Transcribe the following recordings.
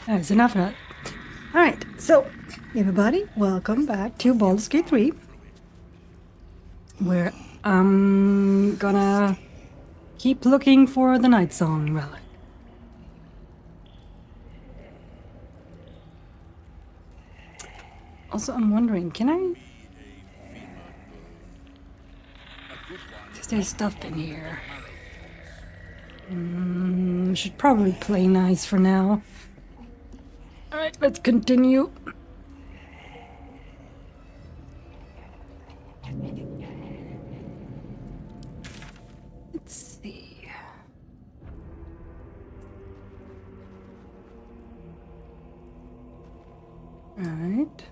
That's enough of that. Alright, so everybody, welcome back to Baldur's Gate 3. Where I'm gonna keep looking for the Night Song relic. Also, I'm wondering, can I... Because there's stuff in here. Should probably play nice for now. Alright, let's continue. Let's see. Alright.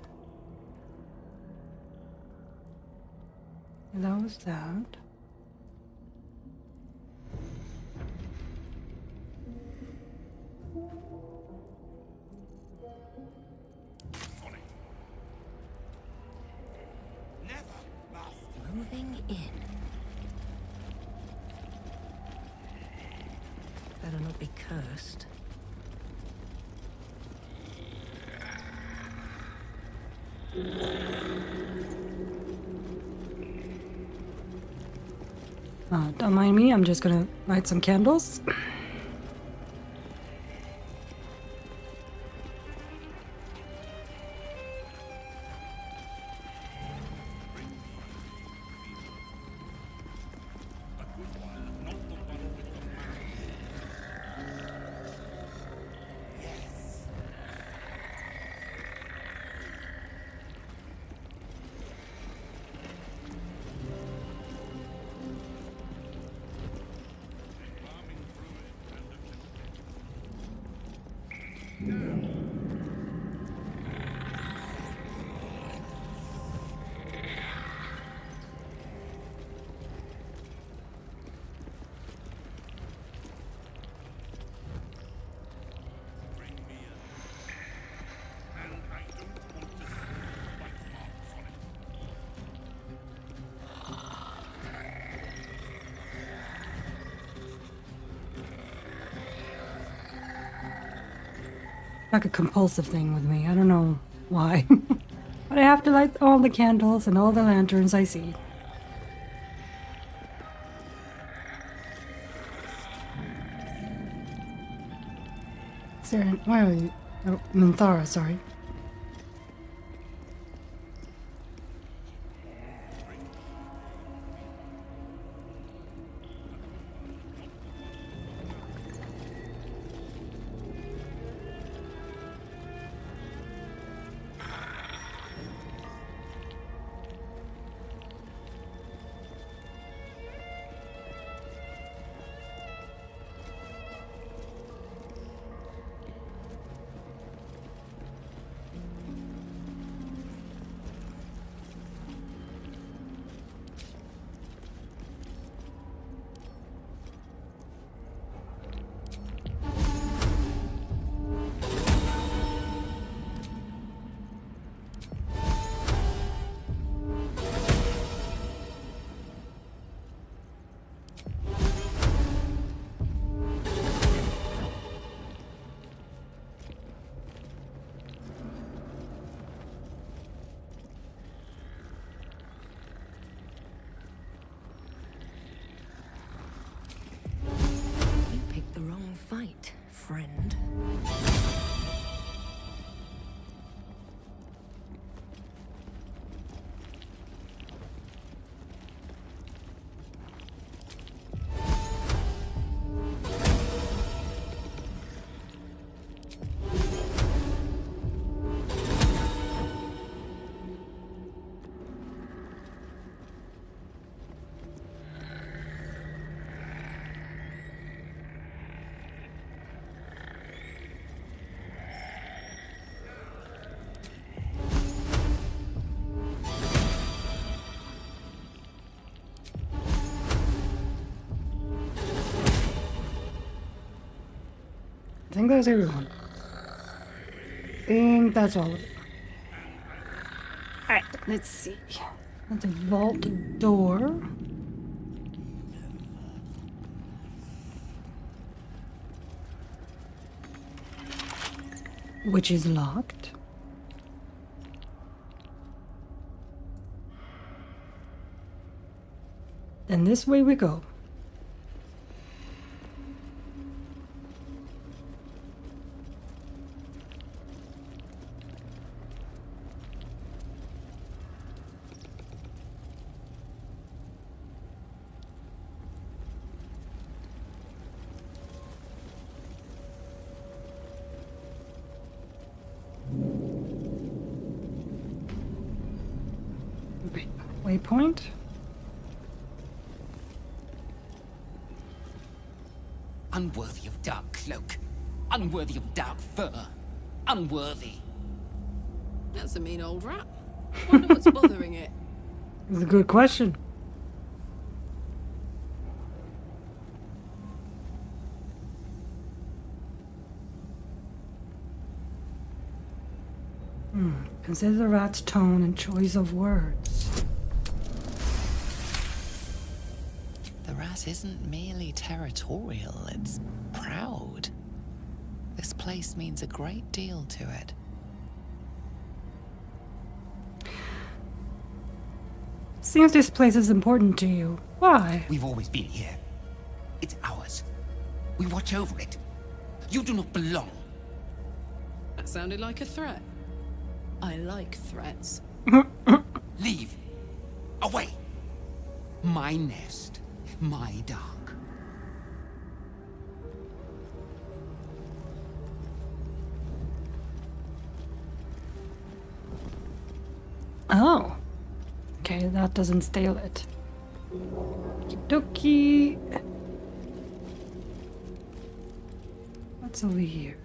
That was that. Moving in. Better not be cursed. Don't mind me, I'm just gonna light some candles. Like a compulsive thing with me. I don't know why. But I have to light all the candles and all the lanterns I see. Is there an, where are you? Oh, Minthara, sorry. You picked the wrong fight, friend. I think that's everyone. I think that's all of it. Alright, let's see. That's a vault door. which is locked. Then this way we go. Waypoint. Unworthy of dark cloak. Unworthy of dark fur. Unworthy. That's a mean old rat. Wonder what's bothering it. It's a good question. Consider the rat's tone and choice of words. The rat isn't merely territorial, it's proud. This place means a great deal to it. Seems this place is important to you. Why? We've always been here. It's ours. We watch over it. You do not belong. That sounded like a threat. I like threats. Leave. Away. My nest. My dark. Oh. Okay, that doesn't stale it. Okie dokie. What's over here?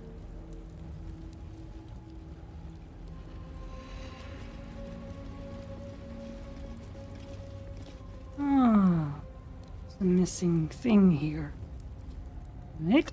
Ah, there's a missing thing here. Right.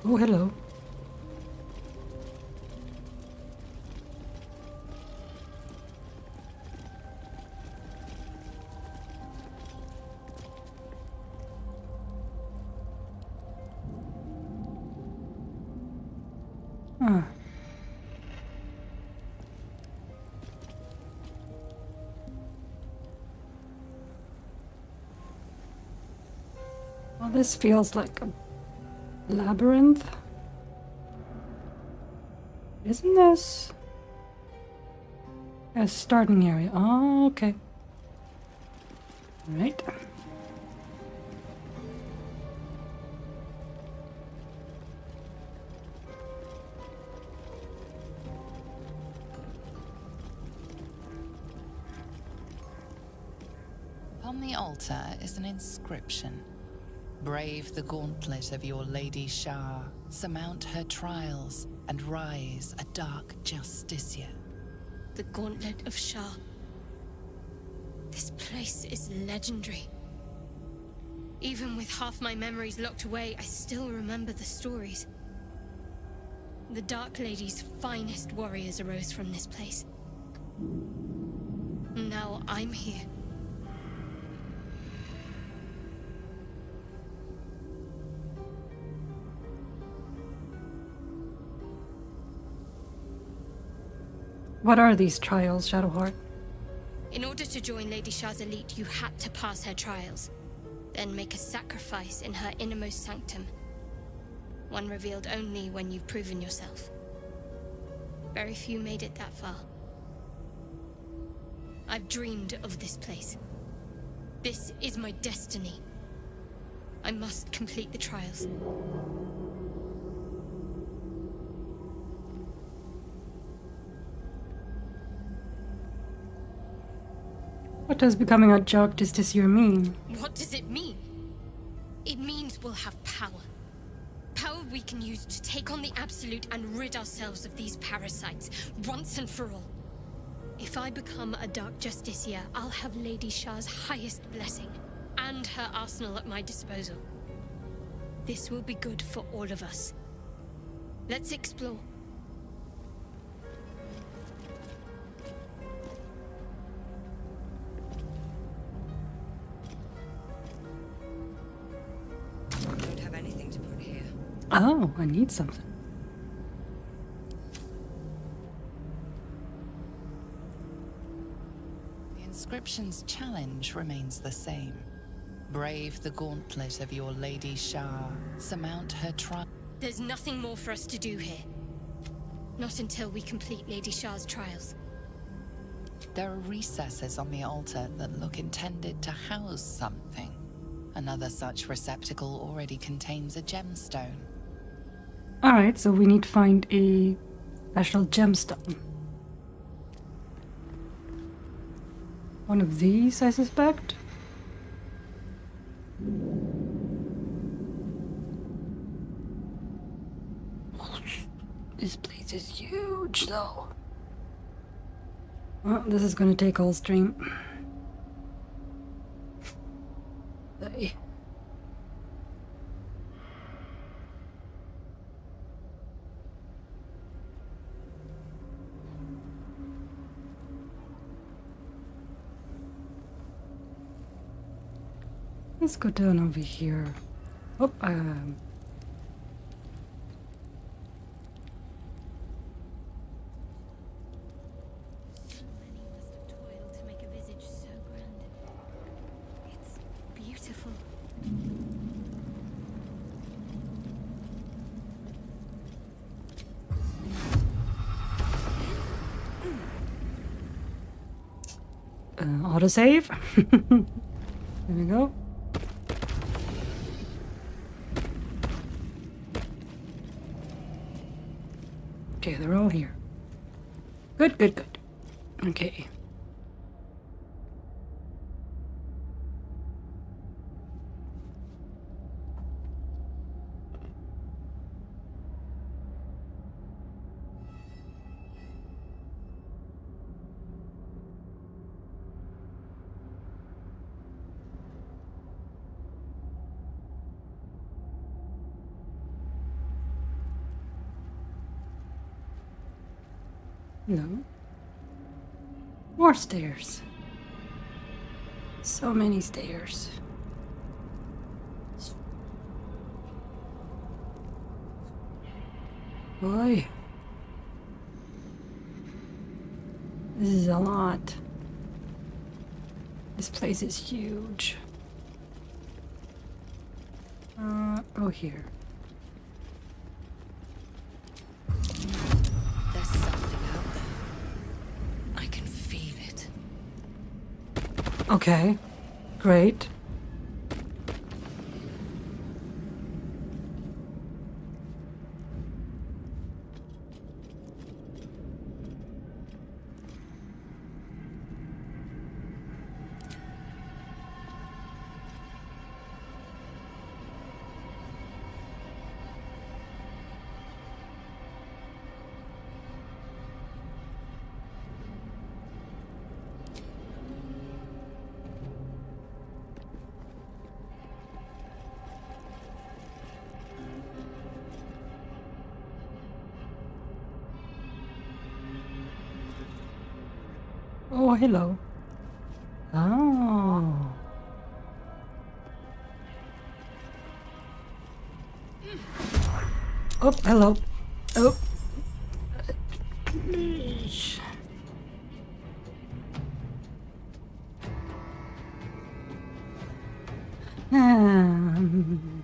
Oh, hello. Huh. Well, this feels like a labyrinth. Isn't this a starting area? Oh, okay. Right. On the altar is an inscription. Brave the gauntlet of your Lady Shah, surmount her trials, and rise a dark justiciar. The Gauntlet of Shah. This place is legendary. Even with half my memories locked away, I still remember the stories. The Dark Lady's finest warriors arose from this place. Now I'm here. What are these trials, Shadowheart? In order to join Lady Shah's elite, you had to pass her trials. Then make a sacrifice in her innermost sanctum. One revealed only when you've proven yourself. Very few made it that far. I've dreamed of this place. This is my destiny. I must complete the trials. What does becoming a Dark Justiciar mean? What does it mean? It means we'll have power. Power we can use to take on the Absolute and rid ourselves of these parasites, once and for all. If I become a Dark Justiciar, I'll have Lady Shah's highest blessing, and her arsenal at my disposal. This will be good for all of us. Let's explore. Don't have anything to put here. Oh, I need something. The inscription's challenge remains the same. Brave the gauntlet of your Lady Shah. Surmount her trial. There's nothing more for us to do here. Not until we complete Lady Shah's trials. There are recesses on the altar that look intended to house something. Another such receptacle already contains a gemstone. Alright, so we need to find a special gemstone. One of these, I suspect. This place is huge, though. Well, this is gonna take all stream. Hey. Let's go down over here. Oh, Many must have toiled to make a visage so grand. It's beautiful. autosave. There we go. Okay, they're all here. Good, good, good. Okay. No. More stairs. So many stairs. Boy. This is a lot. This place is huge. Oh, here. There's something out there. I can feel it. Okay. Great. Oh, hello. Oh. Oh, hello. Oh. Um.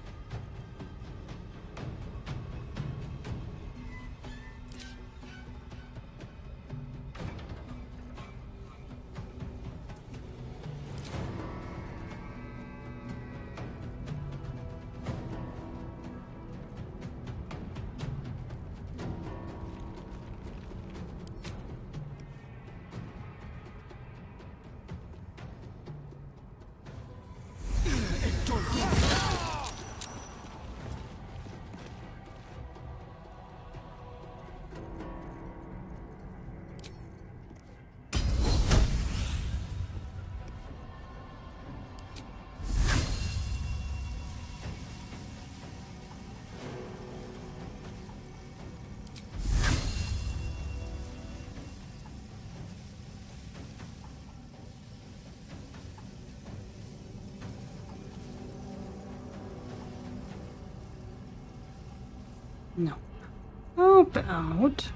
No. How about...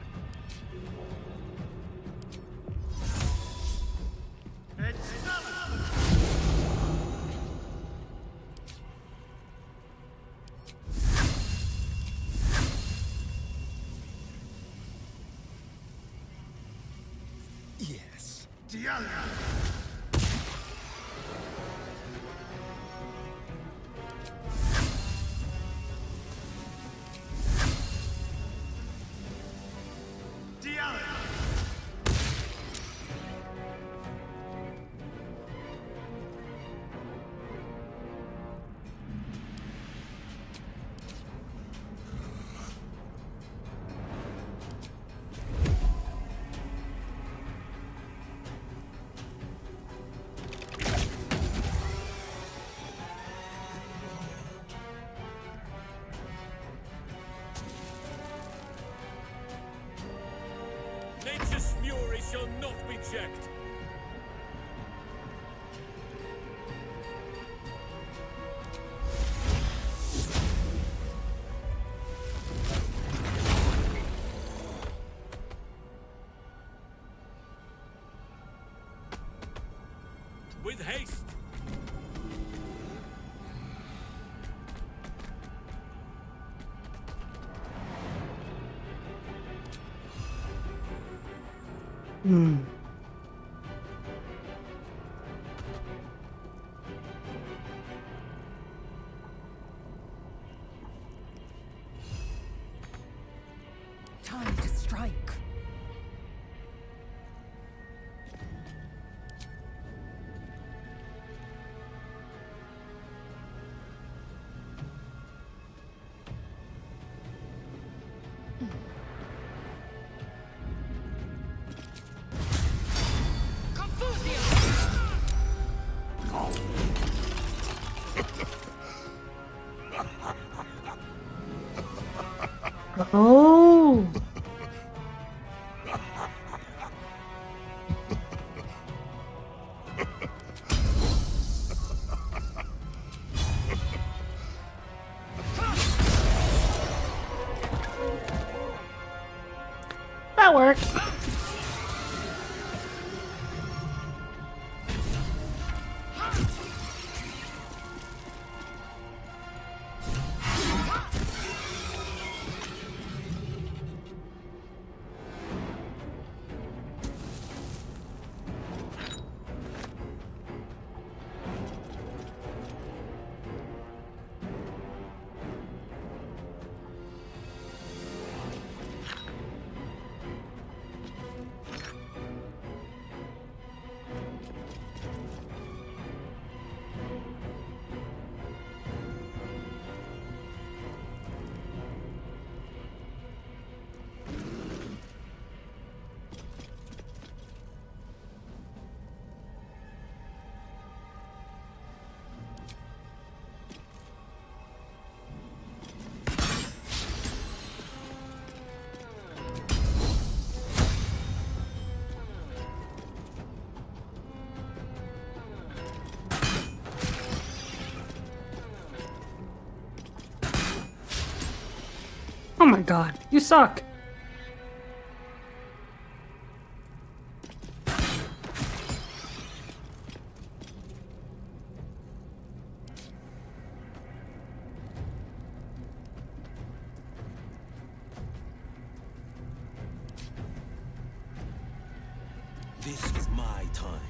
Yes. Nature's fury shall not be checked. With haste. Time to strike. Oh! That worked. Oh my god, you suck. This is my time.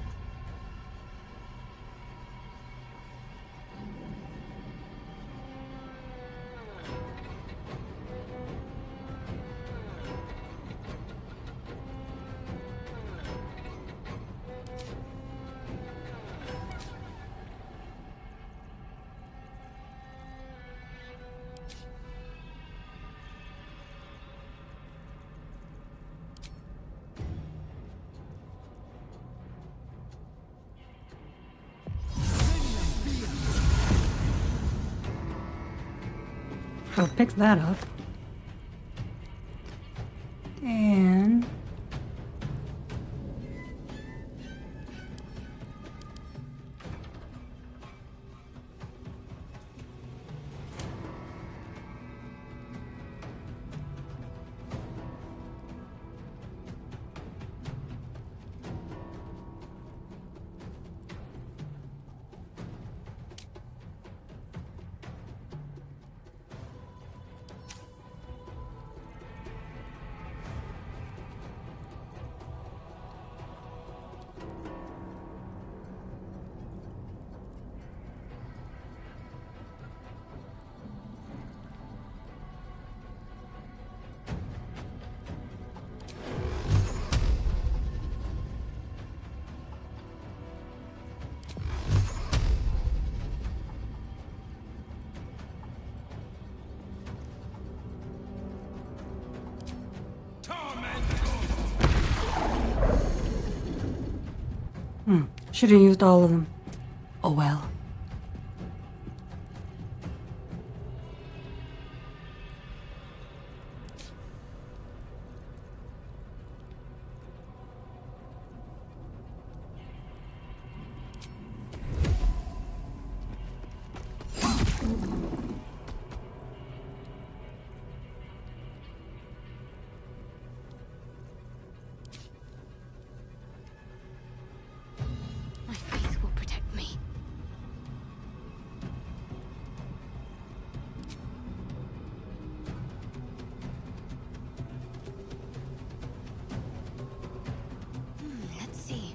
I'll pick that up. And... Should have used all of them. Oh well. My faith will protect me. Let's see.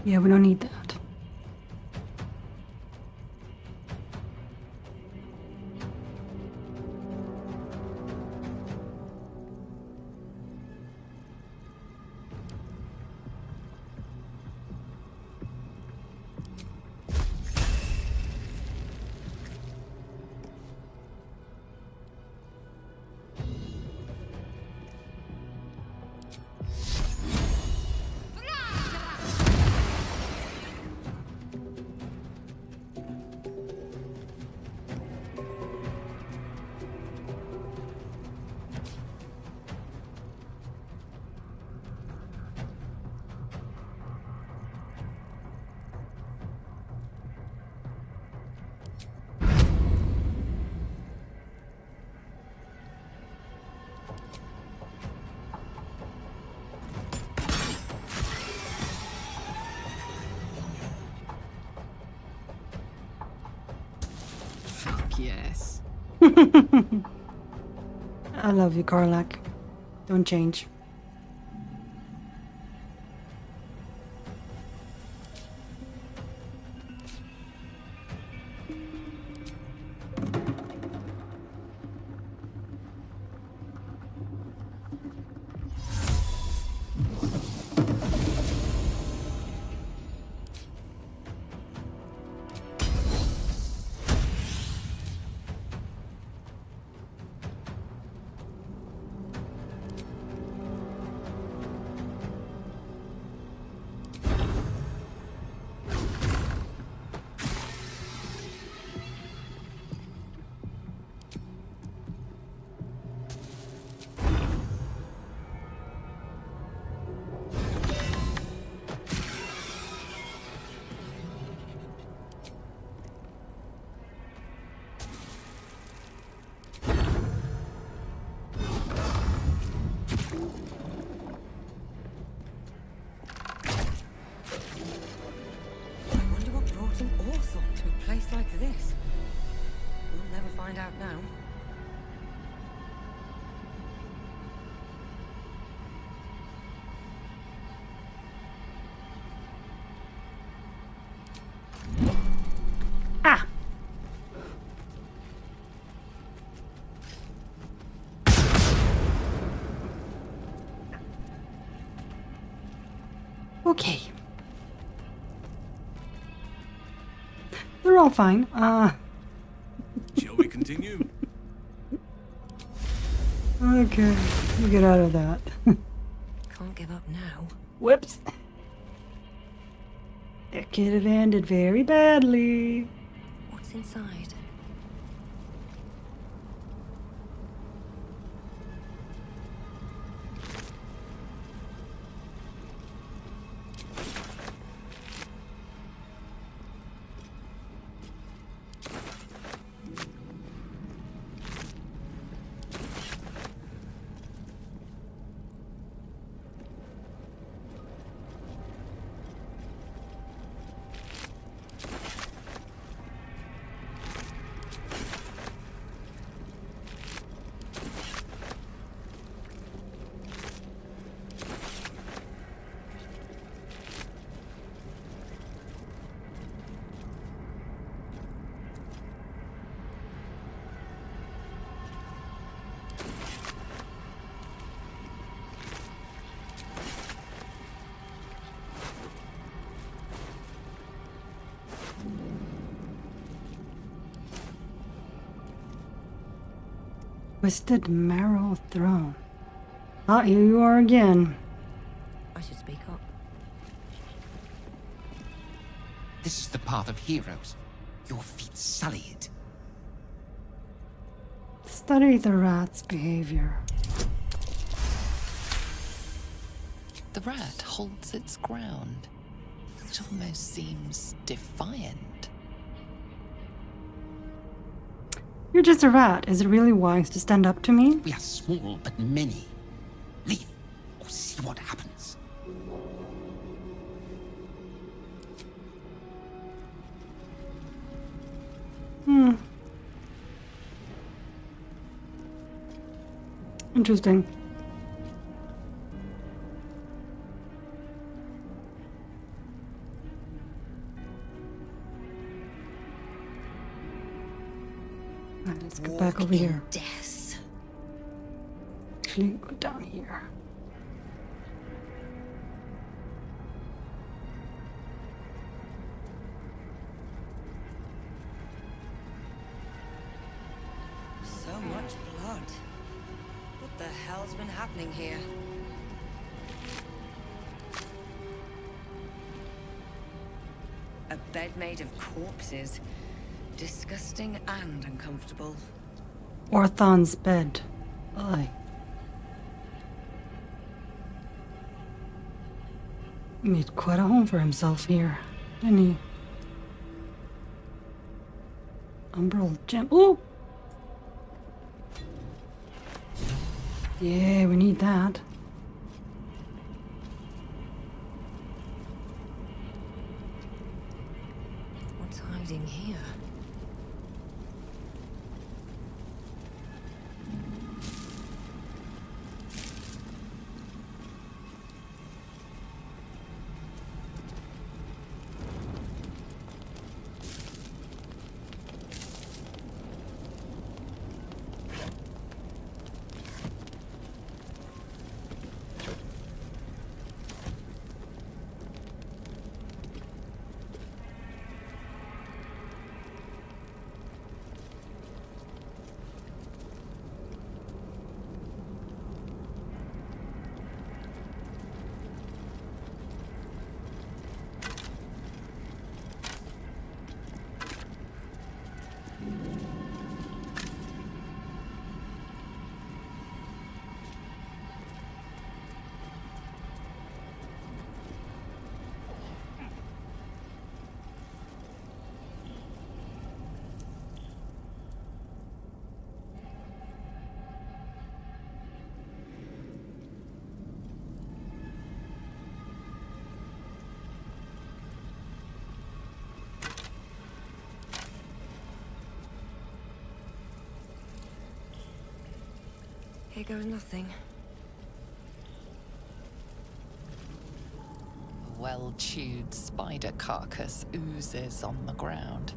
Yeah, we don't need that. Fuck yes. I love you, Karlak. Don't change. I wonder what brought an author to a place like this. We'll never find out now. Ah! Okay. They're all fine. Shall we continue? Okay. You get out of that. Can't give up now. Whoops. That could have ended very badly. What's inside? Twisted Marrow Throne. Ah, here you are again. I should speak up. This is the path of heroes. Your feet sully it. Study the rat's behavior. The rat holds its ground. It almost seems defiant. You're just a rat. Is it really wise to stand up to me? We are small but many. Leave, or see what happens. Interesting. Alright, let's get back over here. Death. Actually, go down here. So much blood. What the hell's been happening here? A bed made of corpses. Disgusting and uncomfortable. Orthon's bed. Aye. Made quite a home for himself here, didn't he? Umbral gem. Oh! Yeah, we need that. What's hiding here? Here goes nothing. A well-chewed spider carcass oozes on the ground.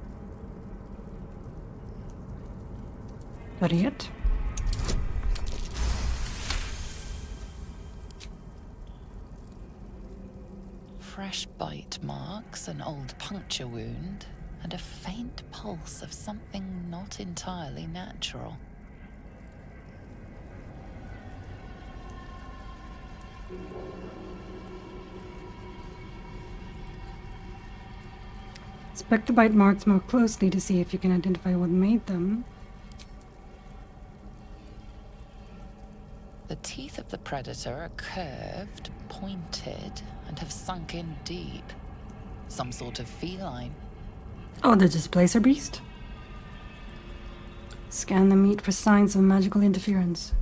Study it. Fresh bite marks, an old puncture wound, and a faint pulse of something not entirely natural. Inspect the bite marks more closely to see if you can identify what made them. The teeth of the predator are curved, pointed, and have sunk in deep. Some sort of feline. Oh, the displacer beast? Scan the meat for signs of magical interference.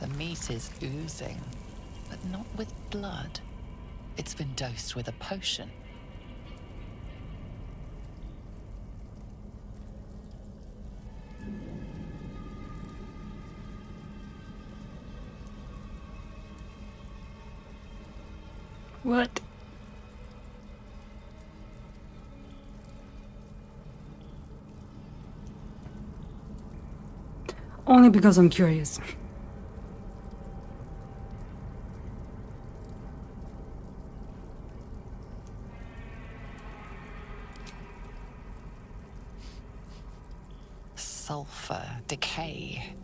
The meat is oozing, but not with blood. It's been dosed with a potion. What? Only because I'm curious. sulfur, decay,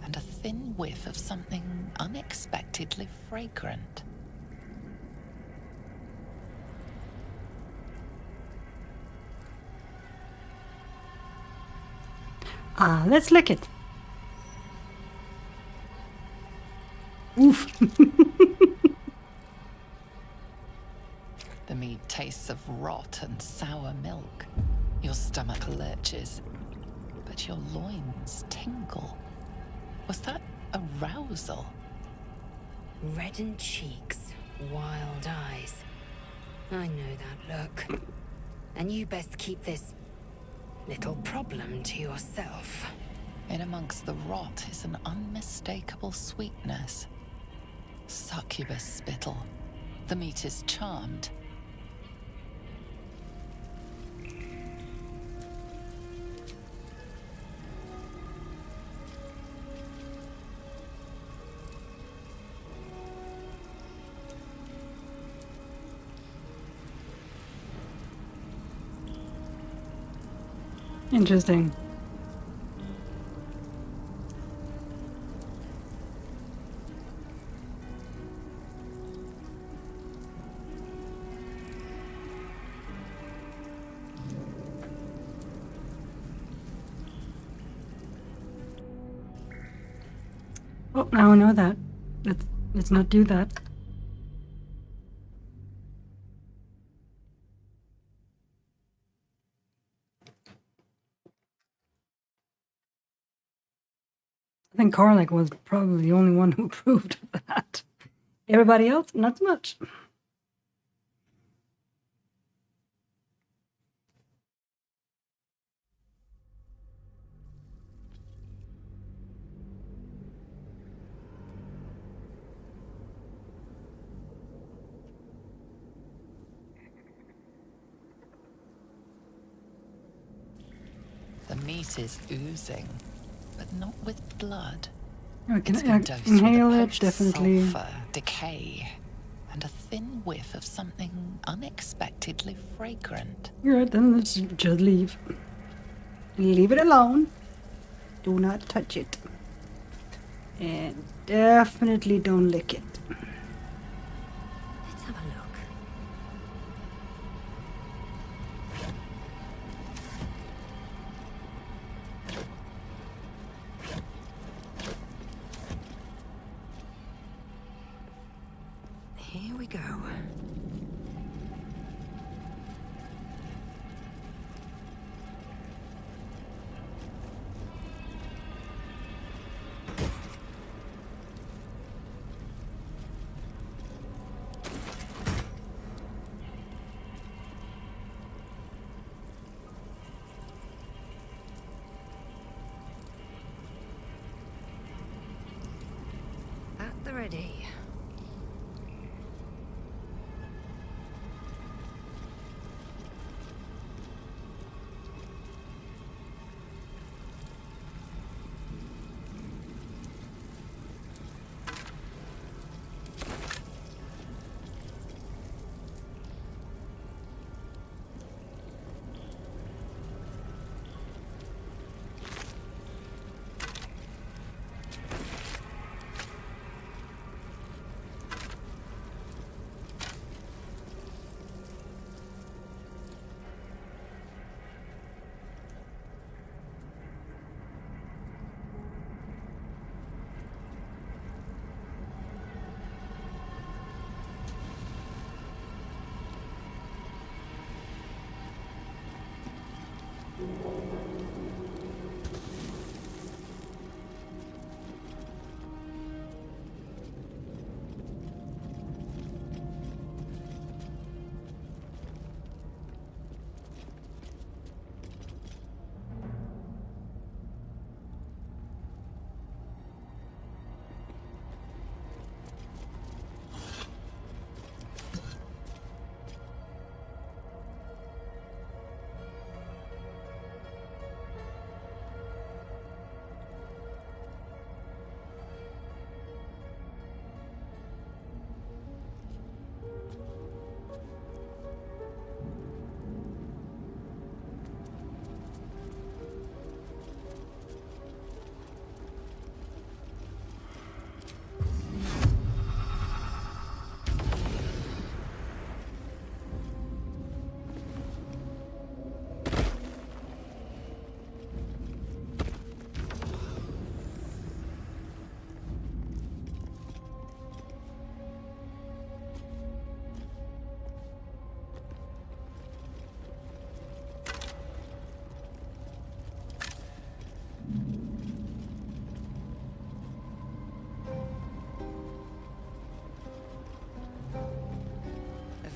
and a thin whiff of something unexpectedly fragrant. Let's lick it. Oof. The meat tastes of rot and sour milk. Your stomach lurches, but your loins tingle. Was that arousal? Reddened cheeks, wild eyes. I know that look. And you best keep this little problem to yourself. In amongst the rot is an unmistakable sweetness. Succubus spittle. The meat is charmed. Interesting. Oh, now I know that. Let's not do that. I think Karlach was probably the only one who approved of that. Everybody else, not so much. The meat is oozing, but not with blood. I can It's been dosed inhale with a it, punch of definitely. sulfur, decay, and a thin whiff of something unexpectedly fragrant. You're right, then let's just leave. Leave it alone. Do not touch it. And definitely don't lick it. Let's have a look. Here we go. At the ready.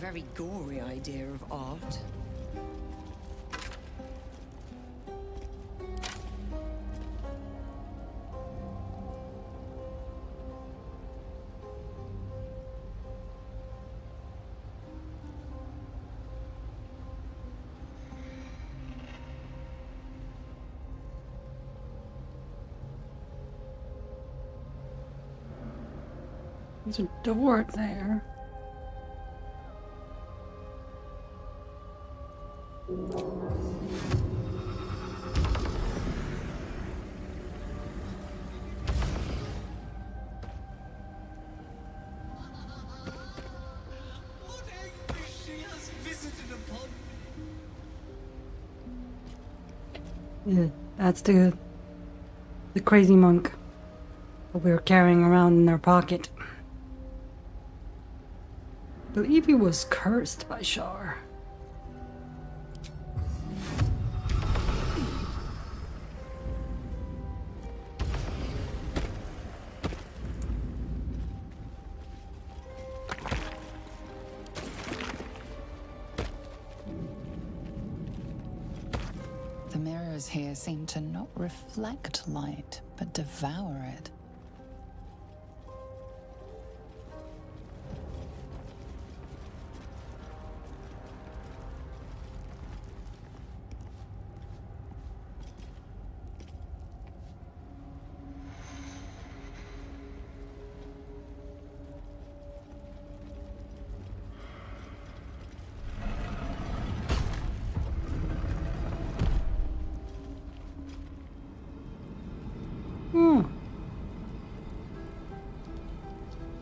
very gory idea of art. There's a door there. What anguish she has visited upon me. Yeah, that's the crazy monk that we were carrying around in our pocket. I believe he was cursed by Shar. The mirrors here seem to not reflect light, but devour it.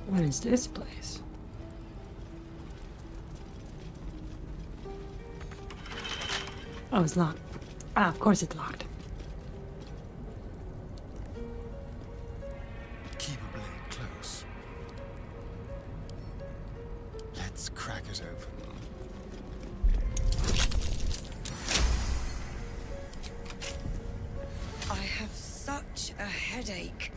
What is this place? Oh, it's locked. Ah, of course it's locked. Keep a blade close. Let's crack it open. I have such a headache.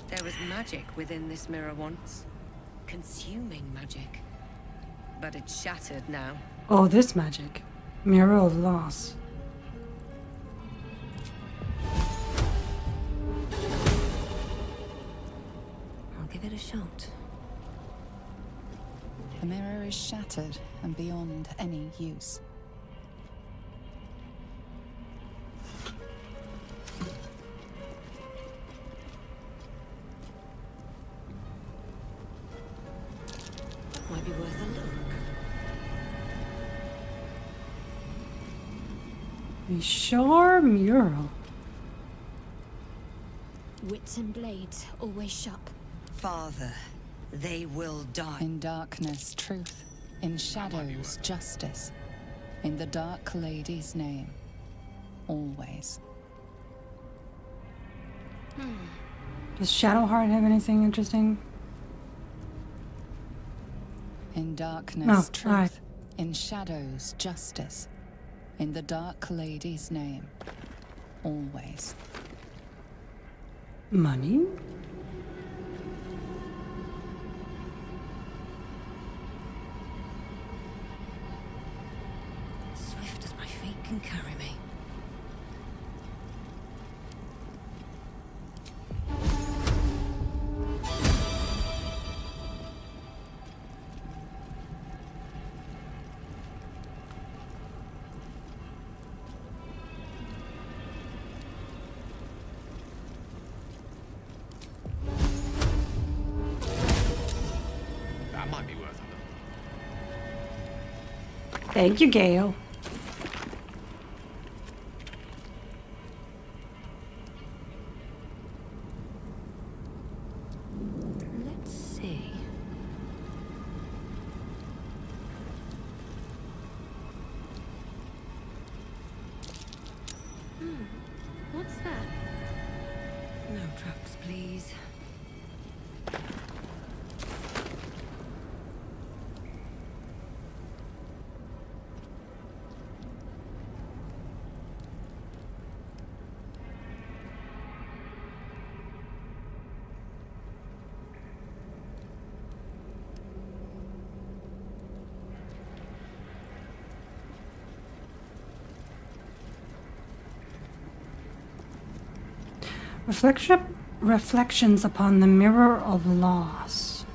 There was magic within this mirror once. Consuming magic. But it's shattered now. Oh, this magic. Mirror of Loss. I'll give it a shot. The mirror is shattered and beyond any use. Might be worth a look. A Shar mural. Wits and blades always sharp. Father, they will die. In darkness, truth. In shadows, justice. In the Dark Lady's name. Always. Does Shadowheart have anything interesting? In darkness, No, truth. alright. In shadows, justice. In the Dark Lady's name. Always. Money? Swift as my feet can carry me. That might be worth a look. Thank you, Gale. Let's see. What's that? No traps, please. Reflections upon the Mirror of Loss.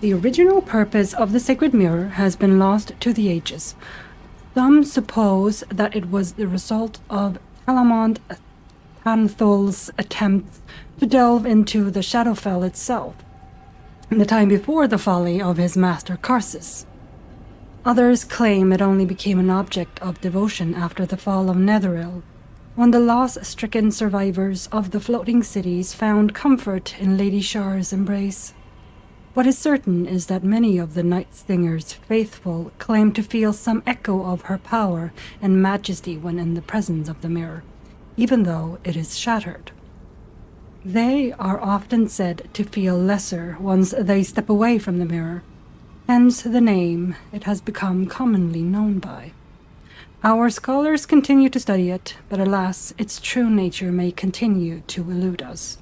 The original purpose of the sacred mirror has been lost to the ages. Some suppose that it was the result of Talamont Tanthol's attempts to delve into the Shadowfell itself, in the time before the folly of his master Karsus. Others claim it only became an object of devotion after the fall of Netheril, when the loss-stricken survivors of the floating cities found comfort in Lady Shar's embrace. What is certain is that many of the Night Singer's faithful claim to feel some echo of her power and majesty when in the presence of the mirror, even though it is shattered. They are often said to feel lesser once they step away from the mirror, hence the name it has become commonly known by. Our scholars continue to study it, but alas, its true nature may continue to elude us.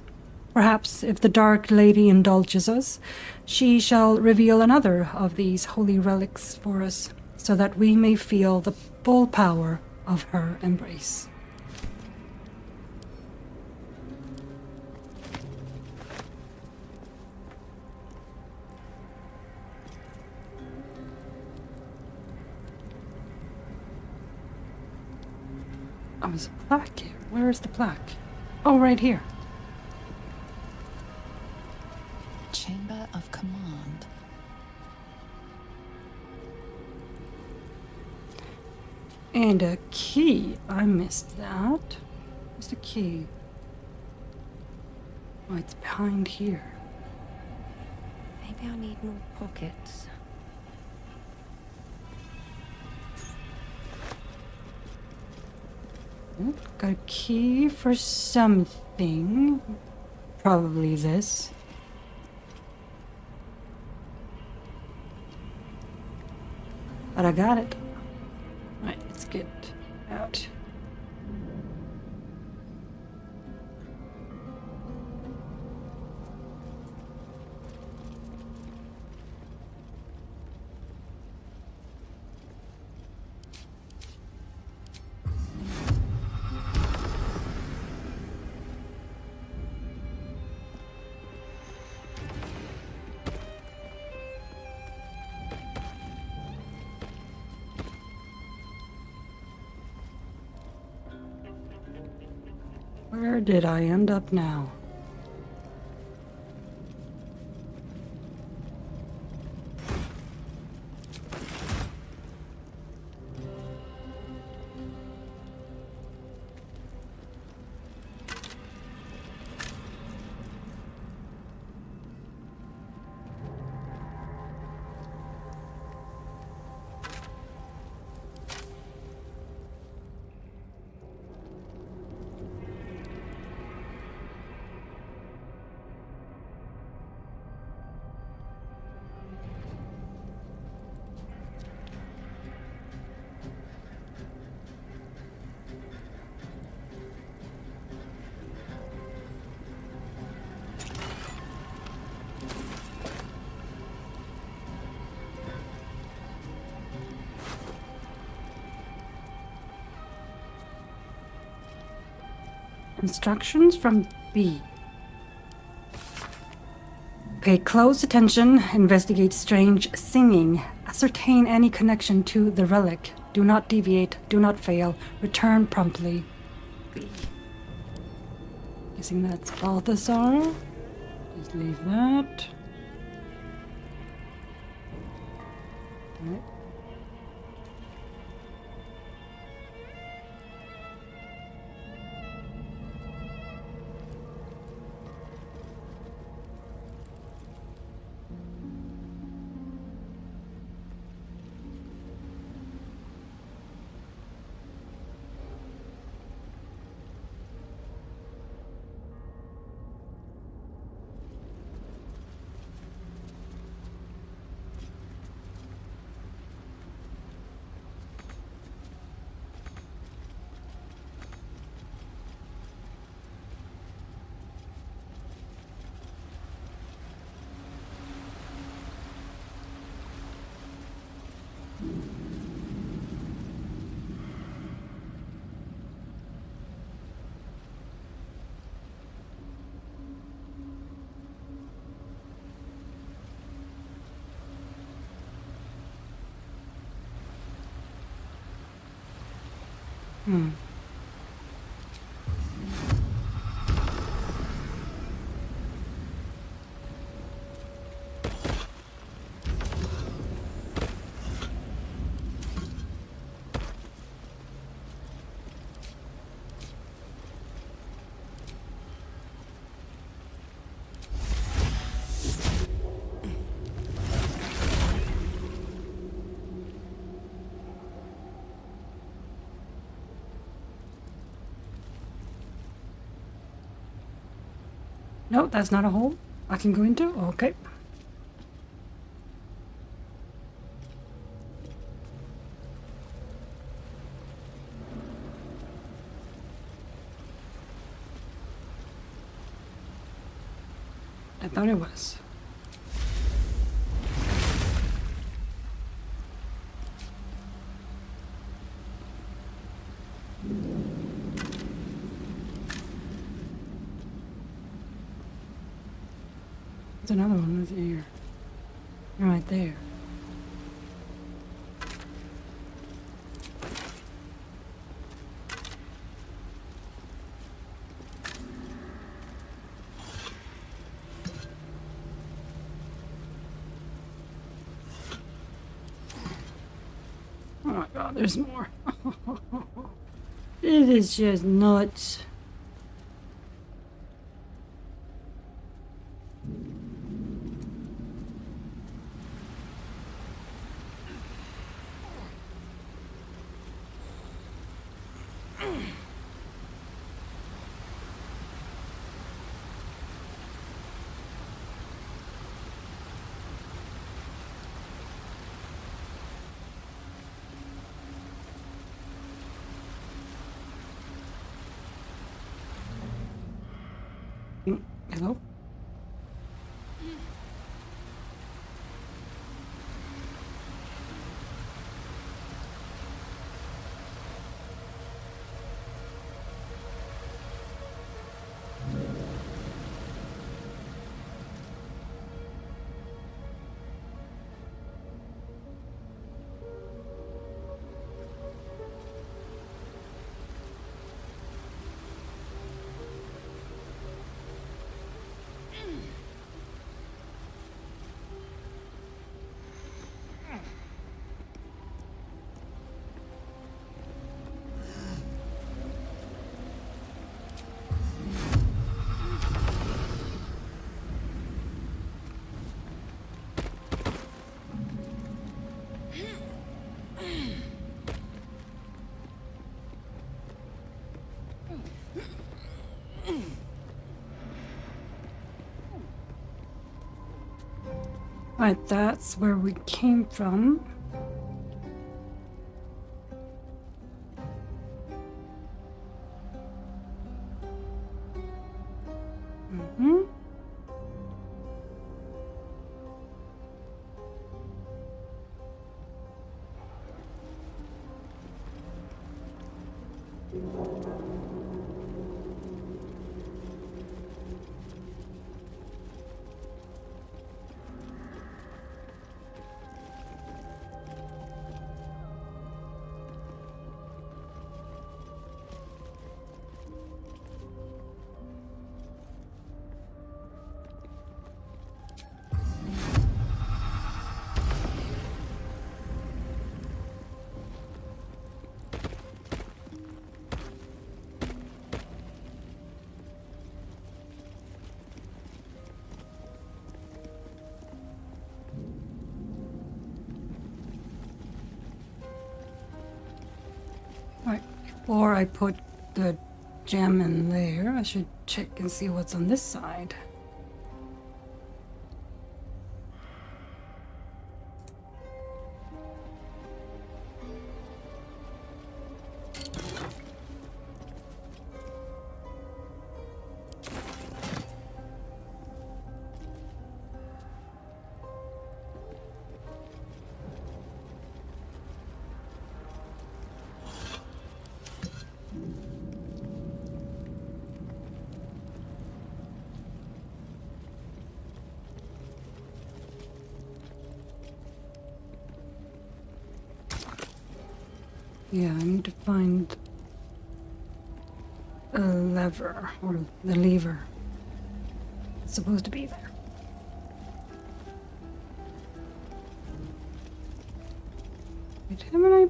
Perhaps, if the Dark Lady indulges us, she shall reveal another of these holy relics for us, so that we may feel the full power of her embrace. Oh, there's a plaque here. Where is the plaque? Oh, right here. Chamber of Command. And a key. I missed that. Where's the key? Oh, it's behind here. Maybe I need more pockets. Got a key for something. Probably this. But I got it. Alright, let's get out. Where did I end up now? Instructions from B. Pay close attention, investigate strange singing, ascertain any connection to the relic. Do not deviate, do not fail, return promptly. B. Guessing that's Balthasar. Just leave that. Alright. No, that's not a hole I can go into. Okay. I thought it was. There's another one right here. Right there. Oh my god, there's more. It is just nuts. Hello? Right, that's where we came from. Mm-hmm. Right, before I put the gem in there, I should check and see what's on this side. Yeah, I need to find lever, or the lever. It's supposed to be there. Wait, haven't I?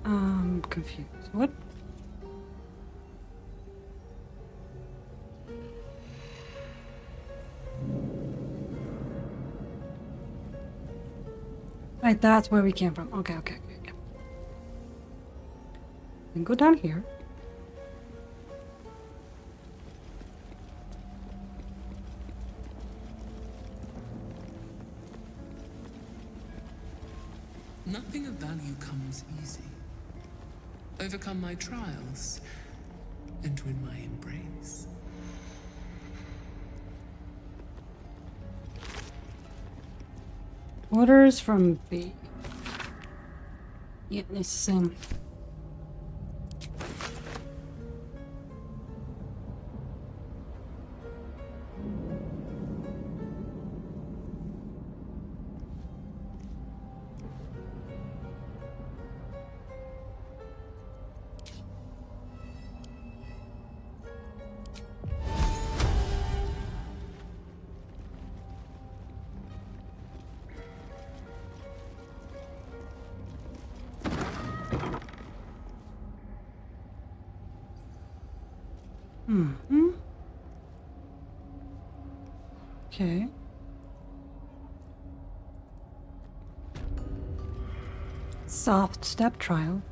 I'm confused. What? Right, that's where we came from. Okay. Then go down here. Nothing of value comes easy. Overcome my trials and win my embrace. Orders from B. Yeah, it's the same. Okay. Soft step trial.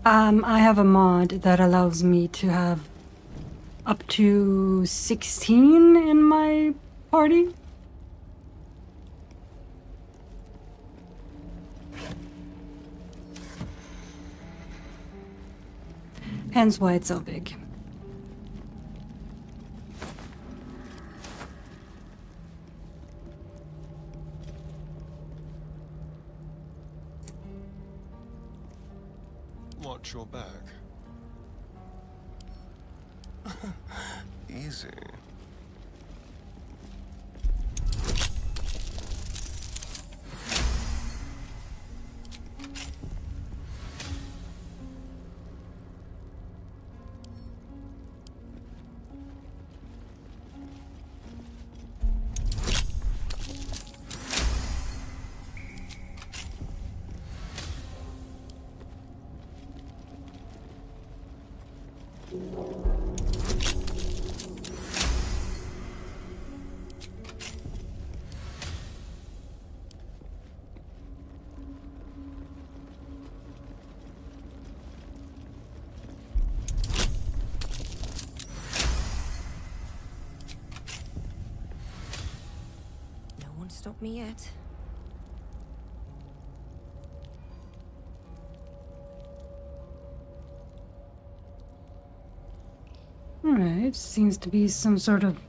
I have a mod that allows me to have up to 16 in my party. Hence why it's so big. Watch your back. Easy. Stop me yet. Alright, seems to be some sort of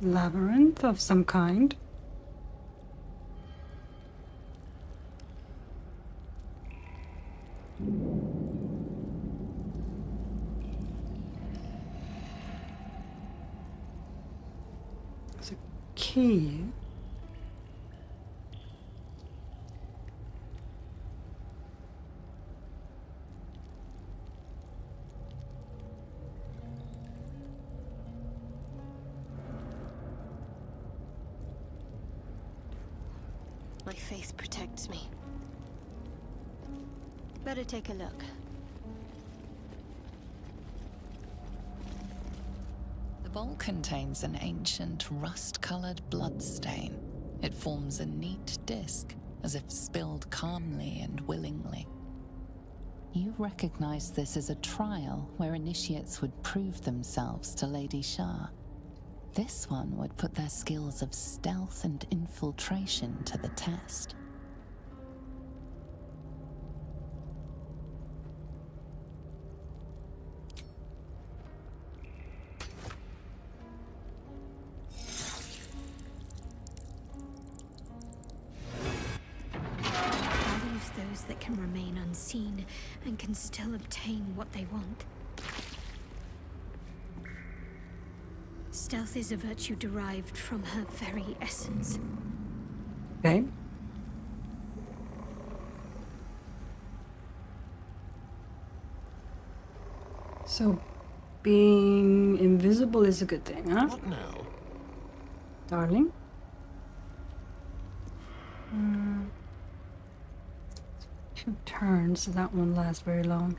labyrinth of some kind. There's a key. My faith protects me. Better take a look. The bowl contains an ancient rust-colored bloodstain. It forms a neat disc, as if spilled calmly and willingly. You recognize this as a trial where initiates would prove themselves to Lady Shah. This one would put their skills of stealth and infiltration to the test. Values those that can remain unseen and can still obtain what they want. Stealth is a virtue derived from her very essence. Okay. So, being invisible is a good thing, huh? What now? Darling? 2 turns, so that won't last very long.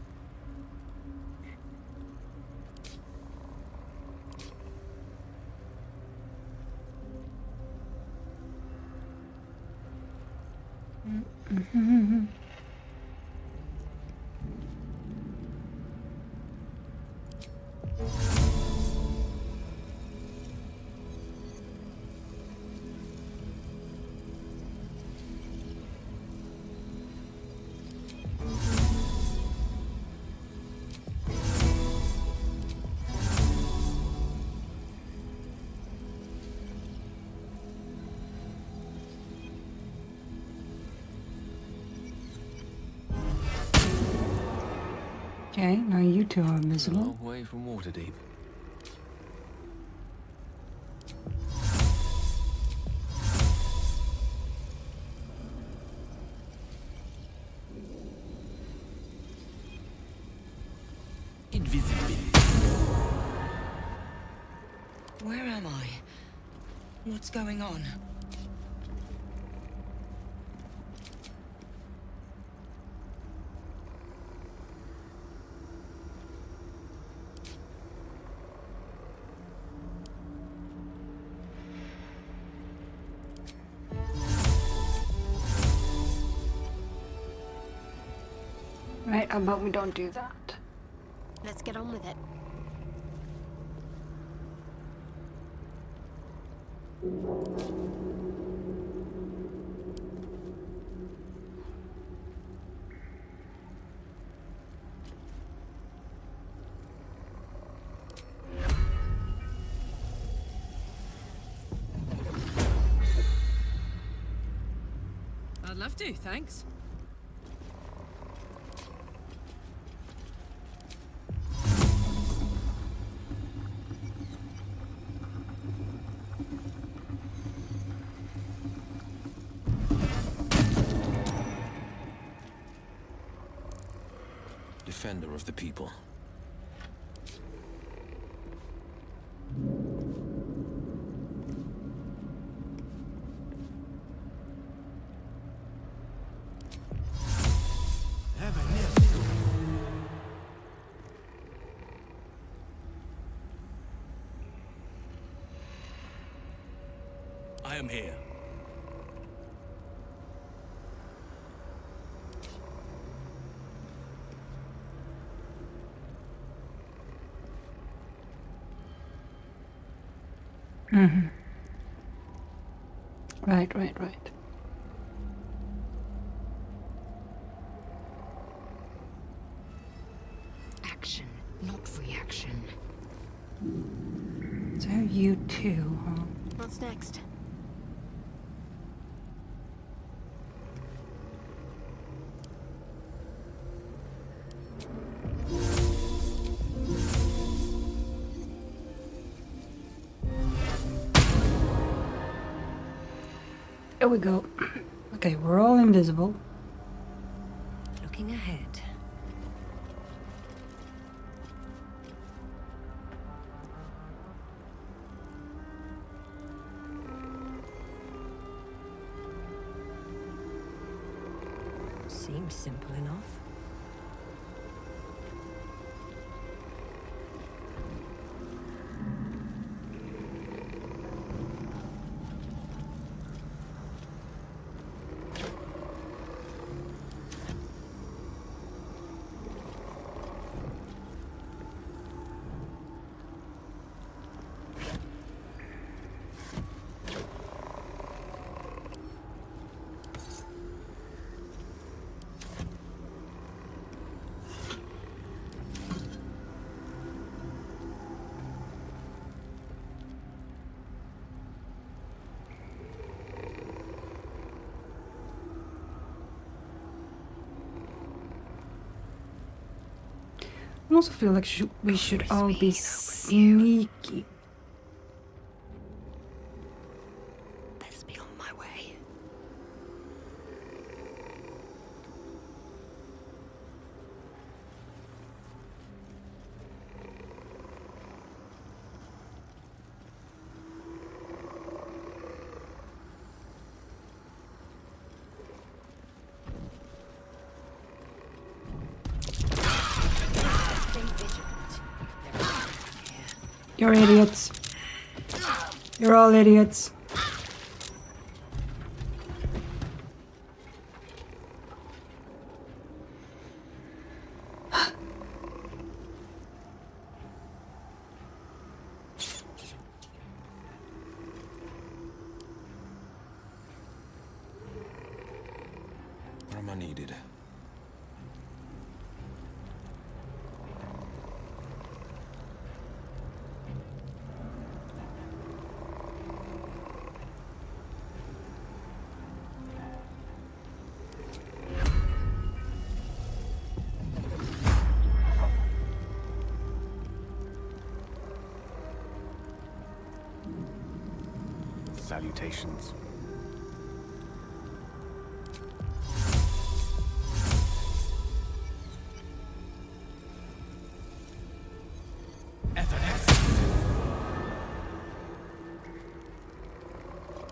Okay, now you two are A invisible. long way from Waterdeep. Invisibility. Where am I? What's going on? Right, how about we don't do that? Let's get on with it. I'd love to, thanks. Defender of the people. I am here. Right. Action, not reaction. So you two, huh? What's next? There we go. Okay, we're all invisible. Looking ahead. Seems simple enough. I also feel like we should all be sneaky. Best be on my way. You're idiots. You're all idiots. Where am I needed? Salutations.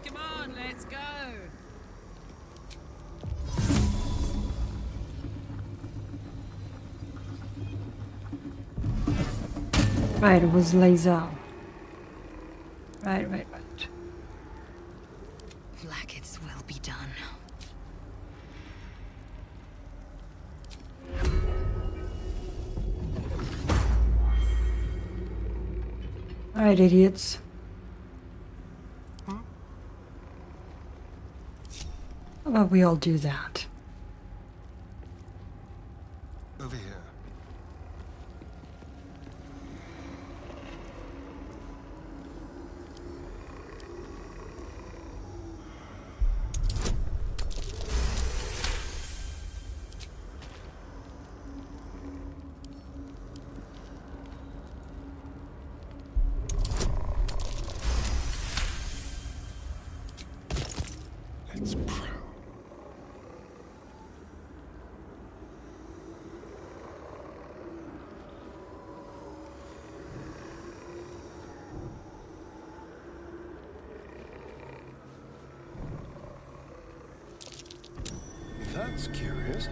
Come on, let's go. Right, it was Lae'zel. Right. Vlaakith's will be done. Alright, idiots. How about we all do that? Over here. Let's prowl. That's curious.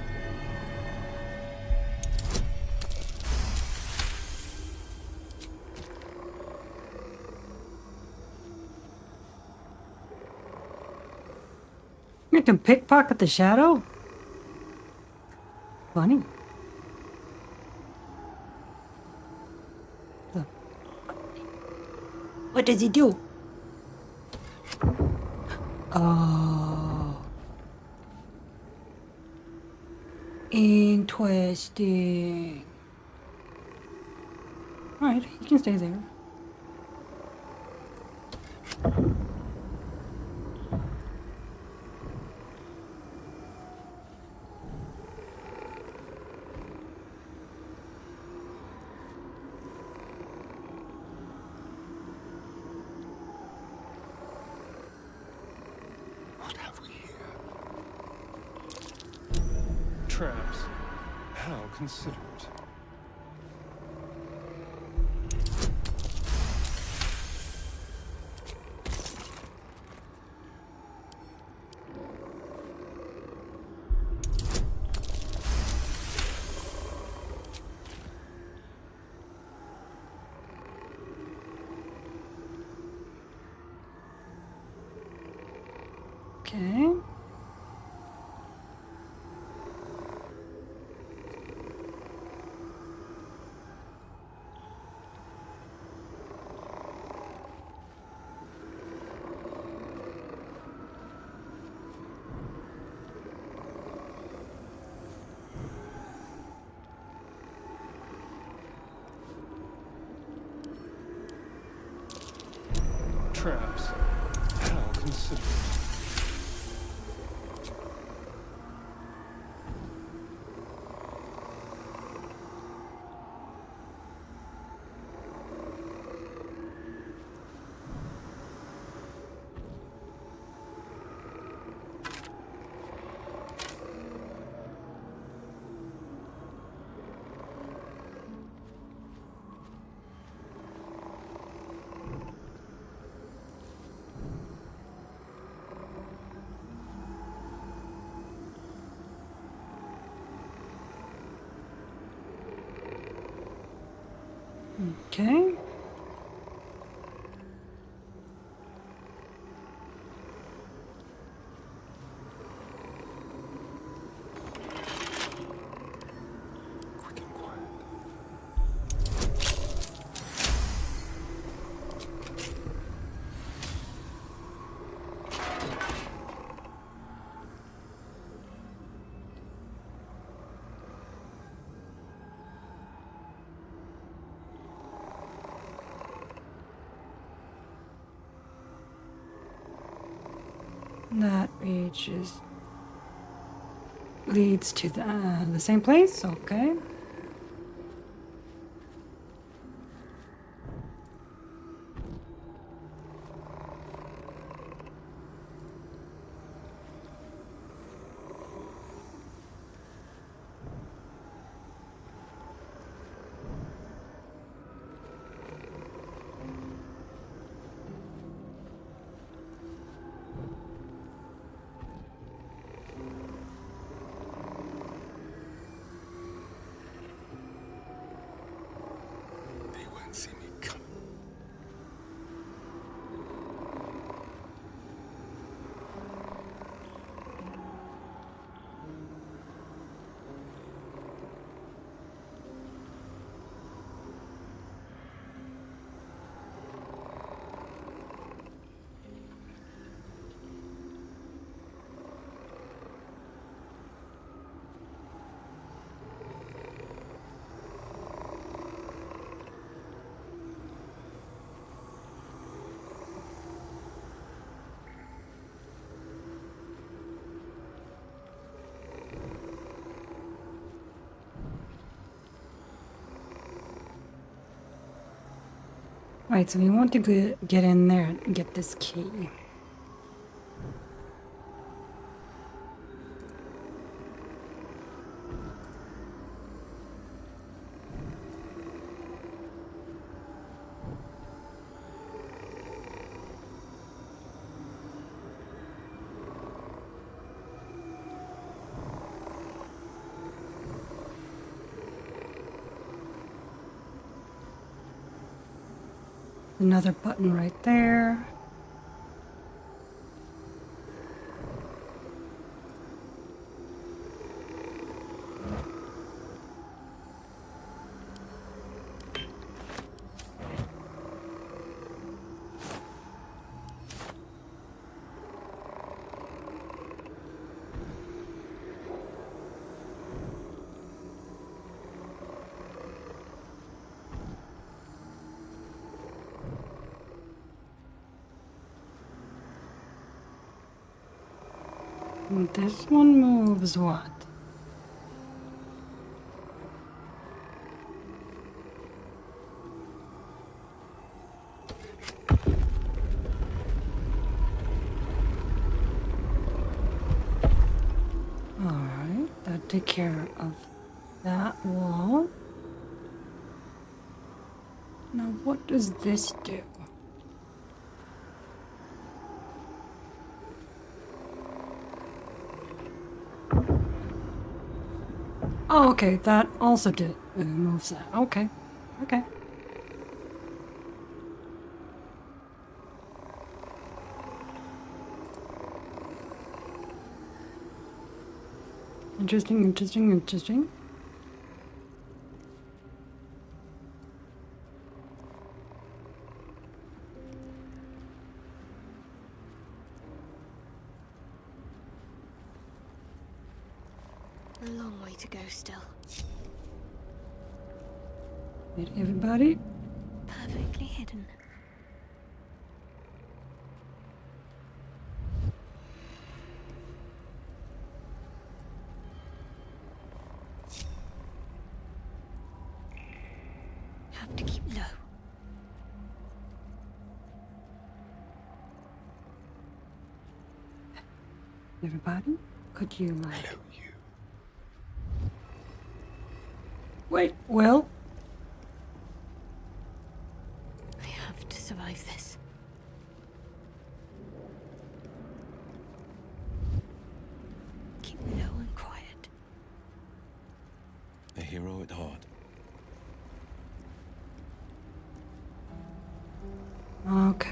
You can pickpocket the shadow? Funny. Look. What does he do? Oh. Interesting. Alright, you can stay there. What have we here? Traps. How considerate. Okay. Traps. How considerate. Okay. Quick and quiet. That leads to the same place. Okay. They won't see me come. Right, so we want to get in there and get this key. Another button right there. And this one moves what? Alright, that took care of that wall. Now what does this do? Oh, okay, that also moves that. Okay, okay. Interesting, interesting, interesting. A long way to go still. Right, everybody? Perfectly hidden. Have to keep low. Everybody? Could you like... Hello, you. Wait, well... I have to survive this. Keep low and quiet. A hero at heart. Okay.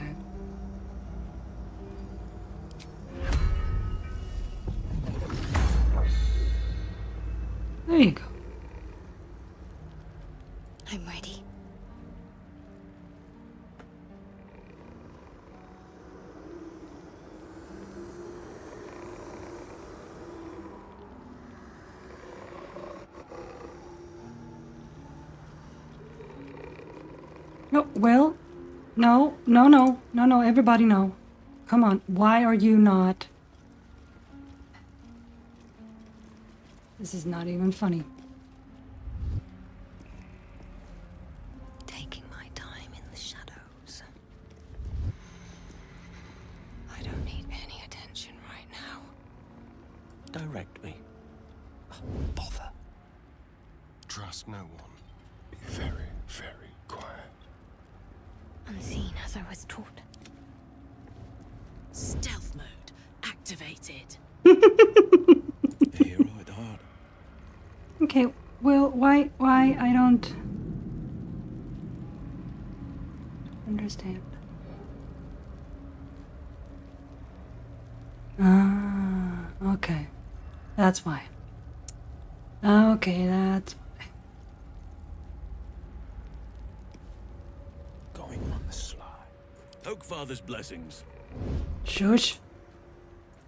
There you go. I'm ready. No, well... No, no, no, no, no, everybody no. Come on, why are you not? This is not even funny. Taking my time in the shadows. I don't need any attention right now. Direct me. Oh, bother. Trust no one. Be very, very quiet. Unseen as I was taught. Stealth mode activated. A hero at heart. Okay, well, why I don't understand. Ah, okay. That's why. Okay, that's why. Going on the sly. Oakfather's blessings. Shush.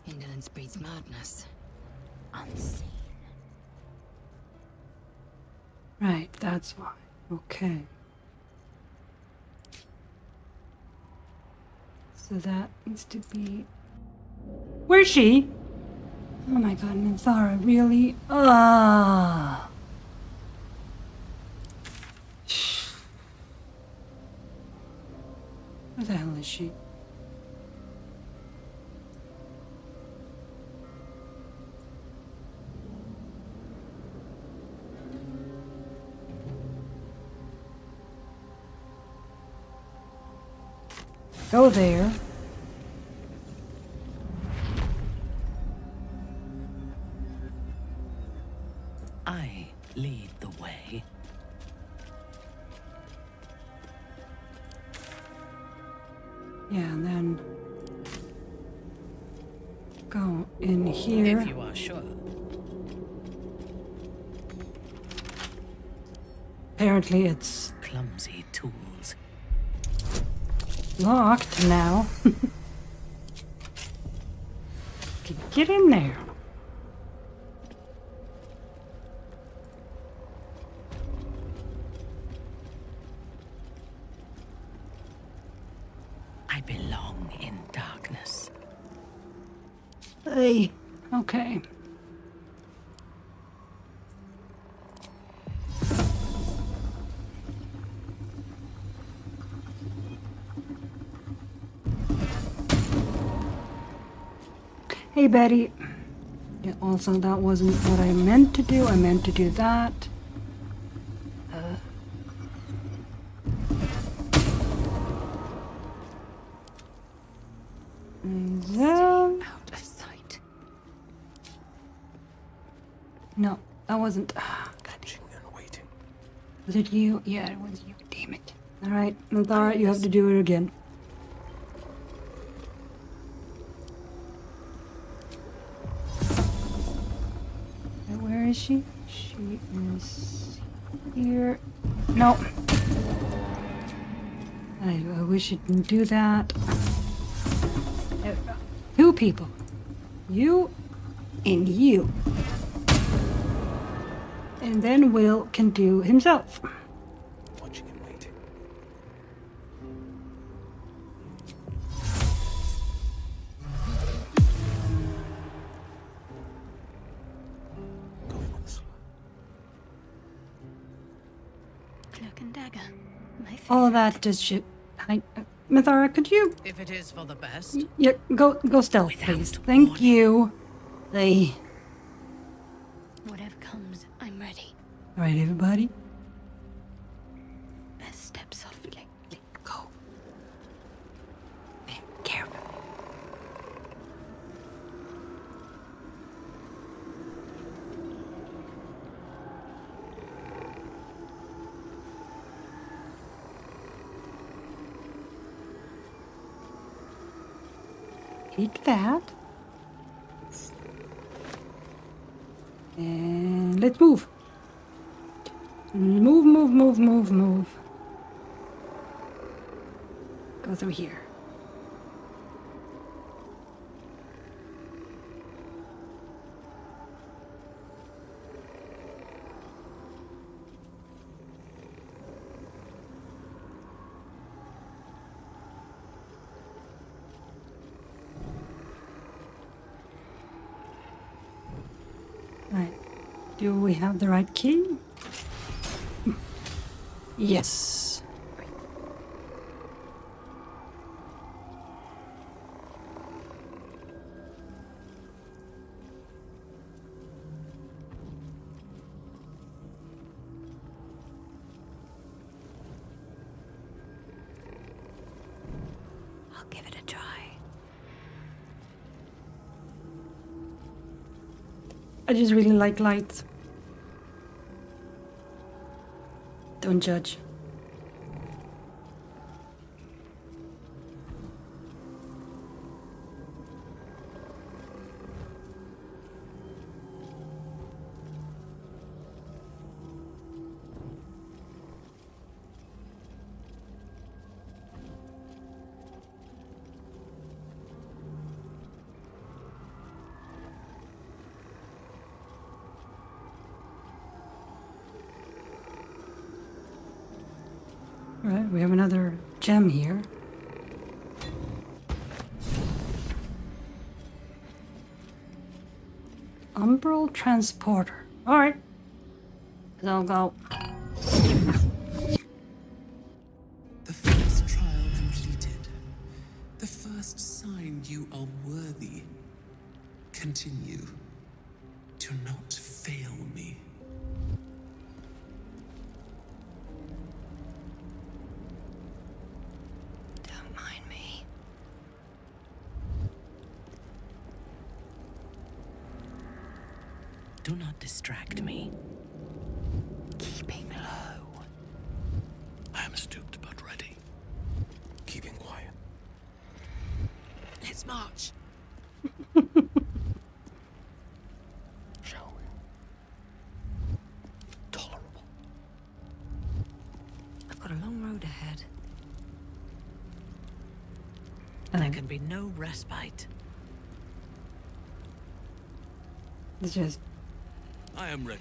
Indolence breeds madness. Unseen. Right, that's why. Okay. So that needs to be... Where's she? Oh my god, Minthara, really? Ah. Where the hell is she? Go there. I lead the way. Yeah, and then go in here. If you are sure. Apparently it's Clumsy tools. locked now. Can you get in there? I belong in darkness. Hey. Okay. Hey, Betty. Yeah, also, that wasn't what I meant to do. I meant to do that. And then... Out of sight. No, that wasn't... Watching and waiting. Was it you? Yeah, it was you. Damn it. Alright, Minthara, you have to do it again. is she? She is here. No. I wish it didn't do that. Two people. You and you. And then Will can do himself. Watching and waiting. Going on the slide. Cloak and dagger. My favorite. All that does shit. Hi, Mithara, could you? If it is for the best. Yeah, go stealth, please. Thank you. They. Whatever comes, I'm ready. All right, everybody. Best step softly. Go. Be careful. Take that. And let's move. Move. Go through here. Right. Do we have the right key? Yes. I'll give it a try. I just really like lights. Don't judge. Right, we have another gem here. Umbral transporter. All right. I'll go. The first trial completed. The first sign you are worthy. Continue to not fail me. Don't mind me. Do not distract me. Keeping low. I am stooped but ready. Keeping quiet. Let's march. Shall we? Tolerable. I've got a long road ahead. Uh, There can be no respite. It's just I am ready.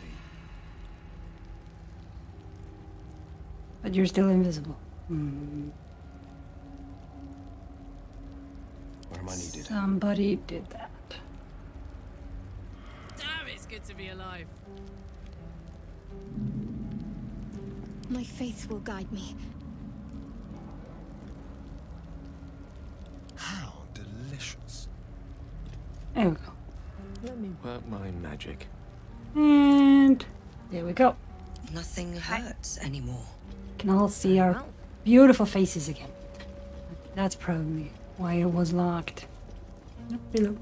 but you're still invisible. Hmm. Where am I needed? Somebody did that. Damn, it's good to be alive. My faith will guide me. How delicious. There we go. Let me work my magic. And there we go. Nothing hurts anymore. Can all see our beautiful faces again. That's probably why it was locked. Up below.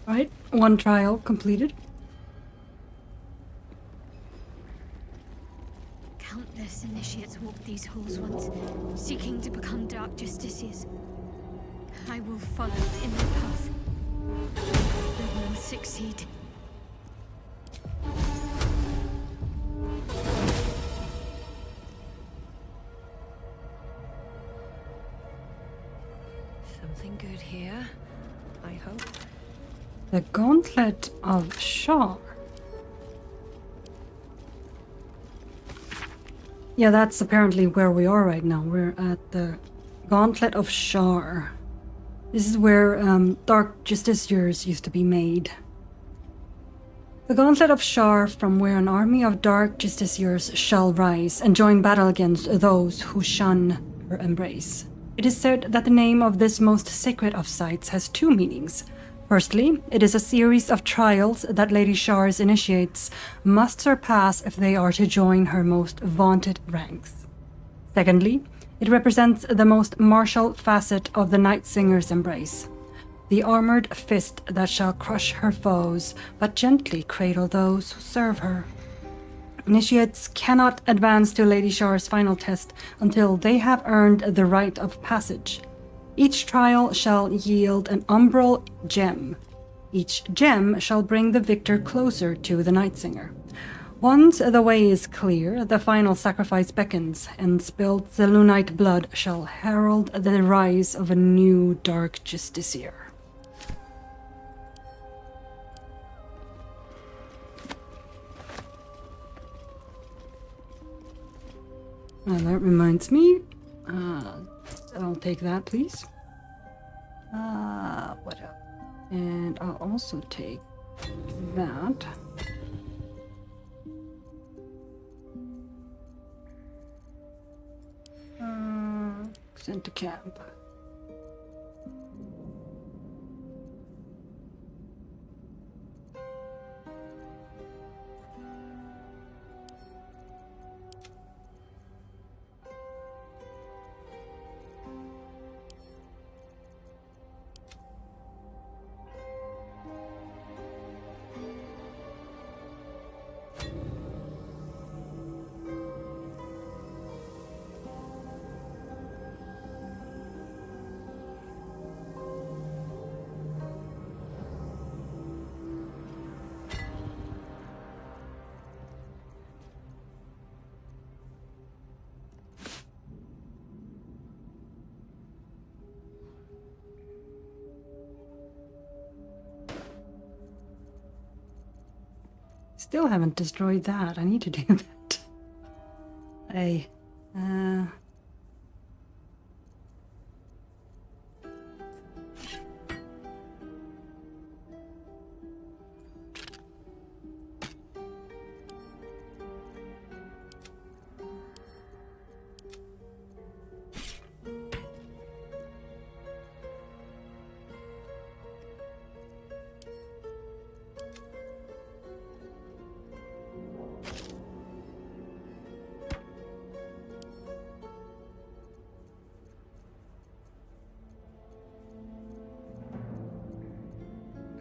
Right, one trial completed. Countless initiates walked these halls once, seeking to become dark justiciars. I will follow in their path. We will succeed. Something good here, I hope. The Gauntlet of Shar. Yeah, that's apparently where we are right now. We're at the Gauntlet of Shar. This is where Dark Justiciars used to be made. The Gauntlet of Shar, from where an army of Dark Justiciars shall rise and join battle against those who shun her embrace. It is said that the name of this most sacred of sites has two meanings. Firstly, it is a series of trials that Lady Shar's initiates must surpass if they are to join her most vaunted ranks. Secondly, it represents the most martial facet of the Night Singer's embrace. The armored fist that shall crush her foes, but gently cradle those who serve her. Initiates cannot advance to Lady Shar's final test until they have earned the rite of passage. Each trial shall yield an umbral gem. Each gem shall bring the victor closer to the Night Singer. Once the way is clear, the final sacrifice beckons, and spilled Zelunite blood shall herald the rise of a new Dark Justiciar. That reminds me. I'll take that, please. What else? And I'll also take that. Sent to camp. Still haven't destroyed that. I need to do that. Hey,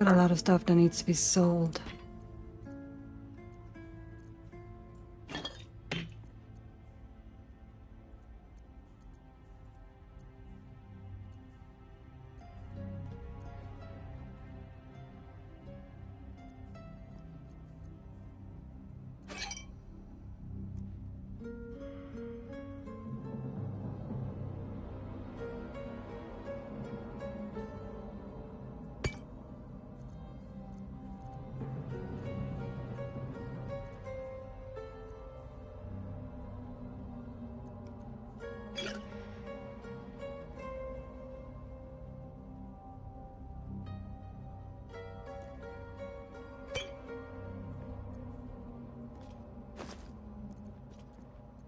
got a lot of stuff that needs to be sold.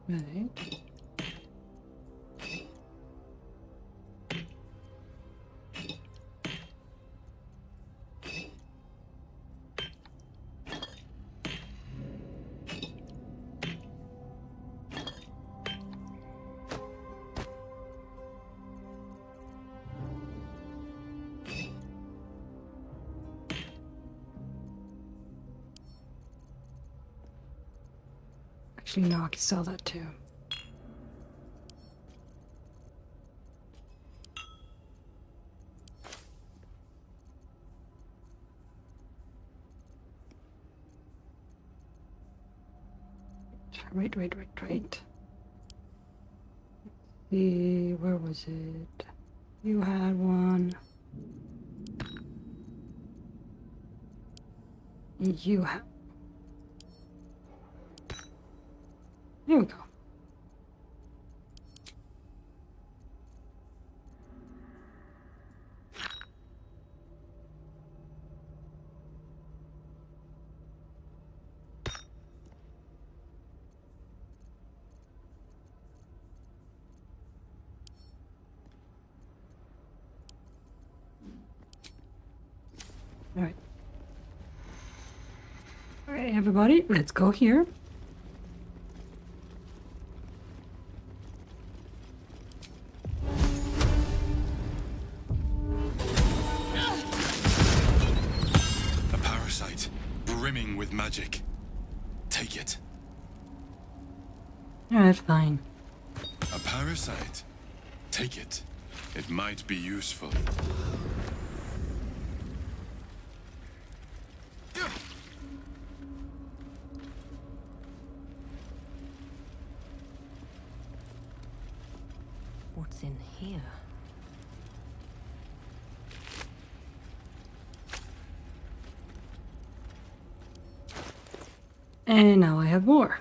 Right. Actually, no, I can sell that too. Right. See, where was it? You had one. You have. There we go. Alright. Alright, everybody, let's go here. A parasite, brimming with magic. Take it. Alright, fine. A parasite. Take it. It might be useful. What's in here? And now I have more.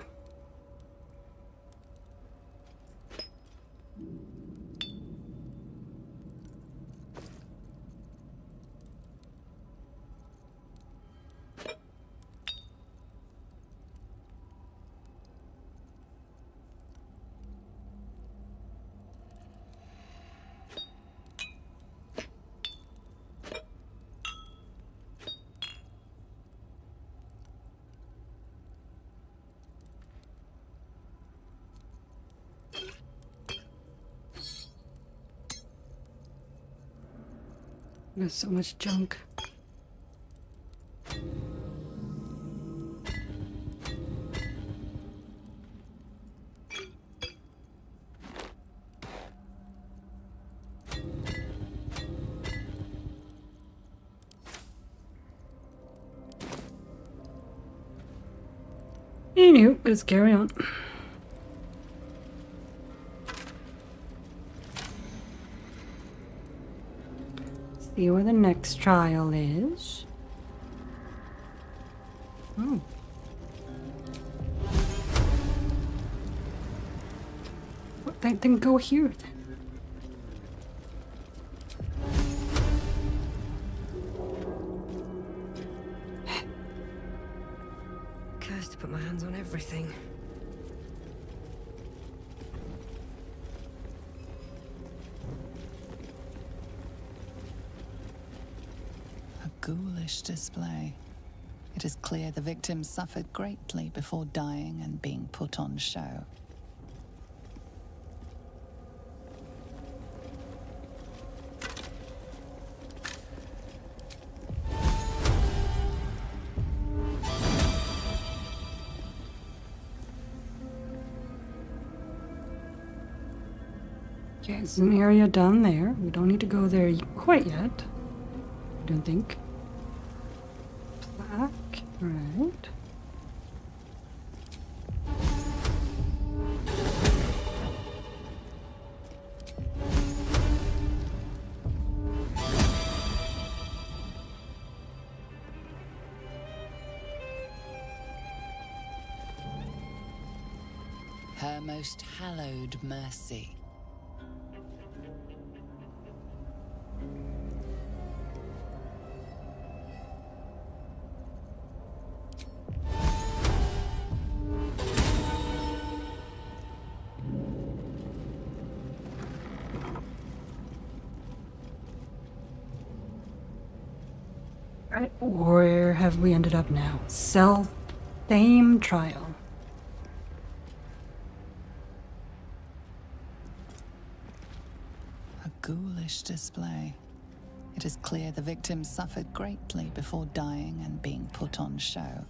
There's so much junk. Anywho, let's carry on. See where the next trial is. Oh. Well, then go here then. Cursed to put my hands on everything. Ghoulish display. It is clear the victim suffered greatly before dying and being put on show. Okay, it's an area down there. We don't need to go there quite yet. I don't think. Plaque, right. Her most hallowed mercy. Right, where have we ended up now? Self-same trial. A ghoulish display. It is clear the victim suffered greatly before dying and being put on show.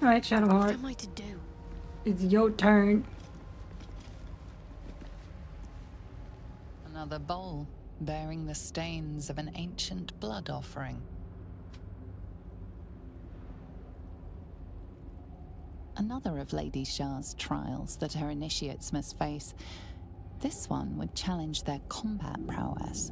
Alright, What Shadowheart. am I to do? It's your turn. Another bowl bearing the stains of an ancient blood offering. Another of Lady Shah's trials that her initiates must face. This one would challenge their combat prowess.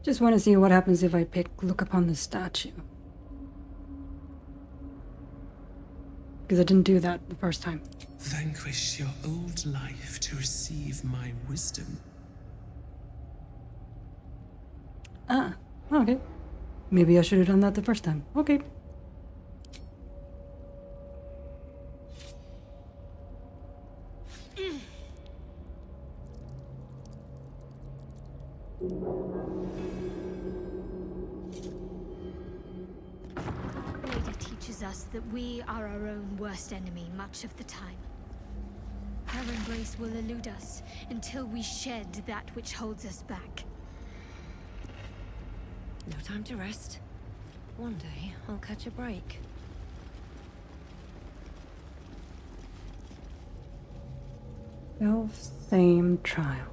Just want to see what happens if I look upon the statue. Because I didn't do that the first time. Vanquish your old life to receive my wisdom. Ah, okay. Maybe I should have done that the first time. Okay. Ada teaches us that we are our own worst enemy much of the time. Her embrace will elude us until we shed that which holds us back. No time to rest. One day, I'll catch a break. Same trial.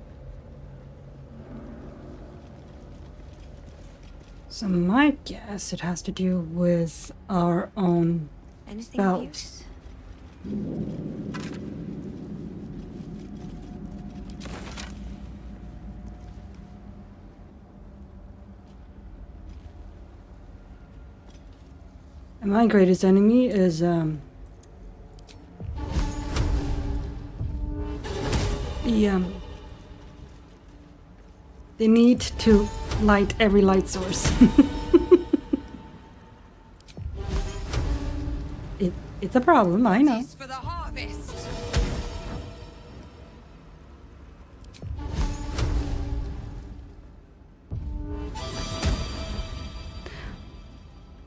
So my guess it has to do with our own Anything of belt. use? And my greatest enemy is the need to light every light source. It's a problem, I know. For the harvest.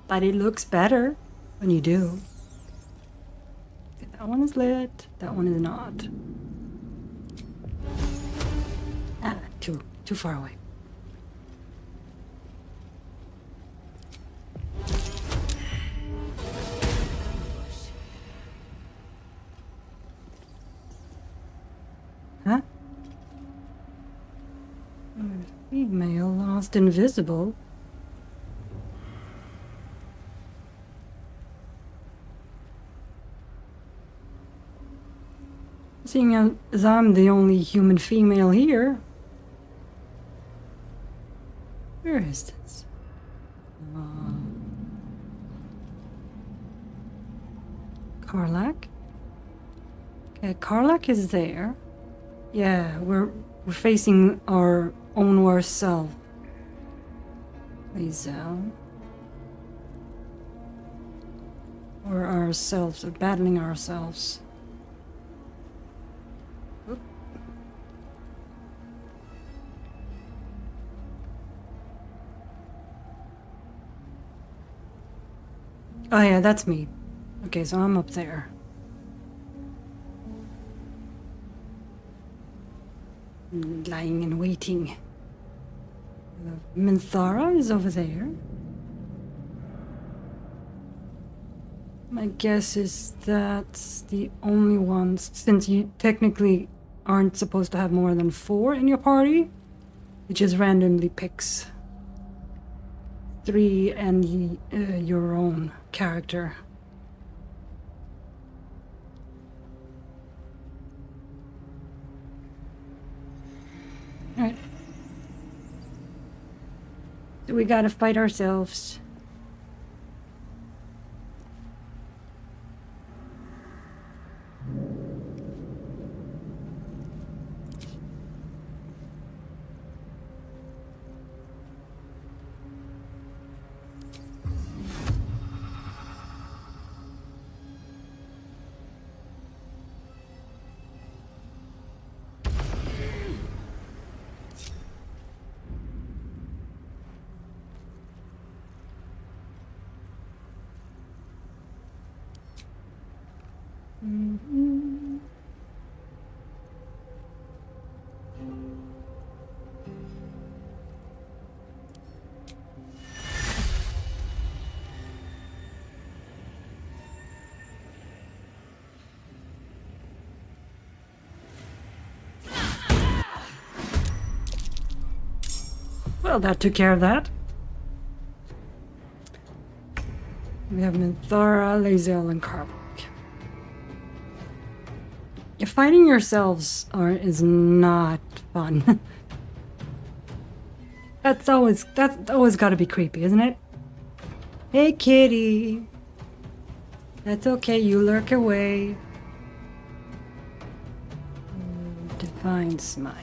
But it looks better when you do. That one is lit, that one is not. Ah, too far away. Huh? Female lost invisible. Seeing as I'm the only human female here. Where is this? Karlach? Okay, Karlach is there. Yeah, we're facing our own worst self. Lizelle. Or ourselves, or battling ourselves. Oop. Oh yeah, that's me. Okay, so I'm up there. Lying and waiting. Minthara is over there. My guess is that's the only ones, since you technically aren't supposed to have more than 4 in your party, it just randomly picks 3 and your own character. Alright. So we gotta fight ourselves. Well, that took care of that. We have Minthara, Lae'zel, and Karlach. Fighting yourselves is not fun. That's always got to be creepy, isn't it? Hey, kitty. That's okay. You lurk away. Divine Smite.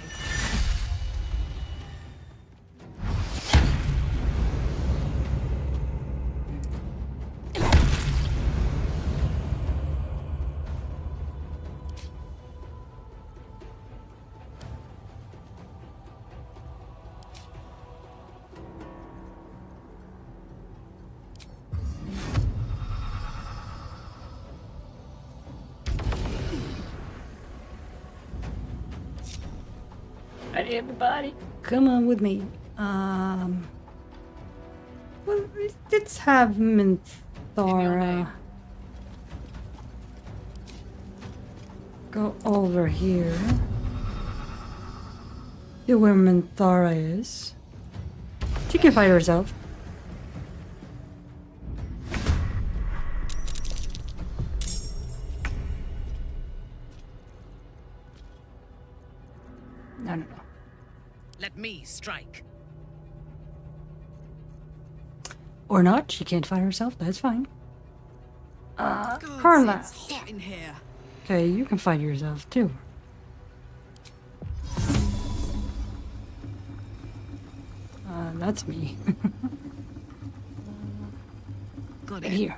Alright, everybody, come on with me. Well, let's have Minthara go over here. See where Minthara is. She can fight herself. No. Let me strike. Or not, she can't fight herself, that's fine. God, Karlach. it's hot in here. Okay, you can fight yourself too. That's me. Got Right it. here.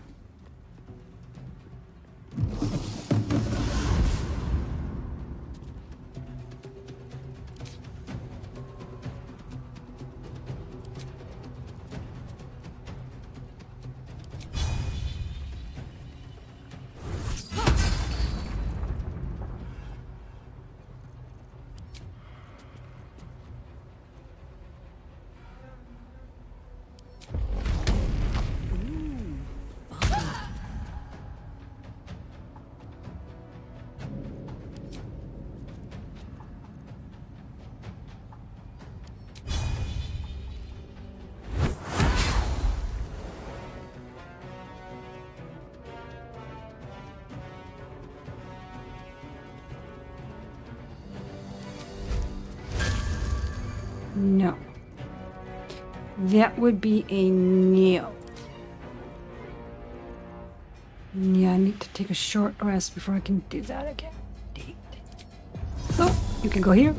No. That would be a no. Yeah, I need to take a short rest before I can do that again. So, you can go here.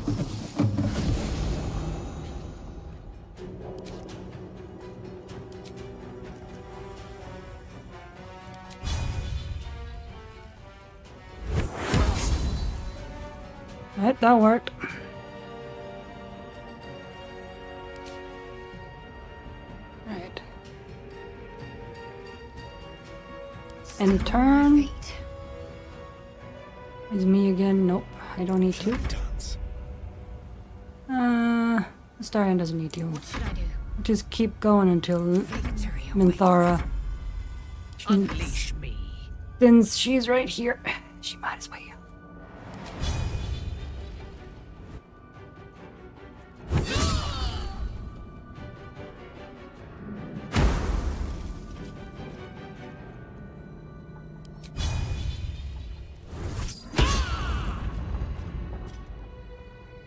Alright, that worked. Alright. And turn. Is me again? Nope, I don't need to. Larian doesn't need you. What should I do? Just keep going until Minthara. Unleash me. Since she's right here, she might as well.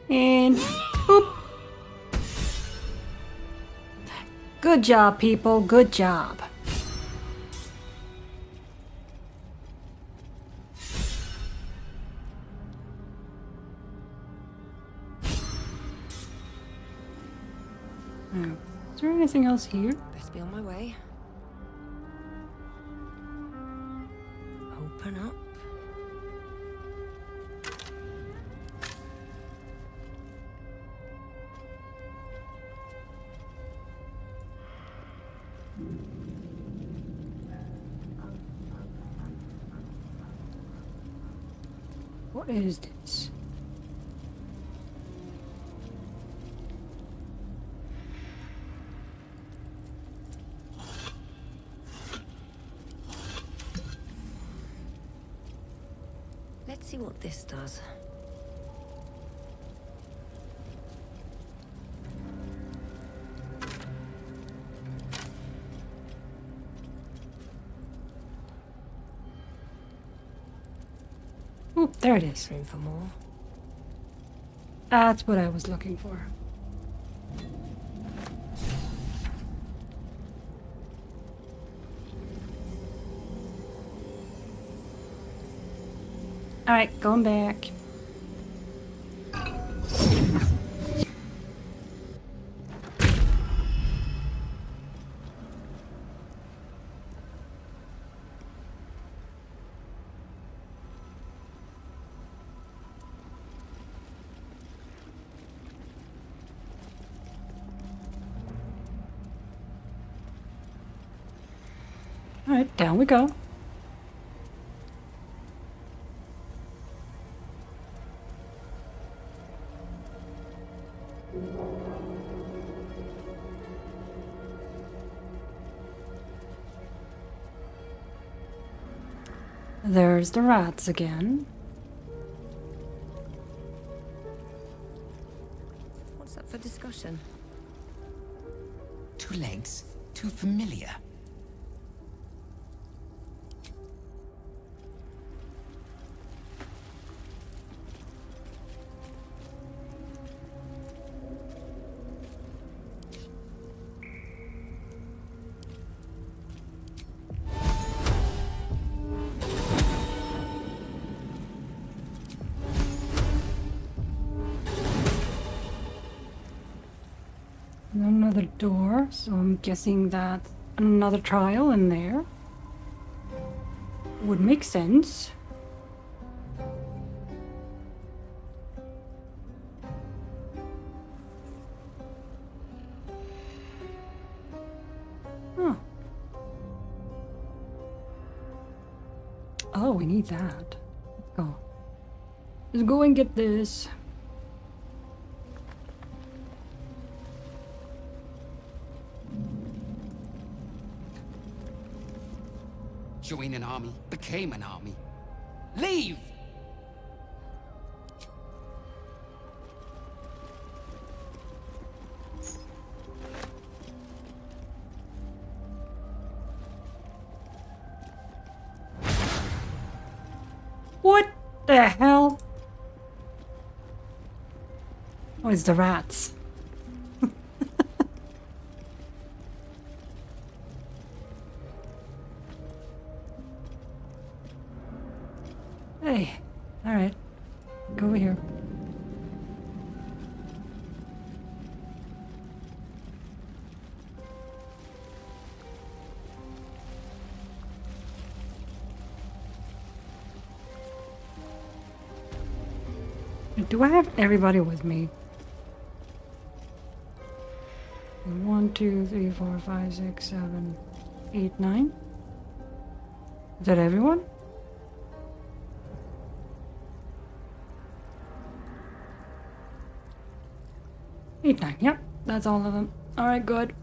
And boop. Good job, people. Good job. Now, is there anything else here? Best be on my way. Open up. What is this? Let's see what this does. Oh, there it is. Room for more. That's what I was looking for. Alright, going back. Alright, down we go. There's the rats again. What's up for discussion? Two legs, too familiar. Another door, so I'm guessing that another trial in there would make sense. Huh. Oh, we need that. Let's go. Let's go and get this. Join an army, became an army. Leave! What the hell? Oh, it's the rats. Hey, alright. Go over here. Do I have everybody with me? 1, 2, 3, 4, 5, 6, 7, 8, 9? Is that everyone? Eight, 9, yep, that's all of them. Alright, good.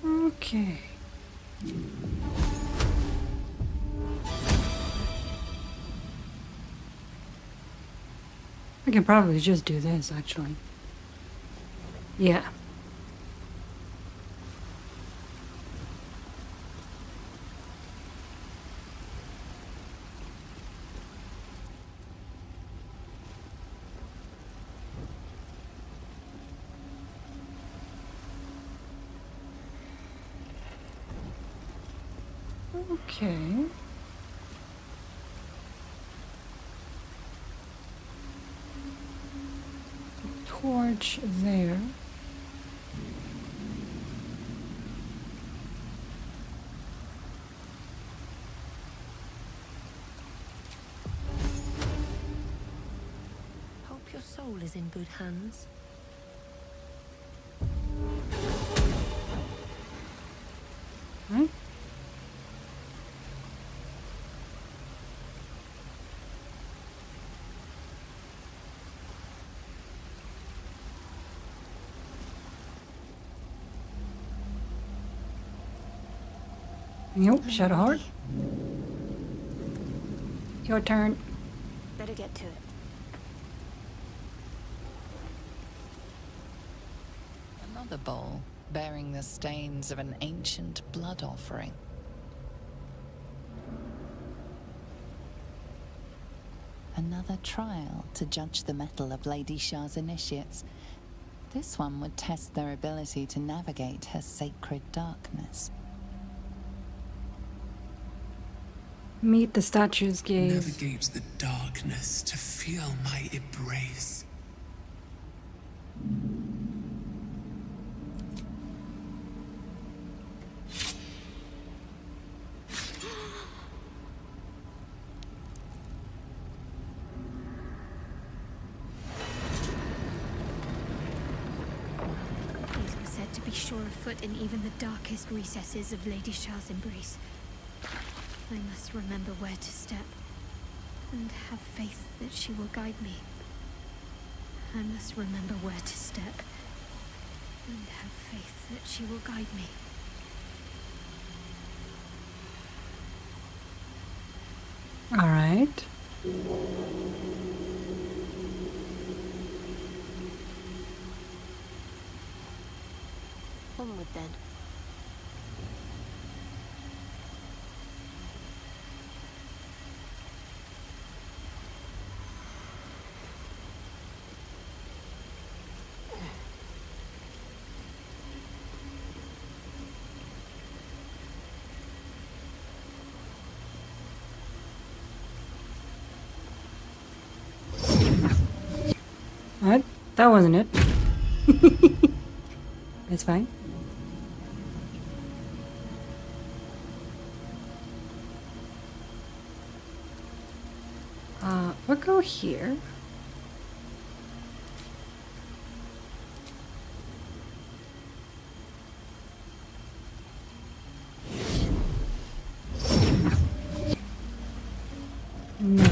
Okay. I can probably just do this, actually. Yeah. Okay. Torch there. Hope your soul is in good hands. Right? Nope, Shadowheart. Your turn. Better get to it. Another bowl. bearing the stains of an ancient blood offering. Another trial to judge the mettle of Lady Shah's initiates. This one would test their ability to navigate her sacred darkness. Meet the statue's gaze. Navigate the darkness to feel my embrace. These were said to be sure of foot in even the darkest recesses of Lady Shah's embrace. I must remember where to step, and have faith that she will guide me. I must remember where to step, and have faith that she will guide me. All right. Onward then. What? That wasn't it. It's fine. We'll go here. No.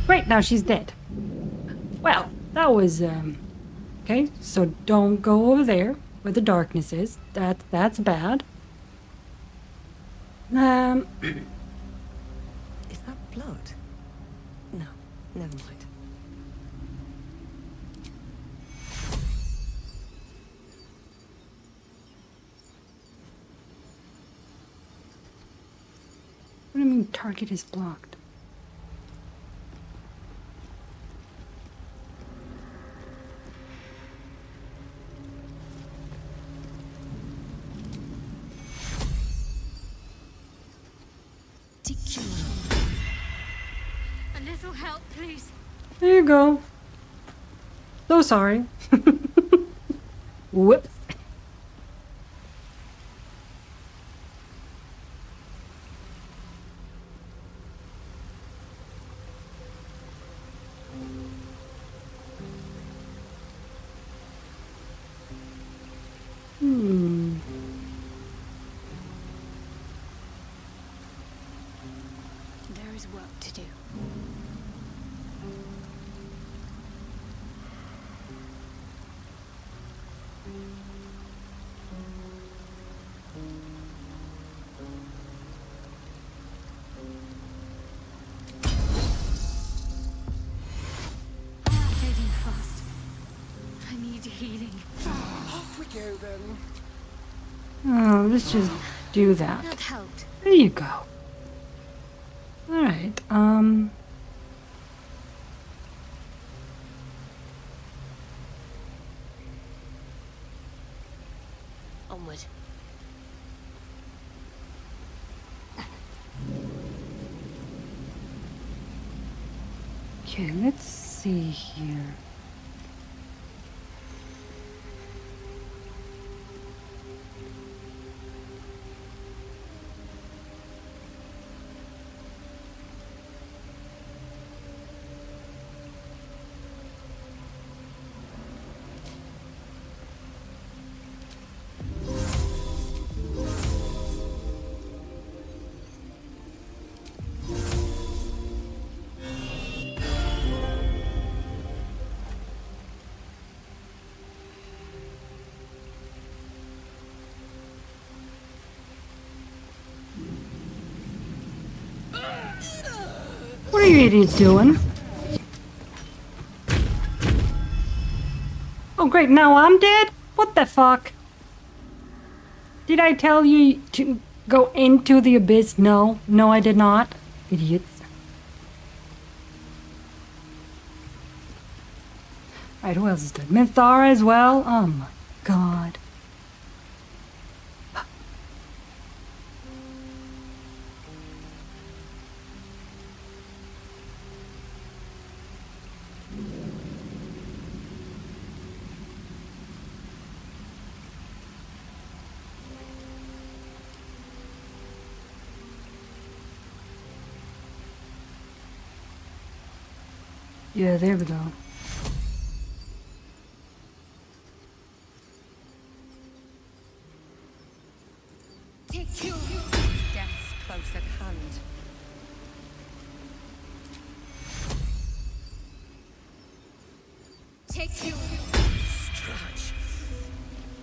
Great, now she's dead. Well, that was, okay, so don't go over there where the darkness is. That's bad. Is that blood? No, never mind. What do you mean target is blocked? A little help, please. There you go. So sorry. Whoops. There is work to do. Fading fast. I need healing. Off we go then. Oh, let's just do that. That helped. There you go. Alright, Onward. okay, let's see here. you idiots doing? Oh great, now I'm dead? What the fuck? Did I tell you to go into the abyss? No. No, I did not. Idiots. Right, who else is dead? Minthara as well? Oh my god. Yeah, there we go. Take you. Death's close at hand. Take you. Stretch.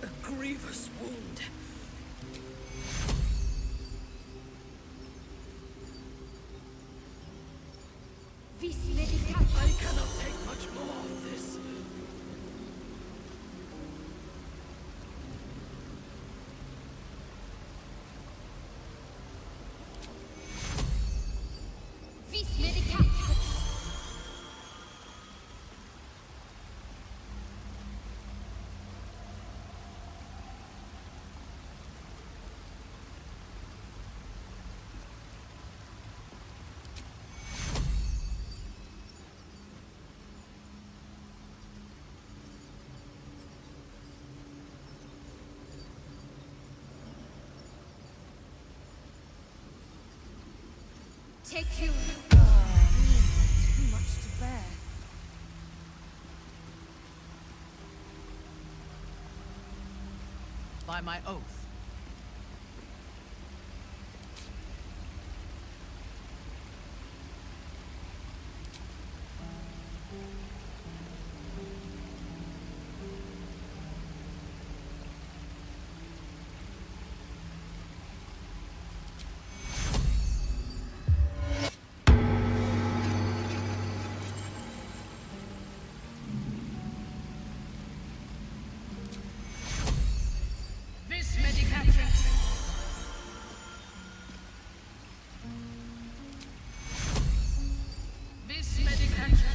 A grievous wound. I cannot take much more of this. Take you. Too much to bear. By my oath. Vis medicatrix. Vis medicatrix.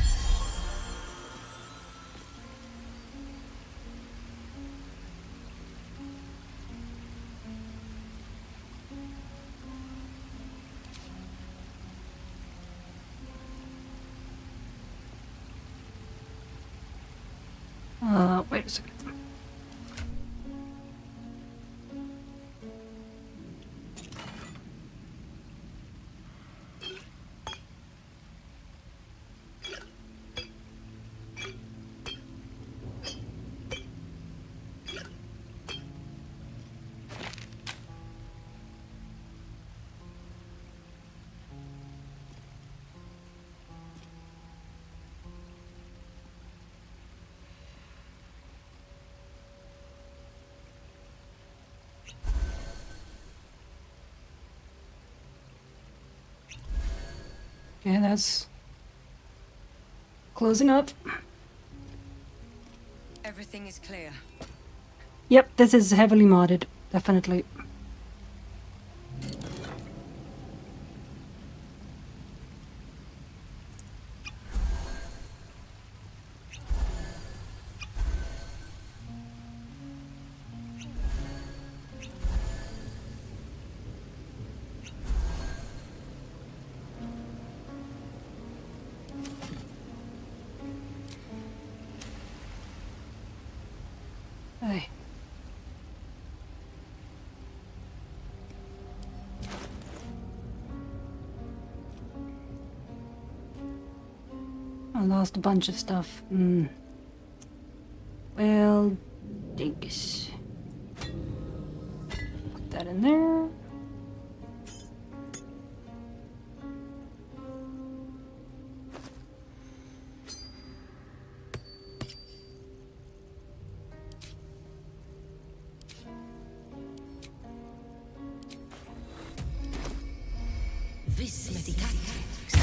Wait a second. Okay, that's closing up. Everything is clear. Yep, this is heavily modded, definitely. Hey. I lost a bunch of stuff. Well, dingus. Put that in there. Vis medicatrix.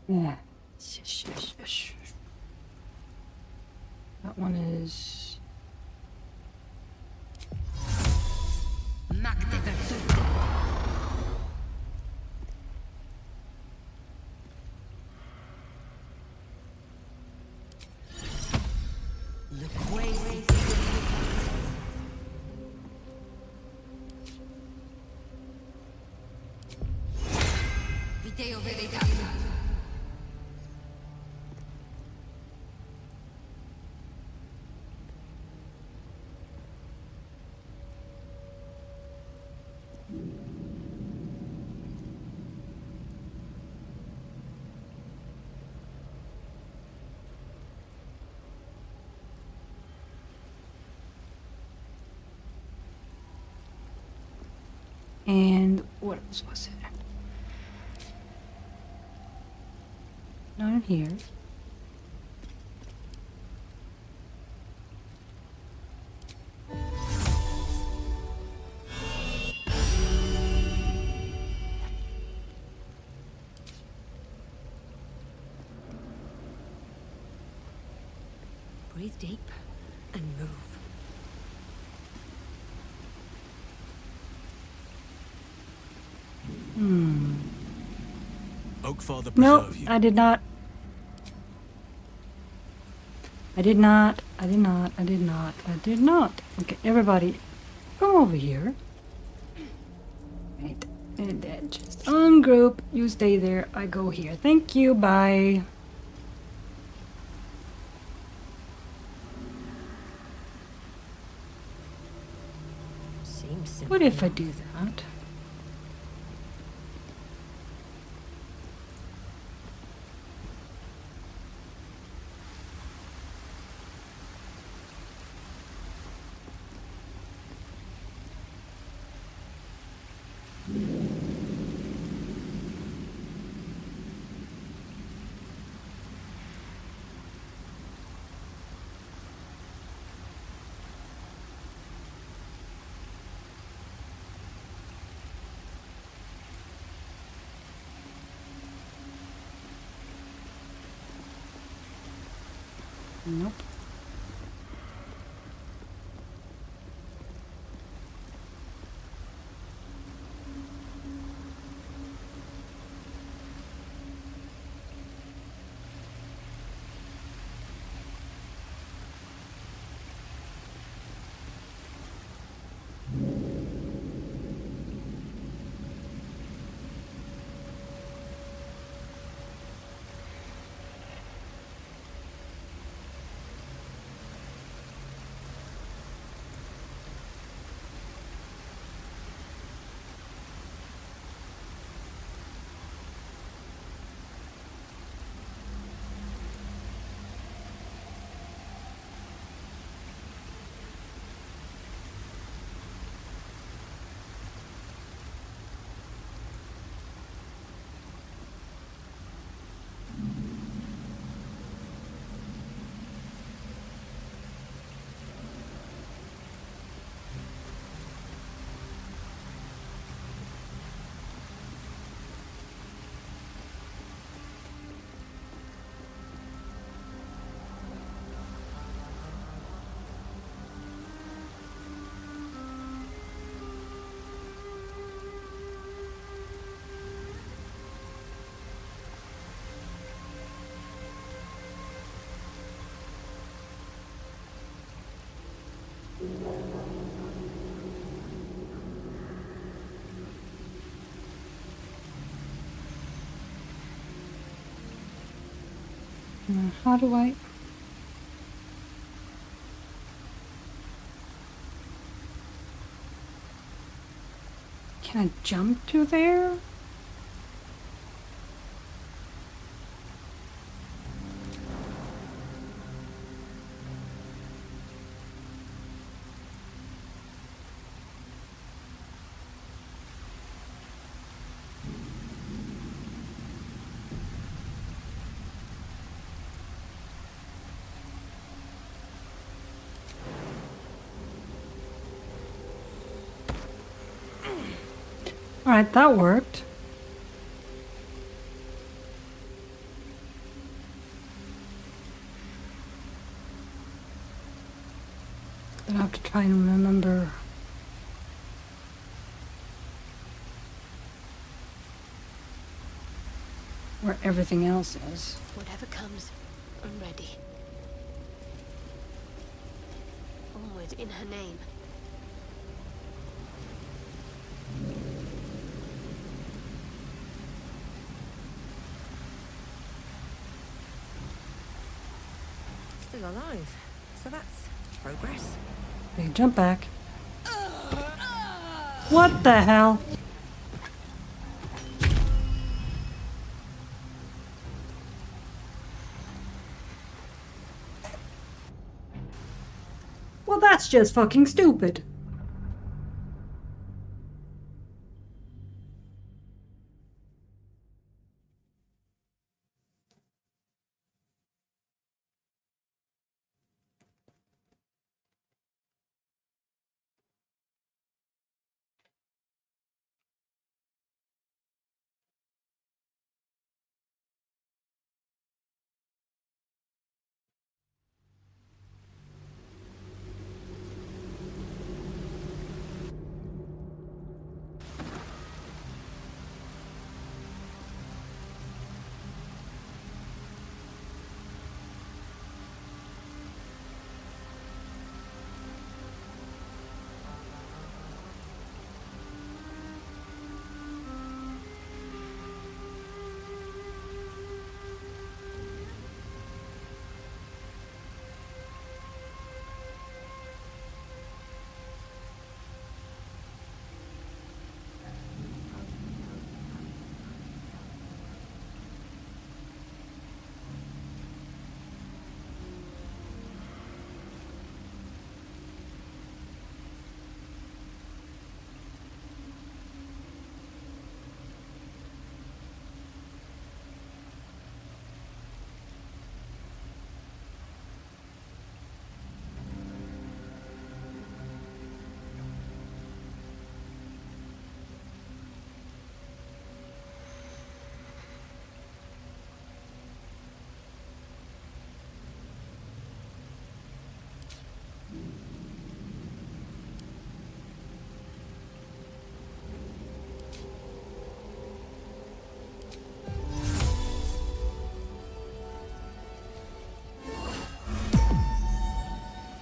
Yeah. That one is. Video Veritas. And what else was it? Not in here. Breathe deep and move. Oakfather Nope, preserve you. I did not. I did not. I did not. I did not. I did not. Okay, everybody, come over here. Right, and then just ungroup. You stay there. I go here. Thank you. Bye. Seems simple. What if I do that? Nope. How do I? Can I jump to there? Alright, that worked. Then I have to try and remember where everything else is. Whatever comes, I'm ready. Onward in her name. Still alive. So that's progress. Okay, jump back. What the hell? Well, that's just fucking stupid.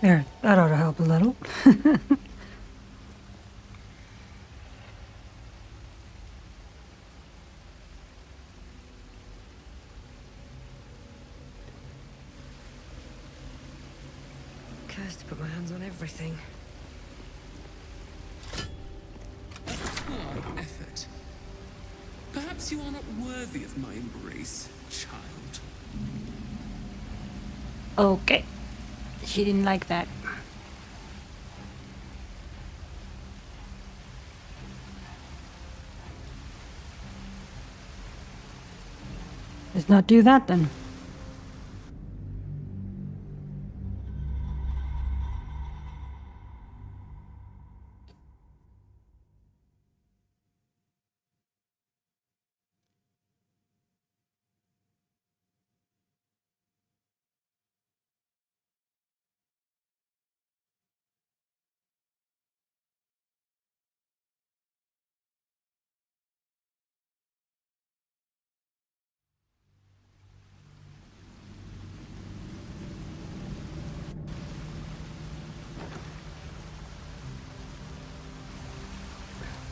There, that ought to help a little. Cursed to put my hands on everything. Poor effort. Perhaps you are not worthy of my embrace, child. Okay. She didn't like that. Let's not do that then.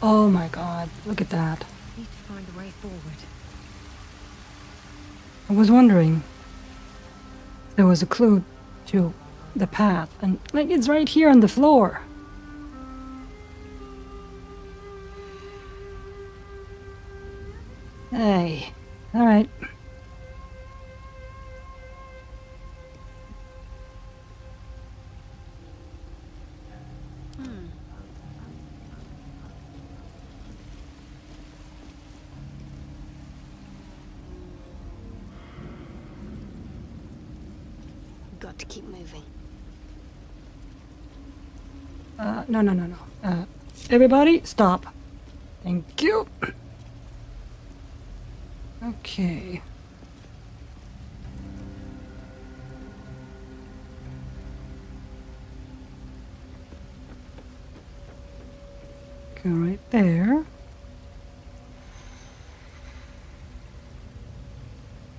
Oh my god, look at that. Need to find a way forward. I was wondering if there was a clue to the path, and like it's right here on the floor. Hey, all right. Got to keep moving. No. Everybody, stop. Thank you. Okay. Go right there.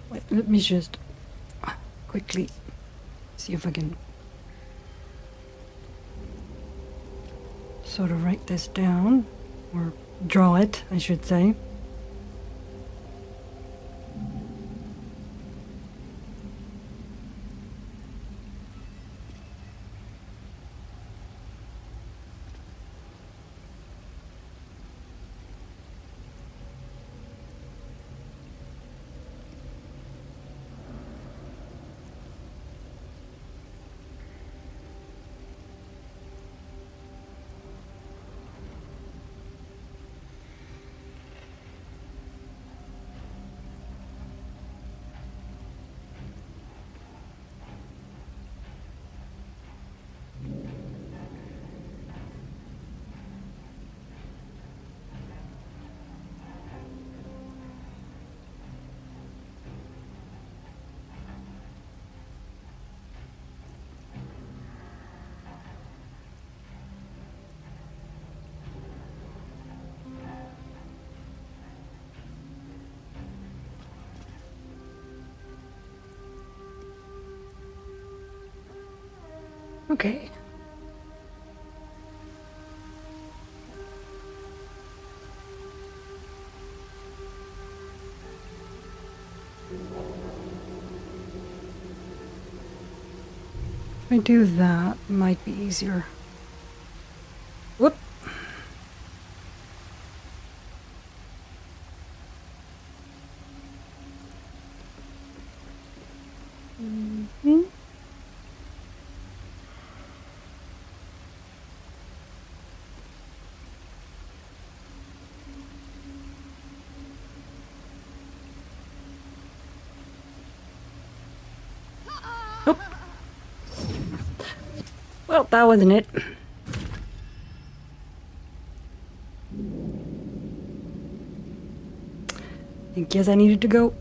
Wait, let me just quickly see if I can sort of write this down, or draw it, I should say. Okay. If I do that, it might be easier. Whoop. Mm-hmm. Oh. Well, that wasn't it. I guess I needed to go.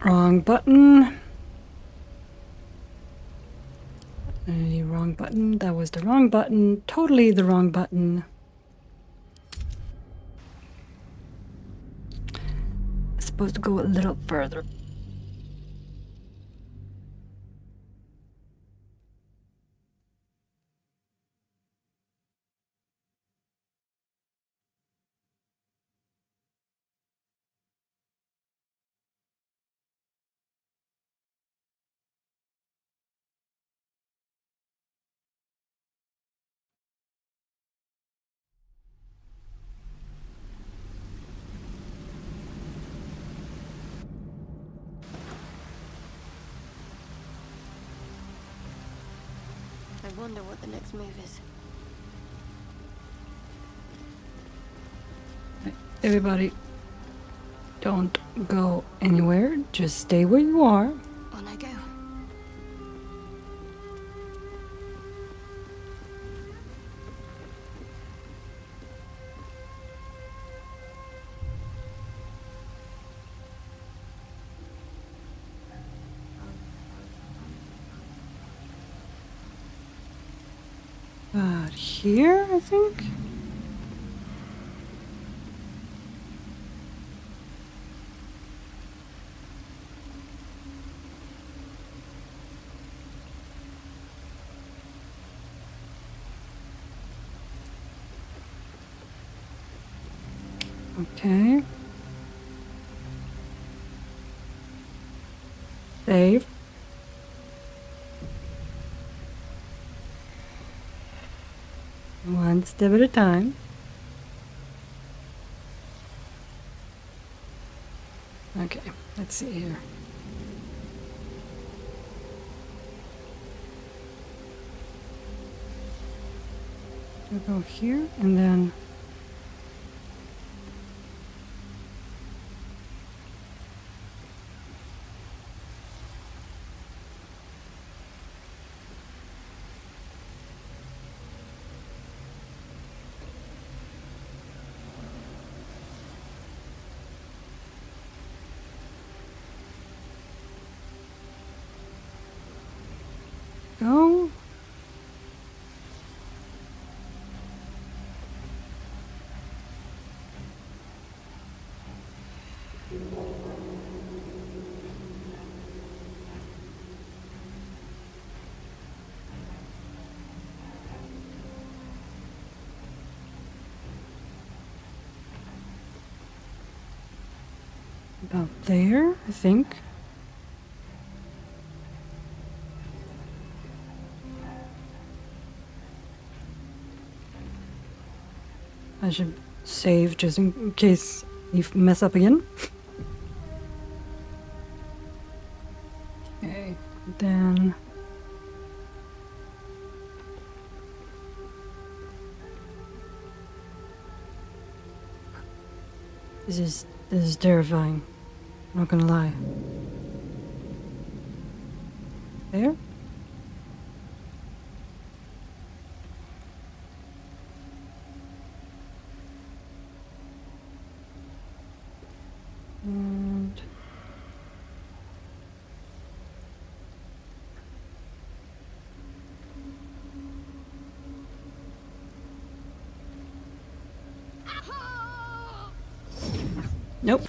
Wrong button. Wrong button. That was the wrong button. Totally the wrong button. Supposed to go a little further. I wonder what the next move is. Everybody, don't go anywhere. Just stay where you are. On I go. Here, I think? Okay. Save. One step at a time. Okay, let's see here. We'll go here and then go. about there, I think. I should save just in case you mess up again. Okay, then... This is terrifying. I'm not gonna lie. There? And... Nope.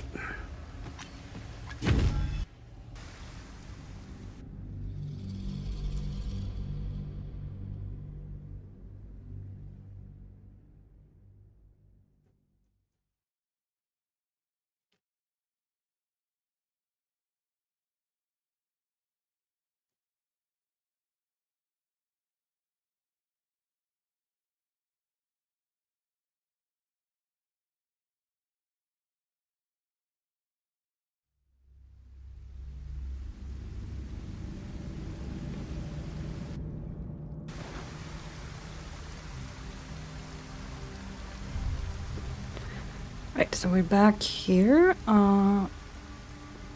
Right, so we're back here.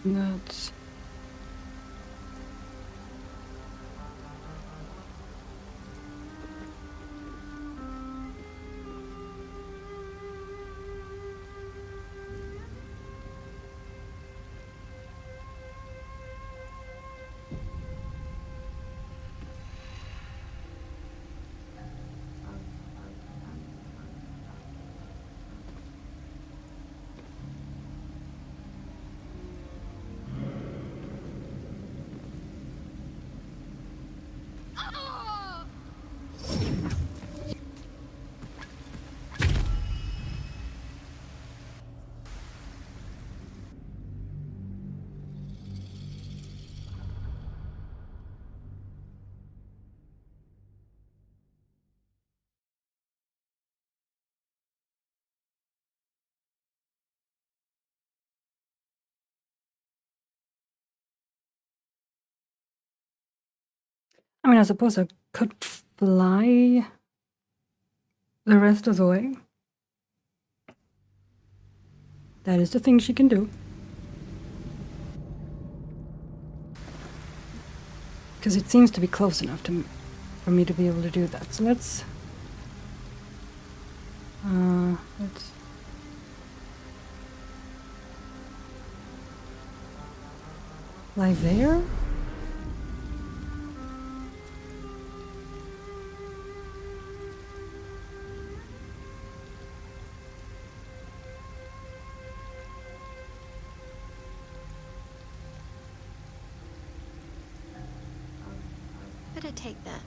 That's... I mean, I suppose I could fly the rest of the way. That is the thing she can do. Because it seems to be close enough for me to be able to do that. So let's lie there. Better take that.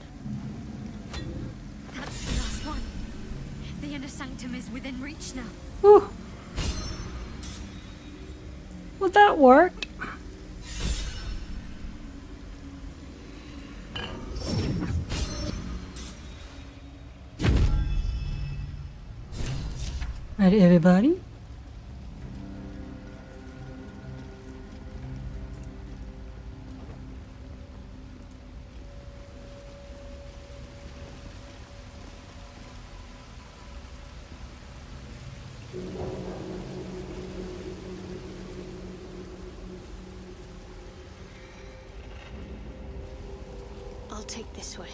That's the last one. The inner sanctum is within reach now. Ooh. Well, that worked. Right, everybody. I'll take this way.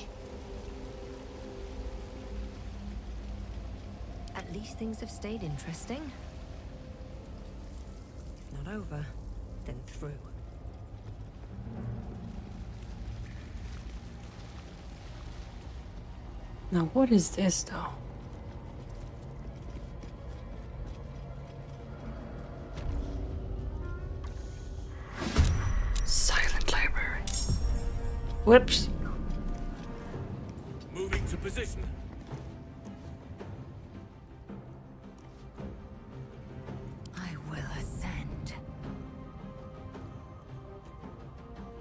At least things have stayed interesting. If not over, then through. Now, what is this, though? Silent library. Whoops. Moving to position. I will ascend.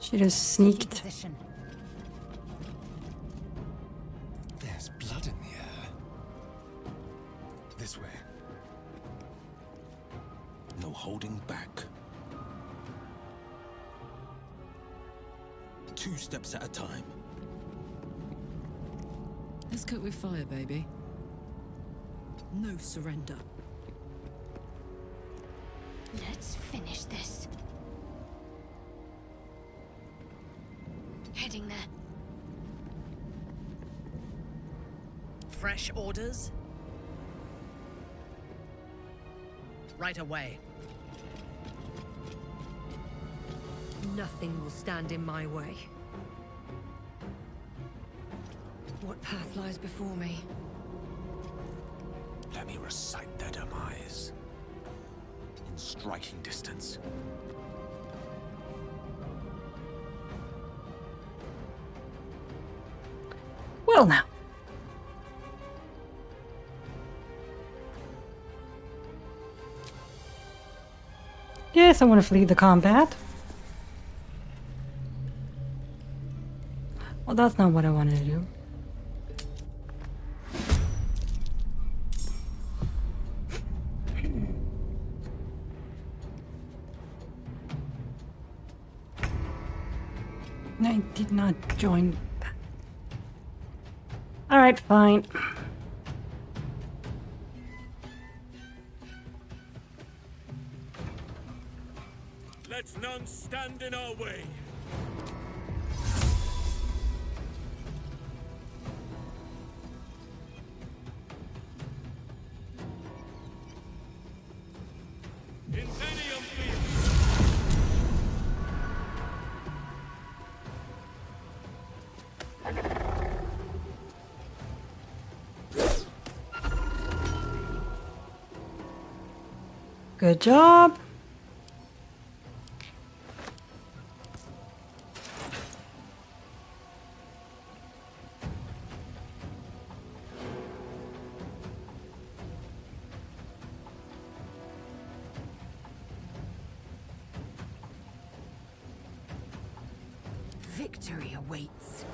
She just sneaked. Position. There's blood in the air. This way. No holding back. 2 steps at a time. Let's cook with fire, baby. No surrender. Let's finish this. Heading there. Fresh orders? Right away. Nothing will stand in my way. What path lies before me? Let me recite their demise. In striking distance. Well now. Yes, I want to flee the combat. Well, that's not what I wanted to do. I did not join. Alright, fine. Let none stand in our way. Incendium field. Good job. Victory awaits.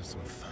have some fun.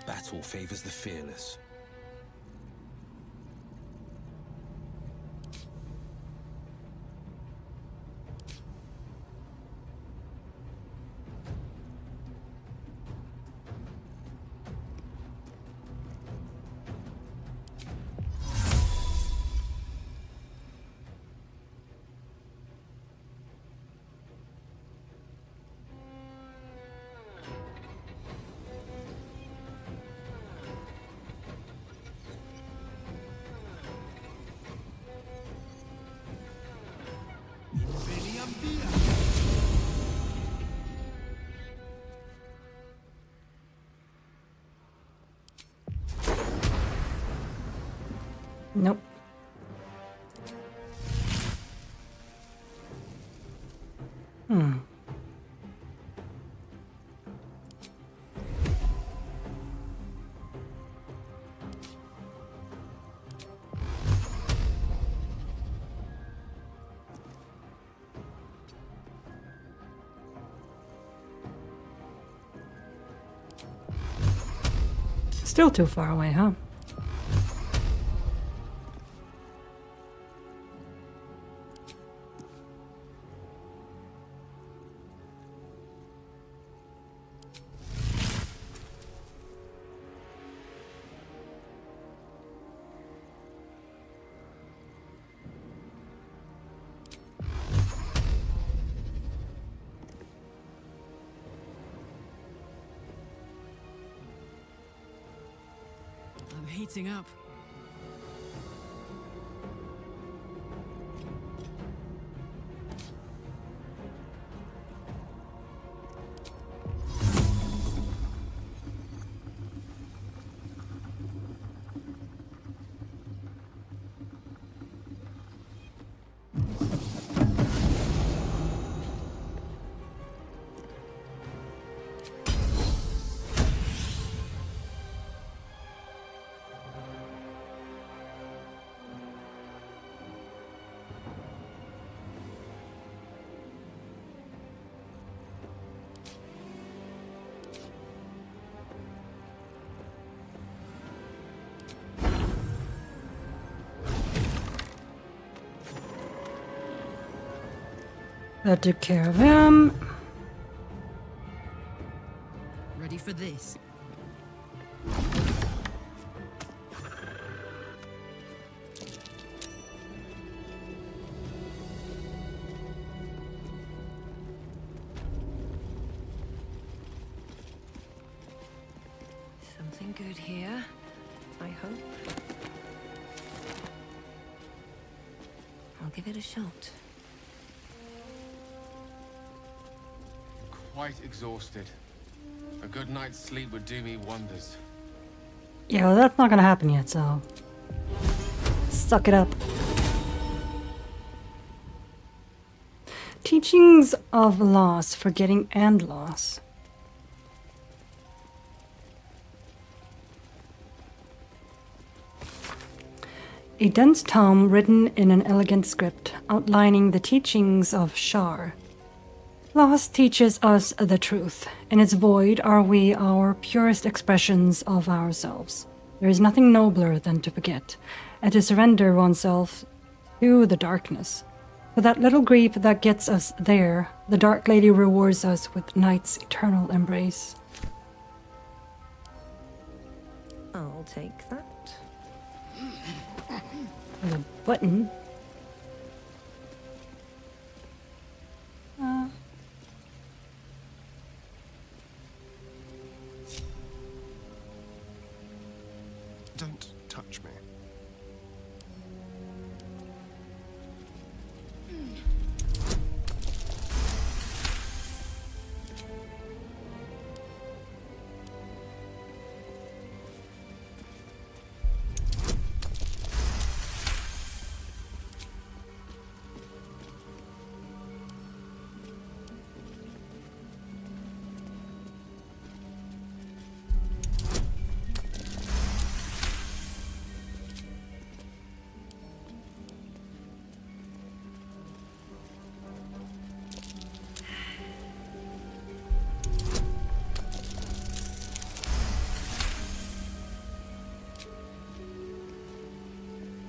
Battle favors the fearless. Nope. Still too far away, huh? I'm heating up. That took care of him. Ready for this? Something good here, I hope. I'll give it a shot. Quite exhausted. A good night's sleep would do me wonders. Yeah, well, that's not gonna happen yet, so suck it up. Teachings of loss, forgetting and loss. A dense tome written in an elegant script, outlining the teachings of Shar. Loss teaches us the truth. In its void are we our purest expressions of ourselves. There is nothing nobler than to forget, and to surrender oneself to the darkness. For that little grief that gets us there, the Dark Lady rewards us with night's eternal embrace. I'll take that. The button.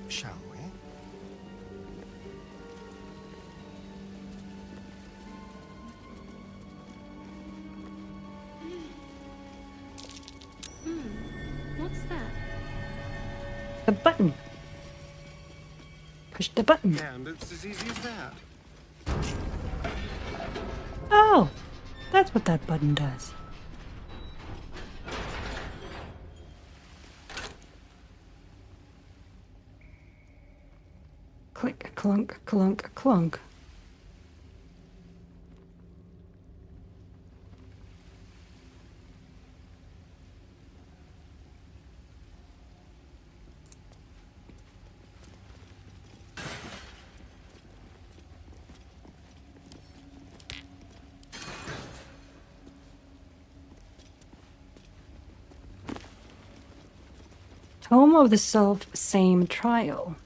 Shall we? What's that? The button. Push the button. And it's as easy as that. Oh, that's what that button does. Click, clunk, clunk, clunk. Tome of the Self-Same Trial.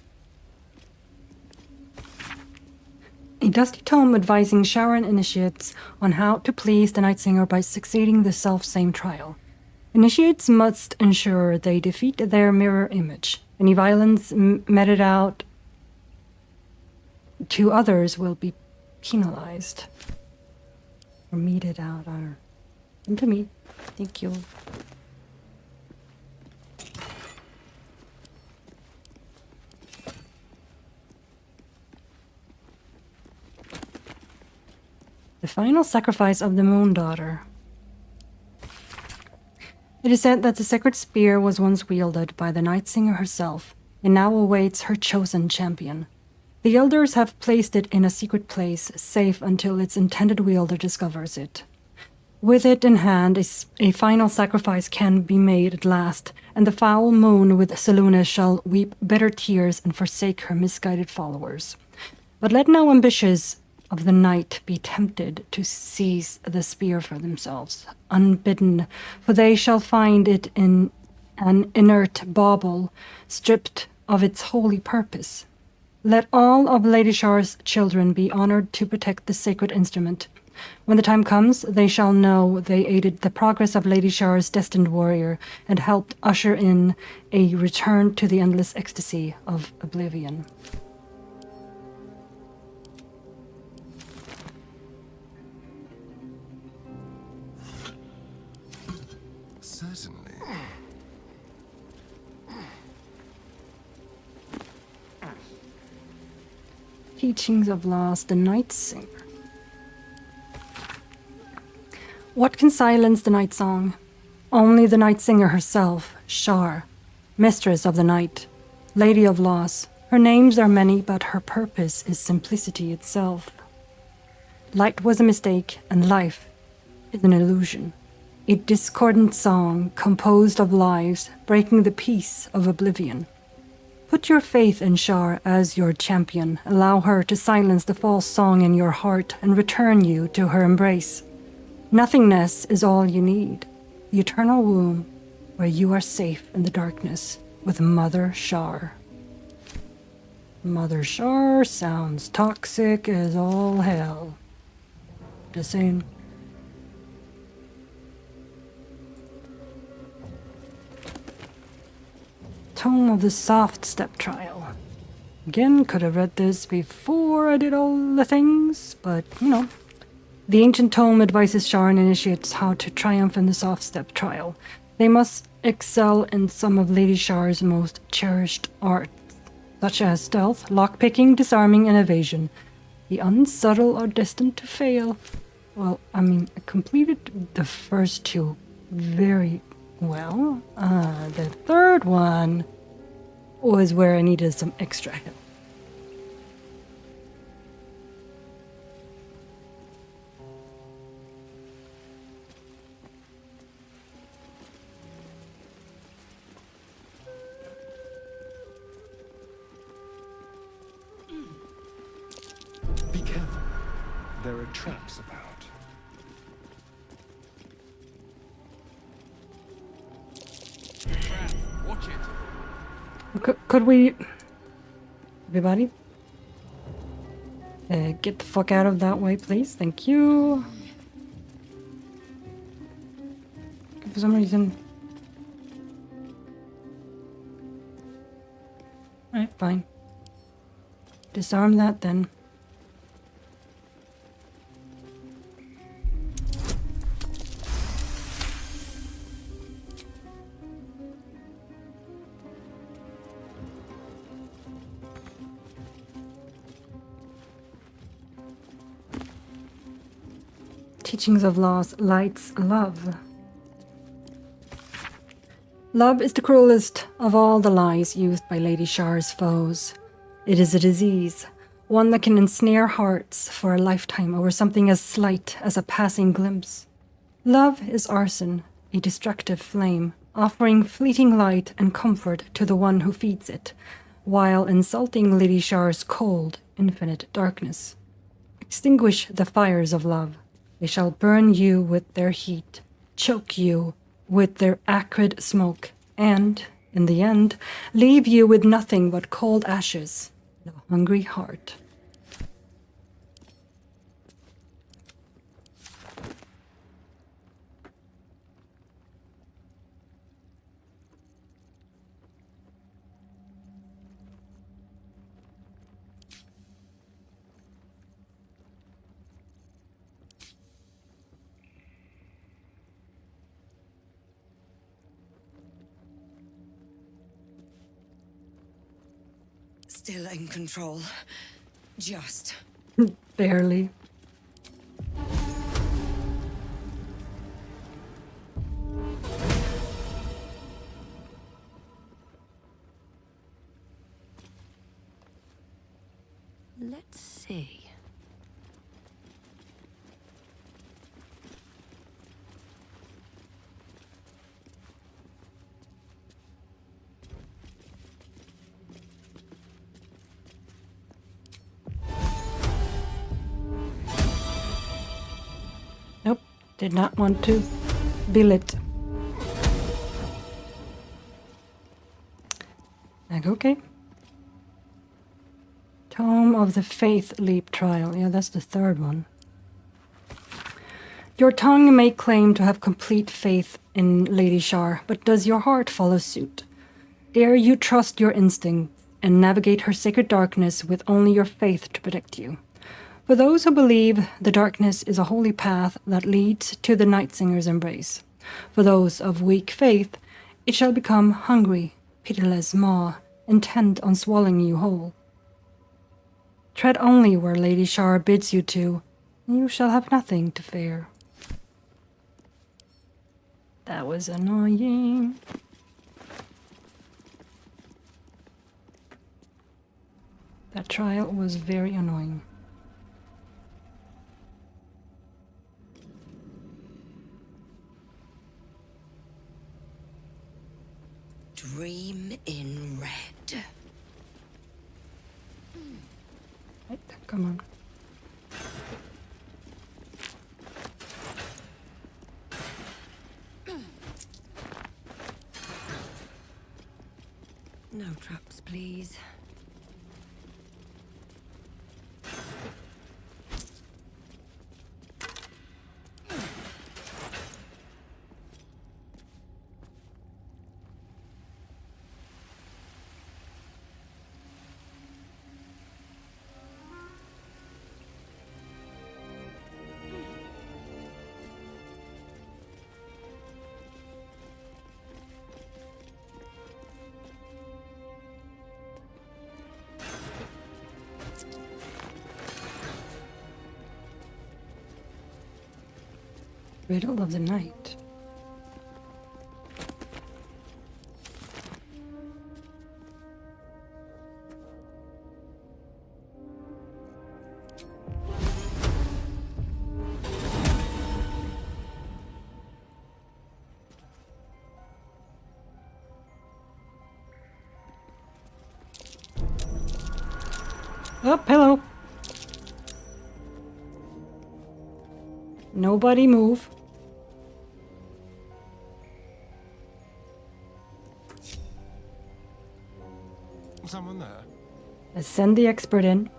A dusty tome advising Sharon initiates on how to please the Night Singer by succeeding the self-same trial. Initiates must ensure they defeat their mirror image. Any violence meted out to others will be penalized. Or meted out, or... And to me. Thank you. The final sacrifice of the Moon Daughter. It is said that the sacred spear was once wielded by the Night Singer herself, and now awaits her chosen champion. The elders have placed it in a secret place, safe until its intended wielder discovers it. With it in hand, a final sacrifice can be made at last, and the foul moon with Selûne shall weep bitter tears and forsake her misguided followers. But let no ambitious of the night be tempted to seize the spear for themselves, unbidden, for they shall find it in an inert bauble, stripped of its holy purpose. Let all of Lady Shar's children be honored to protect the sacred instrument. When the time comes, they shall know they aided the progress of Lady Shar's destined warrior and helped usher in a return to the endless ecstasy of oblivion. Certainly. Teachings of Lost, the Night Singer. What can silence the night song? Only the Night Singer herself, Shar, mistress of the night, lady of loss. Her names are many, but her purpose is simplicity itself. Light was a mistake, and life is an illusion. A discordant song composed of lives, breaking the peace of oblivion. Put your faith in Shar as your champion. Allow her to silence the false song in your heart and return you to her embrace. Nothingness is all you need. The eternal womb where you are safe in the darkness with Mother Shar. Mother Shar sounds toxic as all hell. Just saying. Tome of the Soft Step Trial. Again, could have read this before I did all the things, but, you know. The ancient tome advises Shar and initiates how to triumph in the Soft Step Trial. They must excel in some of Lady Shar's most cherished arts, such as stealth, lockpicking, disarming, and evasion. The unsubtle are destined to fail. Well, I mean, I completed the first two very well. The third one was where I needed some extra help. Be careful. There are traps about. Watch it. Could we... Everybody? Get the fuck out of that way, please. Thank you. For some reason... Alright. Fine. Disarm that then. Teachings of Laws lights love. Love is the cruelest of all the lies used by Lady Shar's foes. It is a disease, one that can ensnare hearts for a lifetime over something as slight as a passing glimpse. Love is arson, a destructive flame, offering fleeting light and comfort to the one who feeds it, while insulting Lady Shar's cold, infinite darkness. Extinguish the fires of love. They shall burn you with their heat, choke you with their acrid smoke, and, in the end, leave you with nothing but cold ashes and a hungry heart. Still in control. Just. Barely. Let's see. Nope, did not want to be lit. Like, okay. Tome of the Faith Leap Trial. Yeah, that's the third one. Your tongue may claim to have complete faith in Lady Shar, but does your heart follow suit? Dare you trust your instinct and navigate her sacred darkness with only your faith to protect you? For those who believe, the darkness is a holy path that leads to the Night Singer's embrace. For those of weak faith, it shall become hungry, pitiless maw, intent on swallowing you whole. Tread only where Lady Shar bids you to, and you shall have nothing to fear. That was annoying. That trial was very annoying. Dream in red. Right, come on. No traps, please. Riddle of the Night. Oh, hello. Nobody move. Someone there? Let's send the expert in.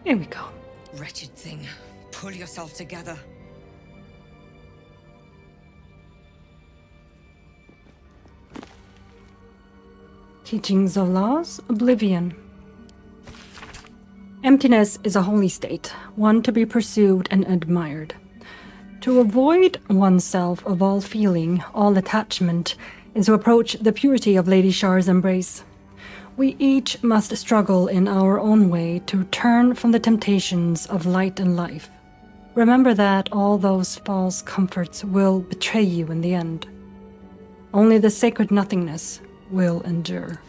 Here we go. Wretched thing. Pull yourself together. Teachings of Laws, Oblivion. Emptiness is a holy state, one to be pursued and admired. To avoid oneself of all feeling, all attachment, is to approach the purity of Lady Shar's embrace. We each must struggle in our own way to turn from the temptations of light and life. Remember that all those false comforts will betray you in the end. Only the sacred nothingness will endure.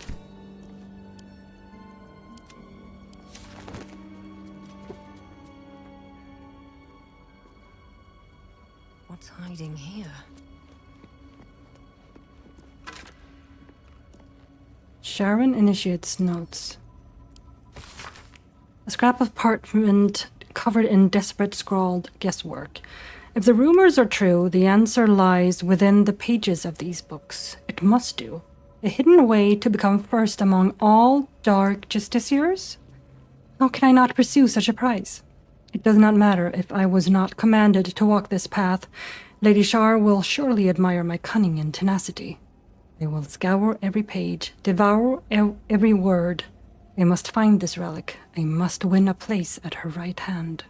What's hiding here? Sharon initiates notes. A scrap of parchment covered in desperate scrawled guesswork. If the rumors are true, the answer lies within the pages of these books. It must do. A hidden way to become first among all dark justiciars? How can I not pursue such a prize? It does not matter if I was not commanded to walk this path. Lady Shar will surely admire my cunning and tenacity. I will scour every page, devour every word. I must find this relic. I must win a place at her right hand.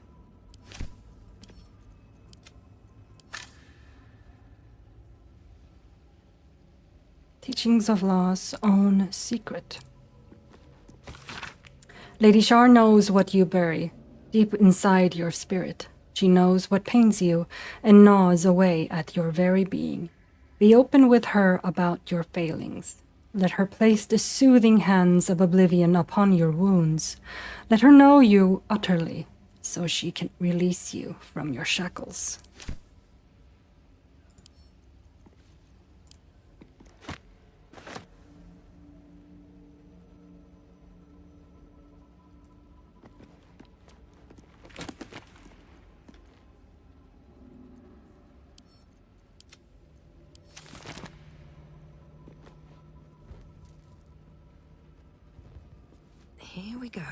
Teachings of Law's own secret. Lady Shar knows what you bury deep inside your spirit. She knows what pains you and gnaws away at your very being. Be open with her about your failings. Let her place the soothing hands of oblivion upon your wounds. Let her know you utterly, so she can release you from your shackles. Here we go.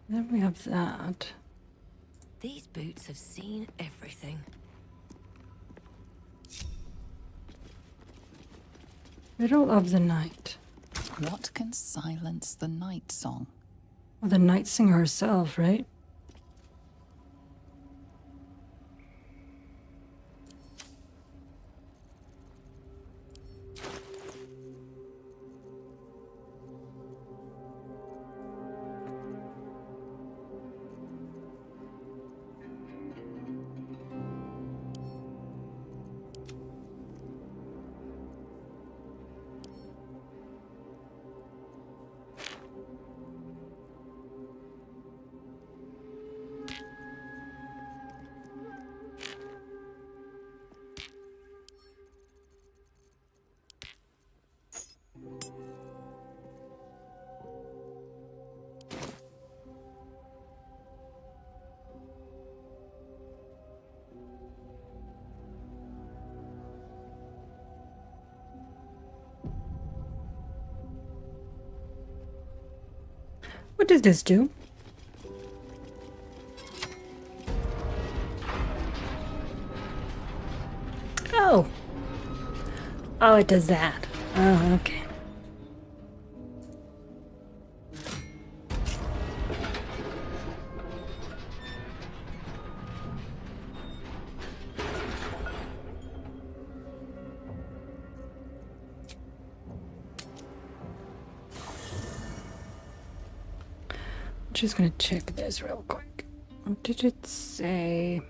Then we have that. These boots have seen everything. Riddle of the Night. What can silence the night song? Well, the night singer herself, right? What does this do? Oh. Oh, it does that. Oh, okay. Just gonna check this real quick. What did it say?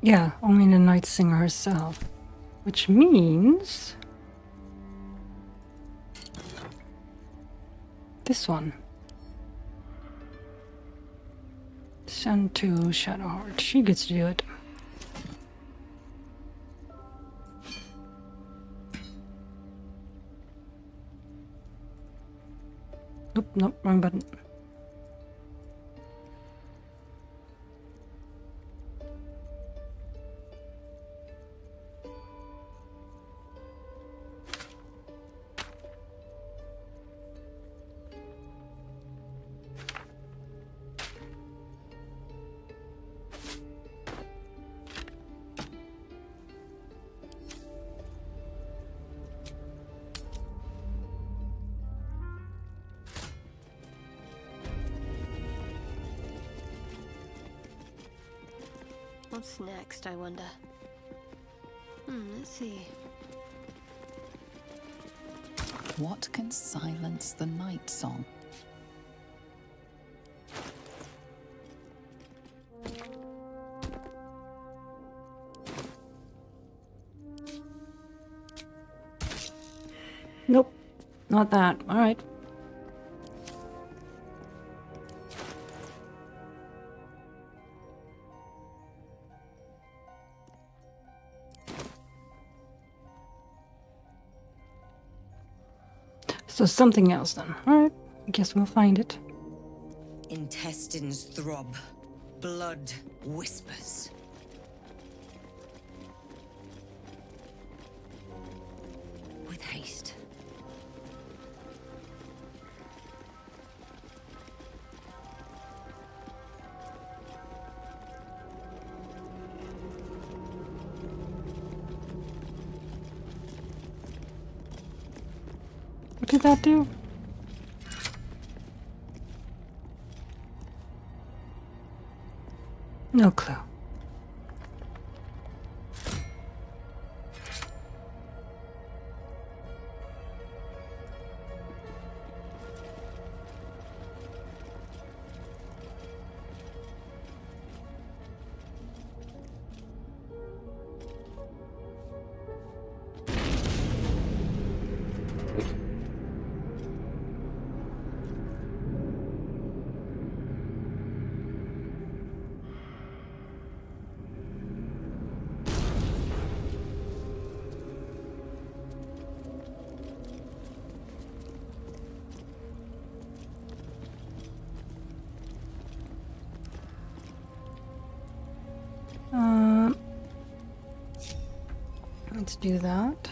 Yeah, only the night singer herself. Which means this one. Send to Shadowheart. She gets to do it. Nope, wrong button. What's next, I wonder? Let's see. What can silence the night song? Nope, not that. All right. So something else then. All right, I guess we'll find it. Intestines throb. Blood whispers. With haste. What did that do? No clue. Let's do that.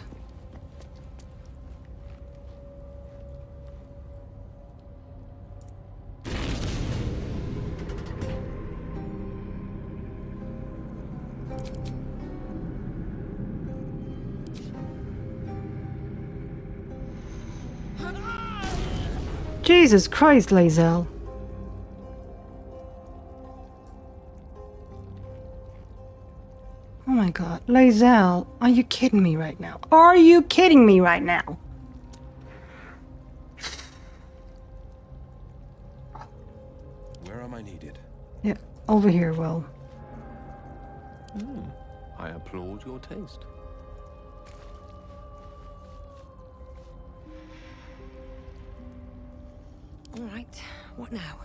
Jesus Christ, Lae'zel. Oh my god. Lae'zel, are you kidding me right now? Are you kidding me right now? Where am I needed? Yeah, over here, Will. I applaud your taste. All right, what now?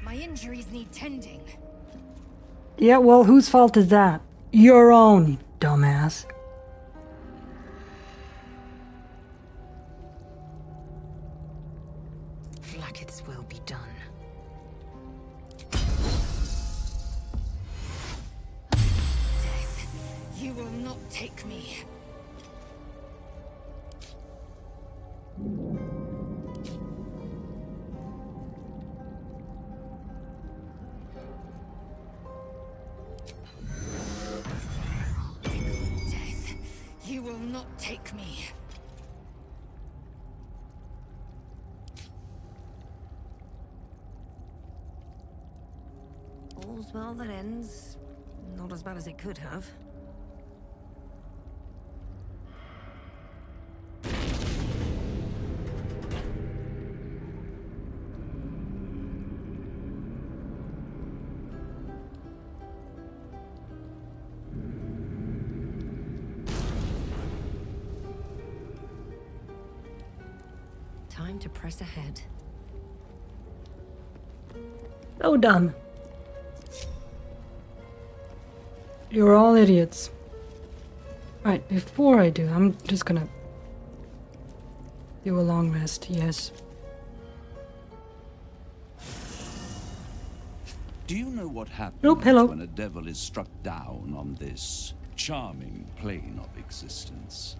My injuries need tending. Yeah, well, whose fault is that? Your own, you dumbass. Blackett's will be done. Death, you will not take me. Death, you will not take me. All's well that ends. Not as bad as it could have. Time to press ahead. So done. You're all idiots. Right, before I do, I'm just gonna do a long rest, yes. Do you know what happens Nope, hello. when a devil is struck down on this charming plane of existence?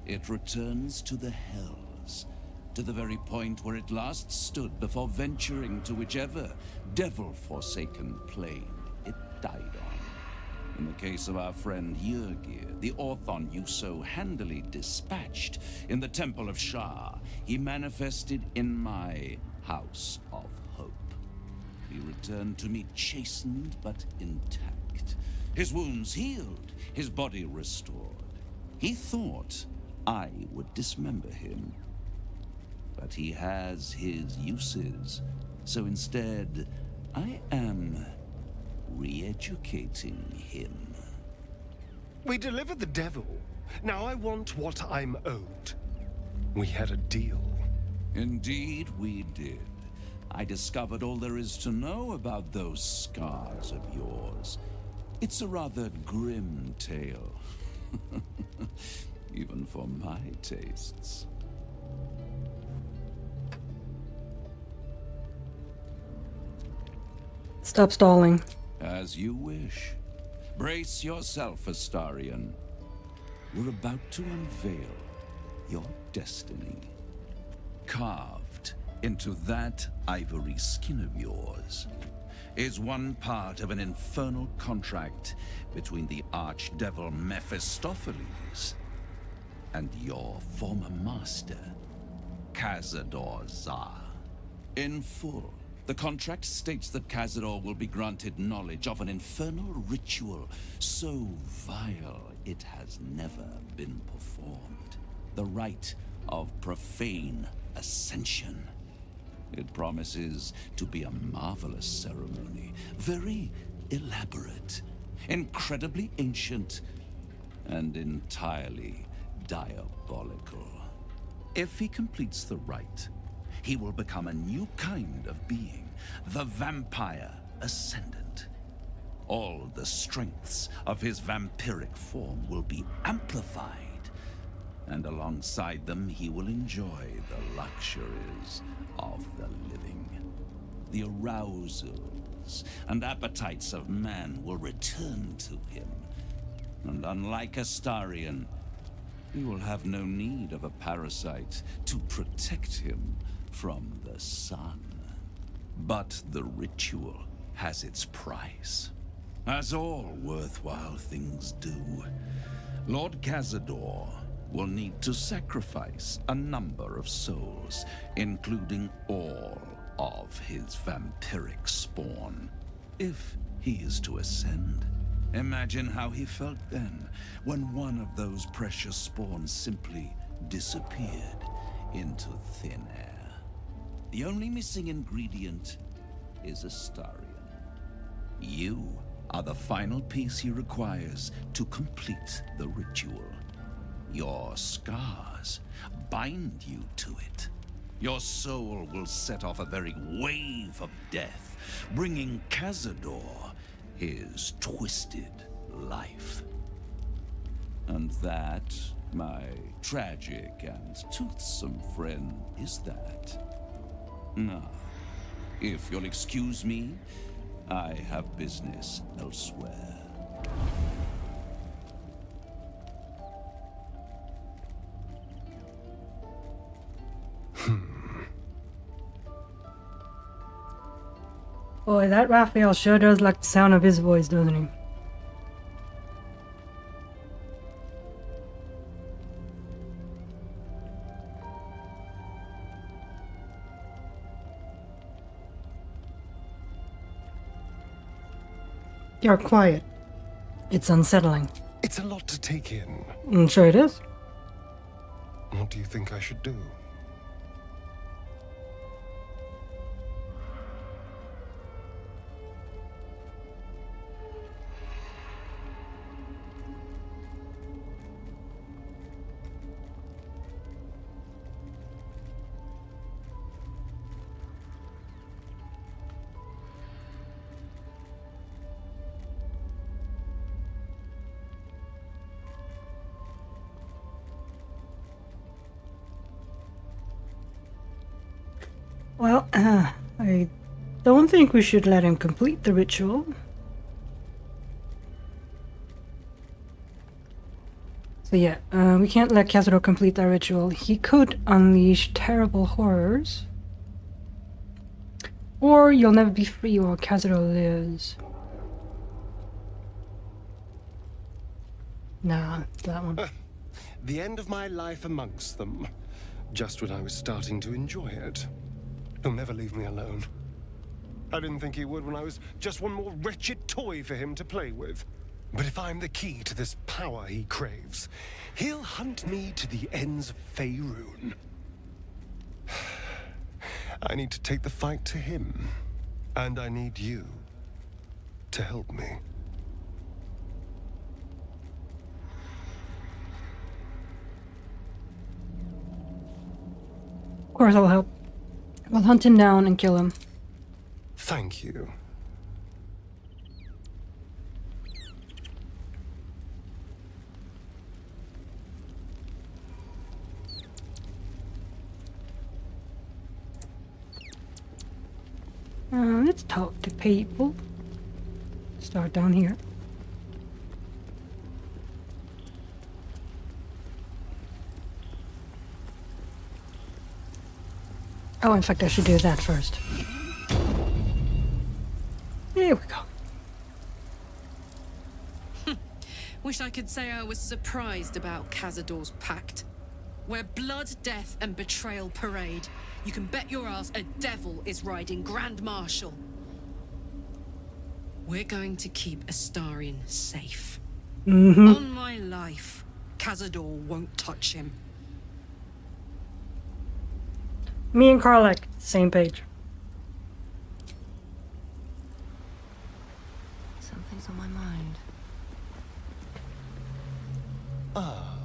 It returns to the hells, to the very point where it last stood before venturing to whichever devil-forsaken plane it died on. In the case of our friend Yrgir, the Orthon you so handily dispatched in the Temple of Shah, he manifested in my House of Hope. He returned to me chastened but intact, his wounds healed, his body restored. He thought I would dismember him, but he has his uses, so instead I am re-educating him. We delivered the devil. Now I want what I'm owed. We had a deal. Indeed we did. I discovered all there is to know about those scars of yours. It's a rather grim tale. Even for my tastes. Stop stalling. As you wish. Brace yourself, Astarion. We're about to unveil your destiny. Carved into that ivory skin of yours is one part of an infernal contract between the archdevil Mephistopheles and your former master, Cazador Zar. In full, the contract states that Cazador will be granted knowledge of an infernal ritual so vile it has never been performed. The rite of profane ascension. It promises to be a marvelous ceremony, very elaborate, incredibly ancient, and entirely diabolical. If he completes the rite, he will become a new kind of being, the Vampire Ascendant. All the strengths of his vampiric form will be amplified, and alongside them he will enjoy the luxuries of the living. The arousals and appetites of man will return to him, and unlike Astarion, he will have no need of a parasite to protect him from the sun. But the ritual has its price, as all worthwhile things do. Lord Cazador will need to sacrifice a number of souls, including all of his vampiric spawn, if he is to ascend. Imagine how he felt then, when one of those precious spawns simply disappeared into thin air. The only missing ingredient is Astarion. You are the final piece he requires to complete the ritual. Your scars bind you to it. Your soul will set off a very wave of death, bringing Cazador his twisted life. And that, my tragic and toothsome friend, is that. Now, if you'll excuse me, I have business elsewhere. Boy, that Raphael sure does like the sound of his voice, doesn't he? You're quiet. It's unsettling. It's a lot to take in. I'm sure it is. What do you think I should do? Well, I don't think we should let him complete the ritual. So yeah, we can't let Cazador complete that ritual. He could unleash terrible horrors. Or you'll never be free while Cazador lives. Nah, that one. The end of my life amongst them. Just when I was starting to enjoy it. He'll never leave me alone. I didn't think he would when I was just one more wretched toy for him to play with. But if I'm the key to this power he craves, he'll hunt me to the ends of Faerun. I need to take the fight to him. And I need you to help me. Of course I'll help. We'll hunt him down and kill him. Thank you. Let's talk to people. Start down here. Oh, in fact, I should do that first. There we go. Wish I could say I was surprised about Cazador's pact. Where blood, death, and betrayal parade, you can bet your ass a devil is riding Grand Marshal. We're going to keep Astarion safe. On my life, Cazador won't touch him. Me and Karlach, same page. Something's on my mind. Ah,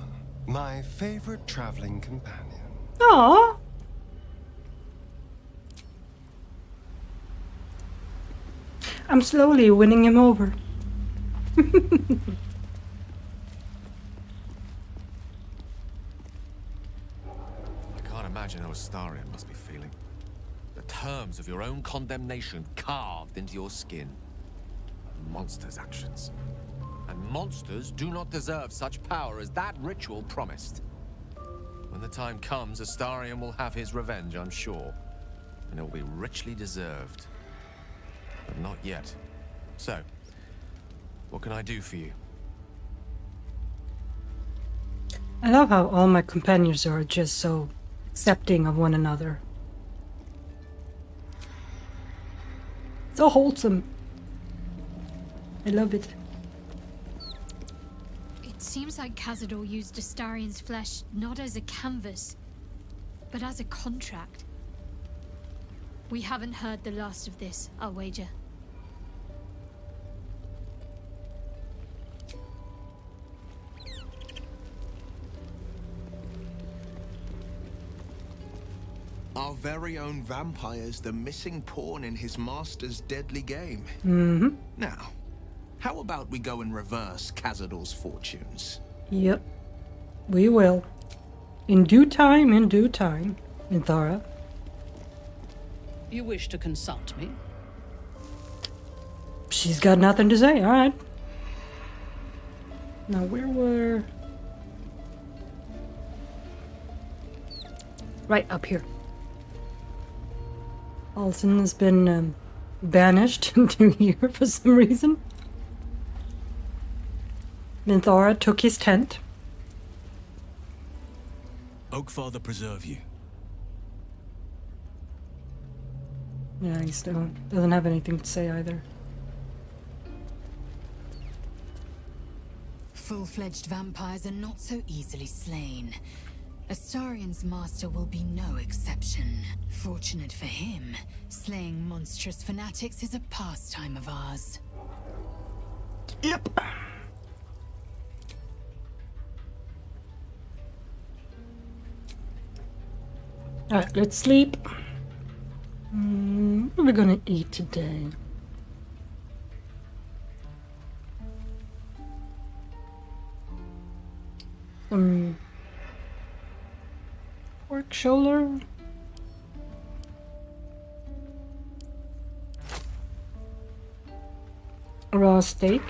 my favorite traveling companion. Aww. I'm slowly winning him over. I can't imagine how Astarion must be feeling. The terms of your own condemnation carved into your skin. A monster's actions. And monsters do not deserve such power as that ritual promised. When the time comes, Astarion will have his revenge, I'm sure. And it will be richly deserved. But not yet. So, what can I do for you? I love how all my companions are just so accepting of one another. So wholesome. I love it. It seems like Cazador used Astarion's flesh not as a canvas, but as a contract. We haven't heard the last of this, I'll wager. Our very own vampire's the missing pawn in his master's deadly game. Now, how about we go and reverse Cazador's fortunes? Yep. We will. In due time, Minthara. You wish to consult me? She's got nothing to say, alright. Now where were... Right up here. Alson has been banished into here for some reason. Minthara took his tent. Oakfather preserve you. Yeah, he still doesn't have anything to say either. Full-fledged vampires are not so easily slain. Astarion's master will be no exception. Fortunate for him, slaying monstrous fanatics is a pastime of ours. Yep. Alright, let's sleep. What are we gonna eat today? Pork shoulder? raw steak.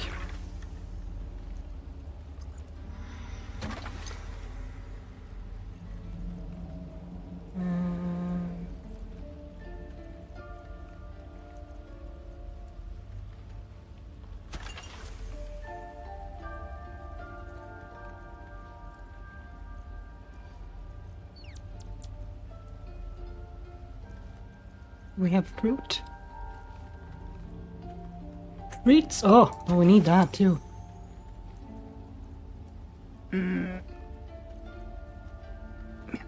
We have fruit. Fruits? Oh, we need that too. We have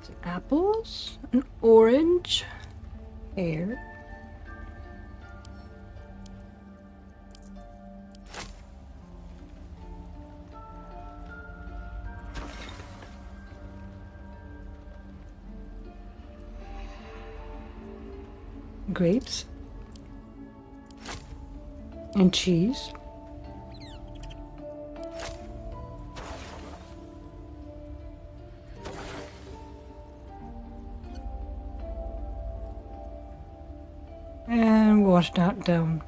some apples, an orange, pear. Grapes and cheese. And wash that down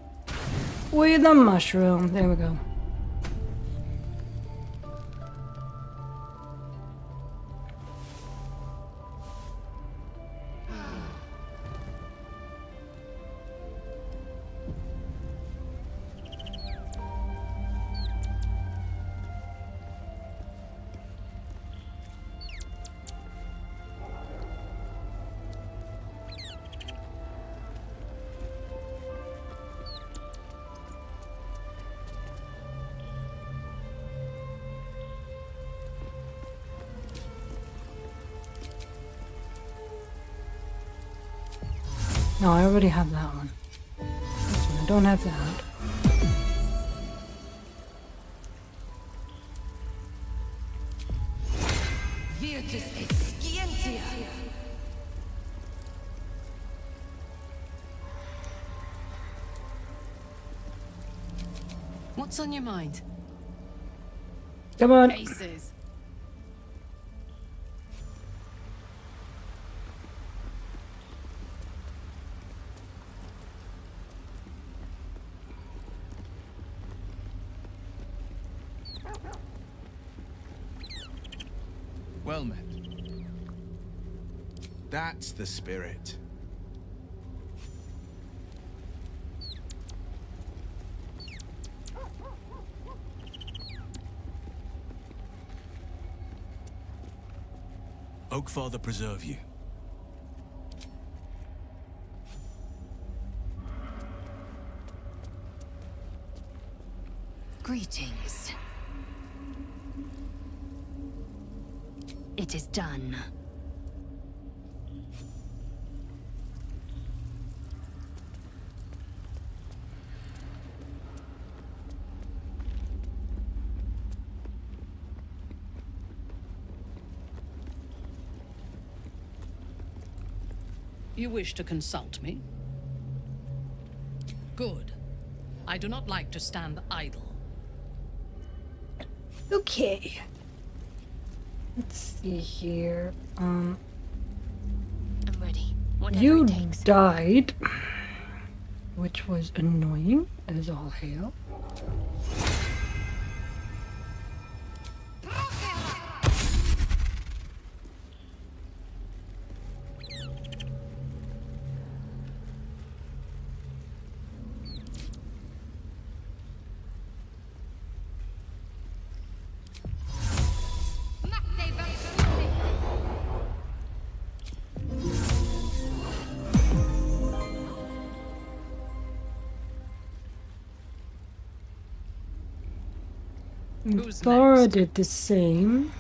with a mushroom. There we go. No, I already have that one. This one, I don't have that. What's on your mind? Come on. Aces. Well met. That's the spirit. Oakfather preserve you. Greetings. It is done. You wish to consult me? Good. I do not like to stand idle. Okay. Let's see here. I'm ready. Whatever You it takes. died, which was annoying as all hell. Who's Thora next? did the same.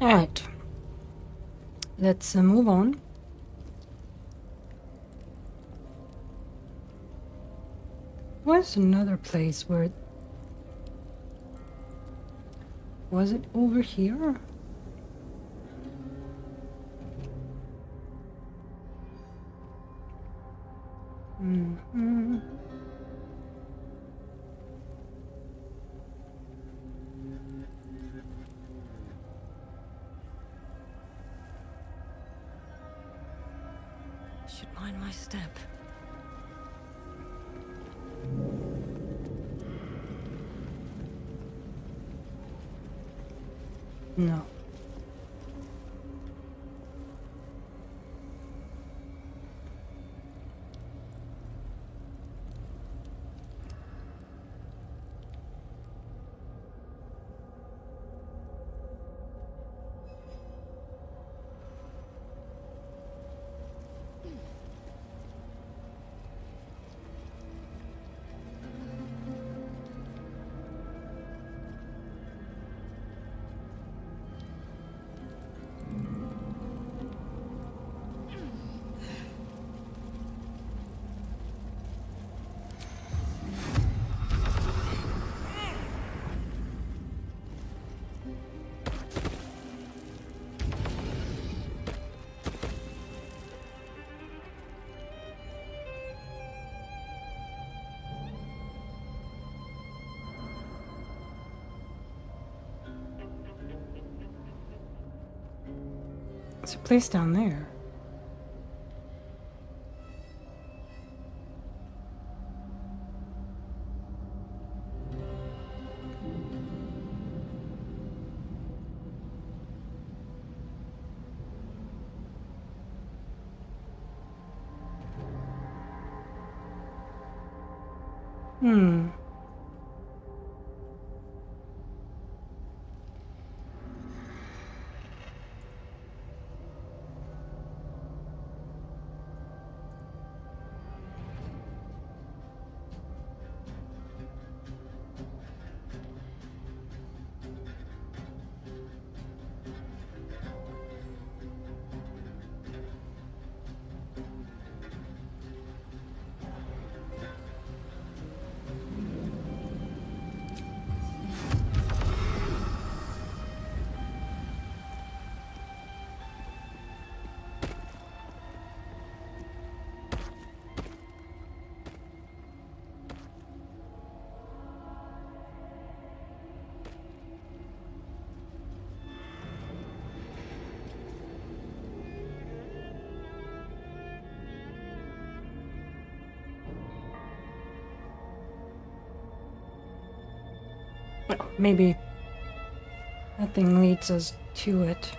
Alright. Let's move on. Was another place where... Was it over here? Mm-hmm. Should mind my step. No. There's a place down there. Hmm. Well, maybe that thing leads us to it.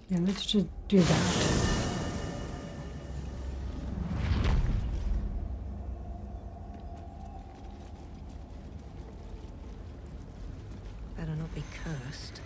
Yeah, let's just do that. Better not be cursed.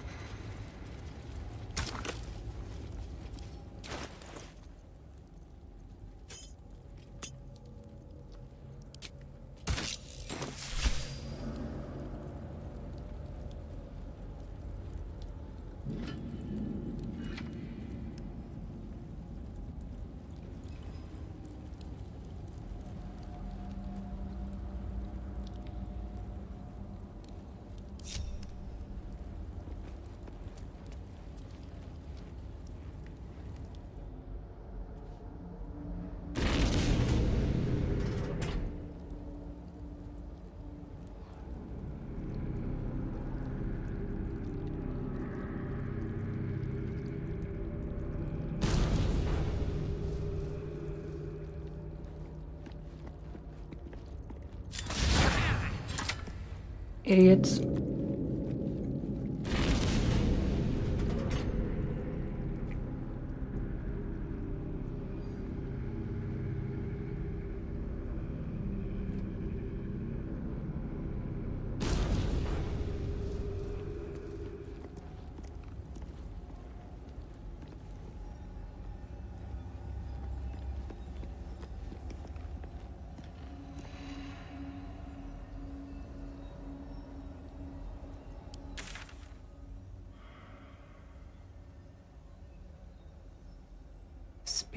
Idiots.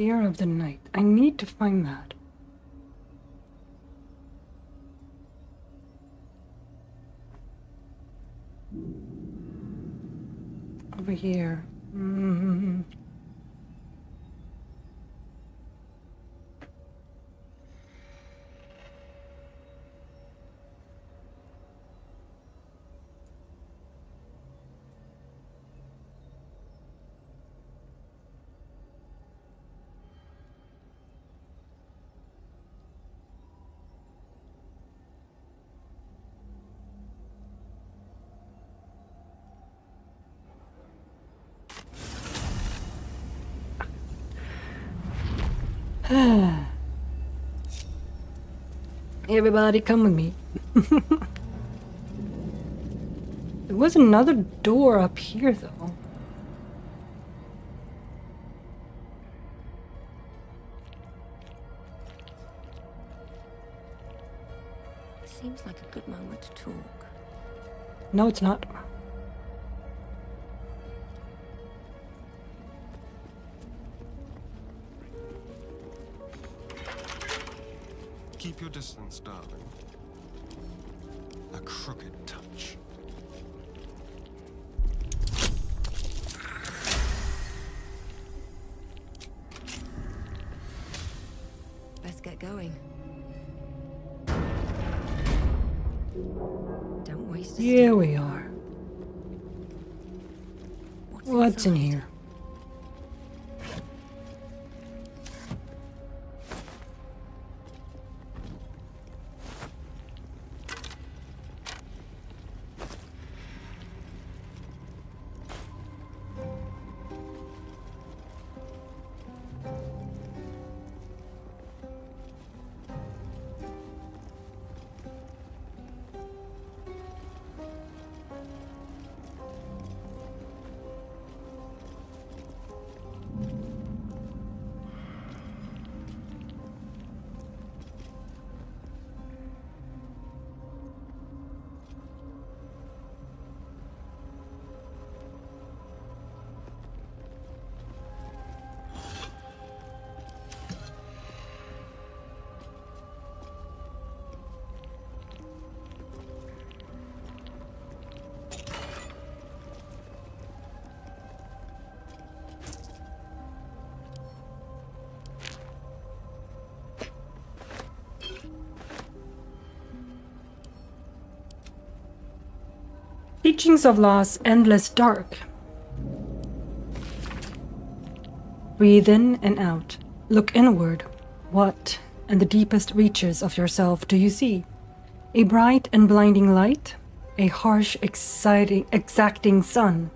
Spear of the Night. I need to find that. Over here. Everybody come with me. There was another door up here though. Seems like a good moment to talk. No, it's not. Keep your distance, darling. A crooked touch. Best get going. Don't waste a Here we are. What's in here? Teachings of Loss, Endless Dark. Breathe in and out. Look inward. What, in the deepest reaches of yourself, do you see? A bright and blinding light? A harsh, exacting sun?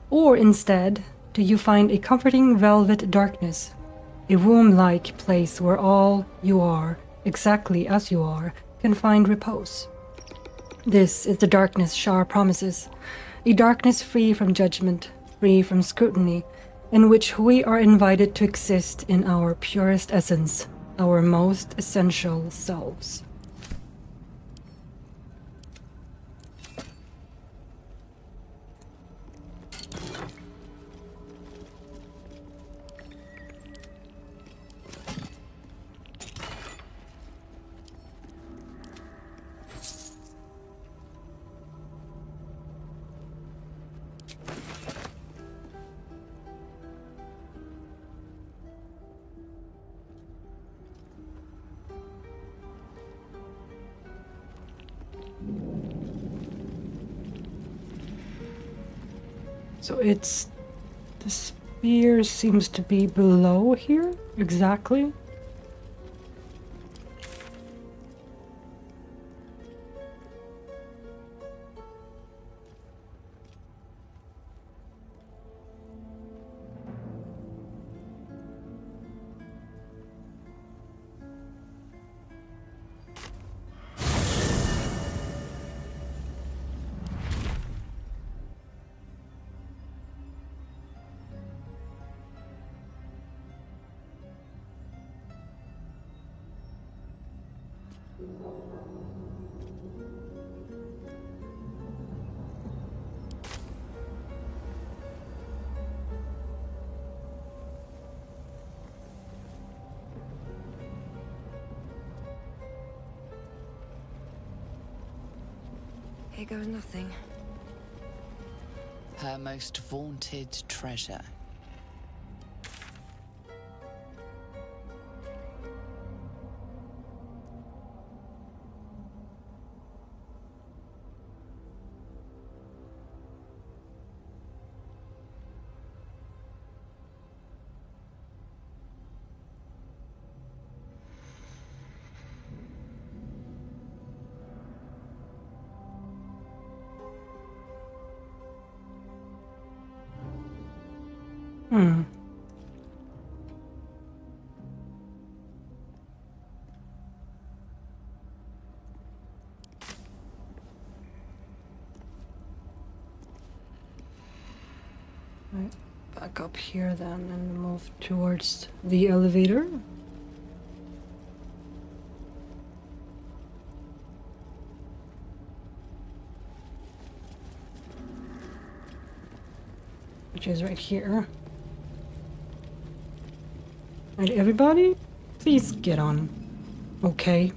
Or instead, do you find a comforting velvet darkness? A womb-like place where all you are, exactly as you are, can find repose? This is the darkness Shar promises, a darkness free from judgment, free from scrutiny, in which we are invited to exist in our purest essence, our most essential selves. So it's... the spear seems to be below here, exactly. Here goes nothing. Her most vaunted treasure. Hmm. Right, back up here then and move towards the elevator. Which is right here. Right, everybody, please get on. Okay.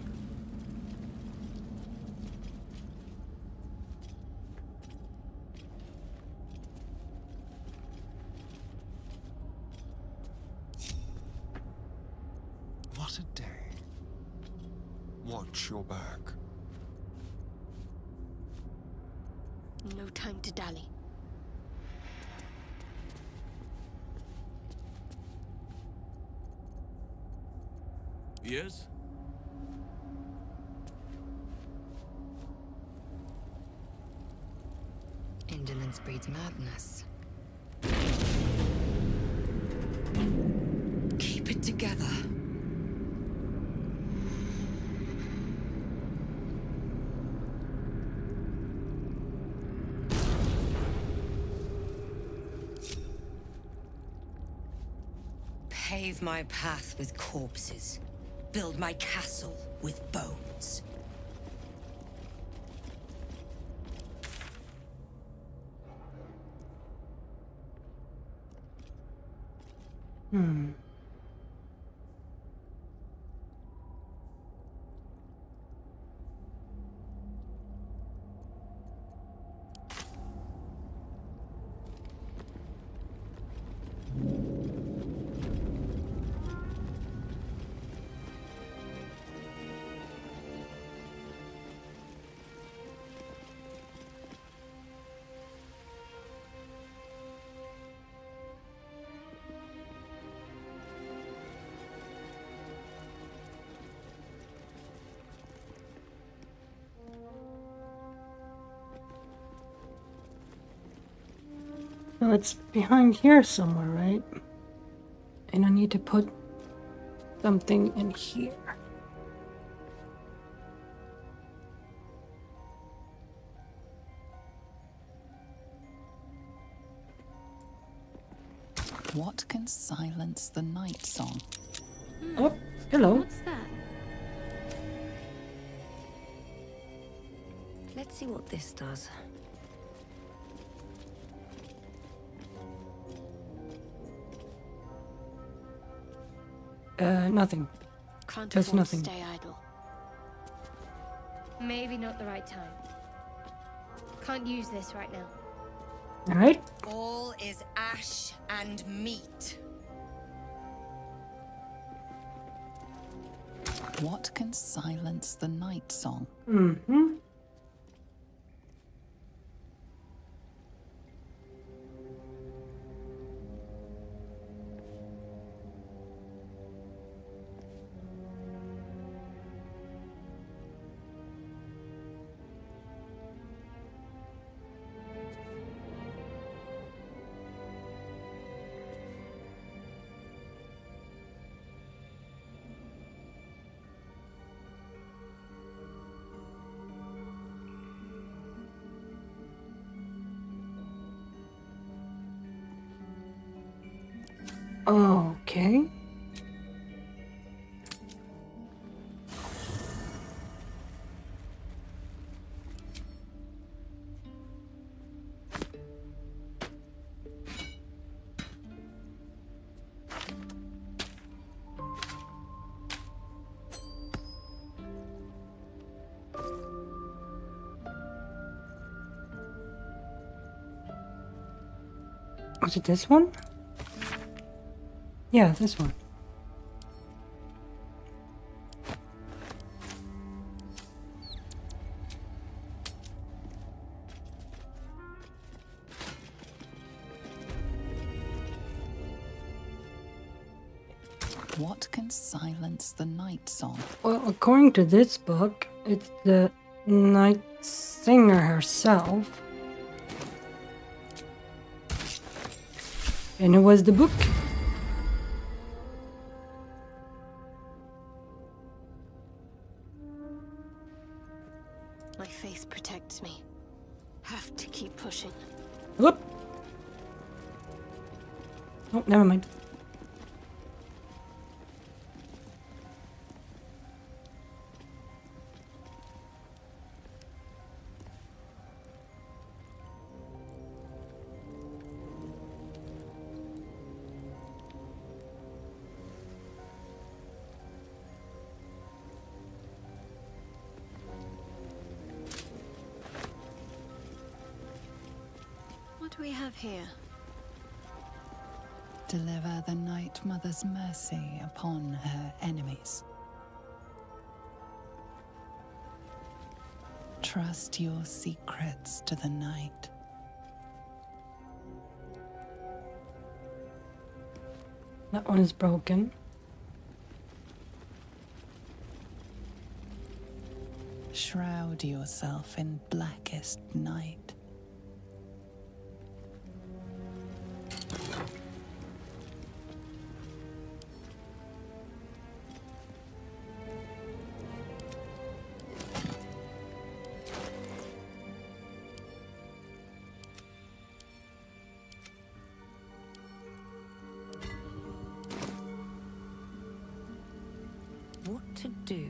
What a day. Watch your back. No time to dally. Yes? Indolence breeds madness. Keep it together. Pave my path with corpses. Build my castle with bones. Hmm. Well, it's behind here somewhere, right? And I need to put something in here. What can silence the night song? Oh, hello. What's that? Let's see what this does. Nothing. Can't There's afford nothing. to stay idle. Maybe not the right time. Can't use this right now. All right. All is ash and meat. What can silence the night song? Mm-hmm. Okay. Was it this one? Yeah, this one. What can silence the night song? Well, according to this book, it's the night singer herself. And it was the book. My faith protects me. Have to keep pushing. Whoop. Oh, never mind. What do we have here? Deliver the Night Mother's mercy upon her enemies. Trust your secrets to the night. That one is broken. Shroud yourself in blackest night. What to do?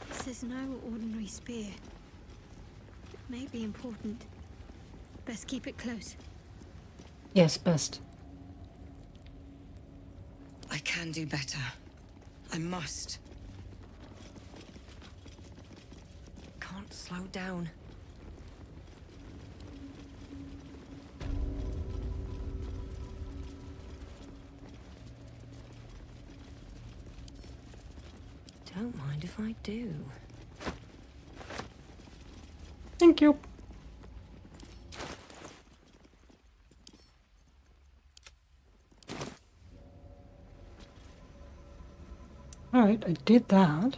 This is no ordinary spear. It may be important. Best keep it close. Yes, best. I can do better. I must. Can't slow down. Don't mind if I do. Thank you. Alright, I did that.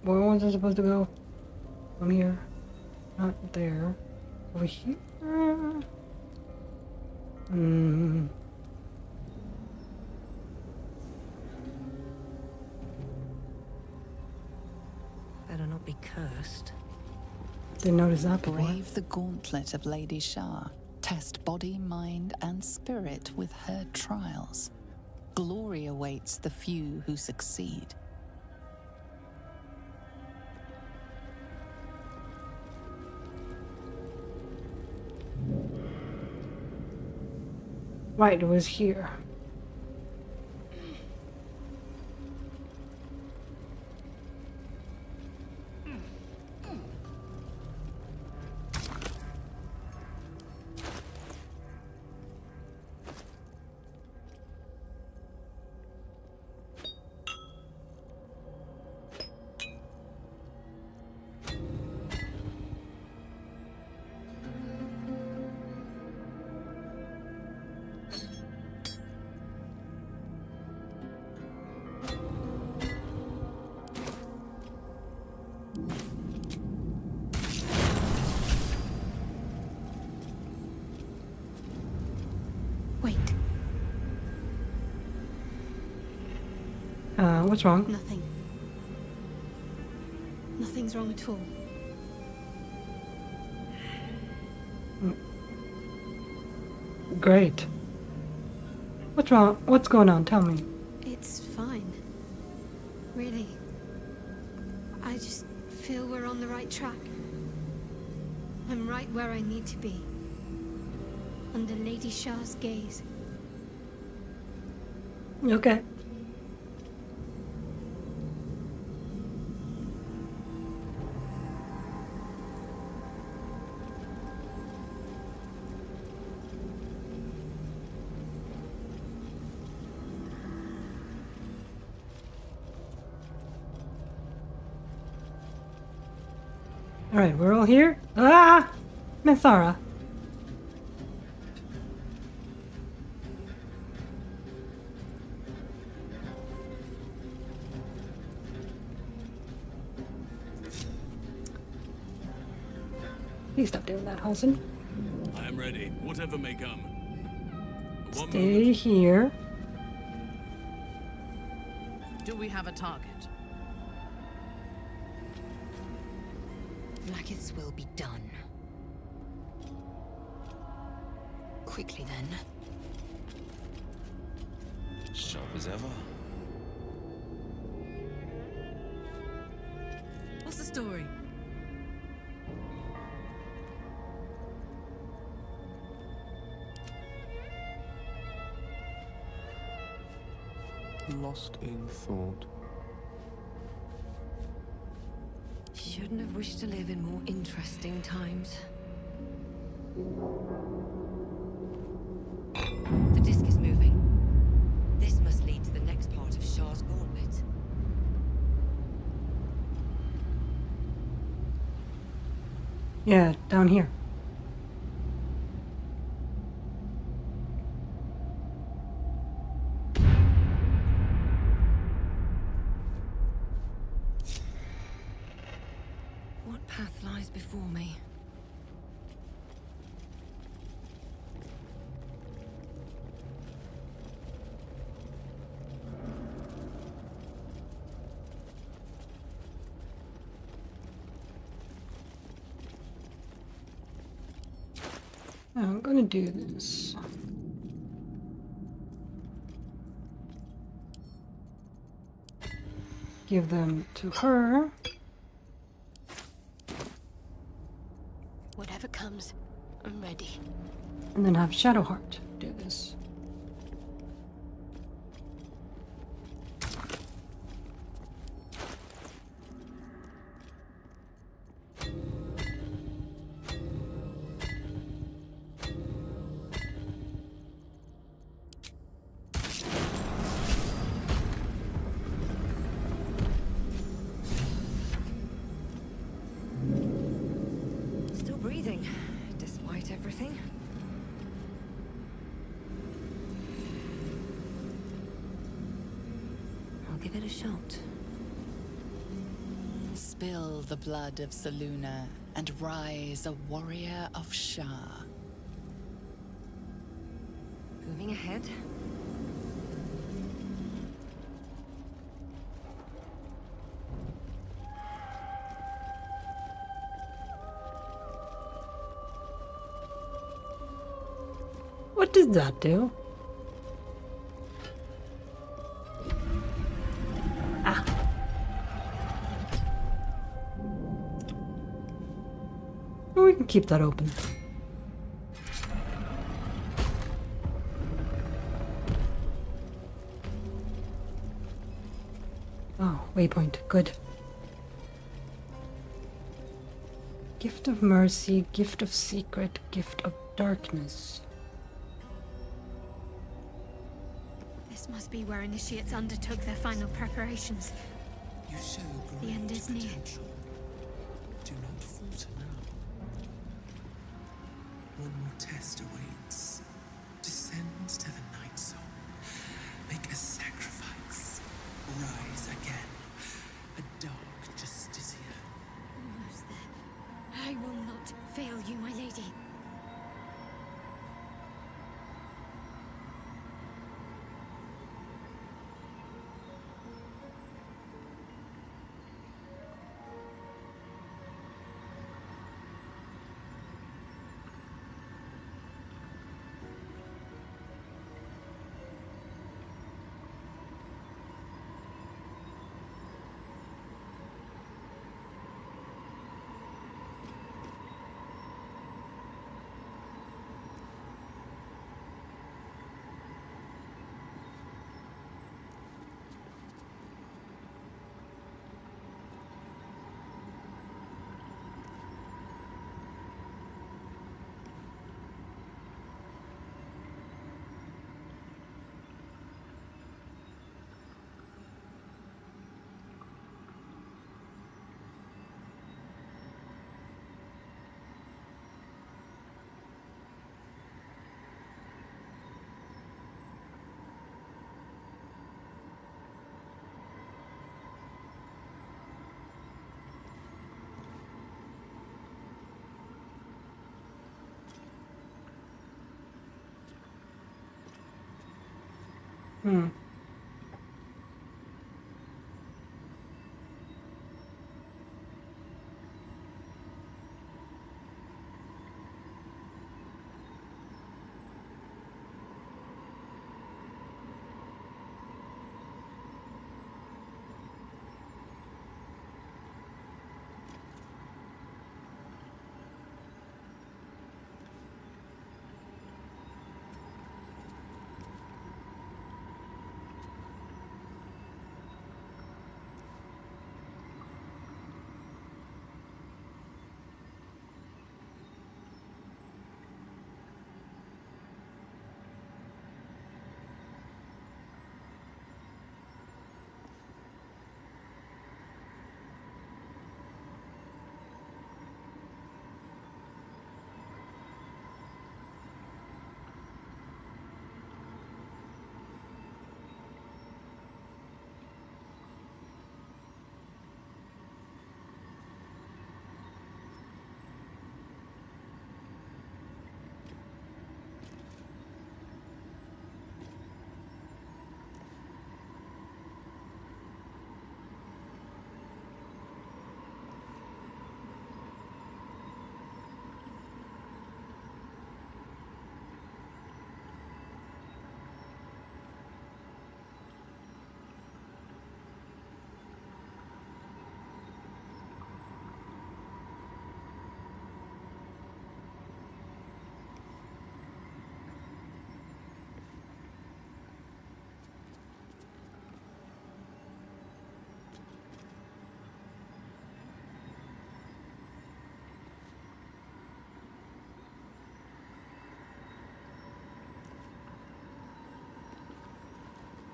Where was I supposed to go? From here. Not there. Over here? Hmm. Better not be cursed. Didn't notice that before. Brave the gauntlet of Lady Shah. Test body, mind, and spirit with her trials. Glory awaits the few who succeed. Right, it was here. What's wrong? Nothing. Nothing's wrong at all. Great. What's wrong? What's going on? Tell me. It's fine. Really. I just feel we're on the right track. I'm right where I need to be. Under Lady Shah's gaze. Okay. Alright, we're all here. Ah! Mithara. Please stop doing that, Halsin. I am ready, whatever may come. One Stay moment. here. Do we have a target? Blackith's will be done. Quickly then. Sharp as ever. What's the story? Lost in thought. Shouldn't have wished to live in more interesting times. The disc is moving. This must lead to the next part of Shah's gauntlet. Yeah, down here. What path lies before me? I'm gonna do this. Give them to her. Whatever comes, I'm ready. And then have Shadowheart do this. Still breathing, despite everything. I'll give it a shot. Spill the blood of Selûne and rise a warrior of Shah. Moving ahead. What does that do? Ah. Well, we can keep that open. Oh, waypoint. Good. Gift of mercy, gift of secret, gift of darkness. This must be where initiates undertook their final preparations. You show The end great is near. potential. Do not falter now. One more test awaits. Descend to the night zone. Make a sacrifice. Rise again. A dark Justicia. Almost there. I will not fail you, my lady.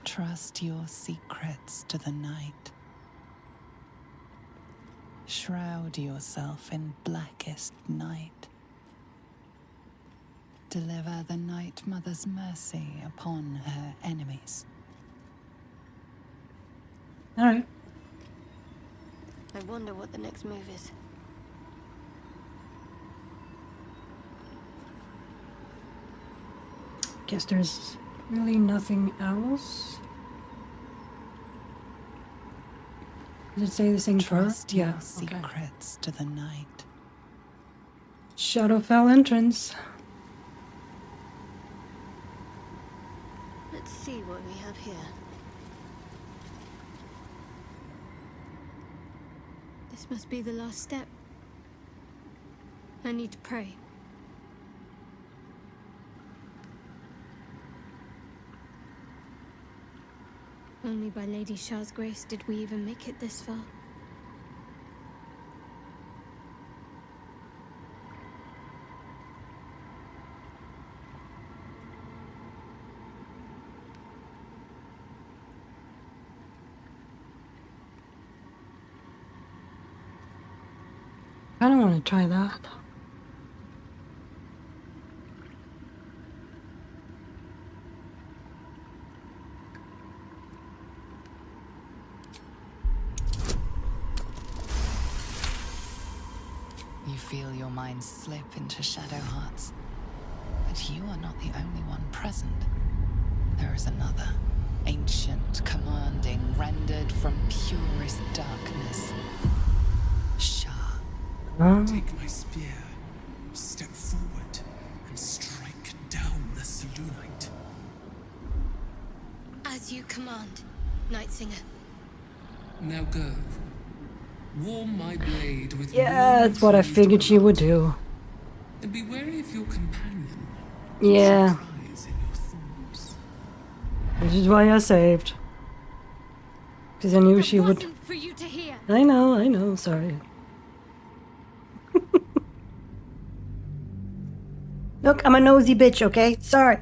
Trust your secrets to the night. Shroud yourself in blackest night. Deliver the Night Mother's mercy upon her enemies. All right. I wonder what the next move is. Guess there's really nothing else. Does it say the same for her? Trust Yeah. your secrets to the night. Shadowfell entrance. Let's see what we have here. This must be the last step. I need to pray. Only by Lady Shah's grace did we even make it this far. I don't want to try that. You feel your mind slip into shadow hearts. But you are not the only one present. There is another, ancient, commanding, rendered from purest darkness. Shah. Take my spear, step forward, and strike down the Selûnite. As you command, Night Singer. Now go. Warm my blade with Yeah, that's what I figured she would do. and be wary of your companion. Yeah. Eyes in your thoughts. Which is why I saved. Because I knew she would. For you to hear. I know, sorry. Look, I'm a nosy bitch, okay? Sorry.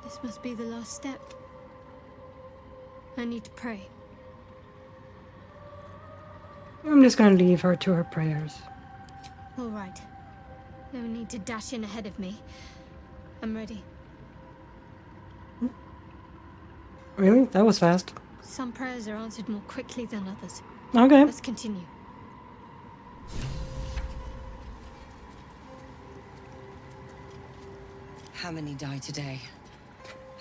This must be the last step. I need to pray. I'm just gonna leave her to her prayers. All right. No need to dash in ahead of me. I'm ready. Really? That was fast. Some prayers are answered more quickly than others. Okay. Let's continue. How many die today?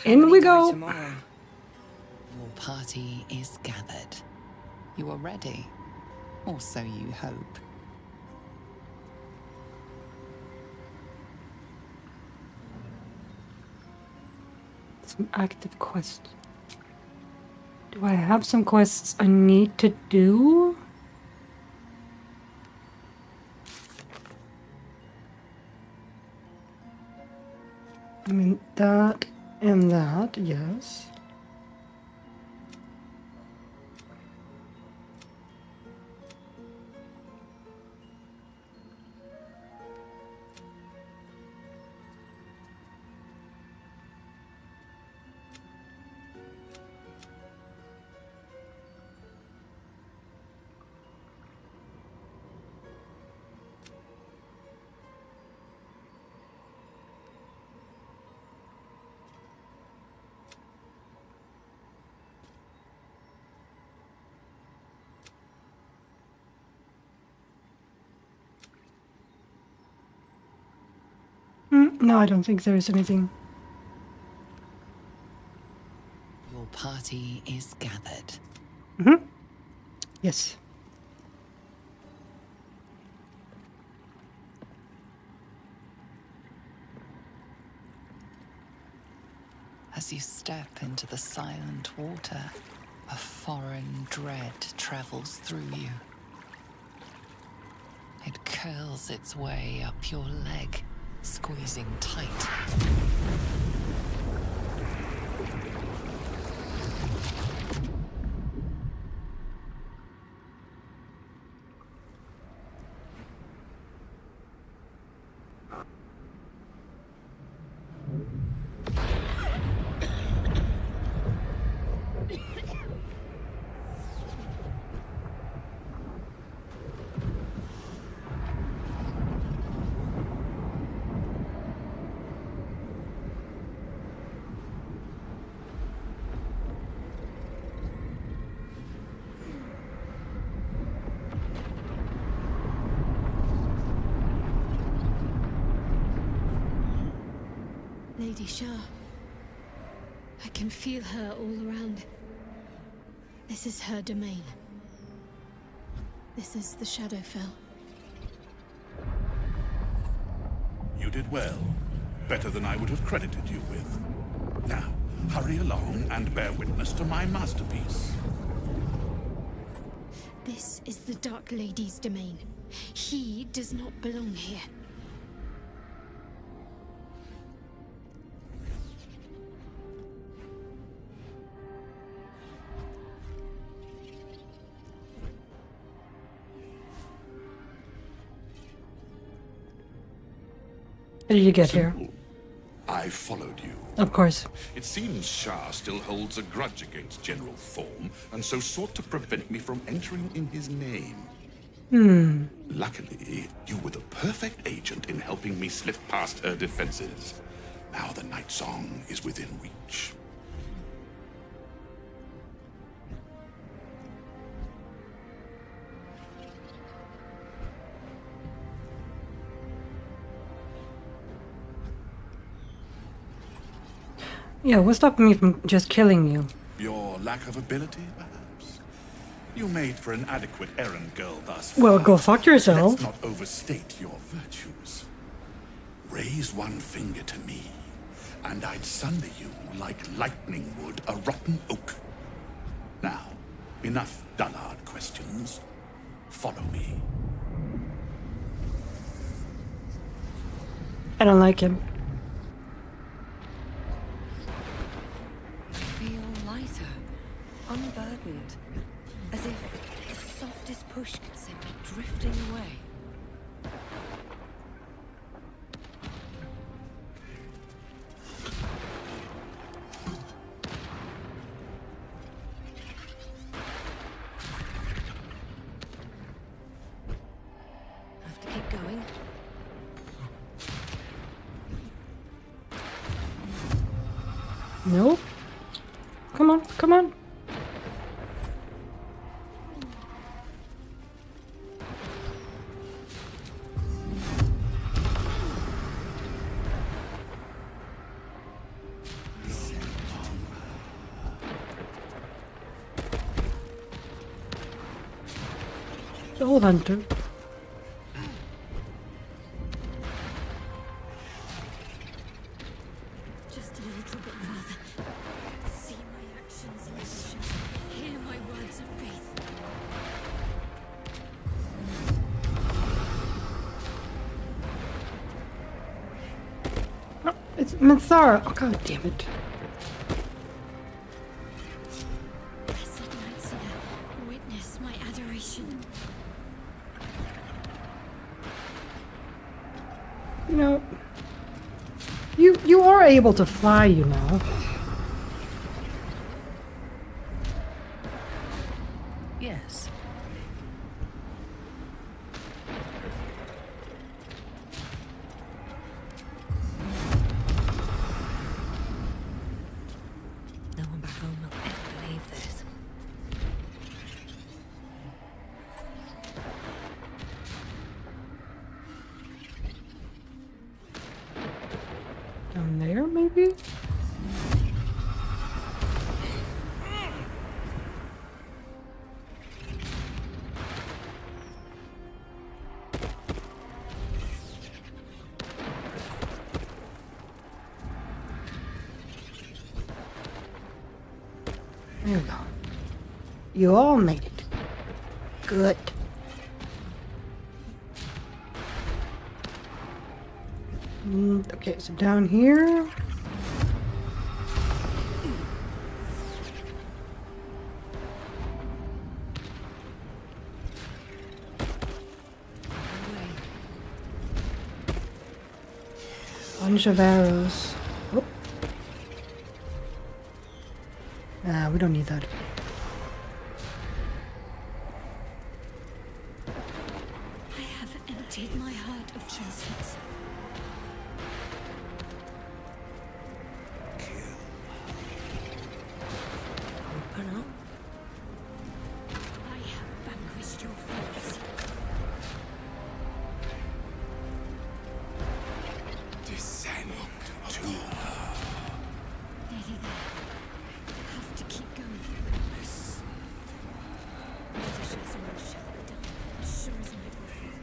In we go. Tomorrow? Your party is gathered. You are ready. Or so you hope. Some active quests. Do I have some quests I need to do? I mean, that and that, yes. No, I don't think there is anything. Your party is gathered. Mm-hmm. Yes. As you step into the silent water, a foreign dread travels through you. It curls its way up your leg, squeezing tight. Lady Shah. I can feel her all around. This is her domain. This is the Shadowfell. You did well. Better than I would have credited you with. Now, hurry along and bear witness to my masterpiece. This is the Dark Lady's domain. He does not belong here. How did you get here? I followed you. Of course. It seems Shah still holds a grudge against General Thorm, and so sought to prevent me from entering in his name. Luckily, you were the perfect agent in helping me slip past her defenses. Now the Night Song is within reach. Yeah, what's stopping me from just killing you? Your lack of ability, perhaps? You made for an adequate errand girl thus far. Well, go fuck yourself. Let's not overstate your virtues. Raise one finger to me, and I'd sunder you like lightning would a rotten oak. Now, enough dullard questions. Follow me. I don't like him. Unburdened, as if the softest push could send me drifting away. Nope. Come on, come on. Soul Hunter. Just a little bit further. See my actions and actions. Hear my words of faith. No, it's Minthara. Oh, god damn it. Blessed Night Seer, witness my adoration. You know, you are able to fly, you know. Yes. No one back home will ever believe this. Down there, maybe? There we go. You all made it. Good. Okay, so down here. Bunch of arrows. Oh. Ah, we don't need that. I have emptied my heart of chestnuts. Open up. I have vanquished your foes. Descend to her. Nearly there. Have to keep going. Traditions will shall be done, as sure as night will fall.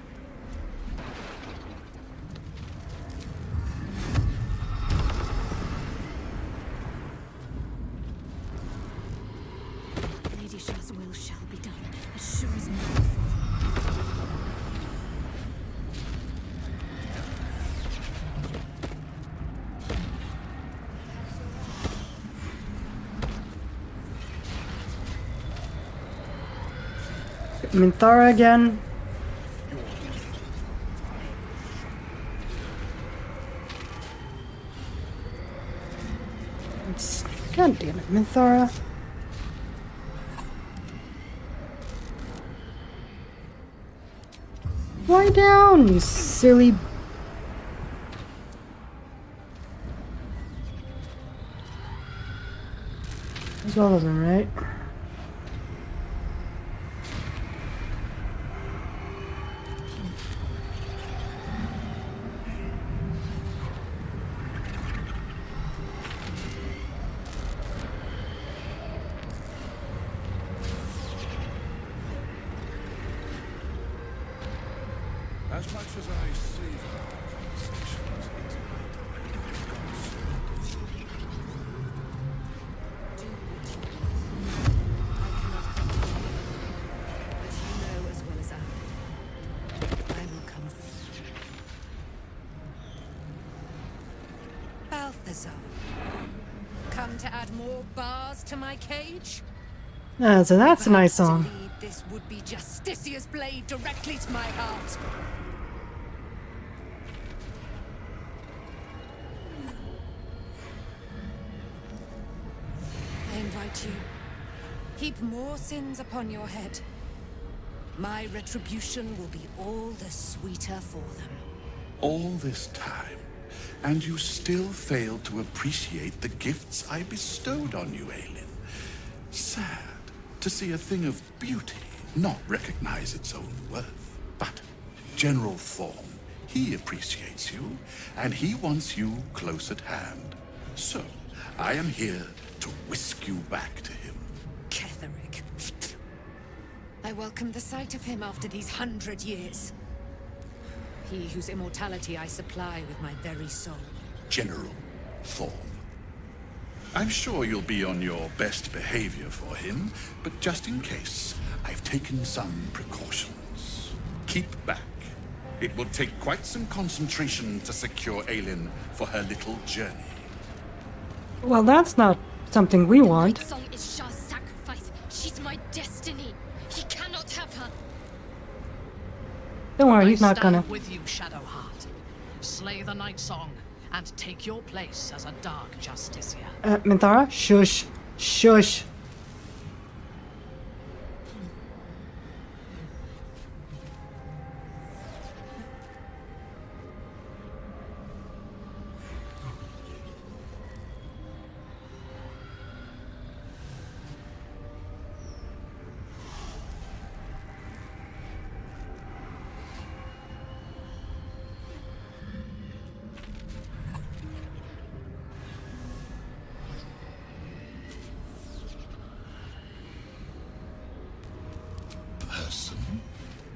Lady Shah's will shall be done, as sure as night will fall. Minthara again. It's, god damn it, Minthara. Lie down, you silly. There's all of them, right? As much as I savor our conversations, But you know as well as I will come. Balthazar, come to add more bars to my cage? Ah, so that's a nice Perhaps song. to lead this would-be Justicia's blade directly to my heart. I invite you. Heap more sins upon your head. My retribution will be all the sweeter for them. all this time, and you still fail to appreciate the gifts I bestowed on you, Aelin. Sad to see a thing of beauty not recognize its own worth. But General Thorm, he appreciates you, and he wants you close at hand. So, I am here to whisk you back to him. Ketherick. I welcome the sight of him after these 100 years. He whose immortality I supply with my very soul. General Thorm. I'm sure you'll be on your best behavior for him, but just in case, I've taken some precautions. Keep back. It will take quite some concentration to secure Aelin for her little journey. Well, that's not something we want. Song is Shah's sacrifice. She's my destiny. He cannot have her. Don't worry, he's not gonna. With you, Shadowheart. Slay the Night Song and take your place as a dark justiciar. Minthara? Shush. Shush.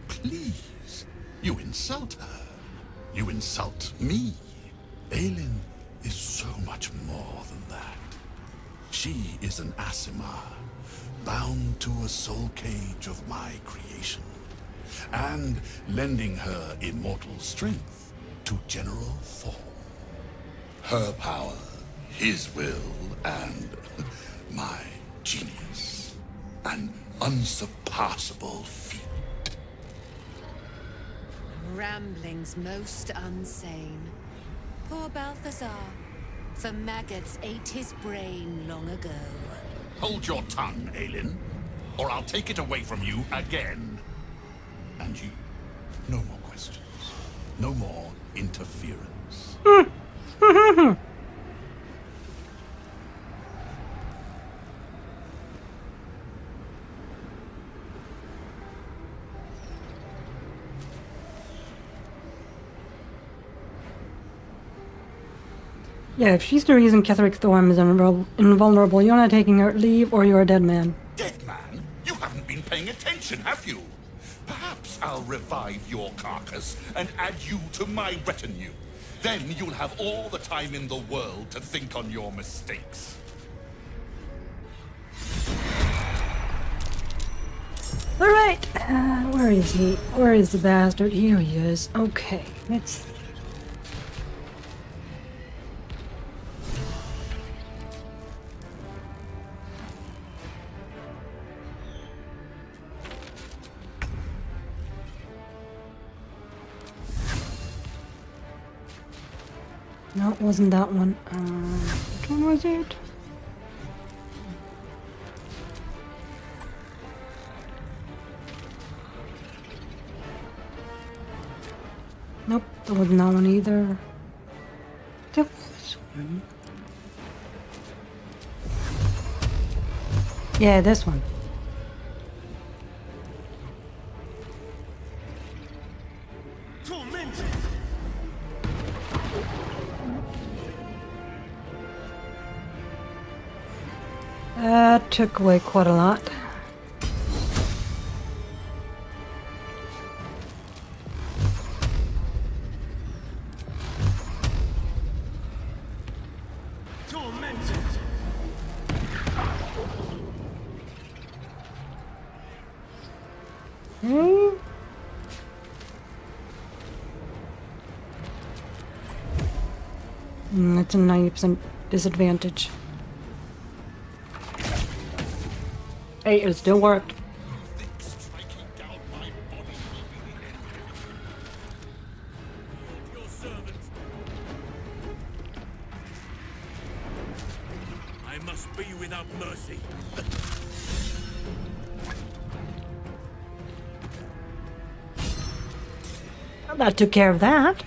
Please, you insult her. You insult me. Aelin is so much more than that. She is an Asimar, bound to a soul cage of my creation, and lending her immortal strength to General Thorm. Her power, his will, and my genius. An unsurpassable feat. Ramblings most unsane. Poor Balthazar. The maggots ate his brain long ago. Hold your tongue, Aelin, or I'll take it away from you again. And you, no more questions. No more interference. Yeah, if she's the reason Ketherick Thorm is invulnerable, you're not taking her leave or you're a dead man. Dead man? You haven't been paying attention, have you? Perhaps I'll revive your carcass and add you to my retinue. Then you'll have all the time in the world to think on your mistakes. Alright, where is he? Where is the bastard? Here he is. Okay, let's... No, it wasn't that one. Which one was it? Nope, that wasn't that one either. There was one. Yeah, this one. That took away quite a lot. That's a 90% disadvantage. Hey, it still worked. I must be without mercy. Well, that took care of that.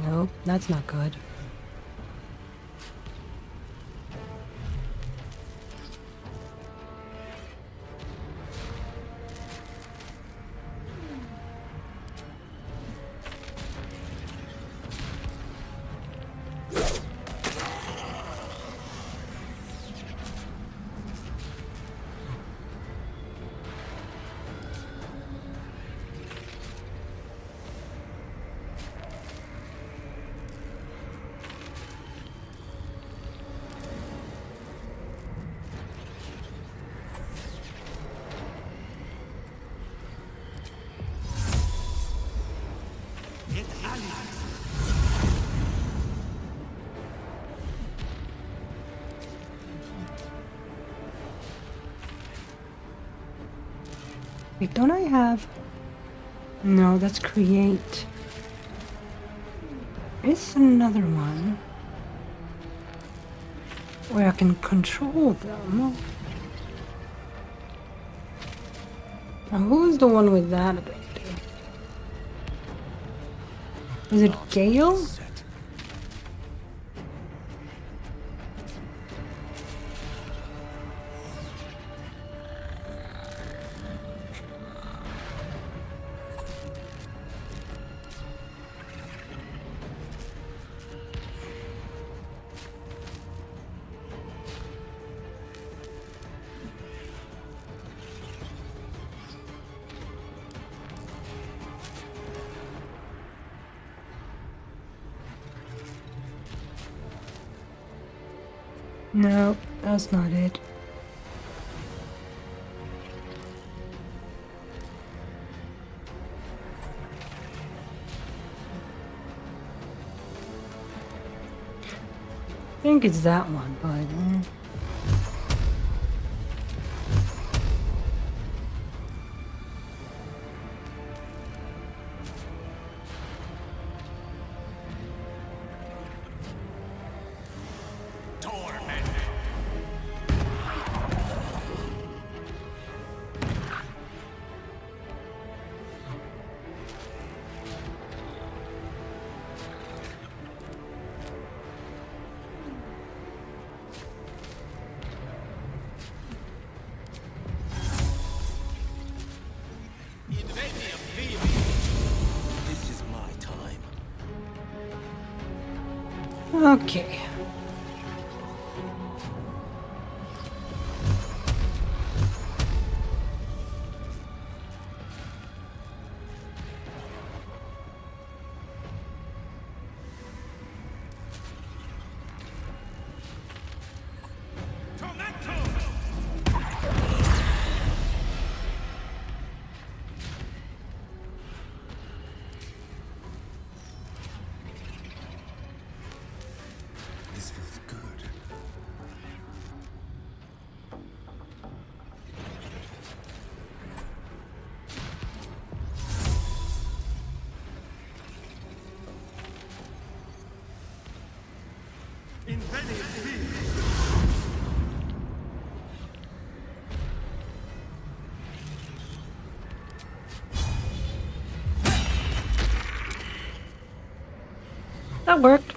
Nope, that's not good. Wait, don't I have... No, that's create. It's another one where I can control them. Now, who's the one with that ability? Is it Gale? No, that's not it. I think it's that one, but... This is my time. Okay. This feels good. That worked.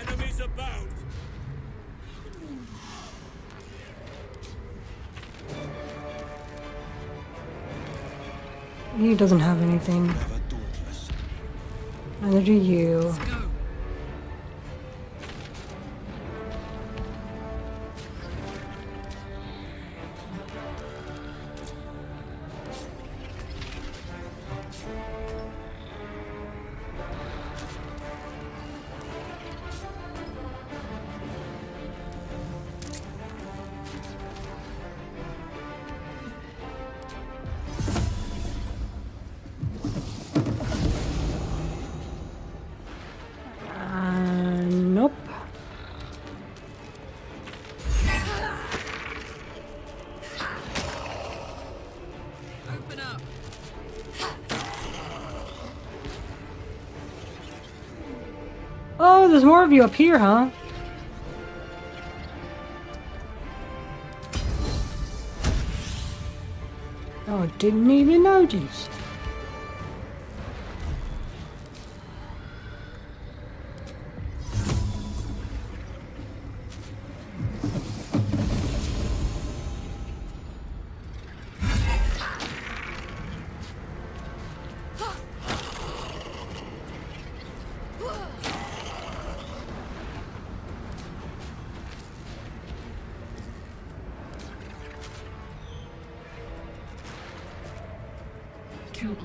Enemies about. He doesn't have anything. Neither do you. Oh, there's more of you up here, huh? Oh, didn't even notice.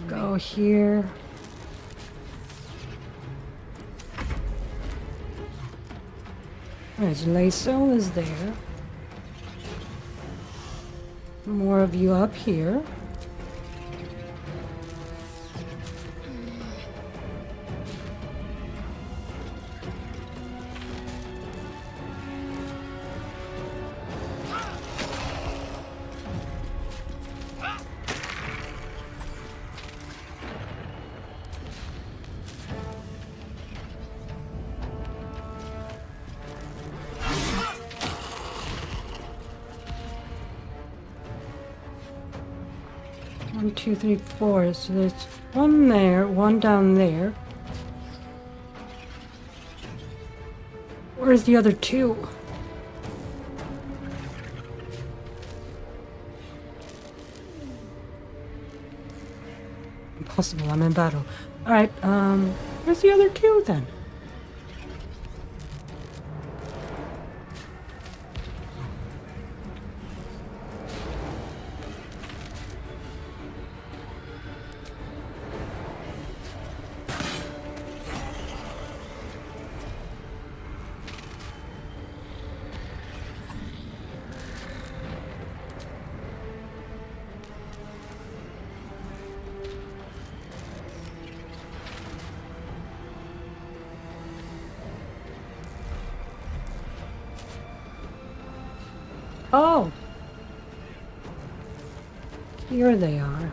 Go here. There's Laso is there. More of you up here. One, two, three, four. So there's one there, one down there. Where's the other two? Impossible, I'm in battle. Alright, where's the other two then? Oh! Here they are.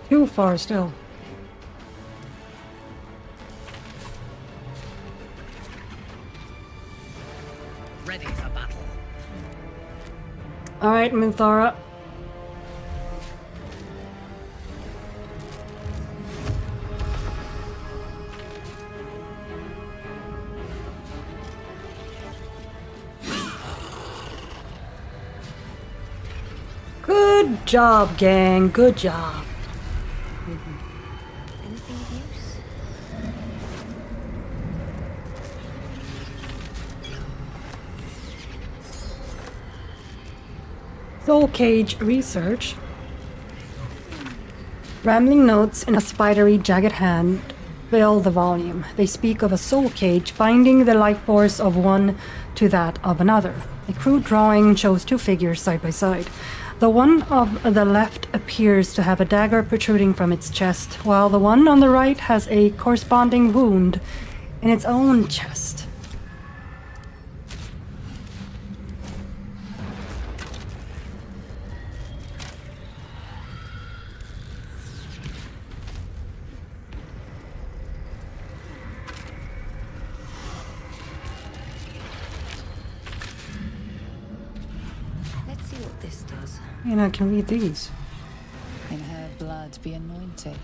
Too far still. Ready for battle. Alright, Minthara. Good job, gang. Good job. Anything of use? Soul Cage research. Rambling notes in a spidery, jagged hand fill the volume. They speak of a soul cage binding the life force of one to that of another. A crude drawing shows two figures side by side. The one of the left appears to have a dagger protruding from its chest, while the one on the right has a corresponding wound in its own chest. Let's see what this does. And I can read these. In her blood be anointed,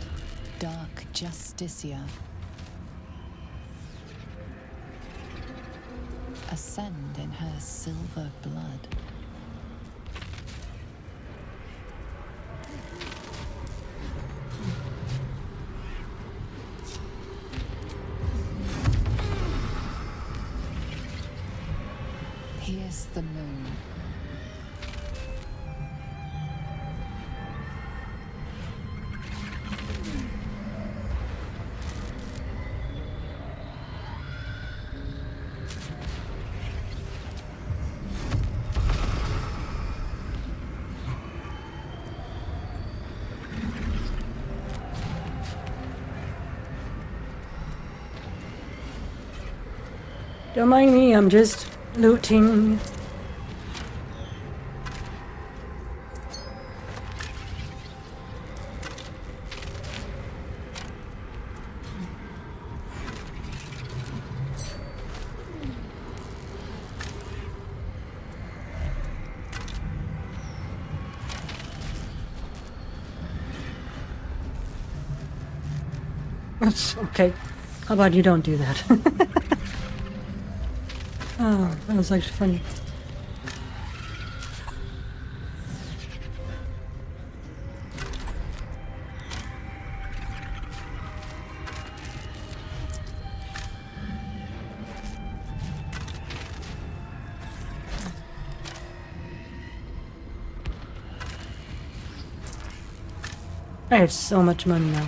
dark Justicia. Ascend in her silver blood. the moon. Don't mind me, I'm just looting. Okay, how about you don't do that? Oh, that was actually funny. I have so much money now.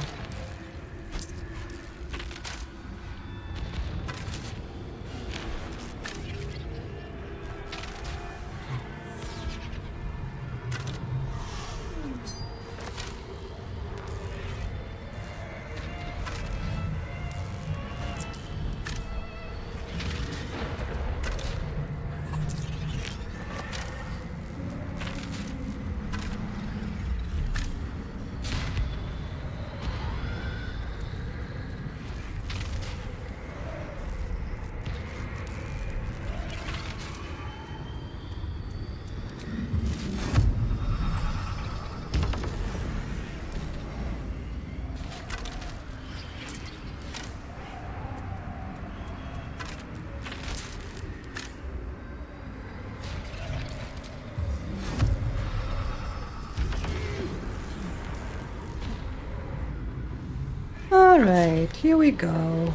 Alright, here we go.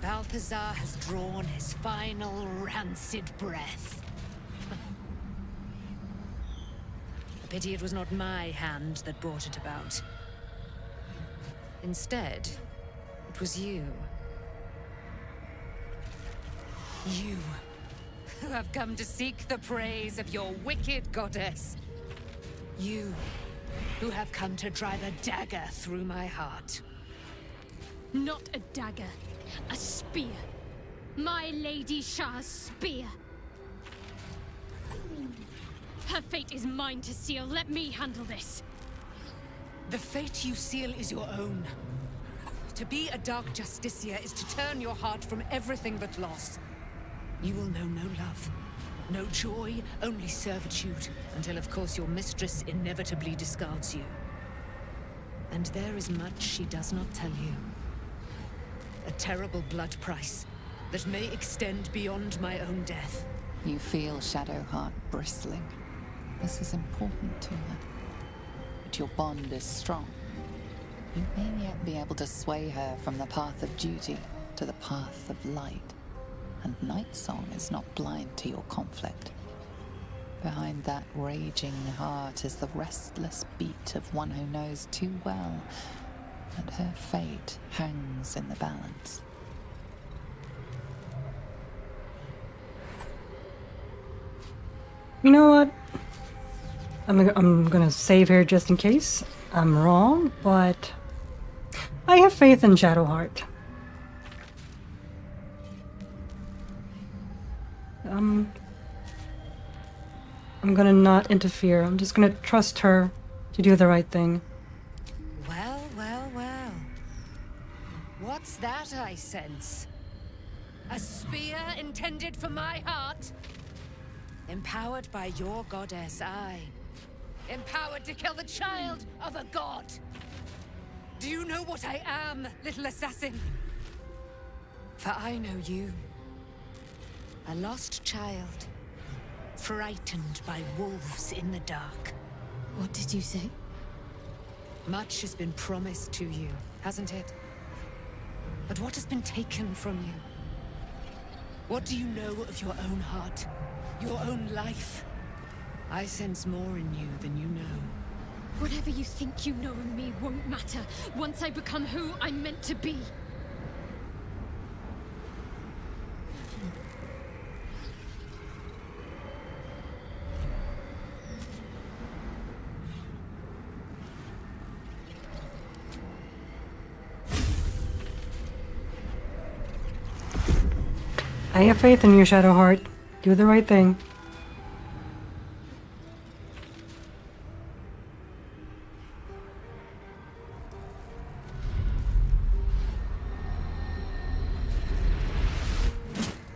Balthazar has drawn his final rancid breath. A pity it was not my hand that brought it about. Instead, it was you. You, who have come to seek the praise of your wicked goddess. You, who have come to drive a dagger through my heart. Not a dagger, a spear. My Lady Shah's spear. Her fate is mine to seal. Let me handle this. The fate you seal is your own. To be a Dark Justiciar is to turn your heart from everything but loss. You will know no love, no joy, only servitude, until of course your mistress inevitably discards you. And there is much she does not tell you. A terrible blood price that may extend beyond my own death. You feel Shadowheart bristling. This is important to her. But your bond is strong. You may yet be able to sway her from the path of duty to the path of light. And Nightsong is not blind to your conflict. Behind that raging heart is the restless beat of one who knows too well that her fate hangs in the balance. You know what? I'm gonna save here just in case I'm wrong, but I have faith in Shadowheart. I'm gonna not interfere. I'm just gonna trust her to do the right thing. Well, well, well. What's that I sense? A spear intended for my heart? Empowered by your goddess, I. Empowered to kill the child of a god. Do you know what I am, little assassin? For I know you. A lost child. Frightened by wolves in the dark. What did you say? Much has been promised to you, hasn't it? But what has been taken from you? What do you know of your own heart? Your own life? I sense more in you than you know. Whatever you think you know of me won't matter once I become who I'm meant to be. I have faith in you, Shadowheart. Do the right thing.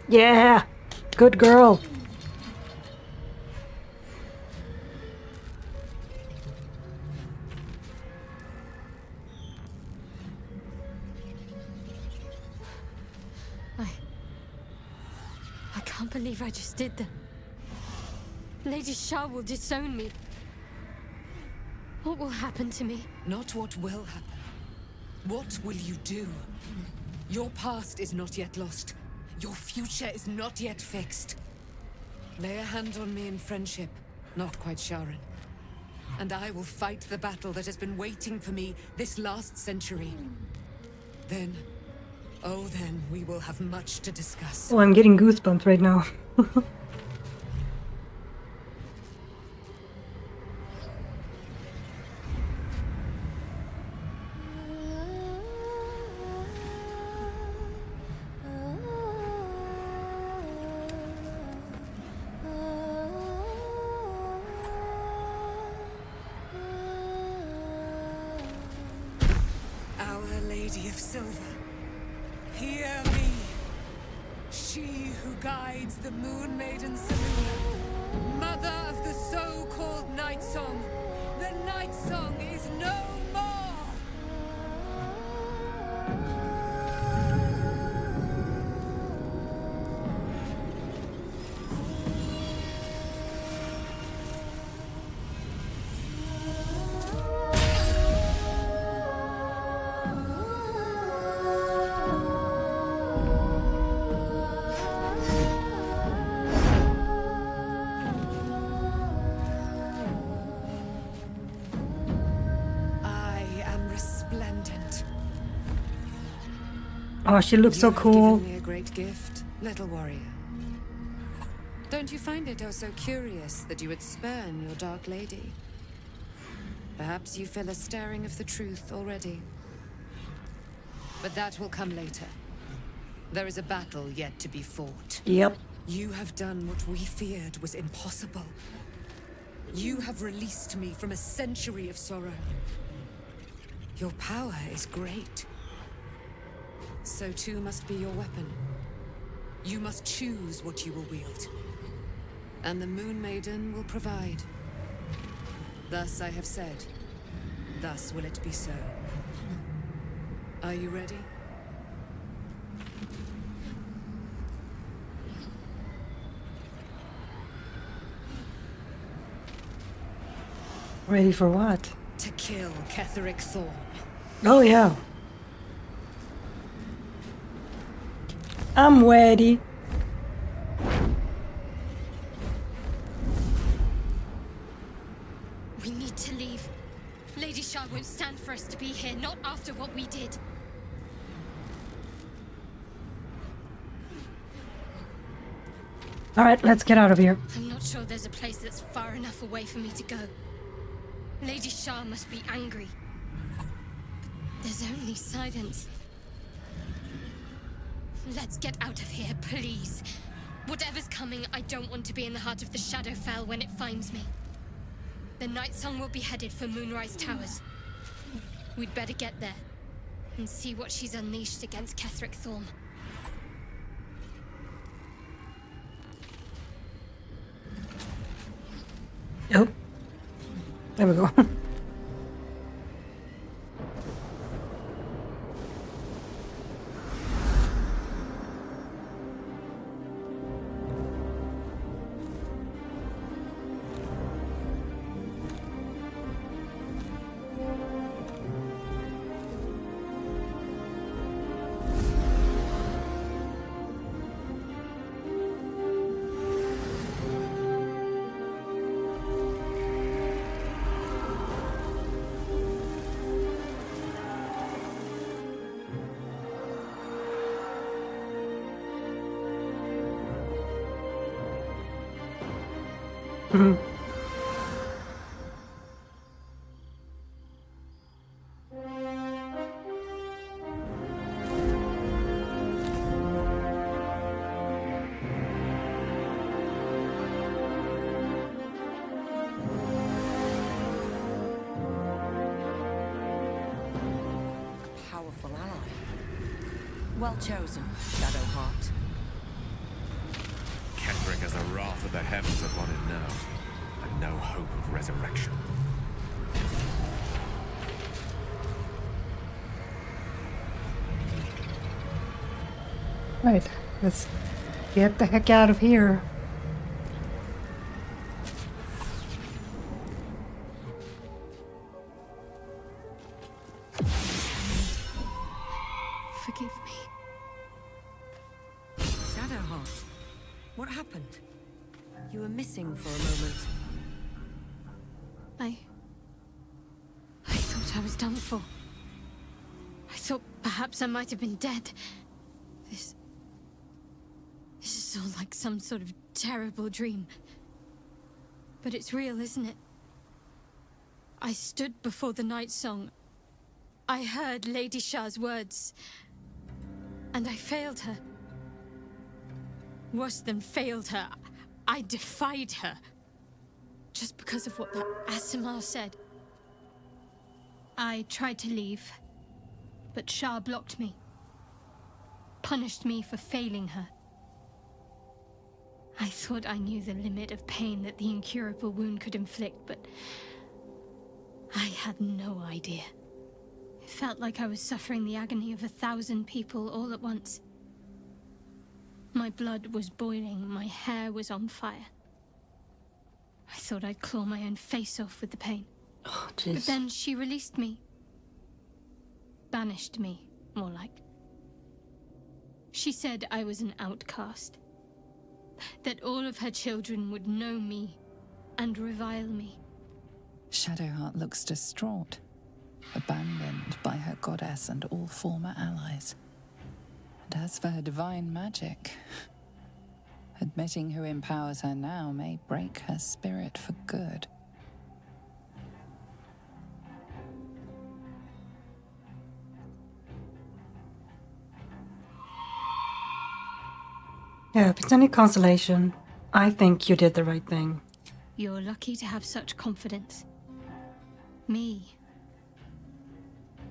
Yeah! Good girl. I can't believe I just did that. Lady Shah will disown me. What will happen to me? Not what will happen. What will you do? Your past is not yet lost. Your future is not yet fixed. Lay a hand on me in friendship, not quite Sharon. And I will fight the battle that has been waiting for me this last century. Then, oh then, we will have much to discuss. Oh, I'm getting goosebumps right now. Our Lady of Silver, hear me. She who guides the Moon Maiden Selûne, mother of the so-called Night Song. The Night Song is no more! Oh, she looks so cool. Given me a great gift, little warrior. Don't you find it oh so curious that you would spurn your dark lady? Perhaps you feel a stirring of the truth already. But that will come later. There is a battle yet to be fought. Yep. You have done what we feared was impossible. You have released me from a century of sorrow. Your power is great. So too must be your weapon. You must choose what you will wield. And the Moon Maiden will provide. Thus I have said. Thus will it be so. Are you ready? Ready for what? To kill Ketheric Thorm. Oh, yeah. I'm ready. We need to leave. Lady Shah won't stand for us to be here, not after what we did. All right, let's get out of here. I'm not sure there's a place that's far enough away for me to go. Lady Shah must be angry. But there's only silence. Let's get out of here, please. Whatever's coming, I don't want to be in the heart of the Shadowfell when it finds me. The Night Song will be headed for Moonrise Towers. We'd better get there and see what she's unleashed against Ketheric Thorm. Oh. There we go. Powerful ally. Well chosen, Shadowheart. Ketheric has the wrath of the heavens upon him now, and no hope of resurrection. Right, let's get the heck out of here. Forgive me. Shadowheart, what happened? You were missing for a moment. I thought I was done for. I thought perhaps I might have been dead. This is all like some sort of terrible dream. But it's real, isn't it? I stood before the night song. I heard Lady Shah's words. And I failed her. Worse than failed her, I defied her. Just because of what that Asimar said. I tried to leave, but Shah blocked me. Punished me for failing her. I thought I knew the limit of pain that the incurable wound could inflict, but I had no idea. It felt like I was suffering the agony of 1,000 people all at once. My blood was boiling, my hair was on fire. I thought I'd claw my own face off with the pain. Oh, jeez. But then she released me. Banished me, more like. She said I was an outcast. That all of her children would know me and revile me. Shadowheart looks distraught, abandoned by her goddess and all former allies. And as for her divine magic, admitting who empowers her now may break her spirit for good. Yeah, if it's any consolation, I think you did the right thing. You're lucky to have such confidence. Me.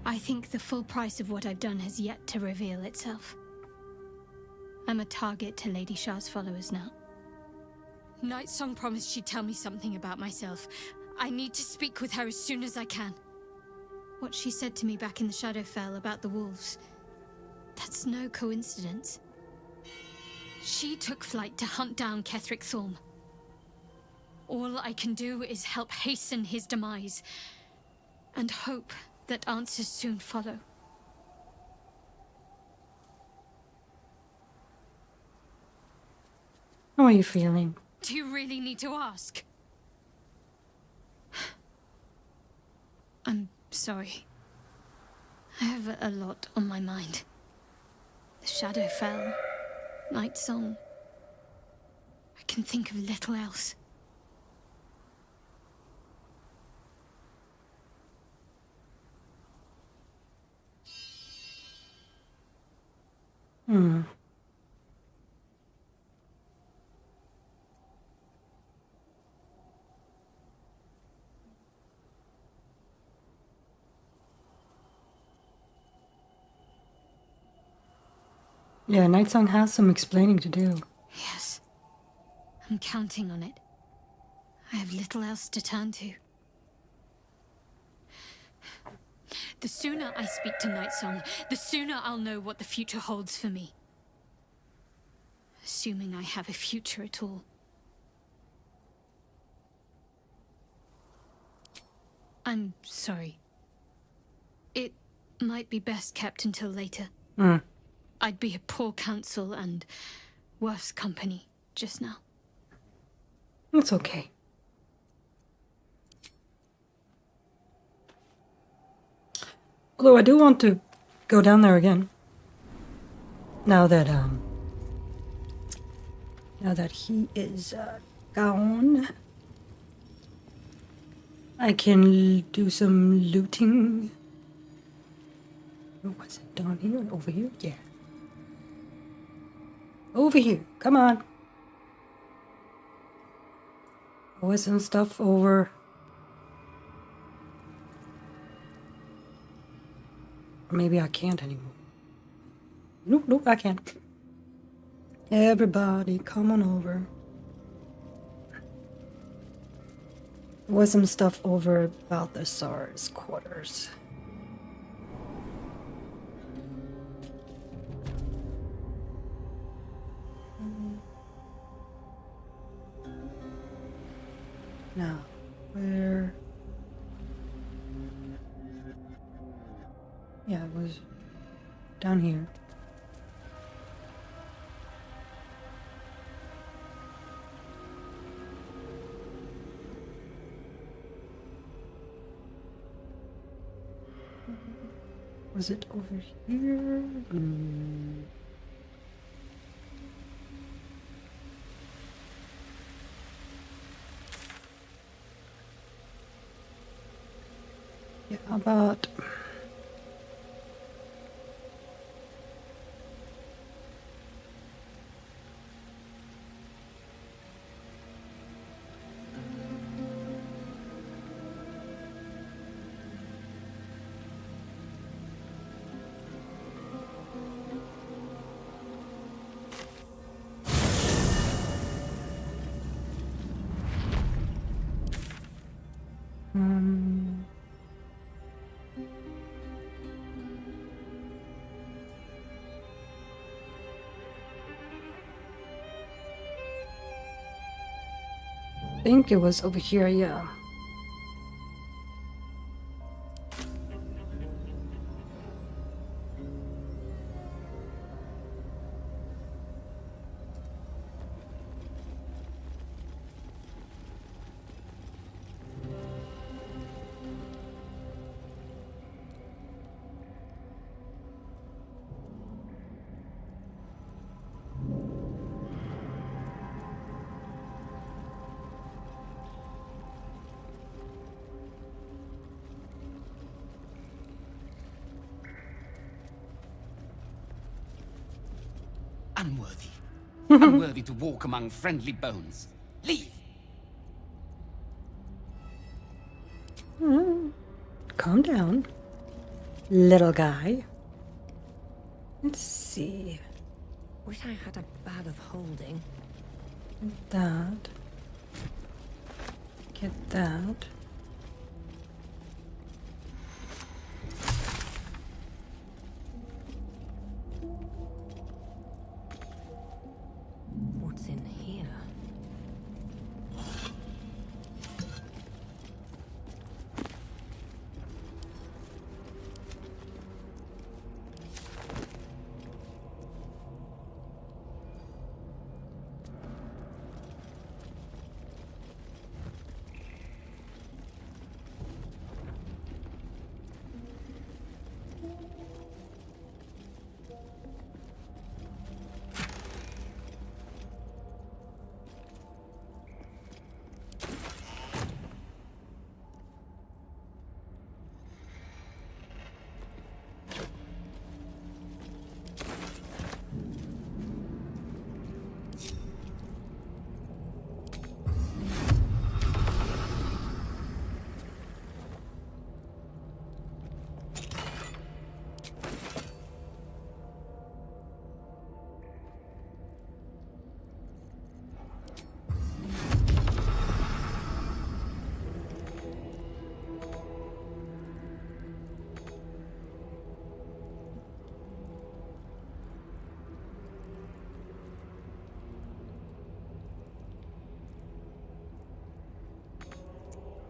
I think the full price of what I've done has yet to reveal itself. I'm a target to Lady Shah's followers now. Nightsong promised she'd tell me something about myself. I need to speak with her as soon as I can. What she said to me back in the Shadowfell about the wolves, that's no coincidence. She took flight to hunt down Ketheric Thorm. All I can do is help hasten his demise, and hope that answers soon follow. How are you feeling? Do you really need to ask? I'm sorry. I have a lot on my mind. The Shadowfell, Nightsong. I can think of little else. Yeah, Nightsong has some explaining to do. Yes. I'm counting on it. I have little else to turn to. The sooner I speak to Nightsong, the sooner I'll know what the future holds for me. Assuming I have a future at all. I'm sorry. It might be best kept until later. I'd be a poor counsel and worse company just now. It's okay. Although I do want to go down there again. Now that he is gone. I can do some looting. Oh, was it down here? Over here? Yeah. Over here. Come on. There was some stuff over. Or maybe I can't anymore. Nope, nope, I can't. Everybody, come on over. There was some stuff over Balthasar's quarters. Now, where? Yeah, it was down here. Was it over here? Yeah, how about... I think it was over here, yeah. Unworthy. Unworthy to walk among friendly bones. Leave! Calm down, little guy. Let's see. Wish I had a bag of holding. Get that. Get that. What's in here?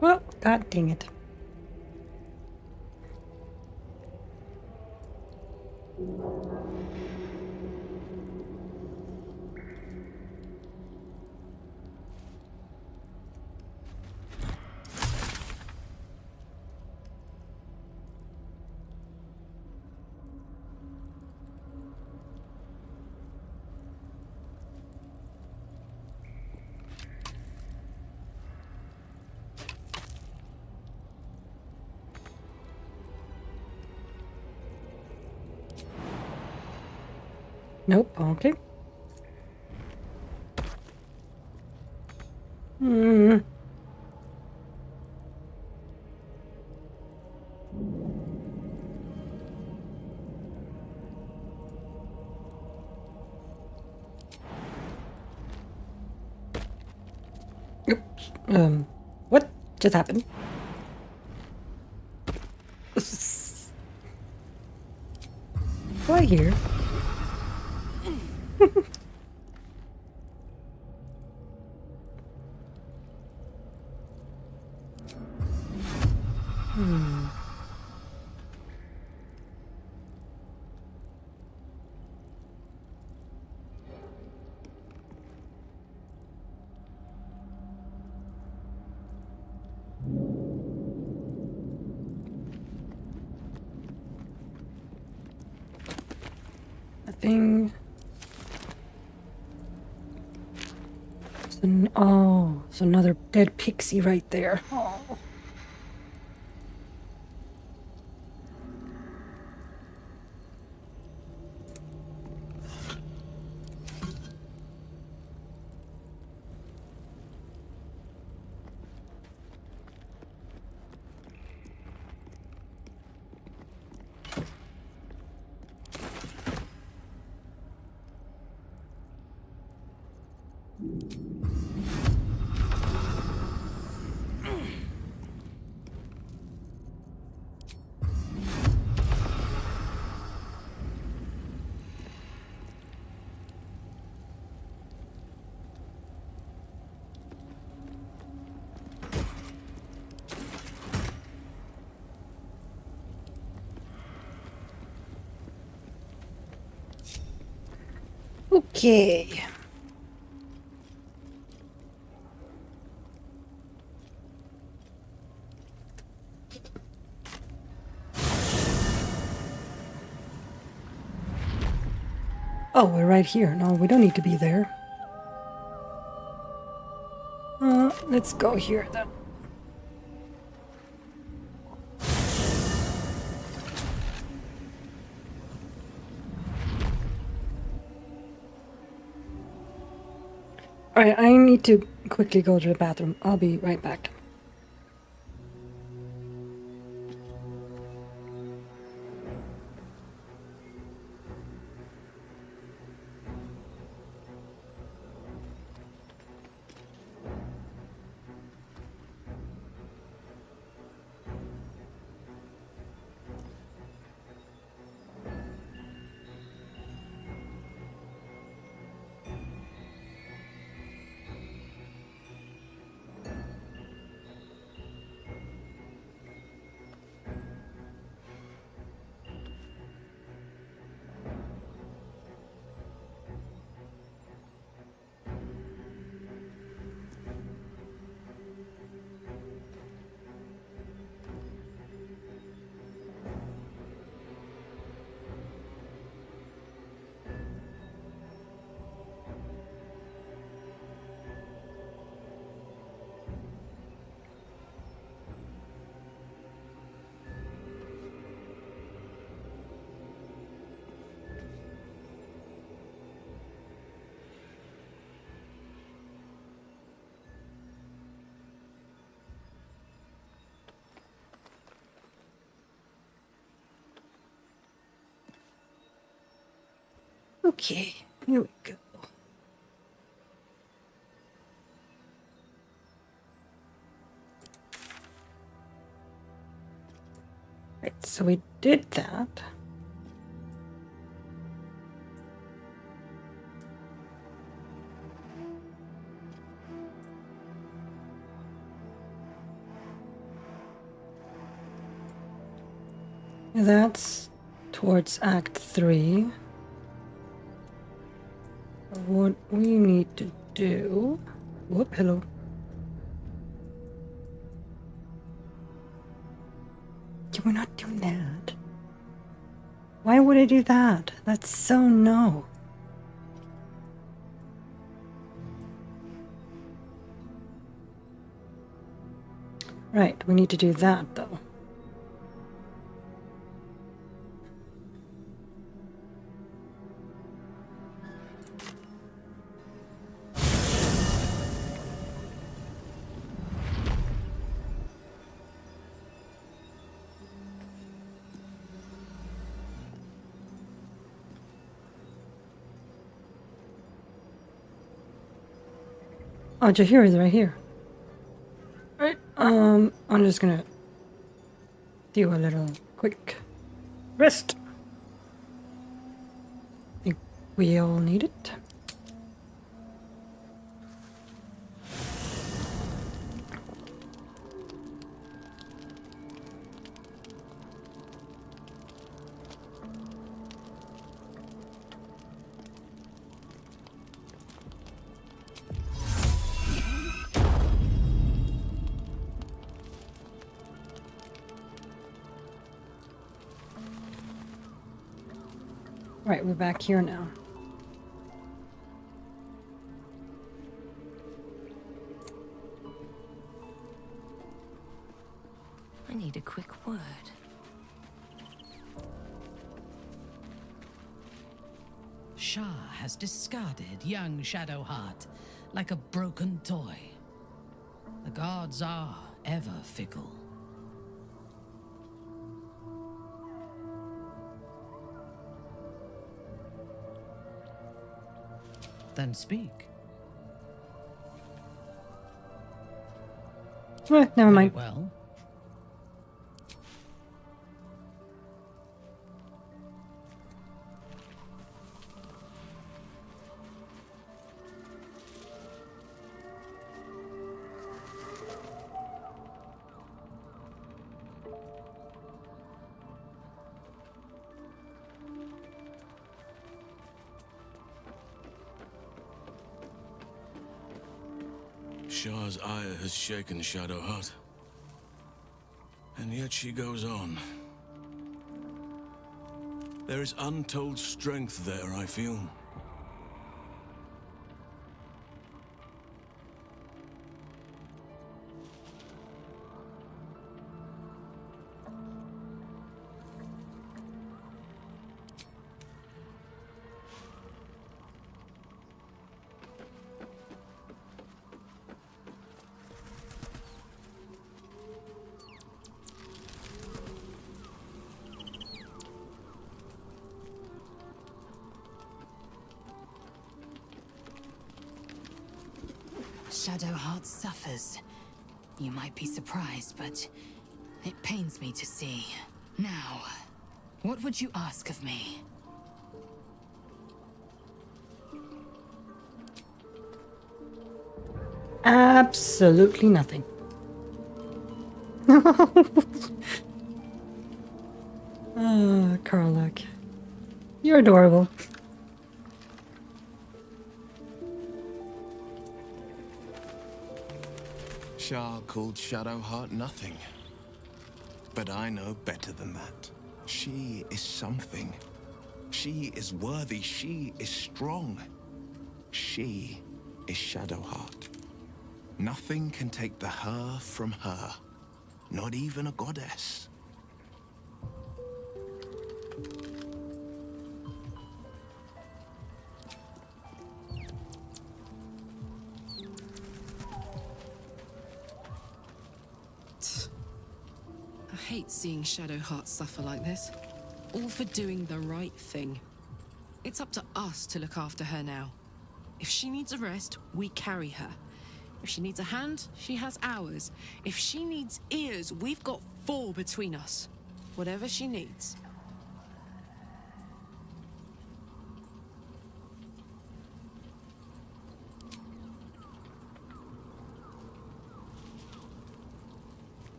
Well, god dang it. Nope, okay. Hmm. Oops. What just happened? What I hear? Hmm. Nothing. Oh, it's another dead pixie right there. Oh. Okay. Oh, we're right here. No, we don't need to be there. Let's go here then. Alright, I need to quickly go to the bathroom. I'll be right back. Okay, here we go. Right, so we did that. That's towards Act 3. What we need to do... Whoop, hello. We're not doing that. Why would I do that? That's so no. Right, we need to do that though. Oh, Jahir is right here. Right. I'm just gonna do a little quick rest. I think we all need it. Right, we're back here now. I need a quick word. Shah has discarded young Shadowheart like a broken toy. The gods are ever fickle. Then speak. Never mind. Very well. Shah's ire has shaken Shadowheart. And yet she goes on. There is untold strength there, I feel. Shadowheart suffers. You might be surprised, but it pains me to see. Now, what would you ask of me? Absolutely nothing. Ah, Karlach. You're adorable. Shah called Shadowheart nothing. But I know better than that. She is something. She is worthy. She is strong. She is Shadowheart. Nothing can take the her from her. Not even a goddess. I hate seeing Shadowheart suffer like this. All for doing the right thing. It's up to us to look after her now. If she needs a rest, we carry her. If she needs a hand, she has ours. If she needs ears, we've got 4 between us. Whatever she needs.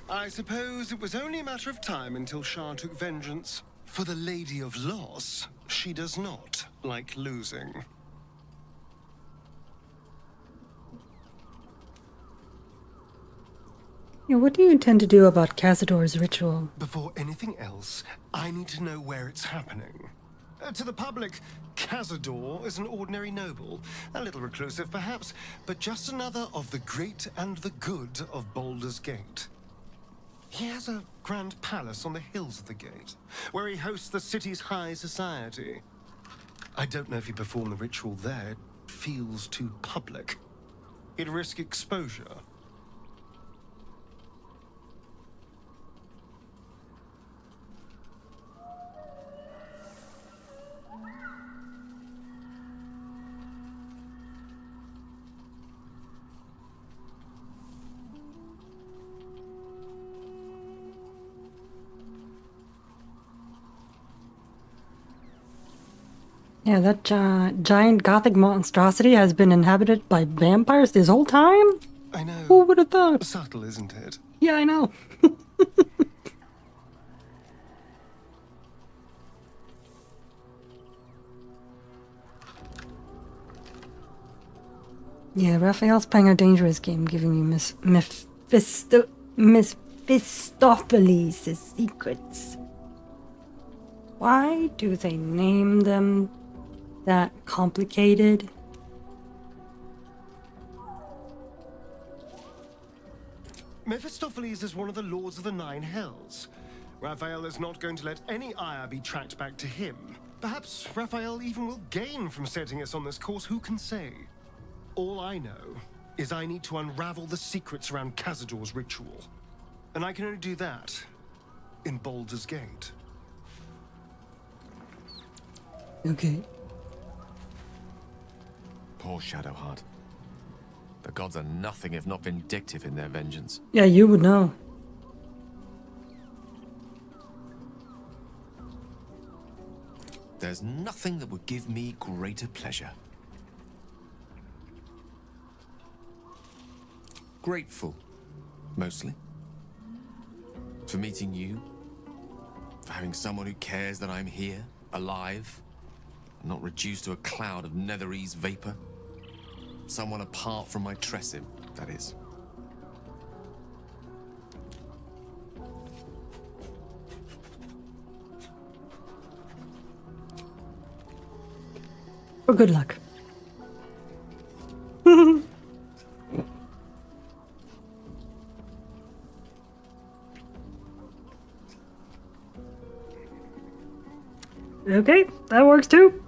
I suppose it was only a matter of time until Shah took vengeance. For the Lady of Loss, she does not like losing. Yeah, what do you intend to do about Cazador's ritual? Before anything else, I need to know where it's happening. To the public, Cazador is an ordinary noble, a little reclusive perhaps, but just another of the great and the good of Baldur's Gate. He has a grand palace on the hills of the gate, where he hosts the city's high society. I don't know if he performed the ritual there. It feels too public. He'd risk exposure. Yeah, that giant gothic monstrosity has been inhabited by vampires this whole time? I know. Who would have thought? Subtle, isn't it? Yeah, I know. Yeah, Raphael's playing a dangerous game, giving you Mephistopheles' secrets. Why do they name them that complicated? Mephistopheles is one of the lords of the Nine Hells. Raphael is not going to let any ire be tracked back to him. Perhaps Raphael even will gain from setting us on this course, who can say? All I know is I need to unravel the secrets around Cazador's ritual. And I can only do that in Baldur's Gate. Okay. Poor Shadowheart. The gods are nothing if not vindictive in their vengeance. Yeah, you would know. There's nothing that would give me greater pleasure. Grateful, mostly. For meeting you. For having someone who cares that I'm here, alive, and not reduced to a cloud of Netherese vapor. Someone apart from my Tressim, that is. For good luck. Okay, that works too.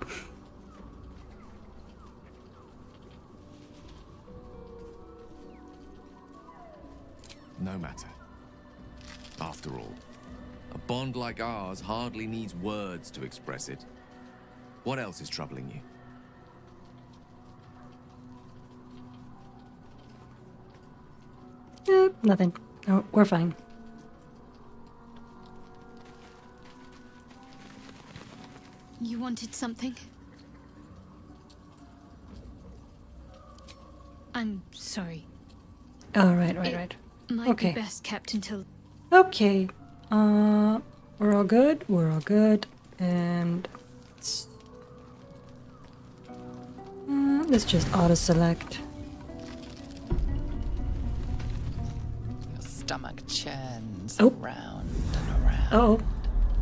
No matter. After all, a bond like ours hardly needs words to express it. What else is troubling you? Nothing. No, we're fine. You wanted something? I'm sorry. Oh, right. Might Okay. be best kept until... Okay. We're all good. We're all good. And let's just auto-select. Your stomach churns Oh. around and around. Oh.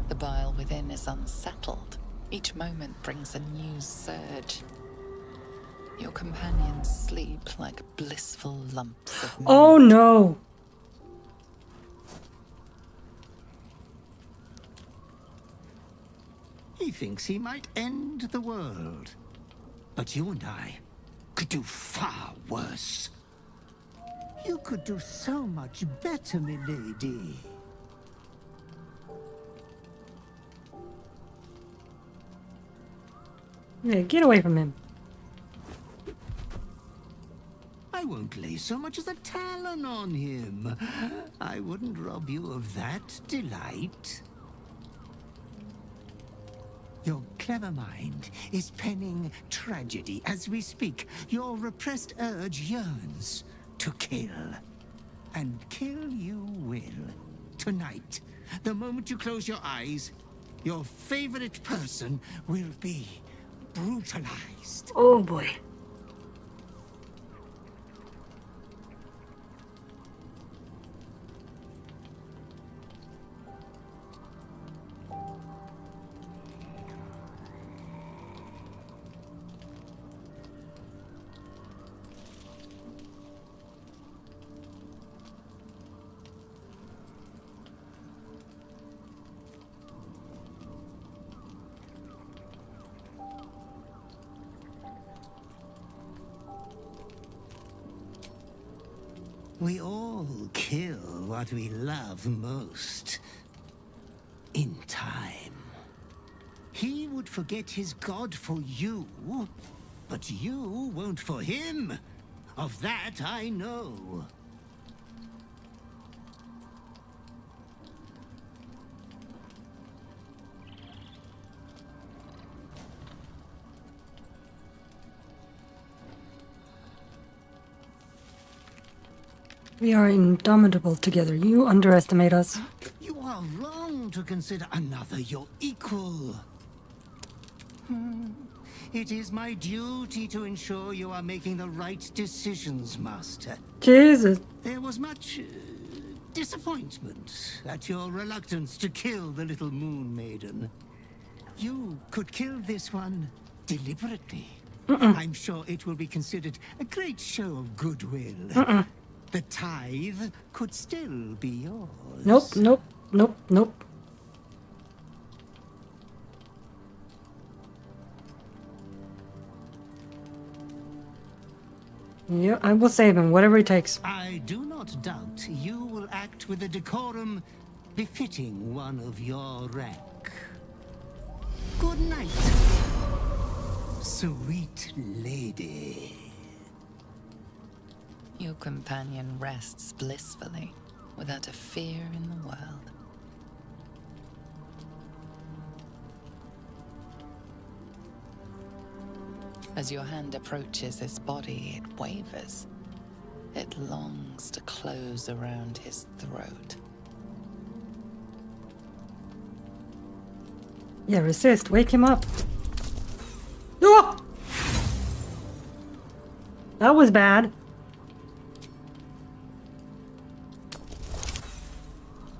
The bile within is unsettled. Each moment brings a new surge. Your companions sleep like blissful lumps of Oh no! He thinks he might end the world. But you and I could do far worse. You could do so much better, milady. Yeah, get away from him. I won't lay so much as a talon on him. I wouldn't rob you of that delight. Your clever mind is penning tragedy as we speak. Your repressed urge yearns to kill. And kill you will. Tonight, the moment you close your eyes, your favorite person will be brutalized. Oh boy. We all kill what we love most. In time. He would forget his god for you, but you won't for him. Of that I know. We are indomitable together. You underestimate us. You are wrong to consider another your equal. It is my duty to ensure you are making the right decisions, Master. Jesus. There was much disappointment at your reluctance to kill the little moon maiden. You could kill this one deliberately. I'm sure it will be considered a great show of goodwill. The tithe could still be yours. Nope, nope, nope, nope. Yeah, I will save him, whatever it takes. I do not doubt you will act with a decorum befitting one of your rank. Good night, sweet lady. Your companion rests blissfully, without a fear in the world. As your hand approaches his body, it wavers. It longs to close around his throat. Yeah, resist. Wake him up. Oh! That was bad.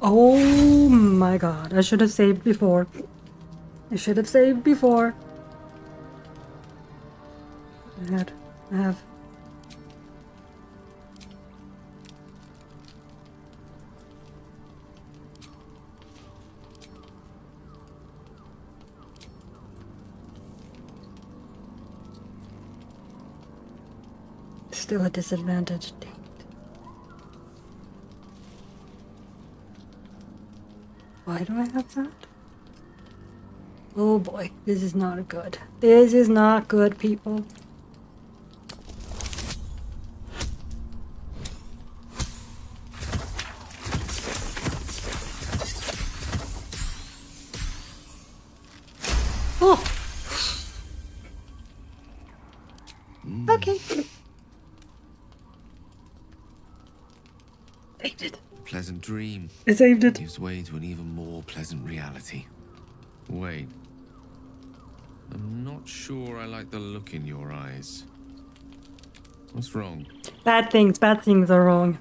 Oh my god. I should have saved before. I should have saved before. I have. Still a disadvantage. Dang it. Why do I have that? Oh boy, this is not good. This is not good, people. Oh. Okay. Saved it. Pleasant dream. I saved it. Gives way to an even more pleasant reality. Wait. I'm not sure I like the look in your eyes. What's wrong? Bad things are wrong.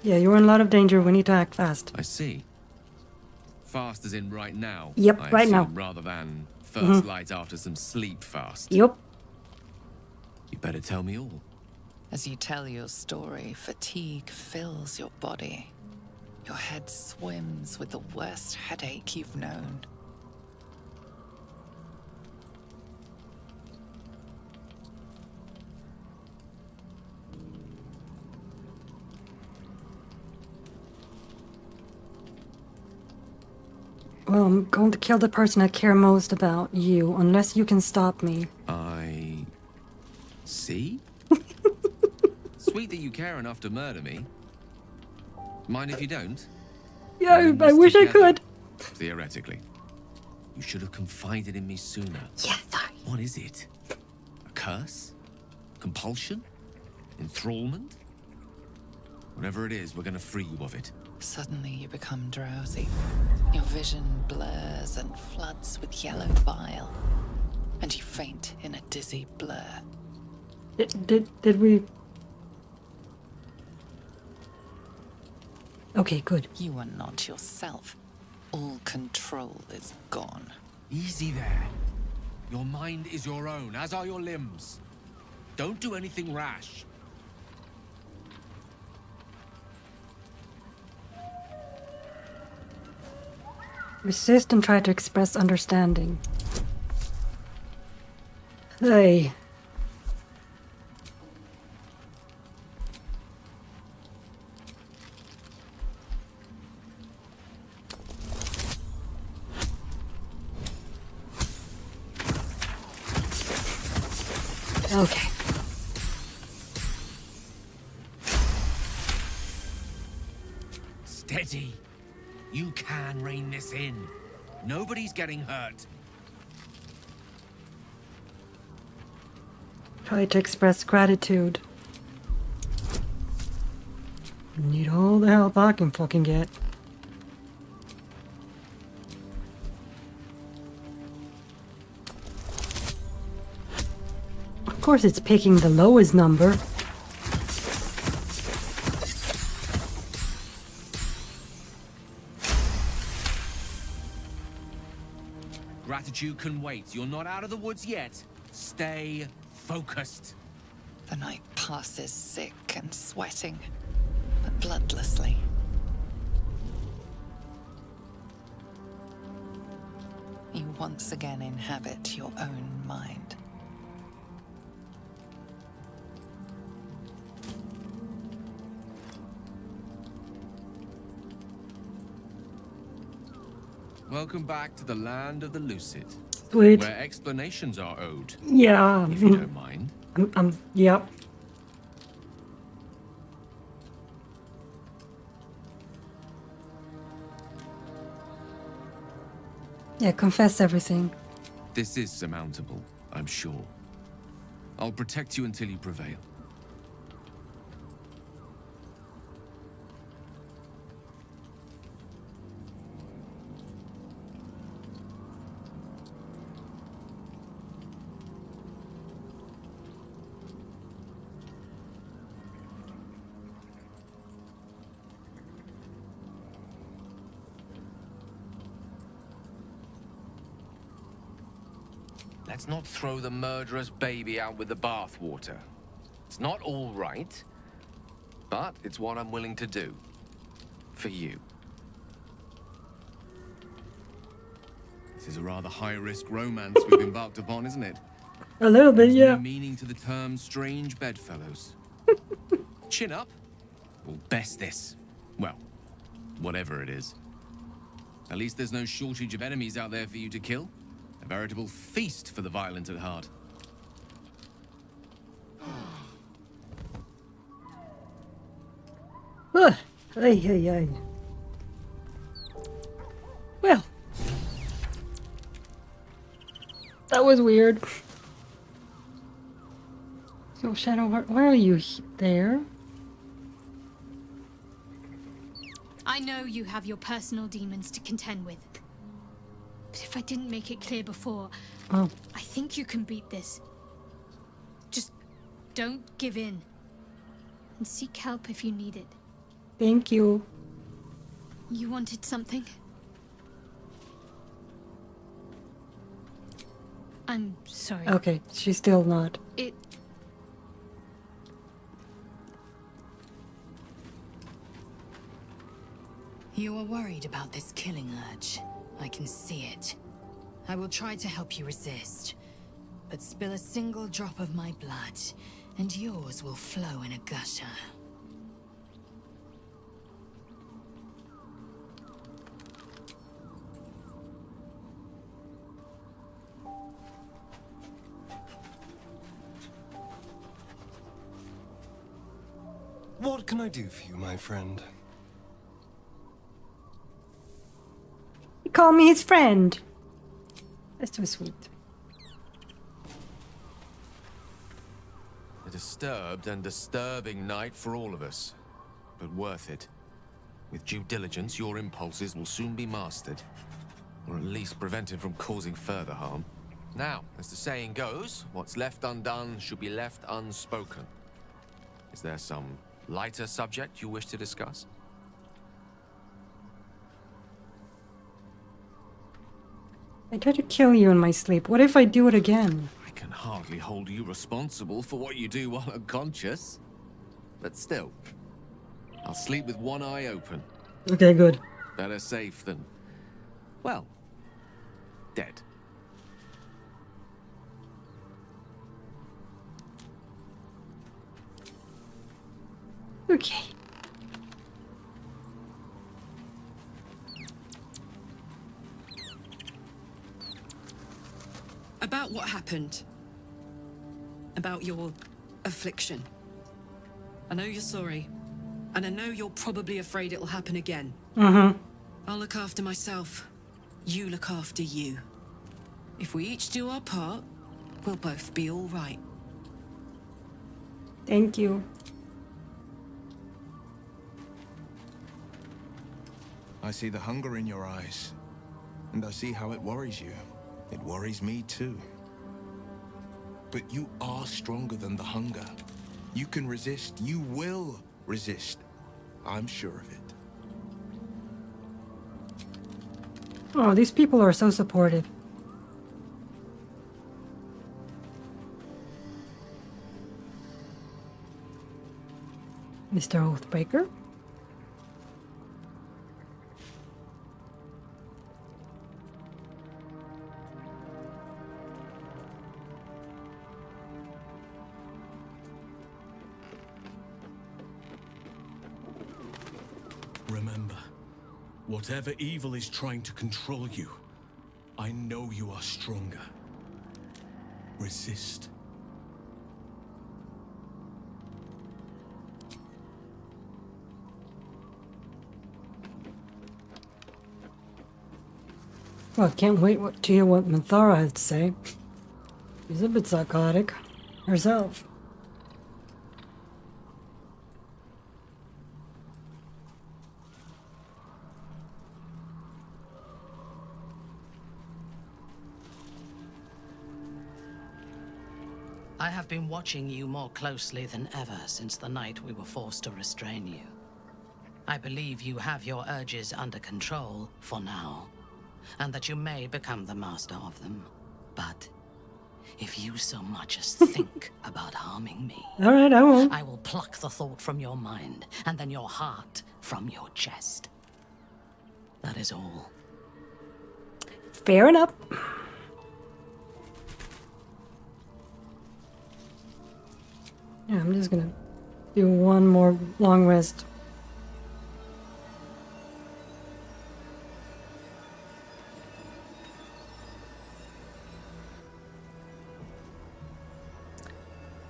Yeah, you're in a lot of danger. We need to act fast. I see. Fast as in right now. Yep, I right now. assume, rather than first light after some sleep fast. Yep. You better tell me all. As you tell your story, fatigue fills your body. Your head swims with the worst headache you've known. Well, I'm going to kill the person I care most about, you, unless you can stop me. I see? Sweet that you care enough to murder me. Mind if you don't? Yeah, I wish I could. Theoretically. You should have confided in me sooner. Yeah, sorry. What is it? A curse? Compulsion? Enthrallment? Whatever it is, we're gonna free you of it. Suddenly you become drowsy. Your vision blurs and floods with yellow bile. And you faint in a dizzy blur. Did we... Okay, good. You are not yourself. All control is gone. Easy there. Your mind is your own, as are your limbs. Don't do anything rash. Resist and try to express understanding. Hey. Okay. Steady. You can rein this in. Nobody's getting hurt. Try to express gratitude. Need all the help I can fucking get. Of course it's picking the lowest number. Gratitude can wait. You're not out of the woods yet. Stay focused. The night passes sick and sweating, but bloodlessly. You once again inhabit your own mind. Welcome back to the land of the lucid. Sweet. Where explanations are owed. Yeah. If you don't mind. Yep. Yeah, confess everything. This is surmountable, I'm sure. I'll protect you until you prevail. Let's not throw the murderous baby out with the bathwater. It's not all right, but it's what I'm willing to do. For you. This is a rather high-risk romance we've embarked upon, isn't it? A little bit, There's yeah. no meaning to the term strange bedfellows. Chin up, or best this. Well, whatever it is. At least there's no shortage of enemies out there for you to kill. A veritable feast for the violent at heart. Ay. Well, that was weird. So, Shadowheart, why are you there? I know you have your personal demons to contend with. But if I didn't make it clear before, I think you can beat this. Just don't give in. And seek help if you need it. Thank you. You wanted something? I'm sorry. Okay, she's still not. You are worried about this killing urge. I can see it. I will try to help you resist. But spill a single drop of my blood, and yours will flow in a gusher. What can I do for you, my friend? He called me his friend. That's too sweet. A disturbed and disturbing night for all of us, but worth it. With due diligence, your impulses will soon be mastered, or at least prevented from causing further harm. Now, as the saying goes, what's left undone should be left unspoken. Is there some lighter subject you wish to discuss? I tried to kill you in my sleep. What if I do it again? I can hardly hold you responsible for what you do while unconscious. But still, I'll sleep with one eye open. Okay, good. Better safe than, well, dead. Okay. About what happened. About your affliction. I know you're sorry. And I know you're probably afraid it'll happen again. I'll look after myself. You look after you. If we each do our part, we'll both be all right. Thank you. I see the hunger in your eyes, and I see how it worries you. It worries me too. But you are stronger than the hunger. You can resist. You will resist. I'm sure of it. Oh, these people are so supportive. Mr. Oathbreaker. Remember, whatever evil is trying to control you, I know you are stronger. Resist. Well, I can't wait to hear what Minthara has to say. She's a bit psychotic herself. I have been watching you more closely than ever since the night we were forced to restrain you. I believe you have your urges under control for now, and that you may become the master of them. But if you so much as think about harming me, all right, I won't. I will pluck the thought from your mind, and then your heart from your chest. That is all. Fair enough. Yeah, I'm just gonna do one more long rest.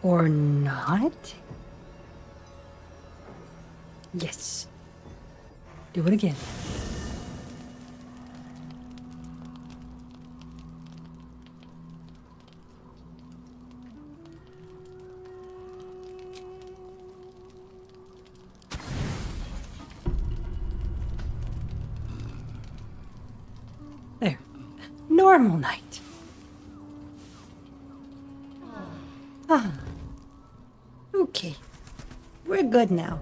Or not? Yes. Do it again. There. Normal night. Ah. Okay. We're good now.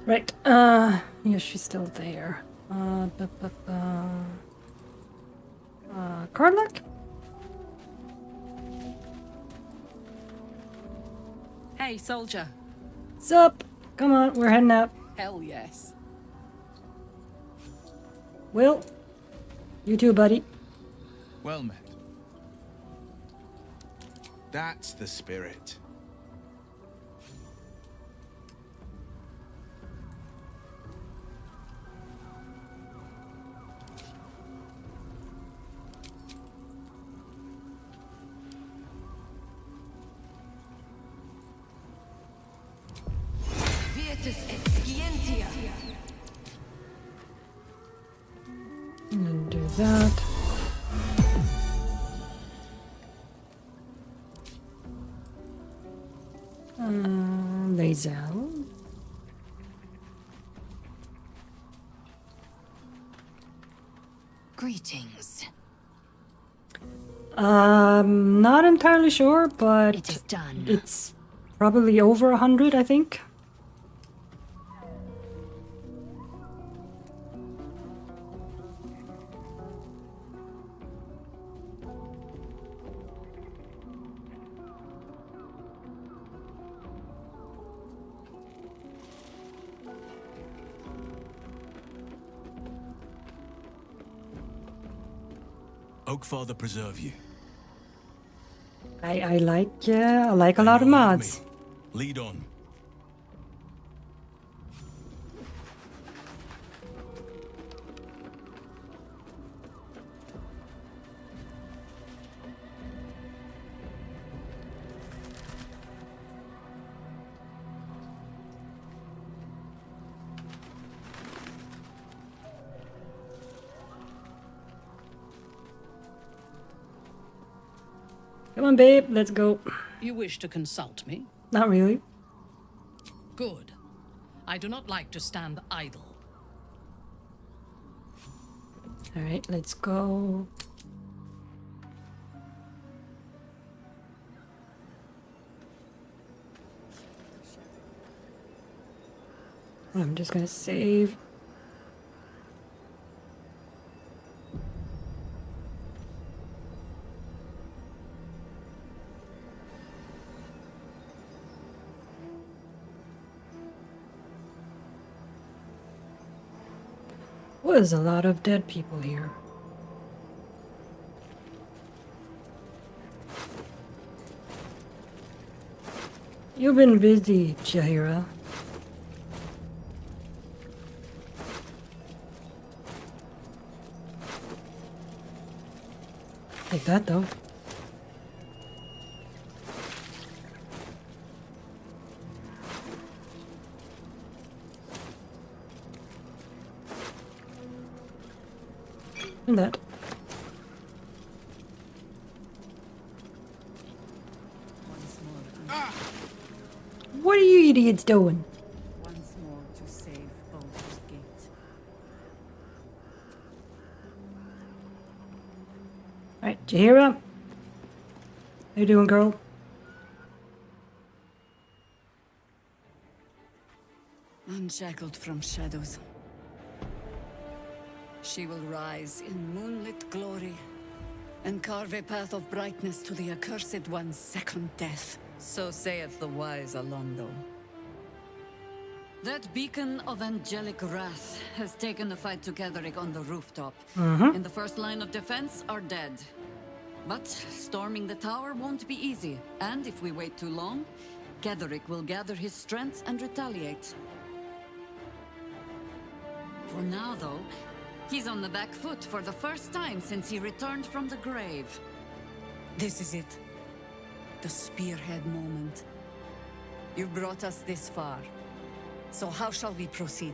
Right. Yeah, she's still there. Karlach? Hey, soldier. Sup? Come on, we're heading out. Hell yes. Will? You too, buddy. Well met. That's the spirit. And then do that. Lazel. Greetings. Not entirely sure, but It is done. It's probably over 100, I think. Oakfather preserve you. I like a lot of mods. Lead on. Come on, babe, let's go. You wish to consult me? Not really. Good. I do not like to stand idle. Alright, let's go. I'm just gonna save. Was a lot of dead people here. You've been busy, Jaheira. Like that, though. And that. What are you idiots doing? Once more to save Baldur's Gate. Alright, Jaheira. How you doing, girl? Unshackled from shadows, she will rise in moonlit glory and carve a path of brightness to the accursed one's second death. So saith the wise Alondo. That beacon of angelic wrath has taken the fight to Ketheric on the rooftop. In the first line of defense are dead. But storming the tower won't be easy, and if we wait too long, Ketheric will gather his strength and retaliate. For now, though, he's on the back foot for the first time since he returned from the grave. This is it. The spearhead moment. You've brought us this far. So how shall we proceed?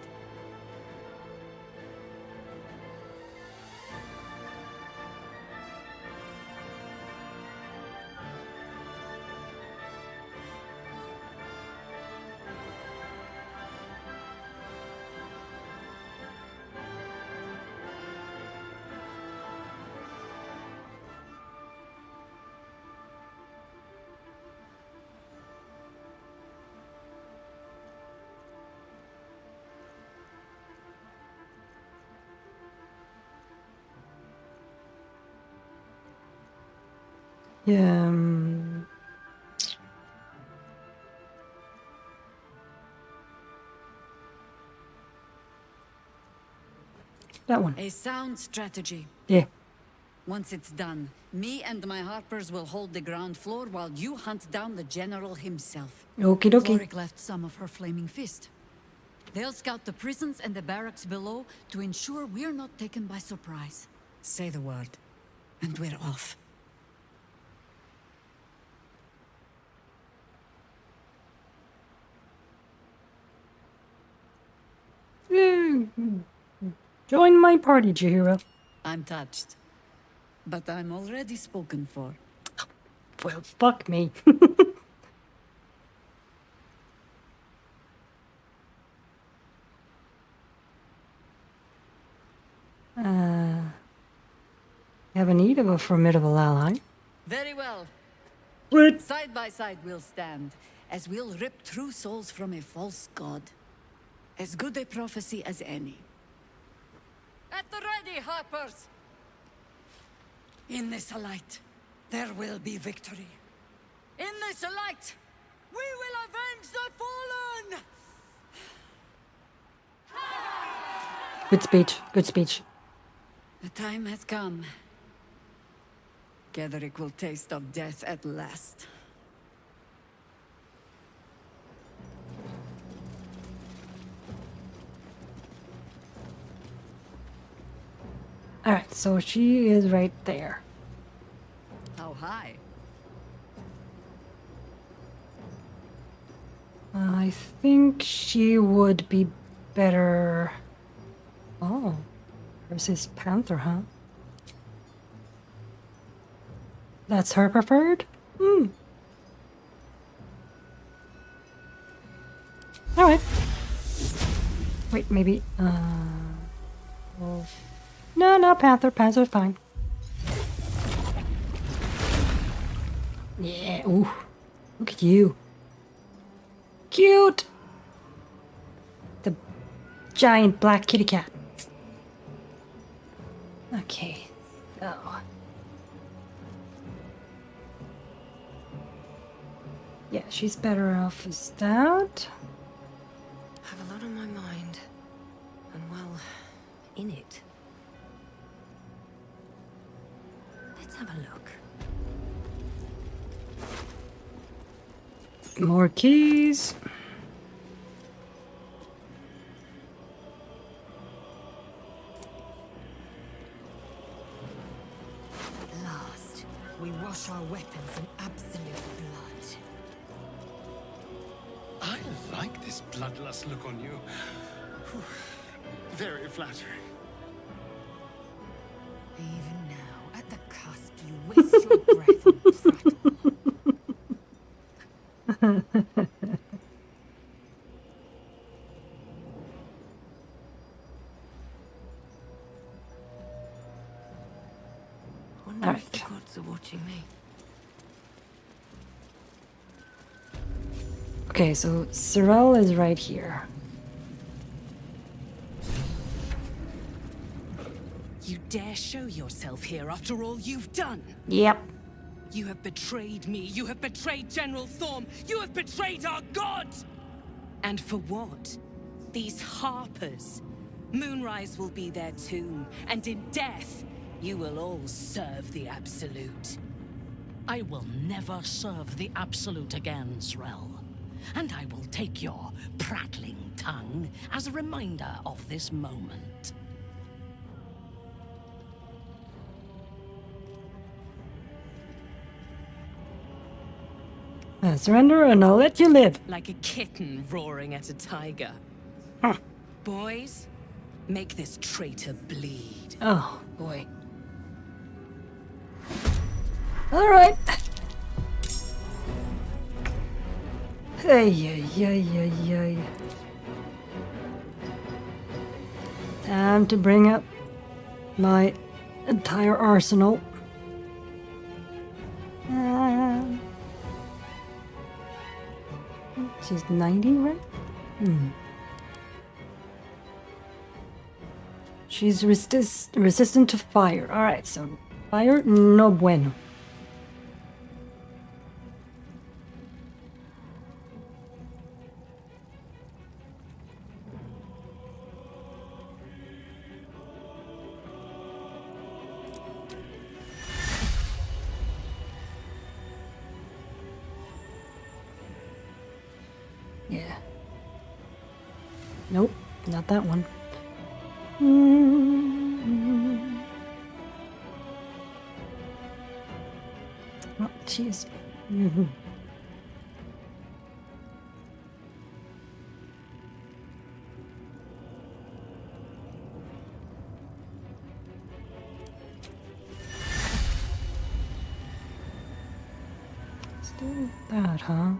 Yeah. That one. A sound strategy. Yeah. Once it's done, me and my Harpers will hold the ground floor while you hunt down the General himself. Okie dokie. Floric left some of her flaming fist. They'll scout the prisons and the barracks below to ensure we're not taken by surprise. Say the word, and we're off. Join my party, Jaheira. I'm touched. But I'm already spoken for. Well, fuck me. Have a need of a formidable ally. Very well. What? Side by side we'll stand, as we'll rip true souls from a false god. As good a prophecy as any. At the ready, Harpers! In this light, there will be victory. In this light, we will avenge the fallen! Good speech. Good speech. The time has come. Ketheric will taste of death at last. Alright, so she is right there. How high? I think she would be better... Oh. Versus Panther, huh? That's her preferred? Hmm. Alright. Wait, maybe, wolf. No, panther. Panther's fine. Yeah, ooh. Look at you. Cute! The giant black kitty cat. Okay, so. Yeah, she's better off as that. I have a lot on my mind. And well, in it. Let's have a look. More keys. At last, we wash our weapons in absolute blood. I like this bloodlust look on you. Whew. Very flattering. Even now, at the cusp, you waste your breath on prattle. Wonder if the gods are watching me. Okay, so Sorrel is right here. You dare show yourself here after all you've done? Yep. You have betrayed me. You have betrayed General Thorm. You have betrayed our god! And for what? These harpers. Moonrise will be their tomb, and in death, you will all serve the Absolute. I will never serve the Absolute again, Zrel. And I will take your prattling tongue as a reminder of this moment. Surrender and I'll let you live. Like a kitten roaring at a tiger. Boys, make this traitor bleed. Oh, boy. Alright. Hey. Time to bring up my entire arsenal. She's 90, right? She's resistant to fire. Alright, so fire, no bueno. Yeah. Nope, not that one. Oh, jeez. Still that, huh?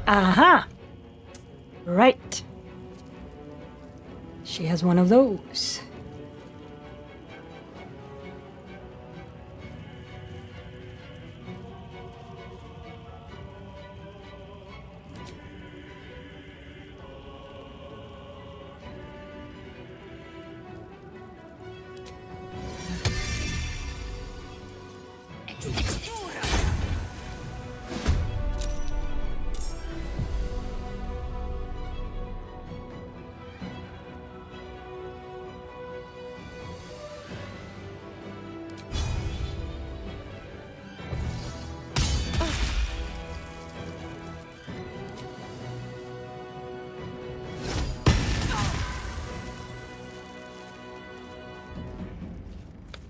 Aha! Right. She has one of those.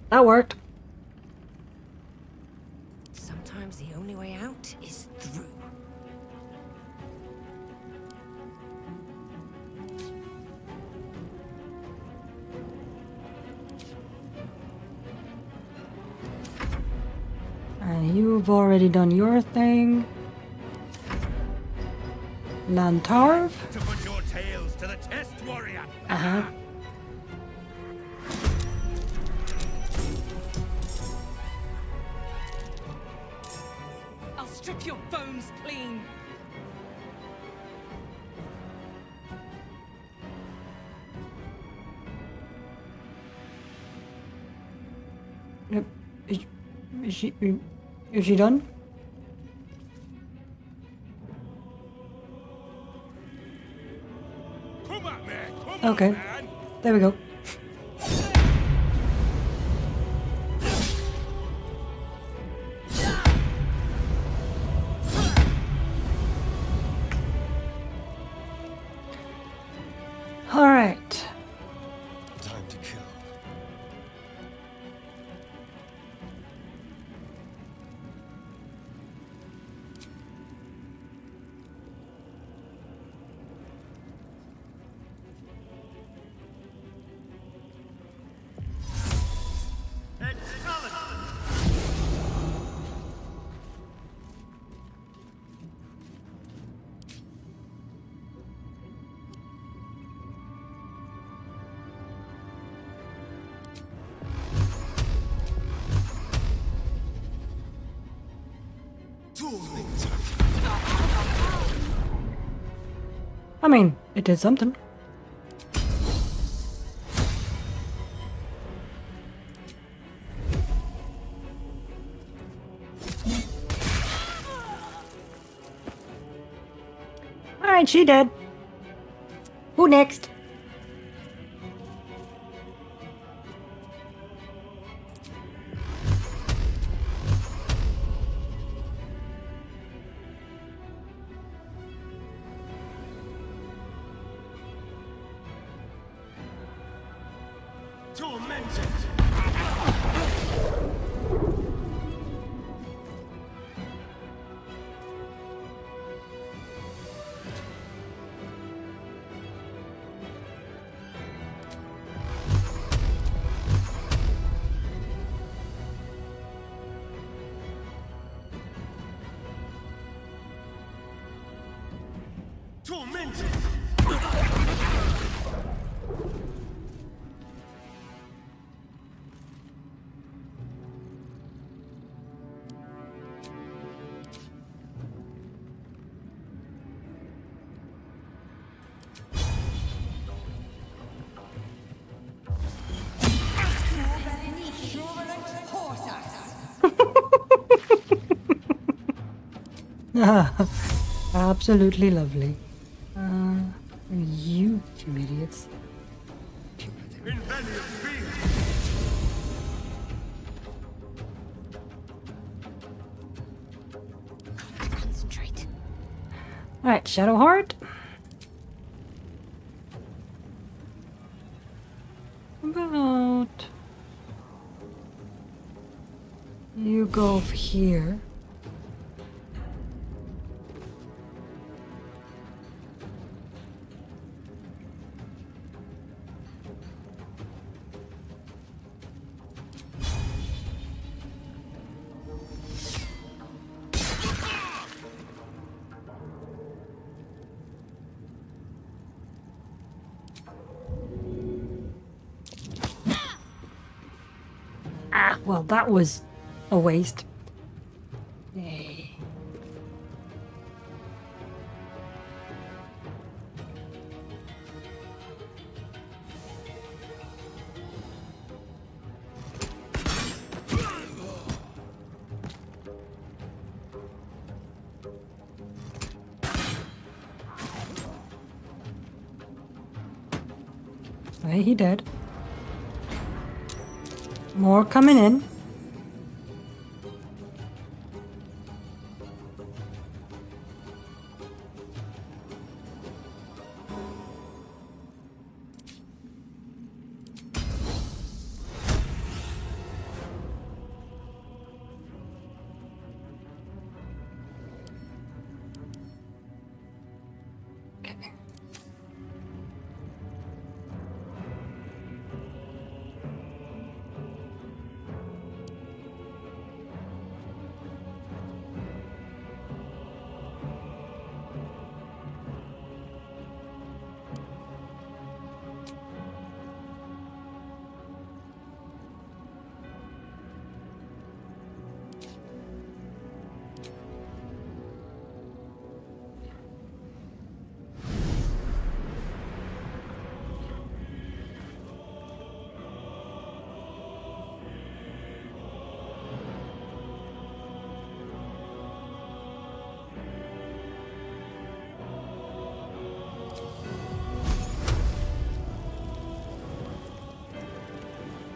That worked. Sometimes the only way out is through. And you've already done your thing. Lantarv? To put your tails to the test, warrior. Uh-huh. I'll strip your bones clean. Yep. Is she done? Okay. There we go. All right. Time to kill. I mean, it did something. All right, she dead. Who next? Absolutely lovely. You two idiots. Concentrate. Alright, Shadowheart. About you go over here. Ah, well, that was a waste. Yay. Hey, he dead. More coming in.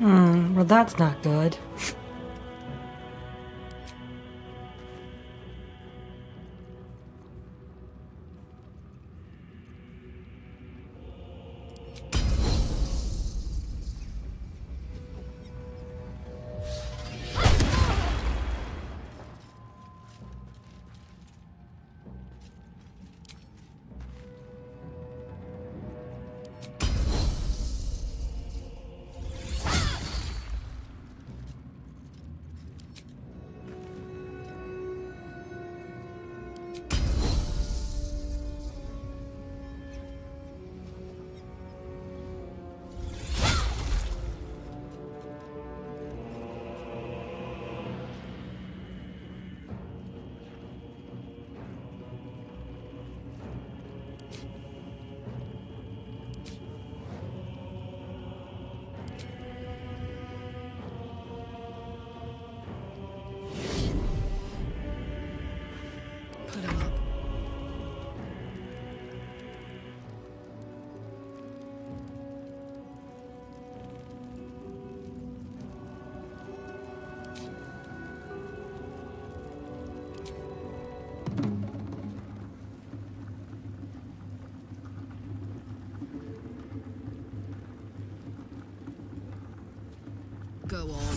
Well, that's not good. Put him up. Go on.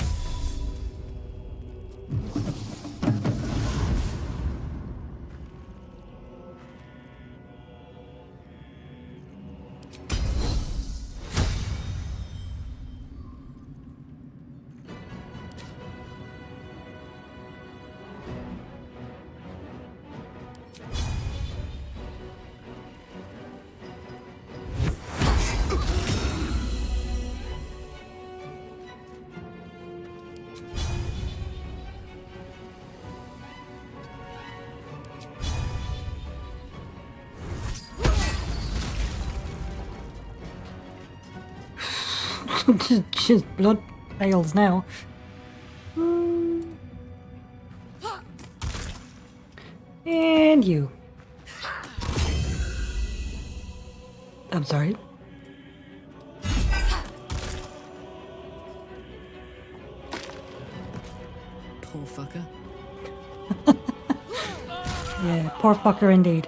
just blood pails now. And you. I'm sorry. Poor fucker. Yeah, poor fucker indeed.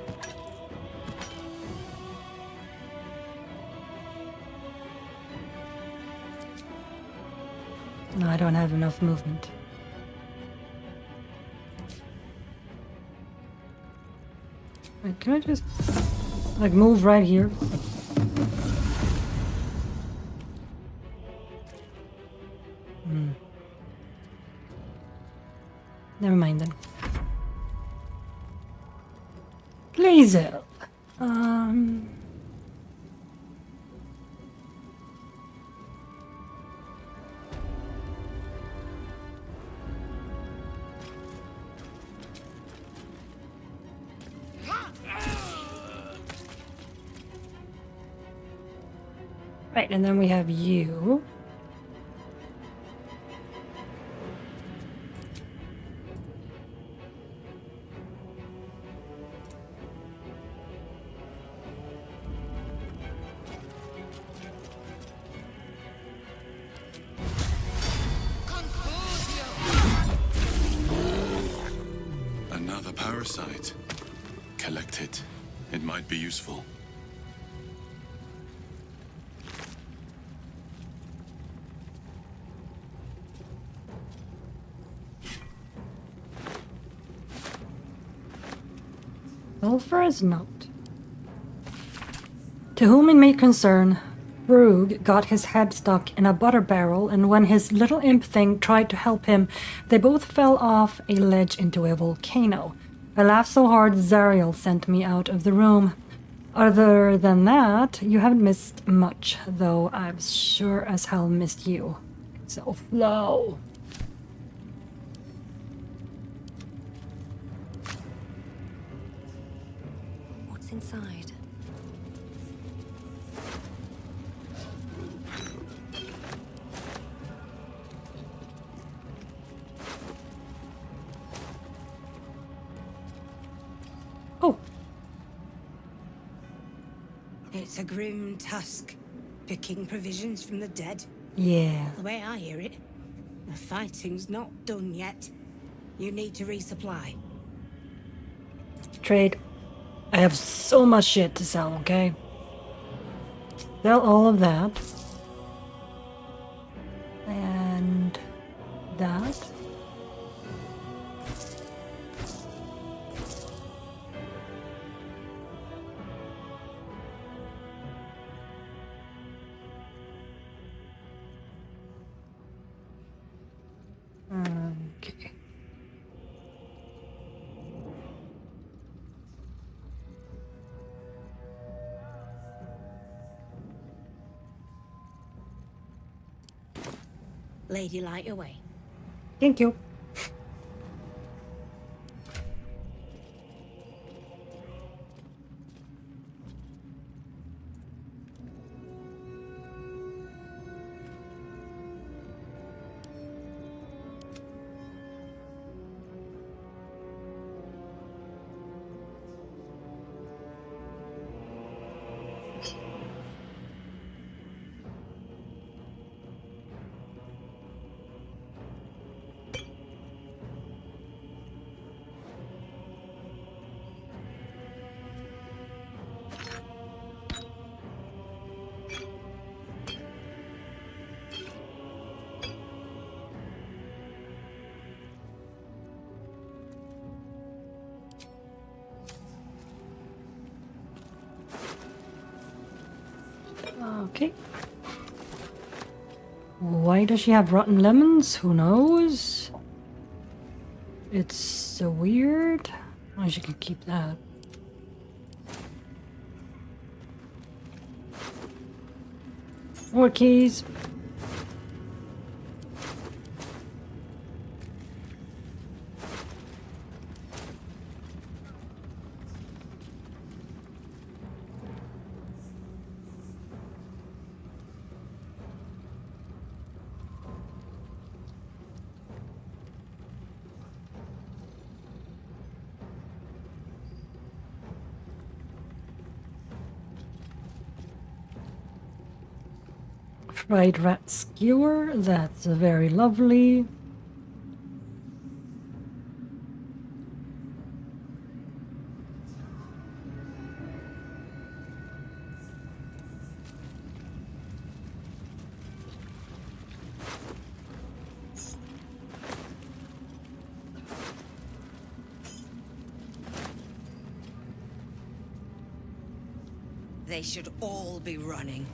No, I don't have enough movement. Wait, can I just, like, move right here? Never mind then. Laser. Right, and then we have you. Another parasite. Collect it. It might be useful. Sulfur is not. To whom it may concern, Brugh got his head stuck in a butter barrel, and when his little imp thing tried to help him, they both fell off a ledge into a volcano. I laughed so hard Zariel sent me out of the room. Other than that, you haven't missed much, though I've sure as hell missed you. So, Flo. What's inside? Oh. It's a grim task, picking provisions from the dead. Yeah. The way I hear it, the fighting's not done yet. You need to resupply. Trade. I have so much shit to sell, okay? Sell all of that. And that. Okay. Lady, light your way. Thank you. Okay. Why does she have rotten lemons? Who knows? It's so weird. Oh, she can keep that. More keys. Fried rat skewer, that's very lovely. They should all be running.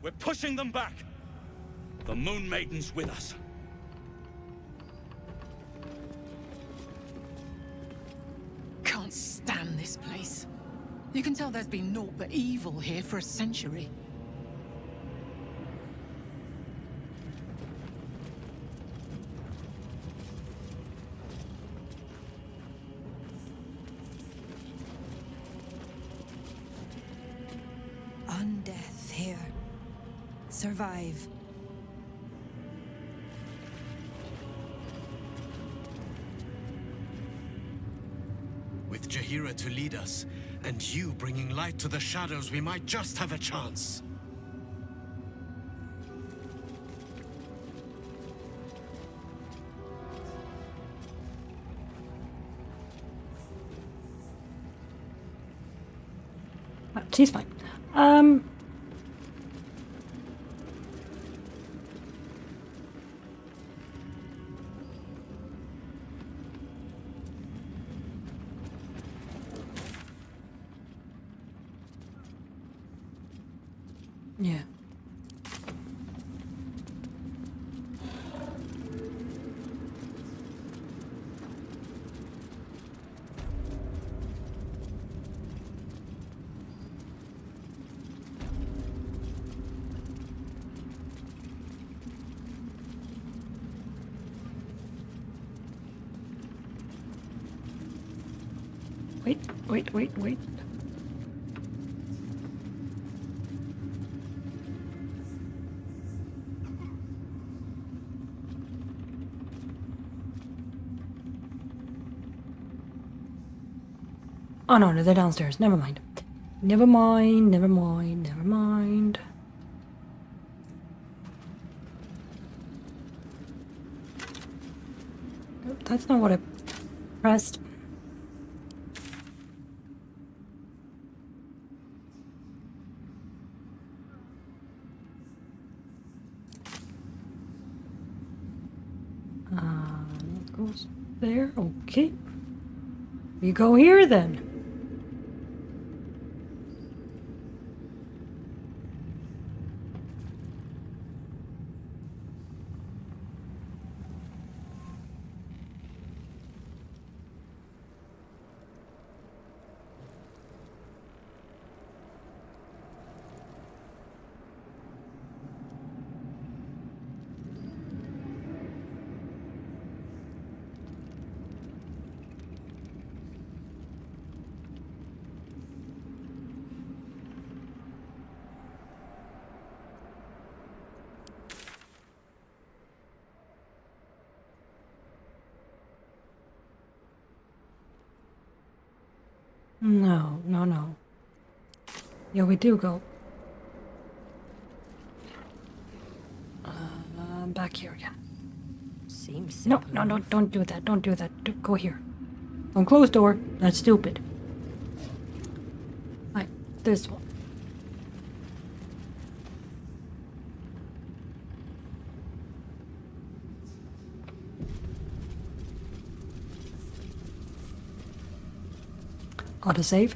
We're pushing them back. The Moon Maiden's with us. Can't stand this place. You can tell there's been naught but evil here for a century. Undeath here. Survive. With Bahira to lead us, and you bringing light to the shadows, we might just have a chance. She's fine. Yeah. Wait. Oh no, they're downstairs. Never mind. Never mind. Nope, that's not what I pressed. That goes there. Okay. You go here then. No. Yeah, we do go. Back here again. Seems No, don't do that. Don't do that. Go here. Don't close door. That's stupid. Right, this one. Autosave.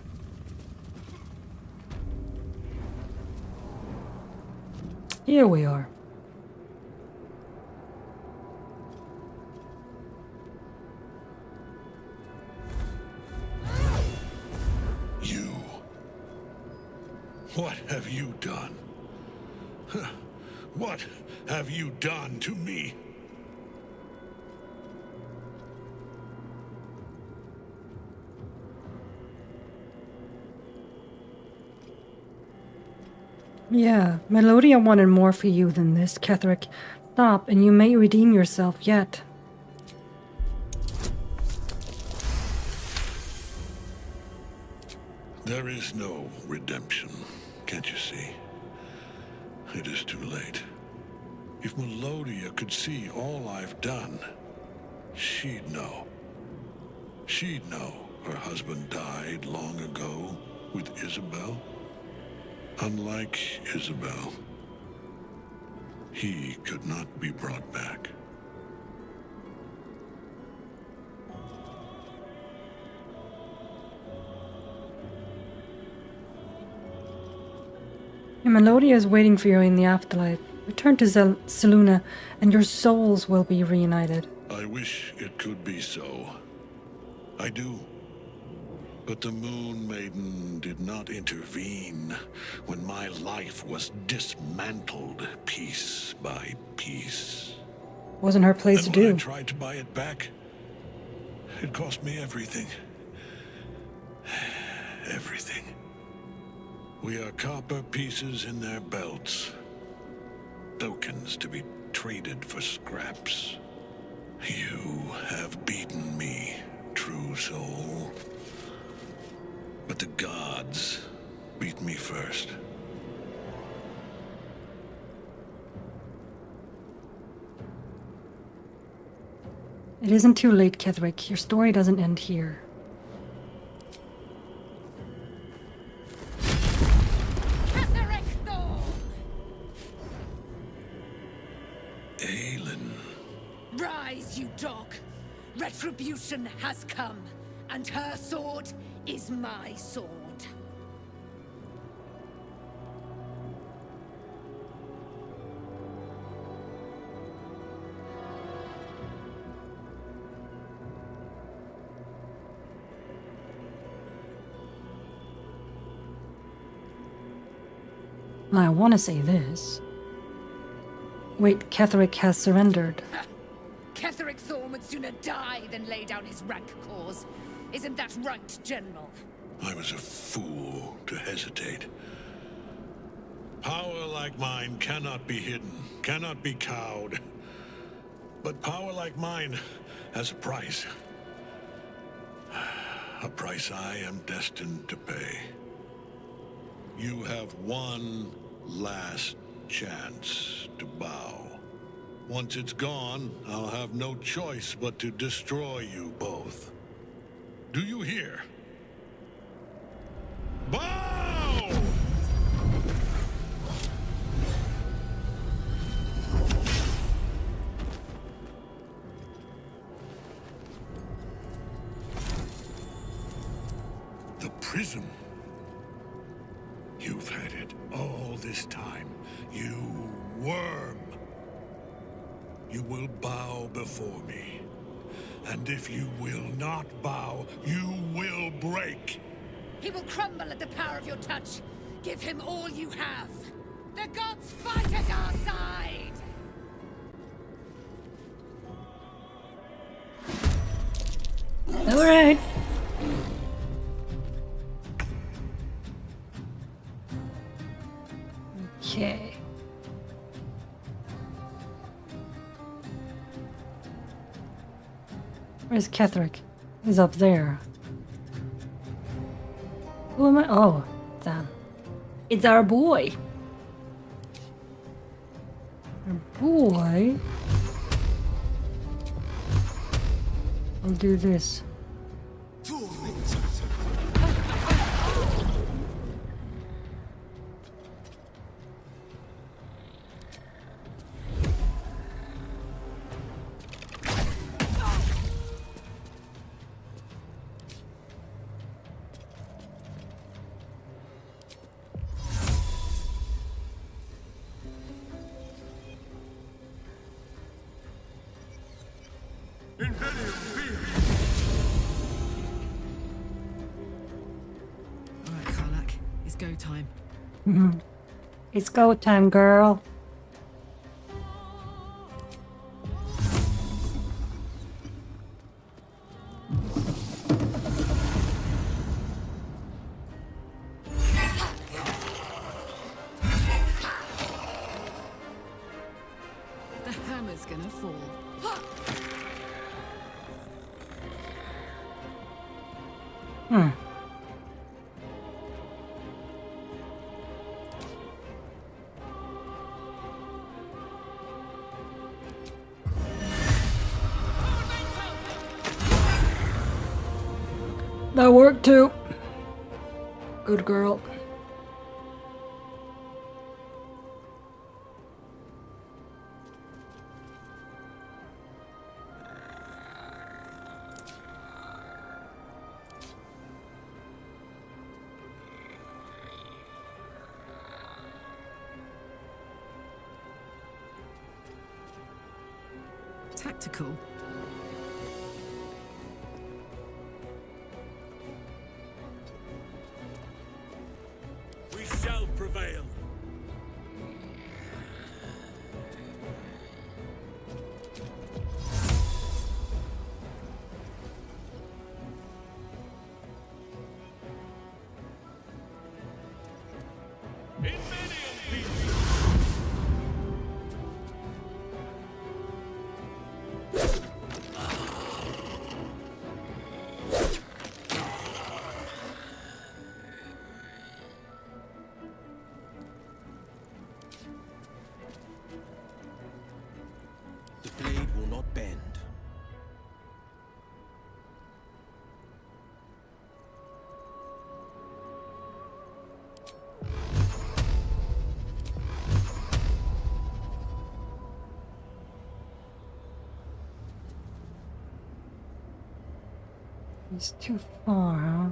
Here we are. You. What have you done? What have you done to me? Yeah, Melodia wanted more for you than this, Ketherick. Stop, and you may redeem yourself yet. There is no redemption, can't you see? It is too late. If Melodia could see all I've done, she'd know. She'd know her husband died long ago with Isabel. Unlike Isabel, he could not be brought back. And Melodia is waiting for you in the afterlife. Return to Selûne, and your souls will be reunited. I wish it could be so. I do. But the Moon Maiden did not intervene when my life was dismantled piece by piece. Wasn't her place to do. When I tried to buy it back, it cost me everything. Everything. We are copper pieces in their belts. Tokens to be traded for scraps. You have beaten me, true soul. Let the gods beat me first. It isn't too late, Ketherick. Your story doesn't end here. Aelin. Rise, you dog! Retribution has come, and her sword is my sword. I want to say this. Wait, Ketherick has surrendered. Ketherick Thorm would sooner die than lay down his rank cause. Isn't that right, General? I was a fool to hesitate. Power like mine cannot be hidden, cannot be cowed. But power like mine has a price. A price I am destined to pay. You have one last chance to bow. Once it's gone, I'll have no choice but to destroy you both. Do you hear? Bow! The prism. You've had it all this time, you worm. You will bow before me. And if you will not bow, you will break. He will crumble at the power of your touch. Give him all you have. The gods fight at our side! All right. Okay. Where's Ketherick? He's up there. Who am I? Oh, damn. It's our boy. Our boy? I'll do this. Alright, Karlak. It's go time. It's go time, girl. The hammer's gonna fall. Hmm. That worked too. Good girl. Tactical. We shall prevail. It's too far, huh?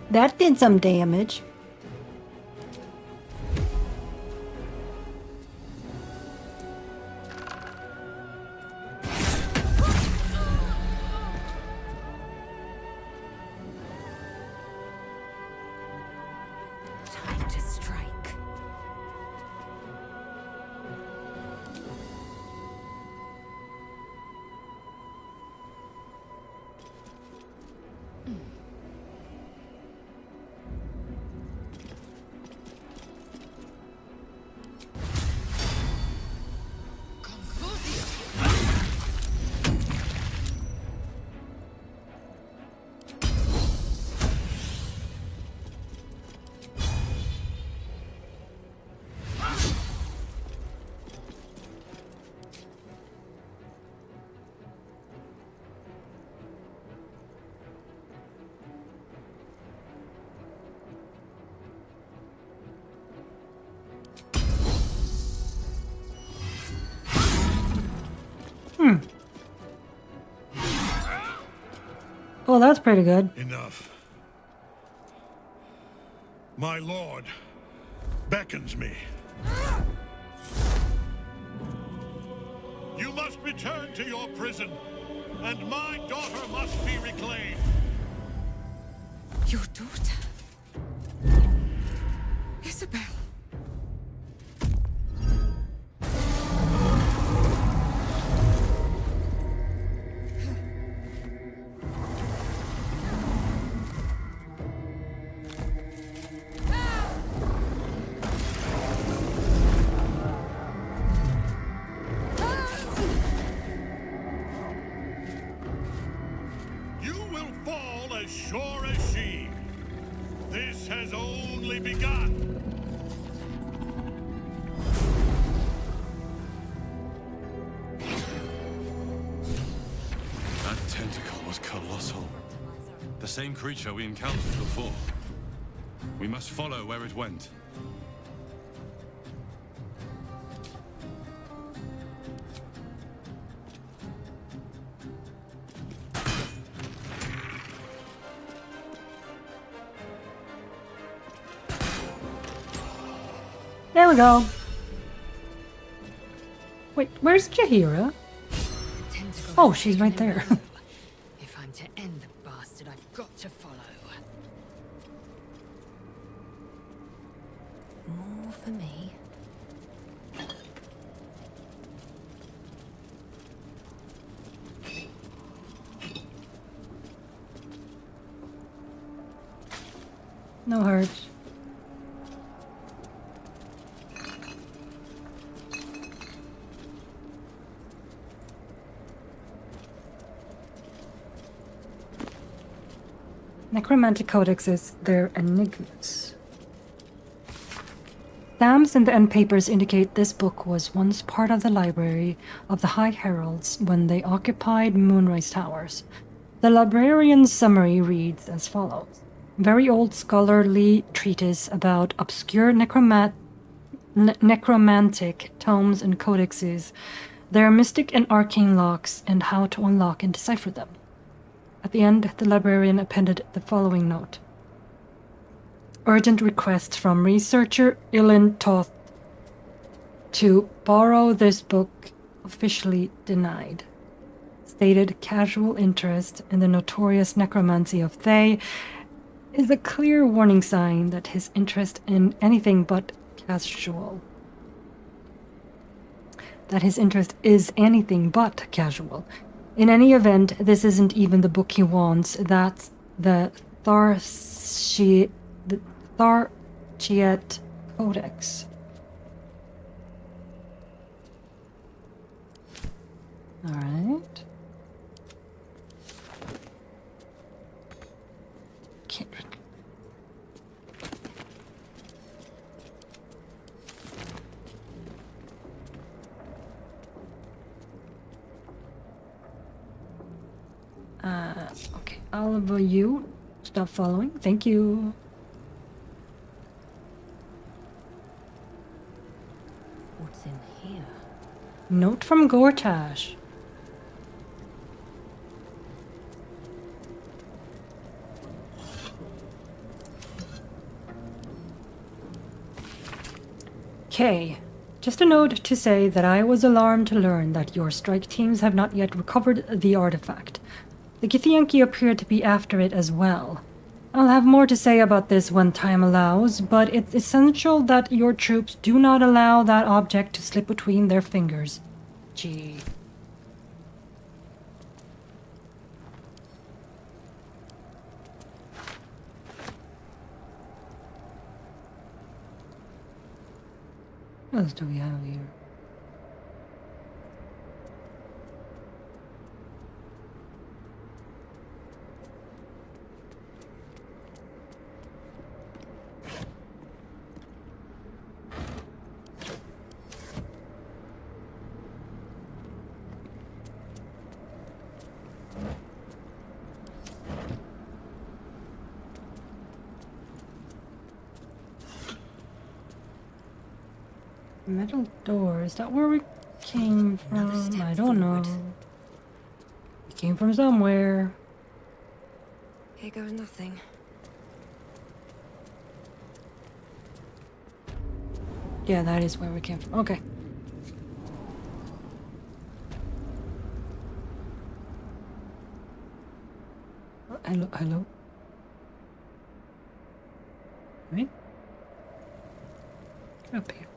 That did some damage. Time to strike. Oh, that's pretty good. Enough. My lord beckons me. You must return to your prison, and my daughter must be reclaimed. Your daughter? Isabel. You will fall as sure as she. This has only begun. That tentacle was colossal. The same creature we encountered before. We must follow where it went. There we go. Wait, where's Jahira? Oh, she's right there. If I'm to end the bastard, I've got to follow. More for me. No hurt. Necromantic codexes, they're enigmas. Stamps in the end papers indicate this book was once part of the library of the High Heralds when they occupied Moonrise Towers. The librarian's summary reads as follows. Very old scholarly treatise about obscure necromantic tomes and codexes, their mystic and arcane locks, and how to unlock and decipher them. At the end, the librarian appended the following note. Urgent request from researcher Ilin Toth to borrow this book, officially denied. Stated casual interest in the notorious necromancy of Thay is a clear warning sign that his interest in anything but casual. That his interest is anything but casual. In any event, this isn't even the book he wants. That's the Tharchiet Codex. Alright. Okay, all of you, stop following. Thank you. What's in here? Note from Gortash. Okay. Just a note to say that I was alarmed to learn that your strike teams have not yet recovered the artifact. The Githyanki appear to be after it as well. I'll have more to say about this when time allows, but it's essential that your troops do not allow that object to slip between their fingers. Gee. What else do we have here? Metal door, is that where we came from? I don't know. We came from somewhere. Here goes nothing. Yeah, that is where we came from. Okay. Hello, hello. Right? Get up here.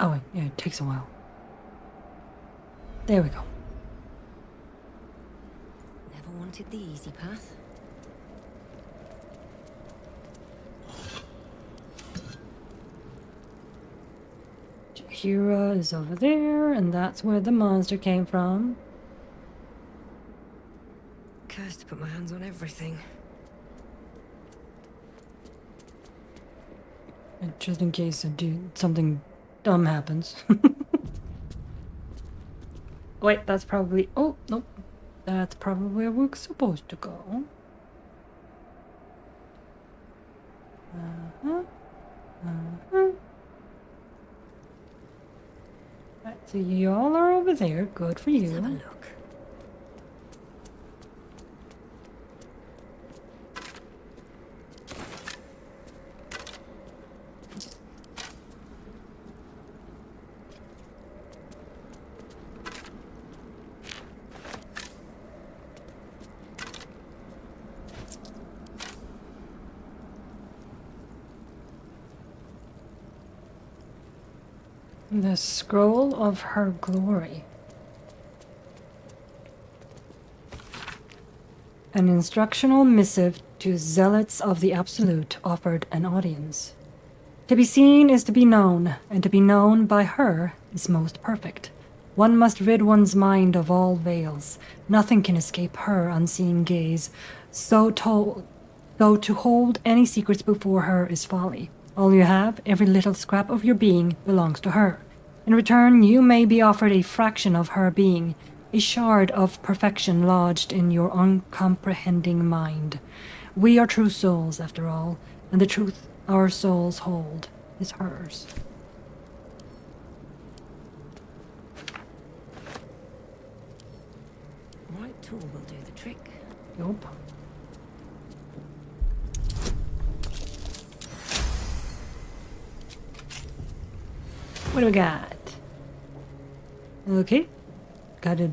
Oh, yeah, it takes a while. There we go. Never wanted the easy path. Hira is over there, and that's where the monster came from. Cursed to put my hands on everything. And just in case something dumb happens. Wait, that's probably... Oh, nope. That's probably where we're supposed to go. Uh-huh. Uh-huh. Right, so y'all are over there. Good for you. Let's have a look. The scroll of her glory. An instructional missive to zealots of the Absolute offered an audience. To be seen is to be known, and to be known by her is most perfect. One must rid one's mind of all veils. Nothing can escape her unseeing gaze. Though to hold any secrets before her is folly. All you have, every little scrap of your being, belongs to her. In return, you may be offered a fraction of her being, a shard of perfection lodged in your uncomprehending mind. We are true souls, after all, and the truth our souls hold is hers. Right tool will do the trick. Yup. What do we got? Okay. Got it.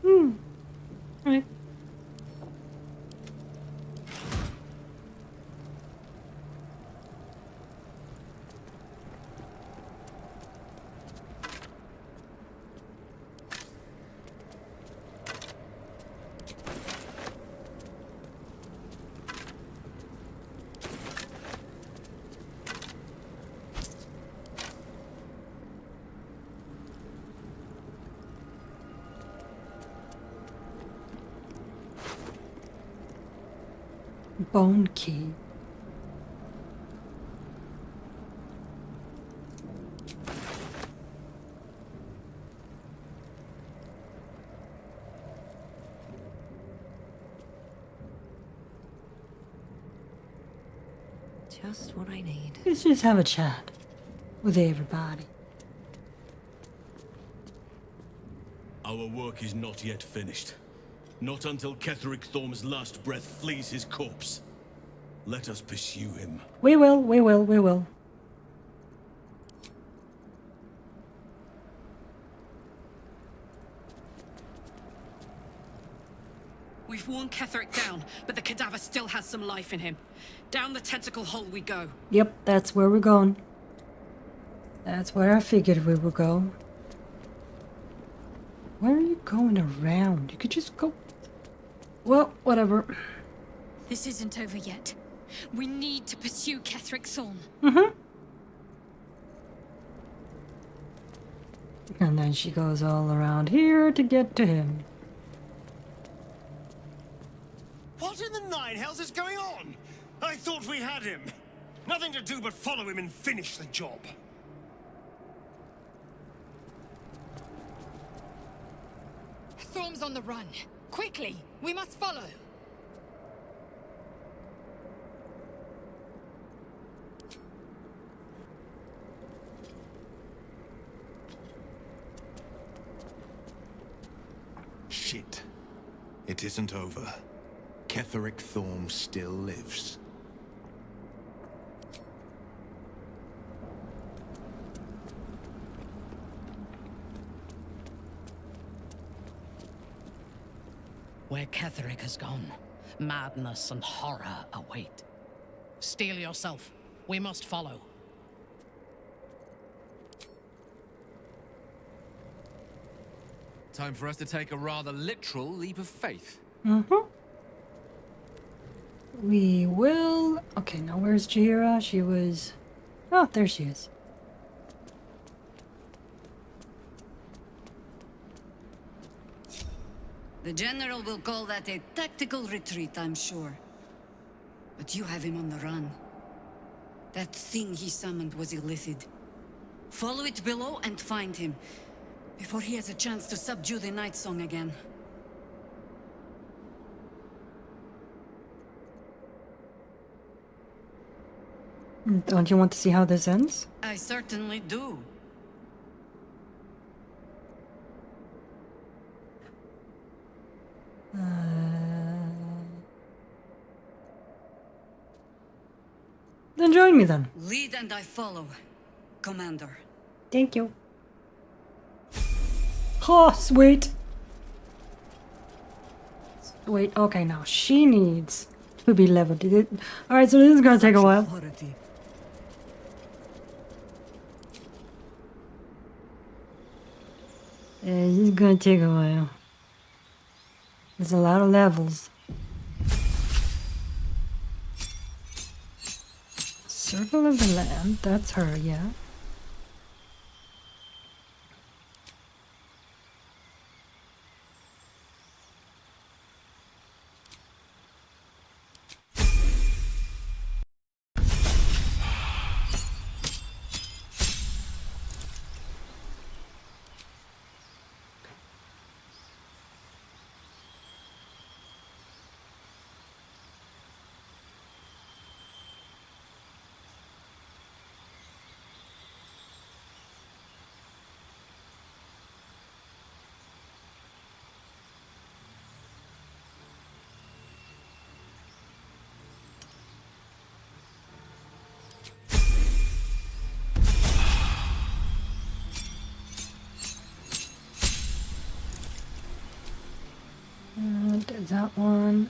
Alright. bone key. Just what I need. Let's just have a chat with everybody. Our work is not yet finished. Not until Ketheric Thorm's last breath flees his corpse. Let us pursue him. We will, we will, we will. We've worn Ketheric down, but the cadaver still has some life in him. Down the tentacle hole we go. Yep, that's where we're going. That's where I figured we would go. Where are you going around? You could just go... Well, whatever. This isn't over yet. We need to pursue Ketheric Thorm. Mm-hmm. And then she goes all around here to get to him. What in the nine hells is going on? I thought we had him. Nothing to do but follow him and finish the job. Thorm's on the run. Quickly, we must follow. Shit. It isn't over. Ketheric Thorm still lives. Where Ketheric has gone, madness and horror await. Steel yourself. We must follow. Time for us to take a rather literal leap of faith. Mm-hmm. We will... Okay, now where's Jahira? She was... Oh, there she is. The General will call that a tactical retreat, I'm sure. But you have him on the run. That thing he summoned was illithid. Follow it below and find him, before he has a chance to subdue the Night Song again. Don't you want to see how this ends? I certainly do. Then join me then. Lead and I follow, Commander. Thank you. Oh, sweet. Sweet. Okay, now she needs to be leveled. Alright, so this is gonna take a while. Yeah, this is gonna take a while. There's a lot of levels. Circle of the Land, that's her, yeah. Did that one.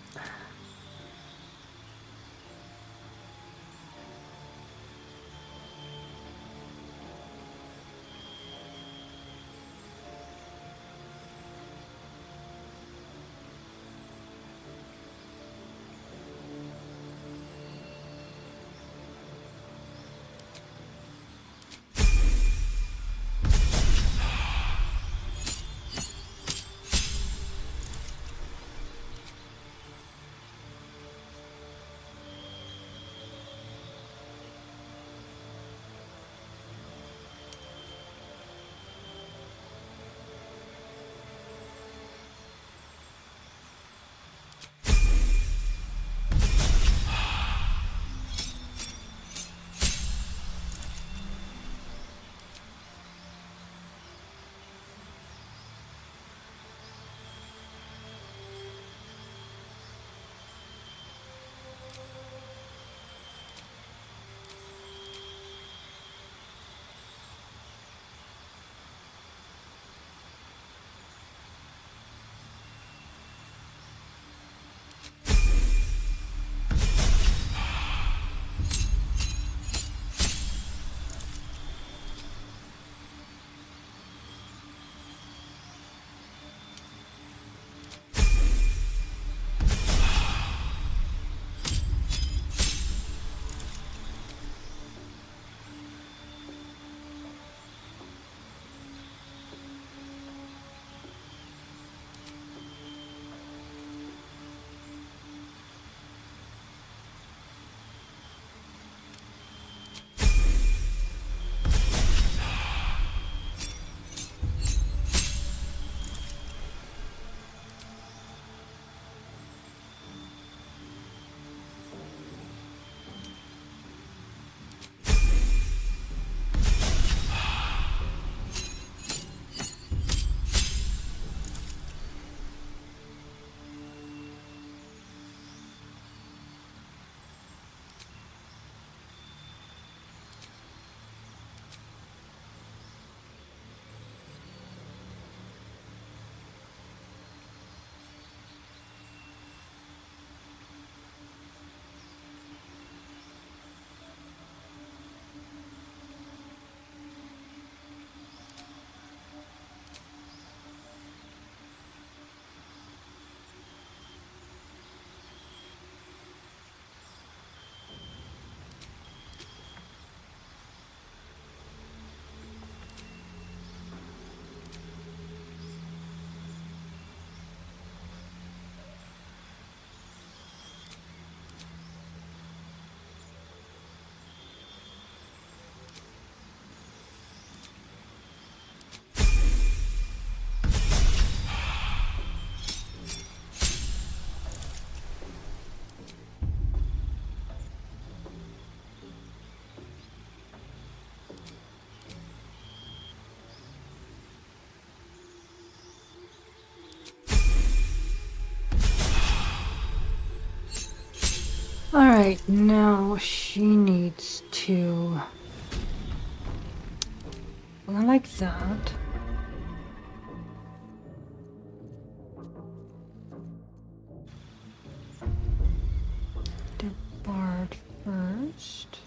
Alright, now she needs to... Well, I like that. The bard first.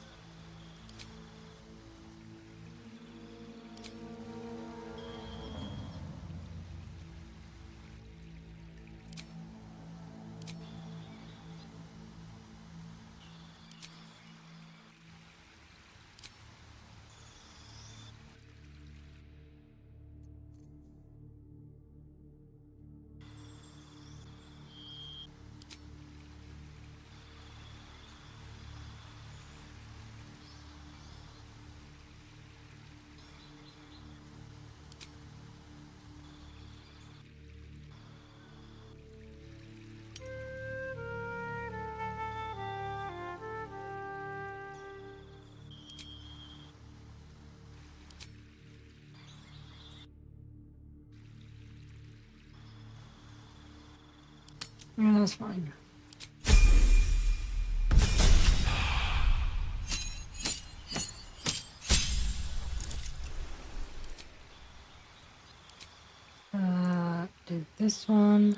Yeah, that's fine. Do this one.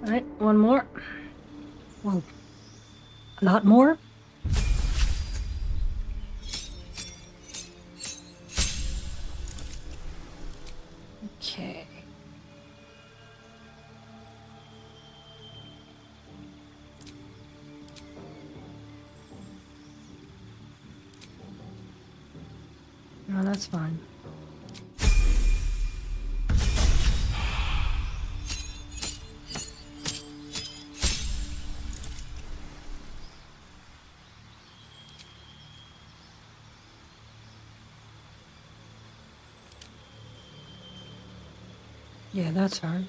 Alright, one more. Well, a lot more. Okay. No, that's fine. Yeah, that's hard.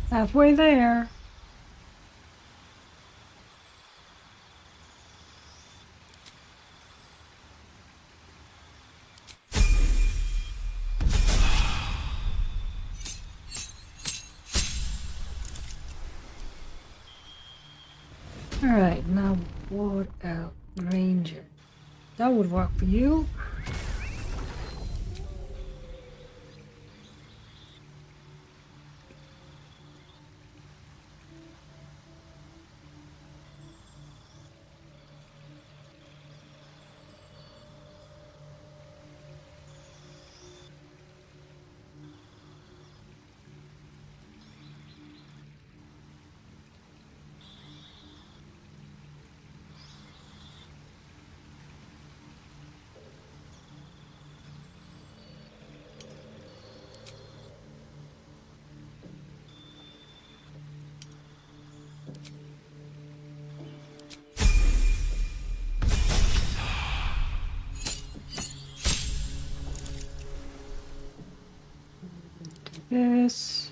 Halfway there. Alright, now what else? Ranger. That would work for you. Yes.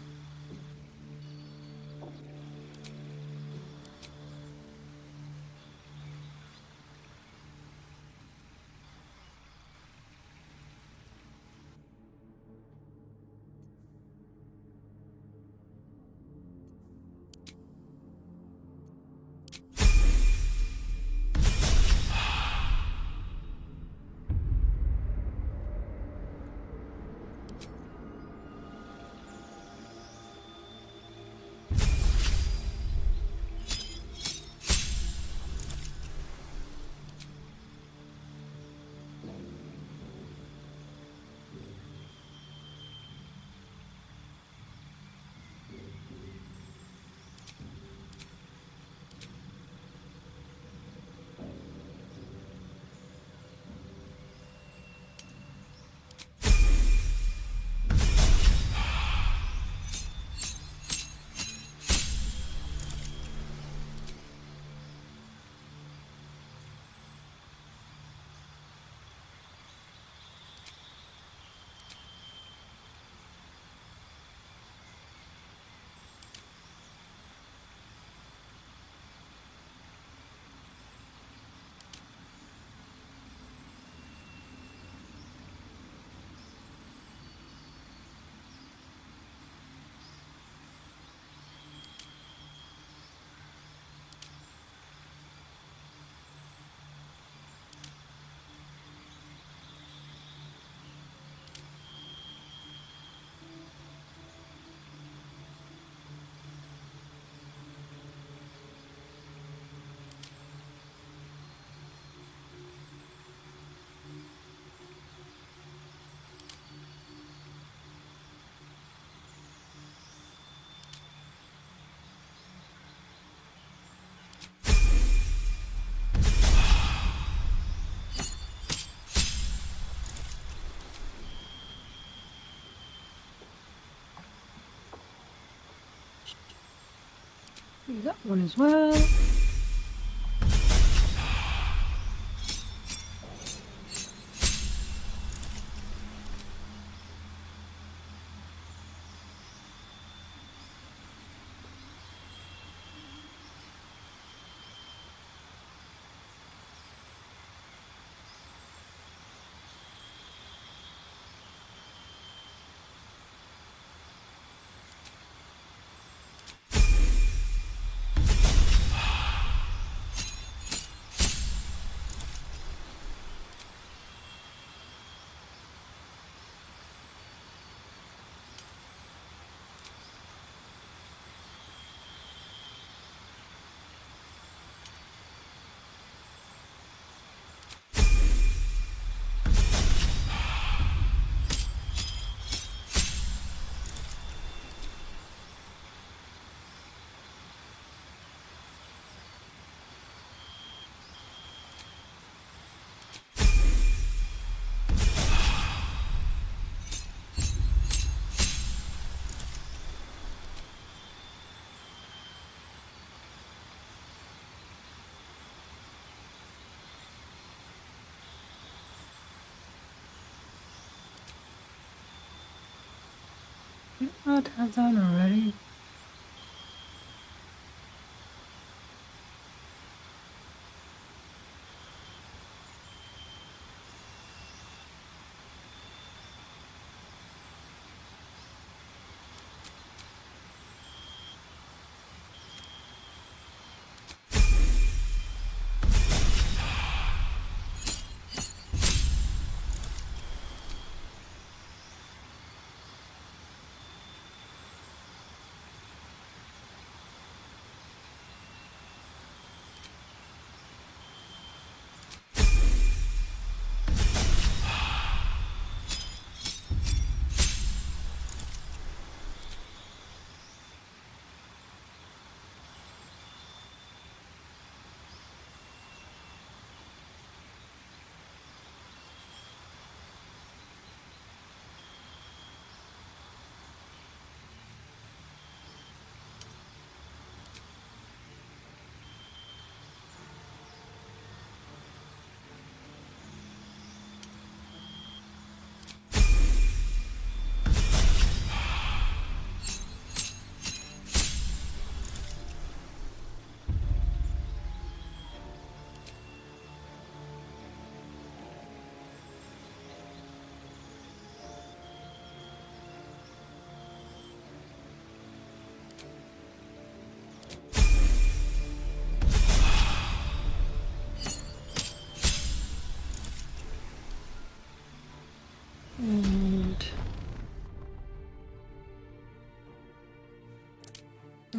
Do that one as well. Did not have that already.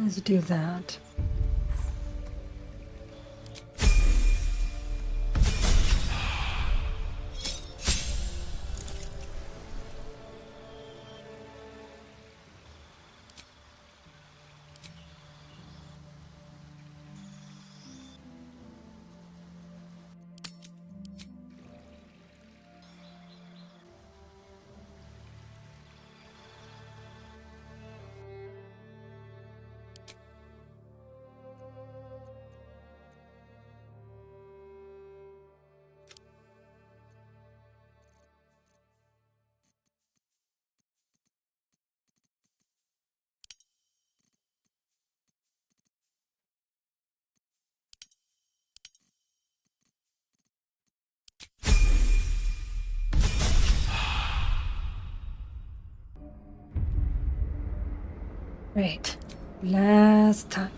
Let's do that. Right. Last time.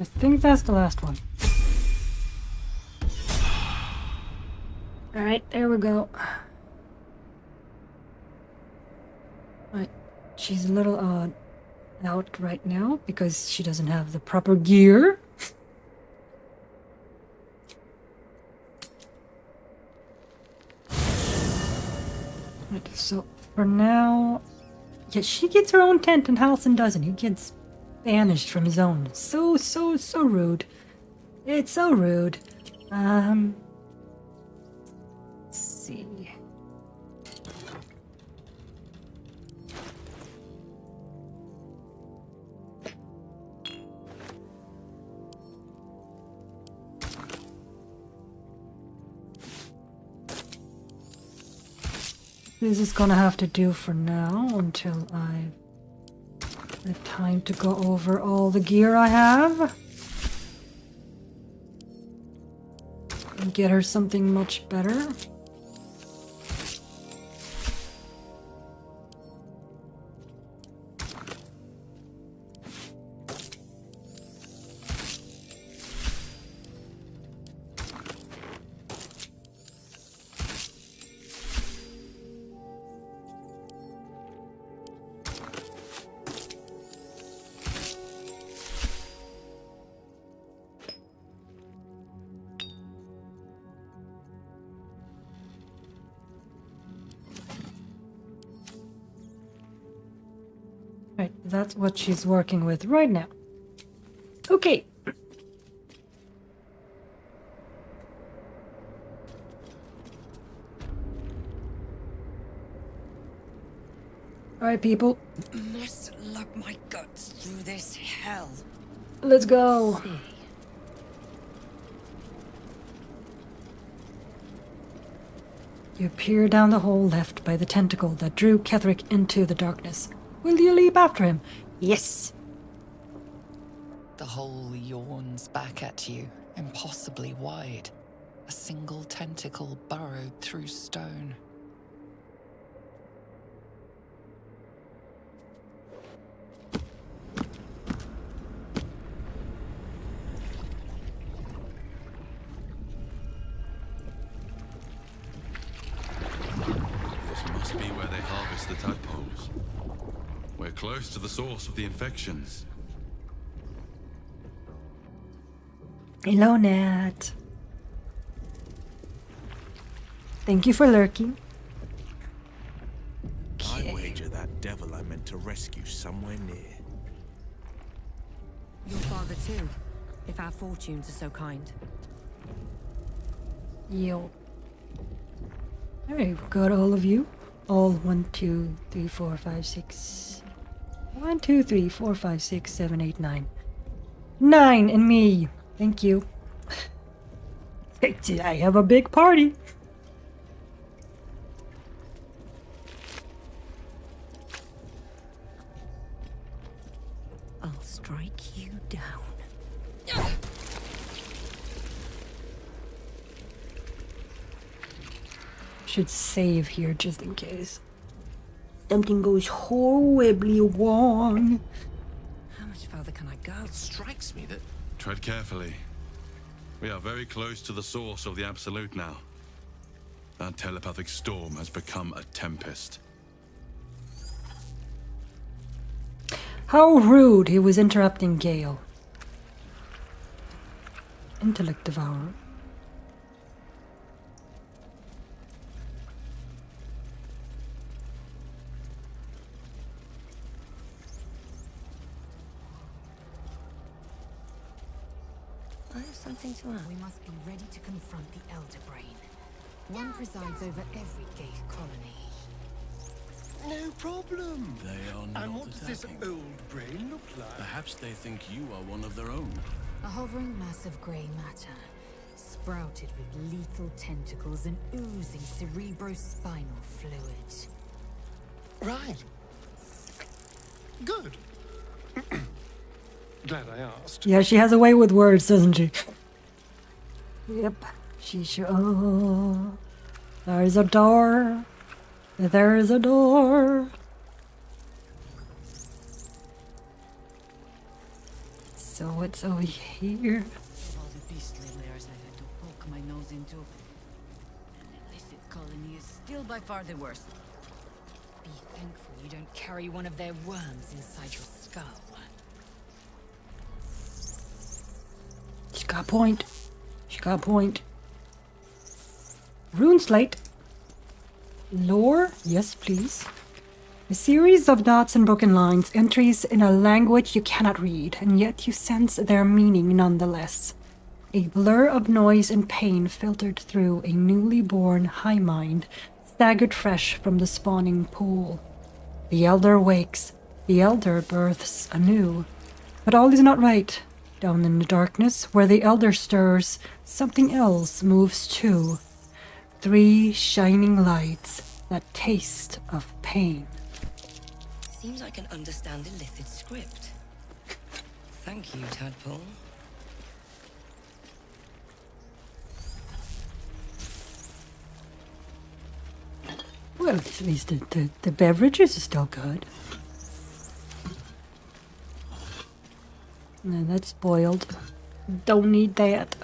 I think that's the last one. Alright, there we go. Right. She's a little out right now because she doesn't have the proper gear. Right, so for now, yeah, she gets her own tent and Halson doesn't. He gets banished from his own. So rude. It's so rude. Let's see. This is gonna have to do for now until I have time to go over all the gear I have. And get her something much better. Right, that's what she's working with right now. Okay. Alright, people. Must lug my guts through this hell. Let's go. You peer down the hole left by the tentacle that drew Ketherick into the darkness. Will you leap after him? Yes. The hole yawns back at you, impossibly wide. A single tentacle burrowed through stone. This must be where they harvest the tadpoles. We're close to the source of the infections. Hello, Nat. Thank you for lurking. I wager that devil I meant to rescue somewhere near. Your father too, if our fortunes are so kind. Yo. Alright, got all of you. All 1, 2, 3, 4, 5, 6. 1, 2, 3, 4, 5, 6, 7, 8, 9. 9 and me. Thank you. I have a big party. I'll strike you down. Should save here just in case something goes horribly wrong. How much further can I go? It strikes me that... Tread carefully. We are very close to the source of the Absolute now. That telepathic storm has become a tempest. How rude he was interrupting Gale. Intellect Devourer. I have something to add. We must be ready to confront the Elder Brain. One presides over every Gate colony. No problem. They are not And what does this attacking. old brain look like? Perhaps they think you are one of their own. A hovering mass of grey matter, sprouted with lethal tentacles and oozing cerebrospinal fluid. Right. Good. Glad I asked. Yeah, she has a way with words, doesn't she? Yep. She sure. Oh, there's a door. There's a door. So it's over here. Of all the beastly layers I've had to poke my nose into, an illicit colony is still by far the worst. Be thankful you don't carry one of their worms inside your skull. She got a point. She got a point. Rune slate. Lore? Yes, please. A series of dots and broken lines, entries in a language you cannot read, and yet you sense their meaning nonetheless. A blur of noise and pain filtered through a newly born high mind, staggered fresh from the spawning pool. The Elder wakes, the Elder births anew. But all is not right. Down in the darkness, where the Elder stirs, something else moves too. 3 shining lights, that taste of pain. Seems I can understand Illithid script. Thank you, Tadpole. Well, at least the beverages are still good. No, that's boiled. Don't need that.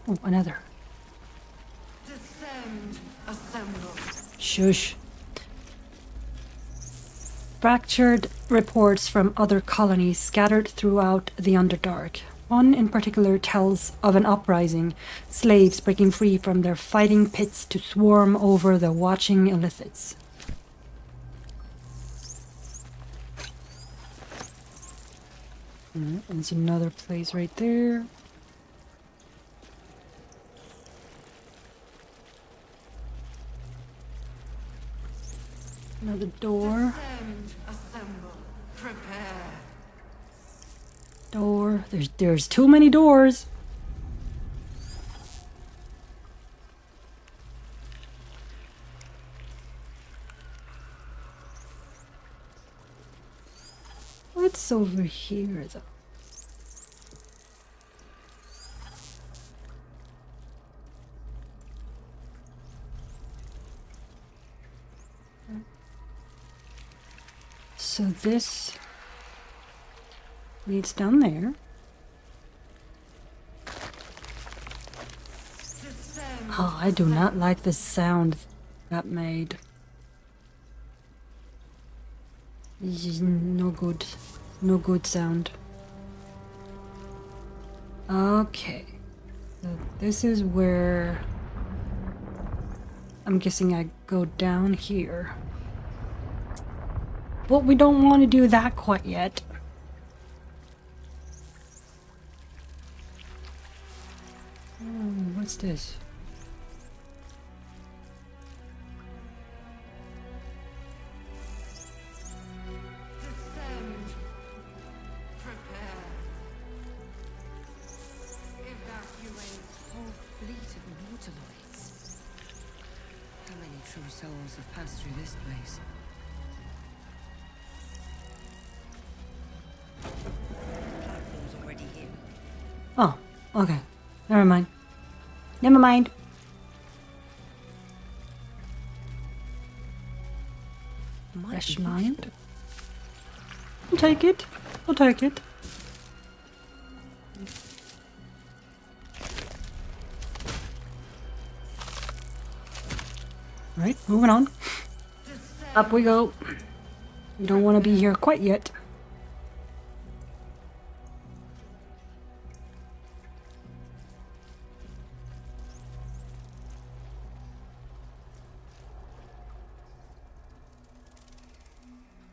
Oh, another. Descend, assemble. Shush. Fractured reports from other colonies scattered throughout the Underdark. One in particular tells of an uprising, slaves breaking free from their fighting pits to swarm over the watching Illithids. There's another place right there. Another door. Descend, assemble, prepare. Door. There's too many doors. What's over here though? So this leads down there. Oh, I do not like the sound that made. This is no good. No good sound. Okay. So this is where I'm guessing I go down here. But we don't want to do that quite yet. What's this? Descend, prepare. Evacuate. Whole fleet of Mortaloids. How many true souls have passed through this place? Platform's already here. Oh, okay. Never mind. Never mind. Fresh mind. I'll take it. I'll take it. Right, moving on. Up we go. We don't want to be here quite yet.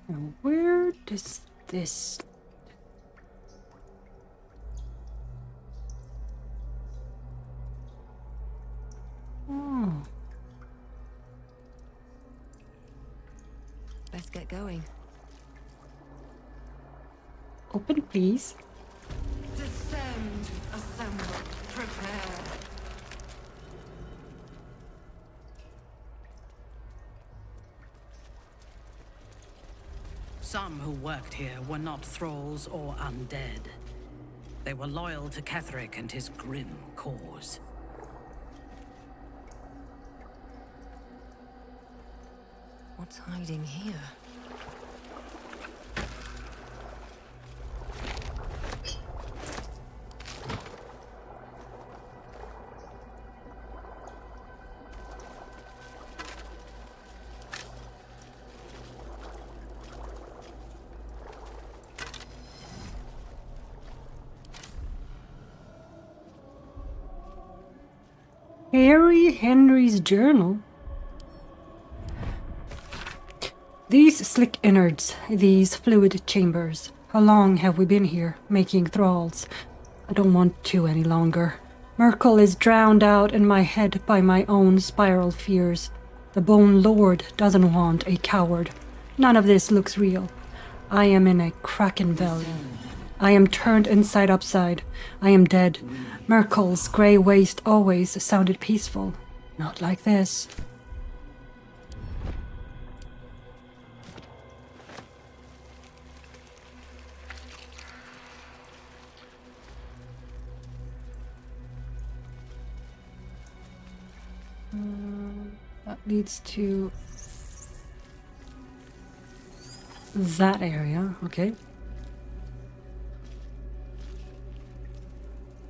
Now, where does this... Oh. Let's get going. Open, please. Descend, assemble, prepare. Some who worked here were not thralls or undead. They were loyal to Ketheric and his grim cause. What's hiding here? Harry Henry's journal. These slick innards, these fluid chambers. How long have we been here, making thralls? I don't want to any longer. Merkel is drowned out in my head by my own spiral fears. The Bone Lord doesn't want a coward. None of this looks real. I am in a Kraken Valley. I am turned inside upside. I am dead. Merkel's grey waste always sounded peaceful. Not like this. That leads to that area, okay.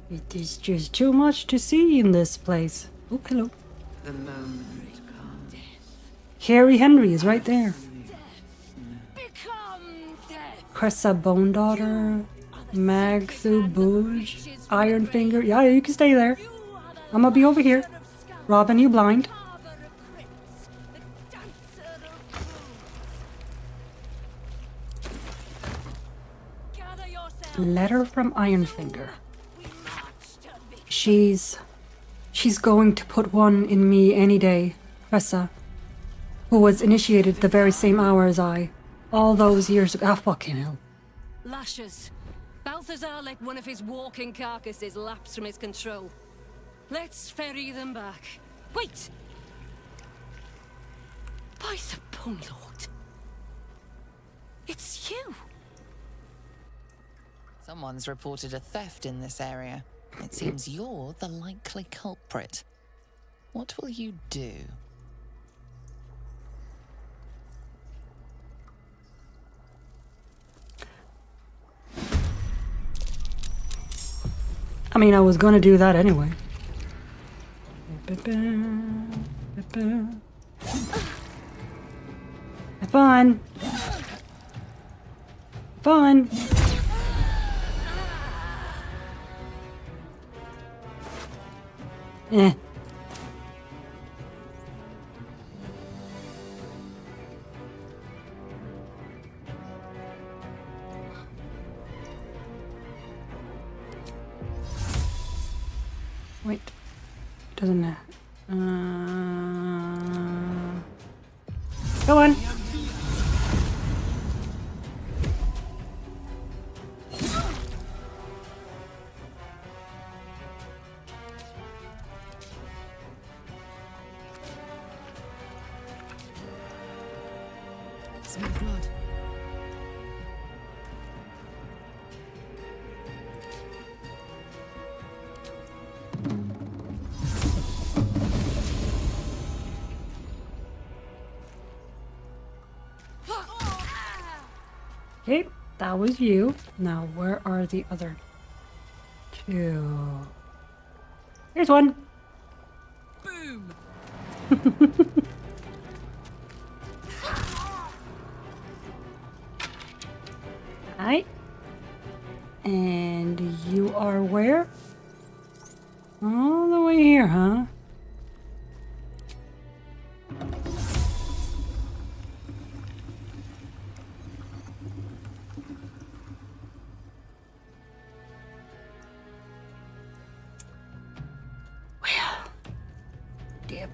It is just too much to see in this place. Oh, hello. The moment comes. Harry Henry is right there. Cressa Bone Daughter, Magthu Bouge, Ironfinger. Yeah, you can stay there. I'm gonna be over here. Robin, you blind. Letter from Ironfinger. She's going to put one in me any day, Cressa, who was initiated the very same hour as I, all those years ago. Ah, fucking hell. Lashes. Balthazar let one of his walking carcasses lapse from his control. Let's ferry them back. Wait! By the Bone Lord. It's you! Someone's reported a theft in this area. It seems you're the likely culprit. What will you do? I mean, I was gonna do that anyway. Have fun. Fun. Eh. Wait. Doesn't matter. Go on. Smell blood. Okay, that was you. Now, where are the other two? Here's one. Boom! Hi. And you are where? All the way here, huh? Well, dip.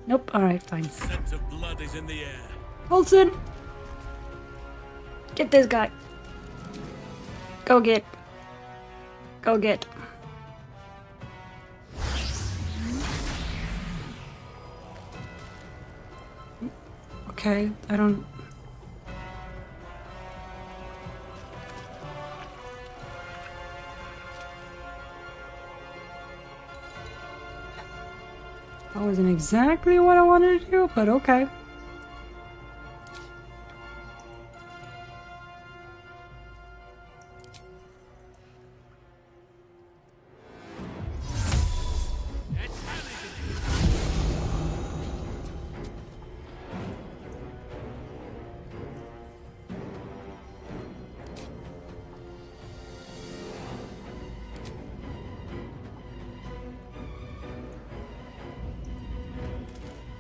Nope, alright, fine. Scent of blood is in the air. Olsen! Get this guy. Go get. Go get. Okay, I don't... That wasn't exactly what I wanted to do, but okay.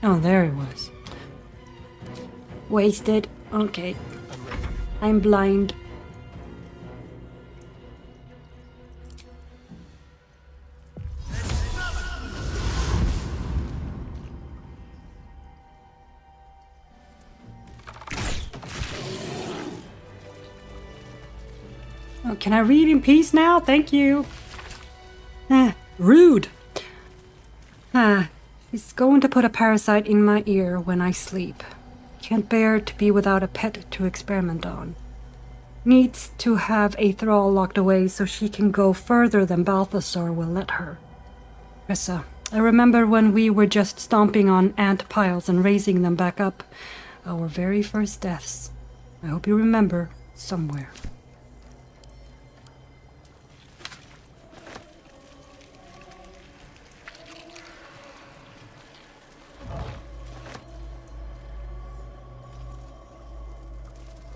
Oh, there he was. Wasted. Okay. I'm blind. can I read in peace now? Thank you. Rude. He's going to put a parasite in my ear when I sleep. Can't bear to be without a pet to experiment on. Needs to have a thrall locked away so she can go further than Balthasar will let her. Rissa, I remember when we were just stomping on ant piles and raising them back up. Our very first deaths. I hope you remember somewhere.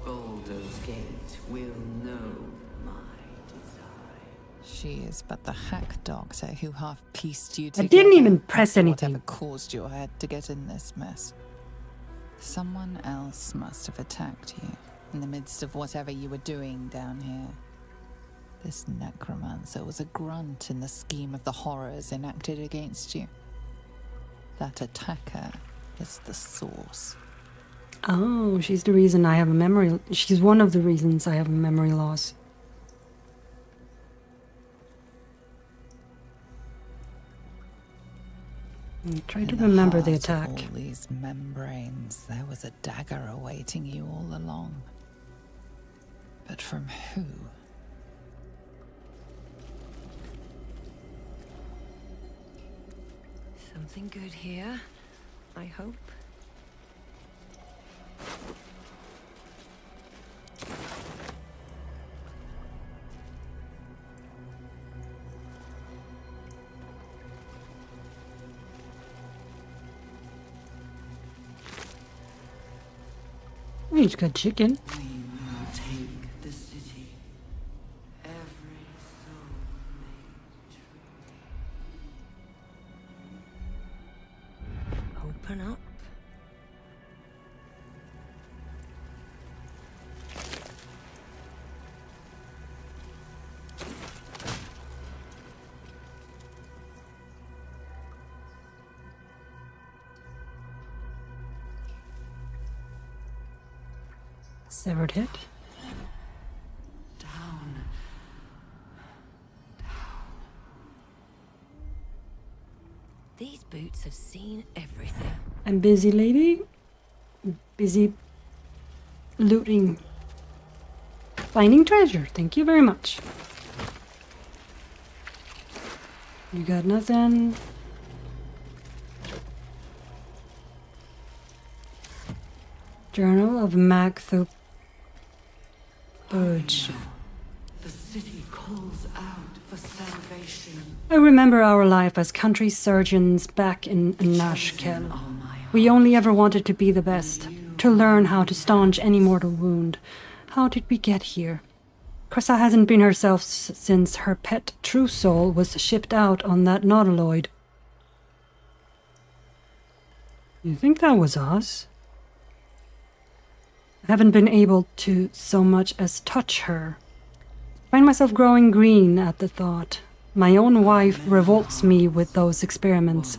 Baldur's Gate will know my design. She is but the hack doctor who half pieced you I together. didn't even press after anything. Whatever caused your head to get in this mess. Someone else must have attacked you in the midst of whatever you were doing down here. This necromancer was a grunt in the scheme of the horrors enacted against you. That attacker is the source. Oh, she's the reason I have a memory. She's one of the reasons I have a memory loss. Try to remember the attack. All these membranes, there was a dagger awaiting you all along. But from who? Something good here, I hope. He's got chicken. We will take the city. Every soul made true. Open up. Severed head. Down. These boots have seen everything. I'm busy, lady. Busy looting. Finding treasure. Thank you very much. You got nothing. Journal of Magthup Burge. The city calls out for salvation. I remember our life as country surgeons back in Nashkel. We only ever wanted to be the best, to learn how to staunch any mortal wound. How did we get here? Cressa hasn't been herself since her pet True Soul was shipped out on that nautiloid. You think that was us? I haven't been able to so much as touch her. I find myself growing green at the thought. My own wife revolts me with those experiments.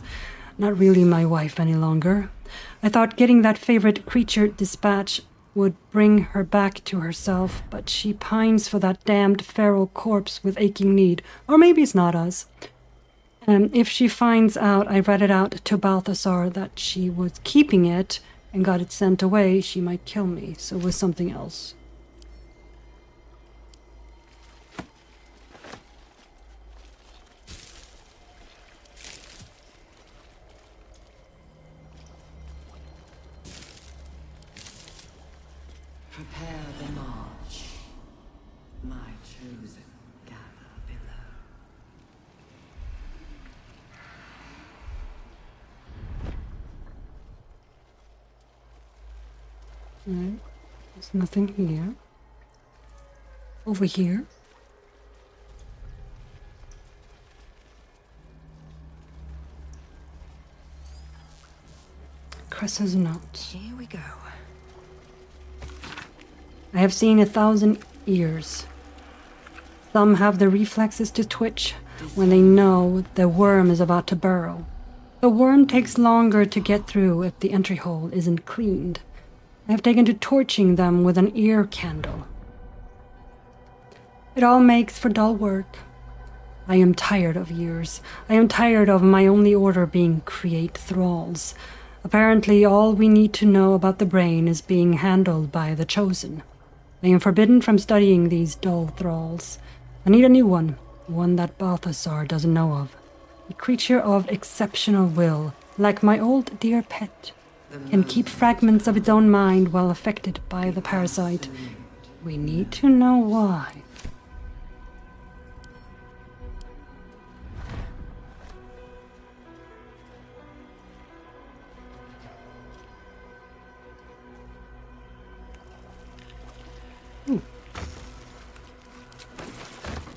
Not really my wife any longer. I thought getting that favorite creature dispatch would bring her back to herself, but she pines for that damned feral corpse with aching need. Or maybe it's not us. If she finds out I read it out to Balthasar that she was keeping it and got it sent away, she might kill me. So it was something else. Prepare the march. My chosen gather below. Right. There's nothing here. Over here. Cressa's note. Here we go. I have seen 1,000 ears. Some have the reflexes to twitch when they know the worm is about to burrow. The worm takes longer to get through if the entry hole isn't cleaned. I have taken to torching them with an ear candle. It all makes for dull work. I am tired of years. I am tired of my only order being create thralls. Apparently, all we need to know about the brain is being handled by the Chosen. I am forbidden from studying these dull thralls. I need a new one that Balthasar doesn't know of. A creature of exceptional will, like my old dear pet, can keep fragments of its own mind while affected by the parasite. We need to know why.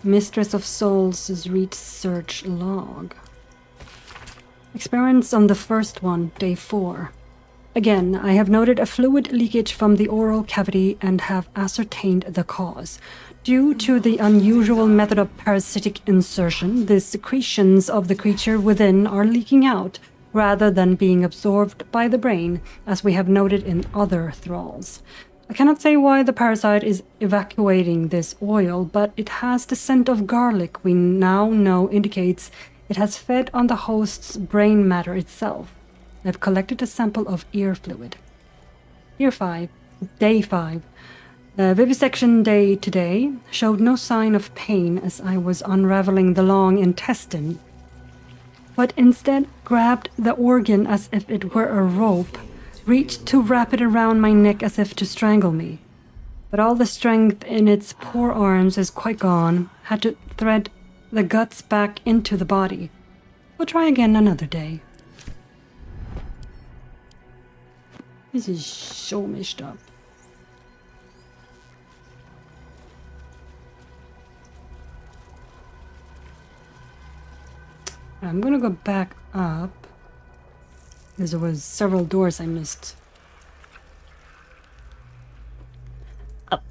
Mistress of Souls' research log. Experiments on the first one, day 4. Again, I have noted a fluid leakage from the oral cavity and have ascertained the cause. Due to the unusual method of parasitic insertion, the secretions of the creature within are leaking out, rather than being absorbed by the brain, as we have noted in other thralls. I cannot say why the parasite is evacuating this oil, but it has the scent of garlic we now know indicates it has fed on the host's brain matter itself. I've collected a sample of ear fluid. Day 5. Vivisection day today showed no sign of pain as I was unraveling the long intestine, but instead grabbed the organ as if it were a rope, reached to wrap it around my neck as if to strangle me. But all the strength in its poor arms is quite gone. Had to thread the guts back into the body. We'll try again another day. This is so messed up. I'm gonna go back up, because there was several doors I missed.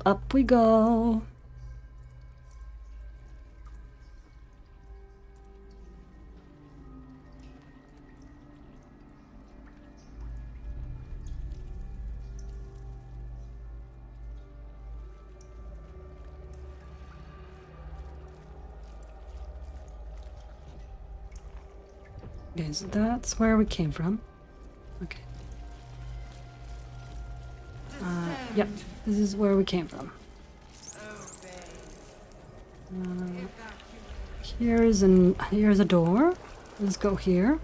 Up we go. Okay, so that's where we came from. Okay. Yep, this is where we came from. Here's a door. Let's go here.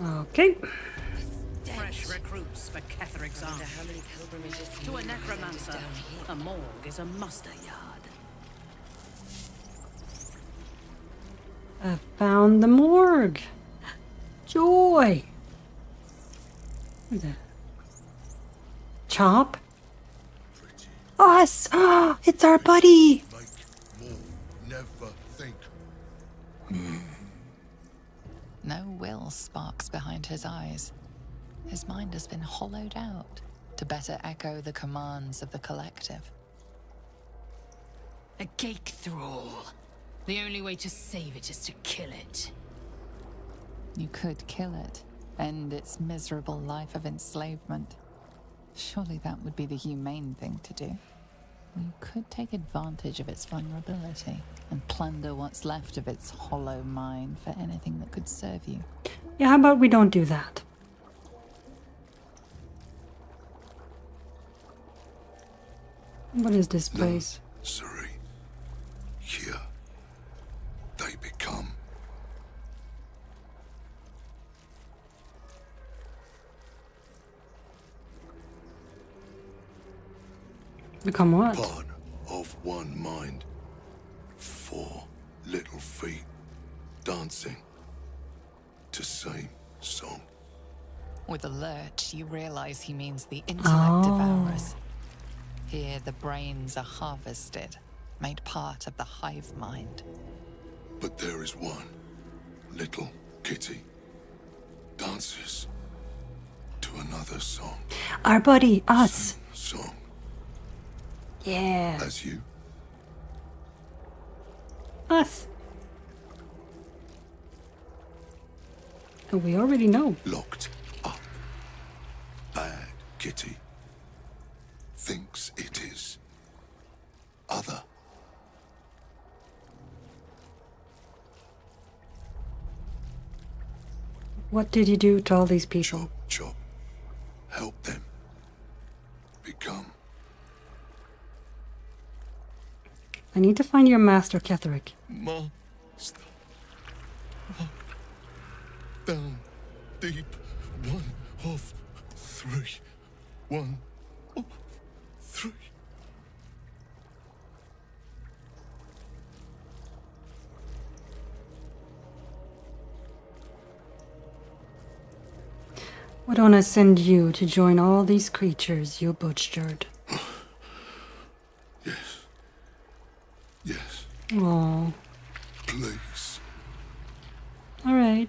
Okay. Fresh recruits for Ketheric's army. To a necromancer, a morgue is a muster yard. I found the morgue. Joy. Who's that? Chop? Us! It's our buddy! Never think. No will sparks behind his eyes. His mind has been hollowed out to better echo the commands of the collective. A geek thrall. The only way to save it is to kill it. You could kill it, end its miserable life of enslavement. Surely that would be the humane thing to do. You could take advantage of its vulnerability and plunder what's left of its hollow mind for anything that could serve you. Yeah, how about we don't do that? What is this place? Suri. Here. They become. Become what? Part of one mind. 4 little feet. Dancing. To same song. With a lurch, you realize he means the intellect devourers. Here, the brains are harvested, made part of the hive mind. But there is one. Little kitty. Dances. To another song. Our buddy, us. Song. Yeah. As you. Us. We already know. Locked up. Bad kitty. Thinks it is. Other. What did you do to all these people? Chop. Help them. Become. I need to find your master, Ketherick. Master. Down. Deep. 1 of 3. 1 of 3. Why don't I send you to join all these creatures you butchered? Yes. Yes. Oh. Please. All right.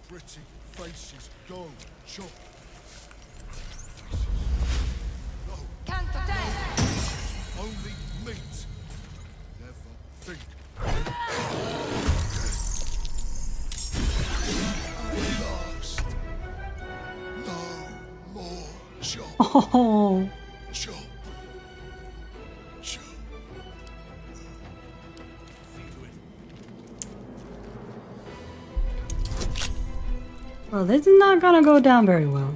Pretty faces go, chop. Only meat. Never think. Last. No more chop. Oh. Chop. Chop. Well, this is not gonna go down very well.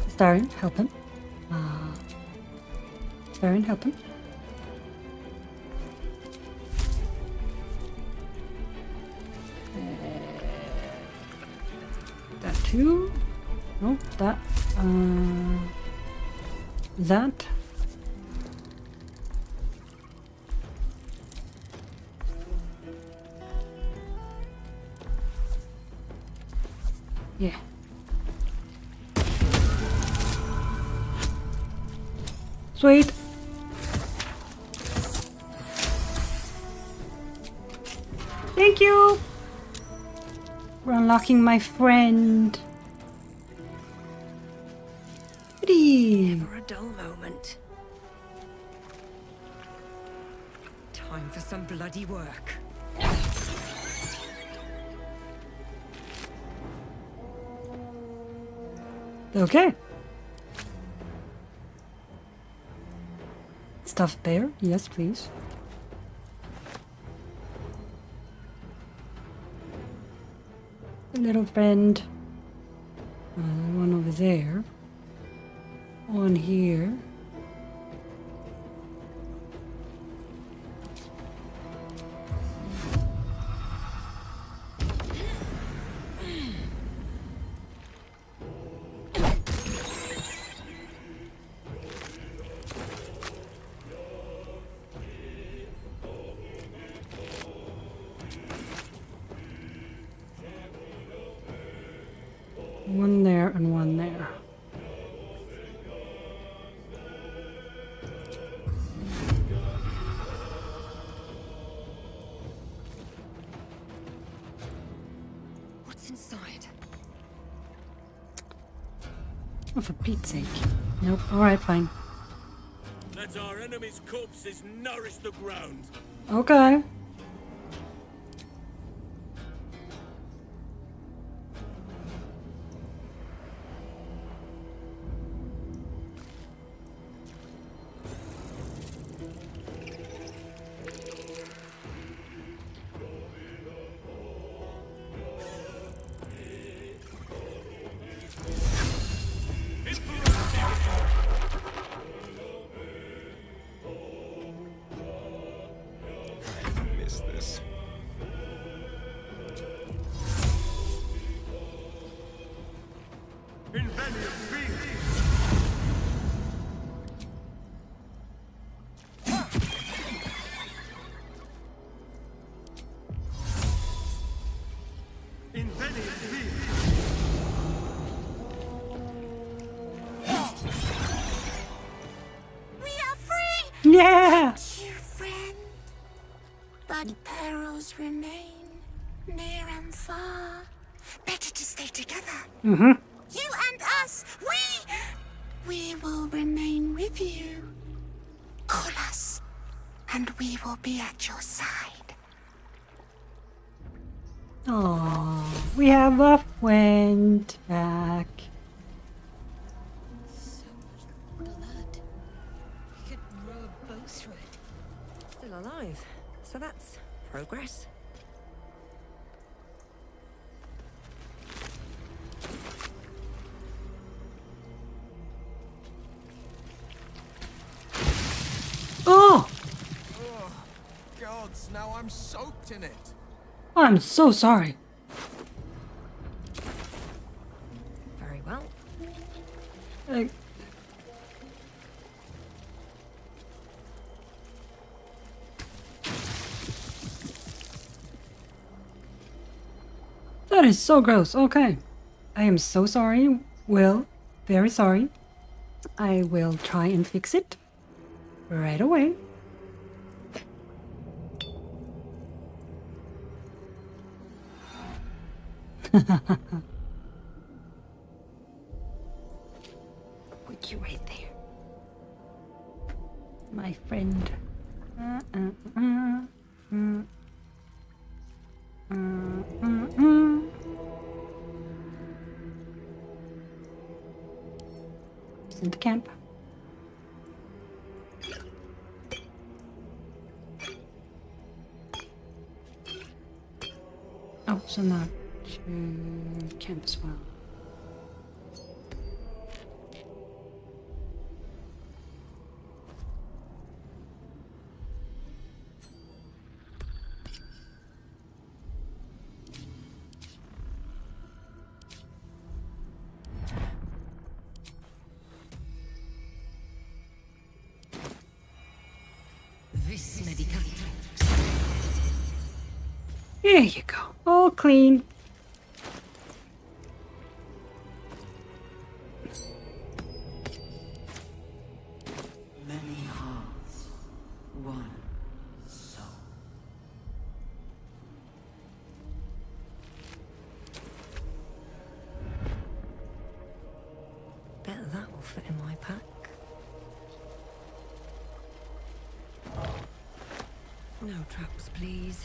Starian, help him. Starian, help him. That too. No, that. That. Yeah. Sweet. Thank you. We're unlocking my friend. Pretty. Never a dull moment. Time for some bloody work. Okay. Stuffed bear? Yes, please. Little friend. One over there. One here. One there and one there. What's inside? Oh, for Pete's sake. Nope. Alright, fine. Let our enemies' corpses nourish the ground. Okay. Miss this. We are free! Yeah! Dear friend, but perils remain near and far. Better to stay together. Mm-hmm. You and us, we will remain with you. Call us, and we will be at your side. Oh, we have a friend back. Blood. We could row a boat through it. Still alive. So that's progress. Oh! Oh, gods, now I'm soaked in it. I'm so sorry. Very well. That is so gross. Okay. I am so sorry. Will, very sorry. I will try and fix it right away. Put you right there. My friend. He's in the camp. Oh, so not to camp as well. This medicament. There you go. All clean. Many hearts, one soul. Bet that will fit in my pack. No traps, please.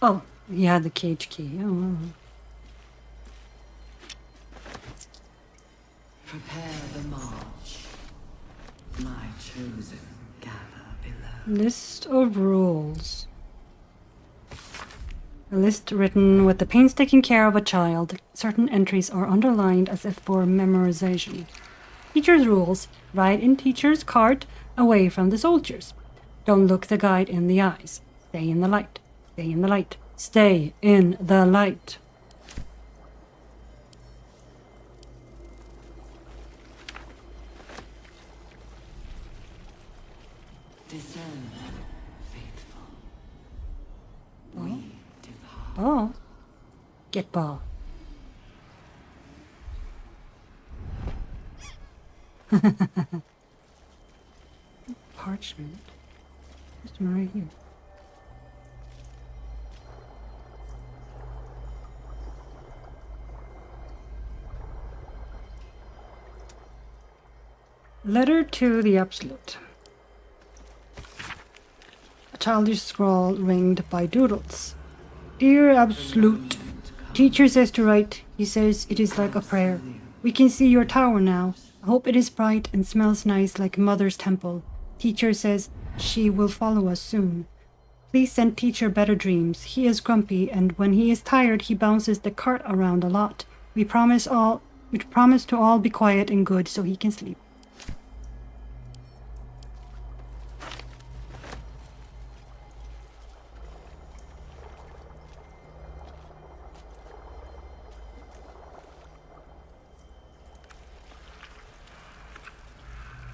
Oh, yeah, the cage key. Oh. Prepare the march. My chosen gather below. List of rules. A list written with the painstaking care of a child. Certain entries are underlined as if for memorization. Teacher's rules. Ride in teacher's cart away from the soldiers. Don't look the guide in the eyes. Stay in the light. Stay in the light. Stay in the light. Discern, faithful. Oh. We depart. Ball. Get ball. Parchment. Just right here. Letter to the Absolute. A childish scrawl ringed by doodles. Dear Absolute, teacher says to write. He says it is like a prayer. We can see your tower now. I hope it is bright and smells nice like Mother's temple. Teacher says she will follow us soon. Please send teacher better dreams. He is grumpy, and when he is tired, he bounces the cart around a lot. We promise to all be quiet and good so he can sleep.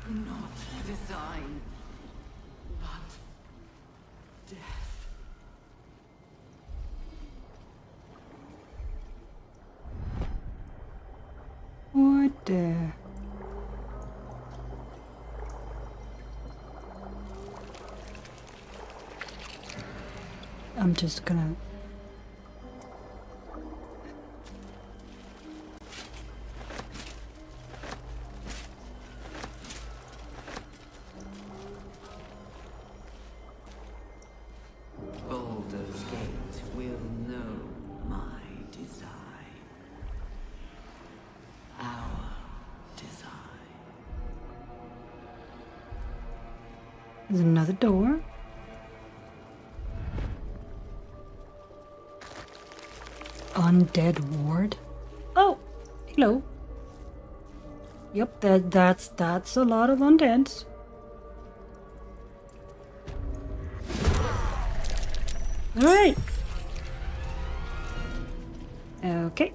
Not design, but death. What the? I'm just gonna There's another door. Undead ward. Oh, hello. Yep, that's a lot of undeads. All right. Okay.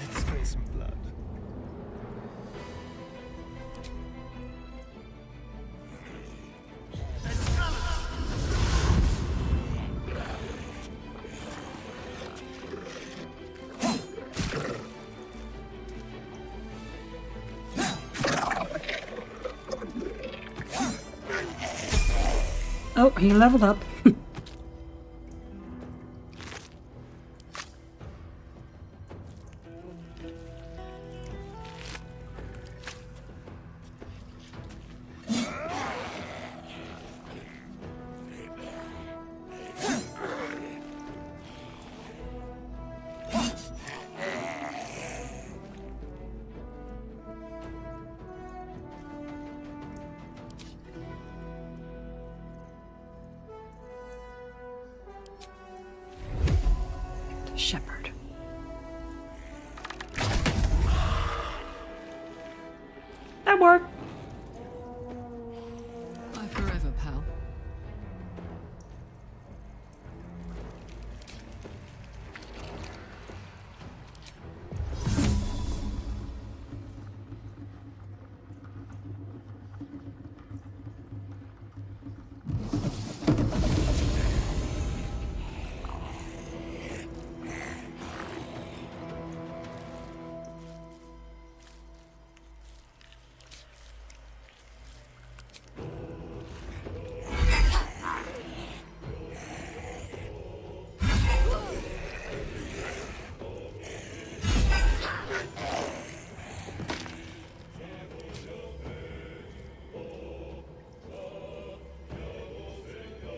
Let's spray some blood. Oh, he leveled up. Shepherd. That worked. Bye forever, pal.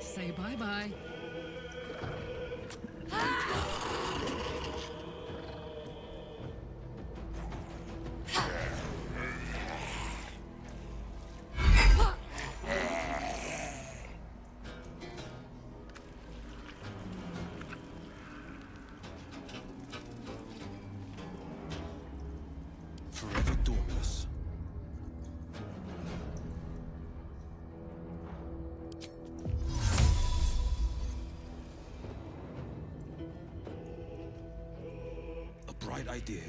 Say bye-bye. Forever dauntless. A bright idea.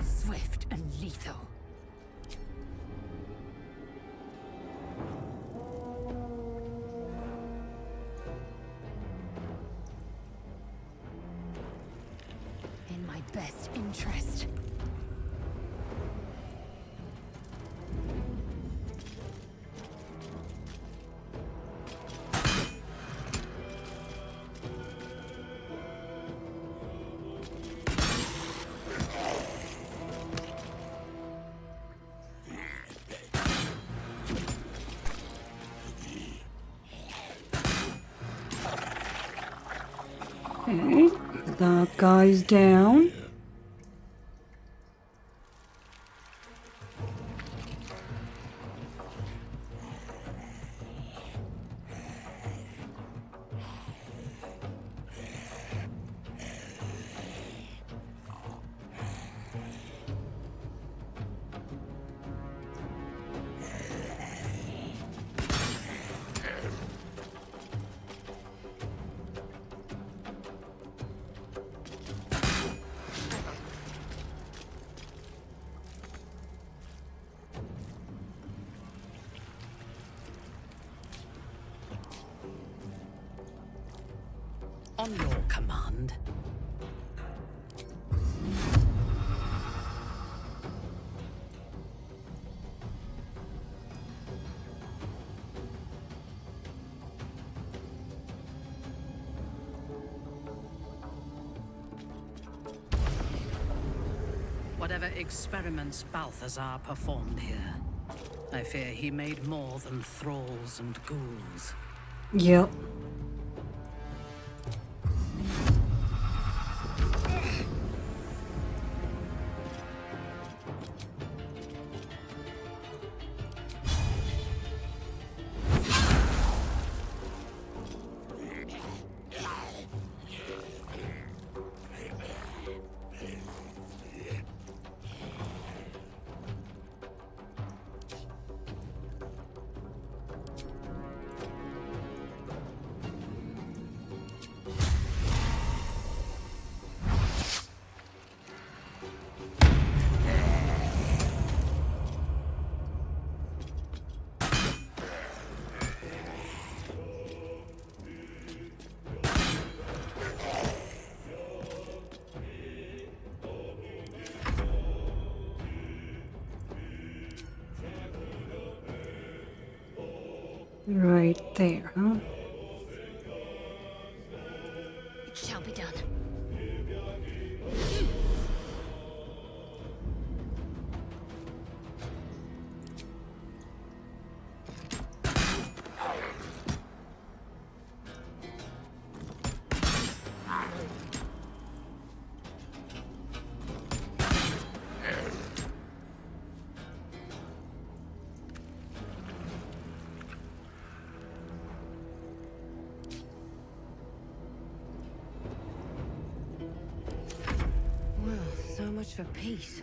Swift and lethal. In my best interest. Okay, that guy's down. On your command. Whatever experiments Balthazar performed here, I fear he made more than thralls and ghouls. Yep. Right there, huh? It shall be done. Well, so much for peace.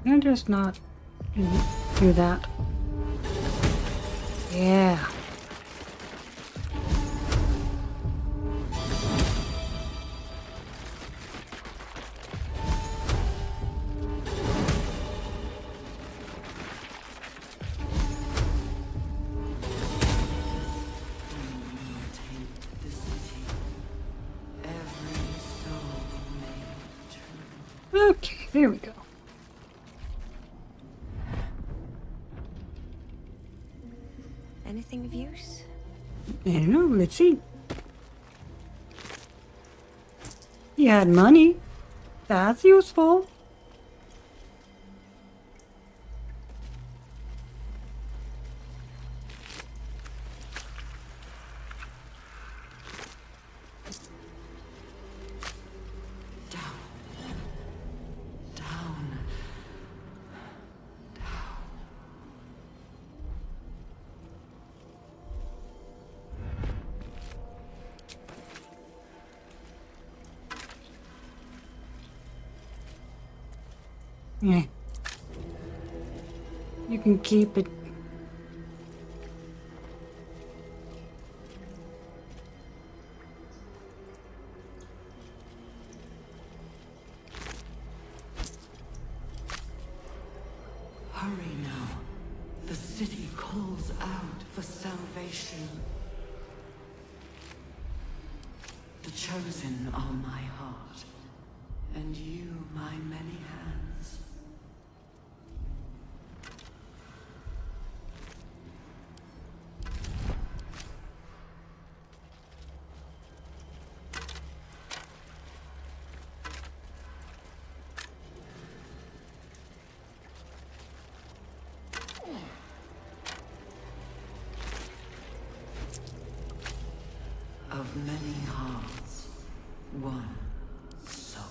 Can I just not do that? Yeah. The city. Every soul made true. Okay, there we go. Anything of use? I don't know, let's see. You had money. That's useful. Down. Yeah. You can keep it. Hurry now. The city calls out for salvation. The chosen are my heart, and you my many hands. Of many hearts, one soul.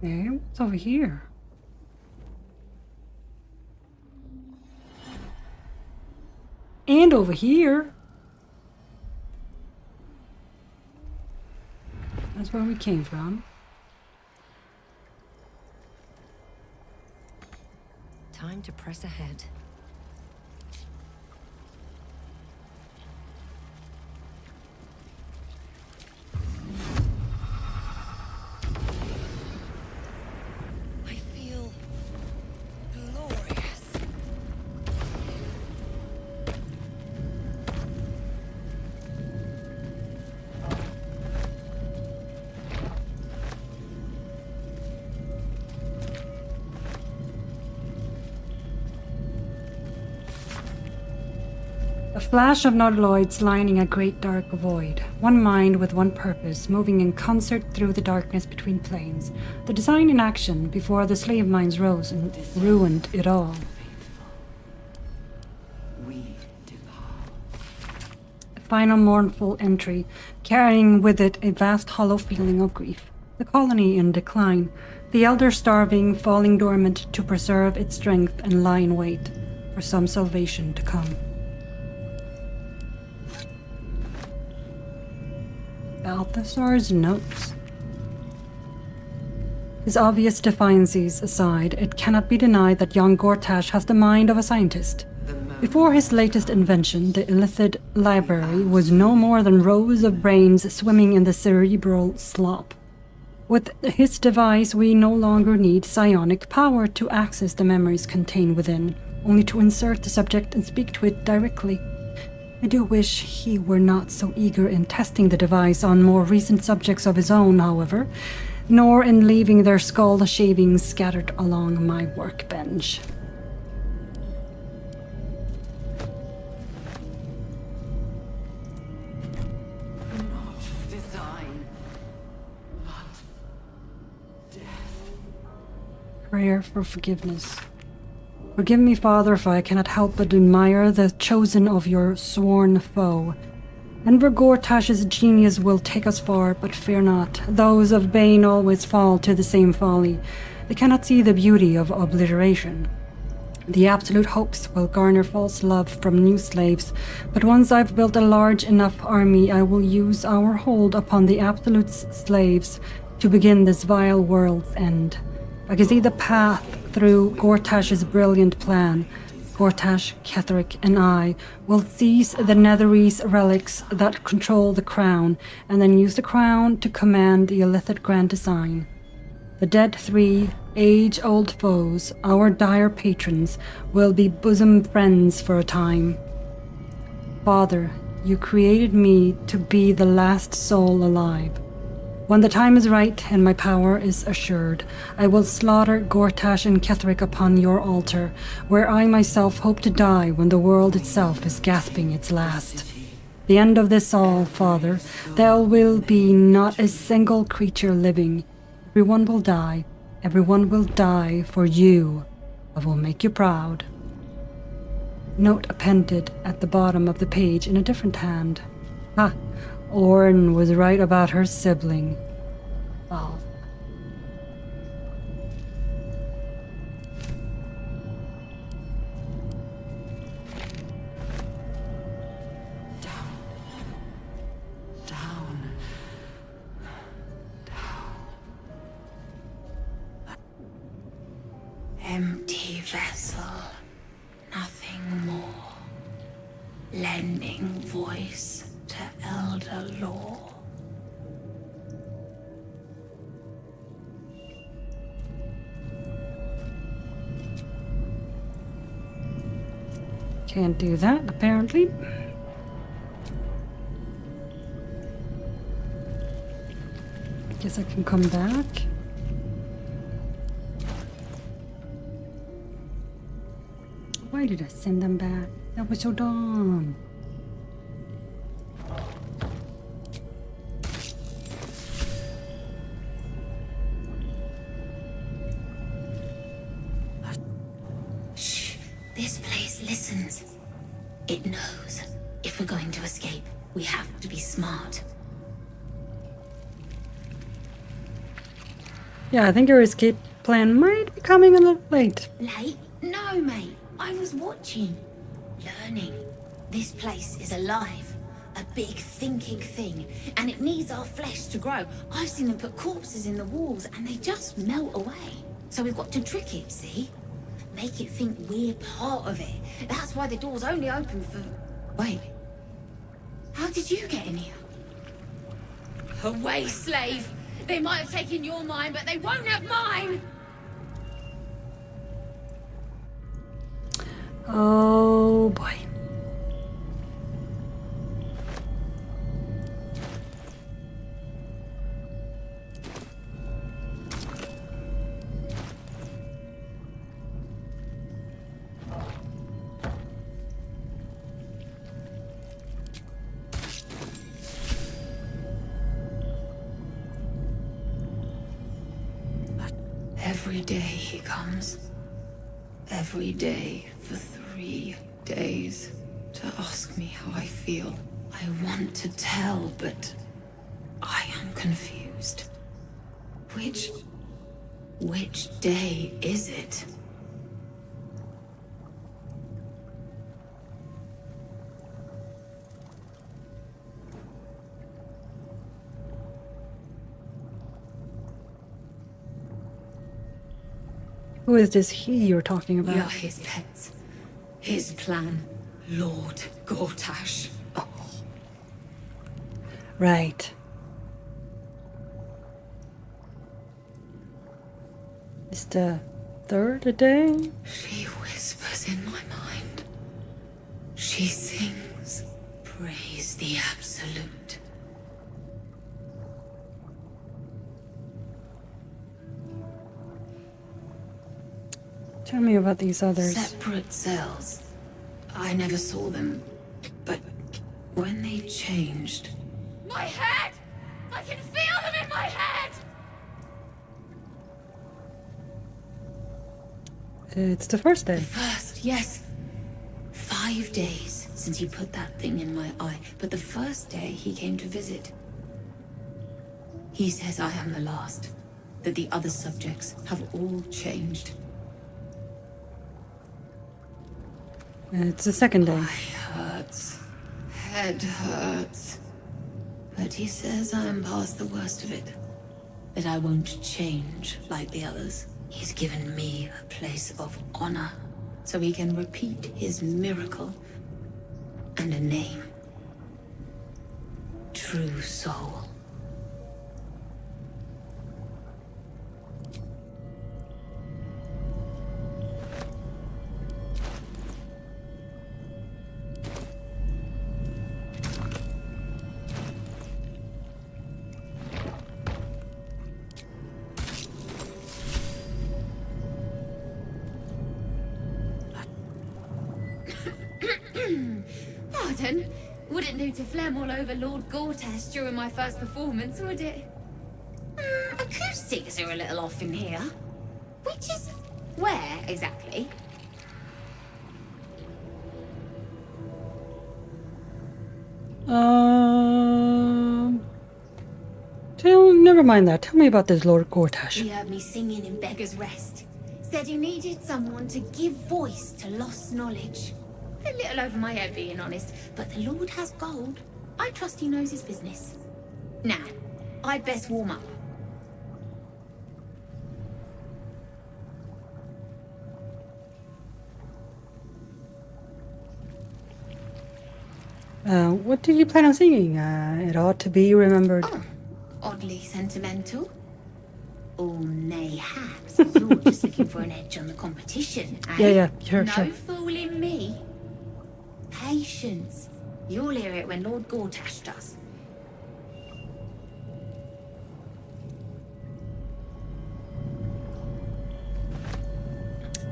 Okay, what's over here? And over here. That's where we came from. Time to press ahead. I feel glorious. A flash of nautiloids lining a great dark void. One mind with one purpose, moving in concert through the darkness between planes. The design in action before the slave mines rose and ruined it all. A final mournful entry, carrying with it a vast hollow feeling of grief. The colony in decline. The elder starving, falling dormant to preserve its strength and lie in wait for some salvation to come. Balthasar's notes. His obvious defiancies aside, it cannot be denied that young Gortash has the mind of a scientist. Before his latest invention, the Illithid library was no more than rows of brains swimming in the cerebral slop. With his device, we no longer need psionic power to access the memories contained within, only to insert the subject and speak to it directly. I do wish he were not so eager in testing the device on more recent subjects of his own, however, nor in leaving their skull shavings scattered along my workbench. Not design, but death. Prayer for forgiveness. Forgive me, Father, if I cannot help but admire the chosen of your sworn foe. Enver Gortash's genius will take us far, but fear not. Those of Bane always fall to the same folly. They cannot see the beauty of obliteration. The absolute hoax will garner false love from new slaves, but once I've built a large enough army, I will use our hold upon the absolute's slaves to begin this vile world's end. I can see the path through Gortash's brilliant plan. Gortash, Ketheric, and I will seize the Netherese relics that control the crown, and then use the crown to command the Illithid grand design. The dead three, age-old foes, our dire patrons, will be bosom friends for a time. Father, you created me to be the last soul alive. When the time is right and my power is assured, I will slaughter Gortash and Ketheric upon your altar, where I myself hope to die when the world itself is gasping its last. The end of this all, Father, there will be not a single creature living. Everyone will die. Everyone will die for you. I will make you proud. Note appended at the bottom of the page in a different hand. Ha! Orin was right about her sibling. Oh. Empty vessel, nothing more. Lending voice to elder law. Can't do that, apparently. Guess I can come back. Why did I send them back? That was so dumb. Shh. This place listens. It knows. If we're going to escape, we have to be smart. Yeah, I think your escape plan might be coming a little late. Late? No, mate. I was watching. Learning. This place is alive. A big thinking thing. And it needs our flesh to grow. I've seen them put corpses in the walls and they just melt away. So we've got to trick it, see? Make it think we're part of it. That's why the door's only open for... Wait. How did you get in here? Away, slave! They might have taken your mind, but they won't have mine! Oh boy. Every day he comes. Every day for 3 days to ask me how I feel. I want to tell, but I am confused. Which day is it? Who is this he you're talking about? We are his pets. His plan. Lord Gortash. Oh. Right. It's the third day? She whispers in my mind. She sings. Praise the Absolute. Tell me about these others. Separate cells. I never saw them, but when they changed... My head! I can feel them in my head! It's the first day. The first, yes. 5 days since he put that thing in my eye, but the first day he came to visit. He says I am the last, that the other subjects have all changed. It's the second day. Eye hurts. Head hurts. But he says I am past the worst of it. That I won't change like the others. He's given me a place of honor, so he can repeat his miracle. And a name. True Soul. Pardon? Wouldn't do to phlegm all over Lord Gortash during my first performance, would it? Acoustics are a little off in here. Which is... where, exactly? Never mind that. Tell me about this Lord Gortash. He heard me singing in Beggar's Rest. Said he needed someone to give voice to lost knowledge. A little over my head, being honest, but the Lord has gold. I trust he knows his business. Now, I'd best warm up. What did you plan on singing? It ought to be remembered. Oh, oddly sentimental. Or mayhaps you're just looking for an edge on the competition, eh? Yeah, sure. No fooling me. Patience. You'll hear it when Lord Gortash does.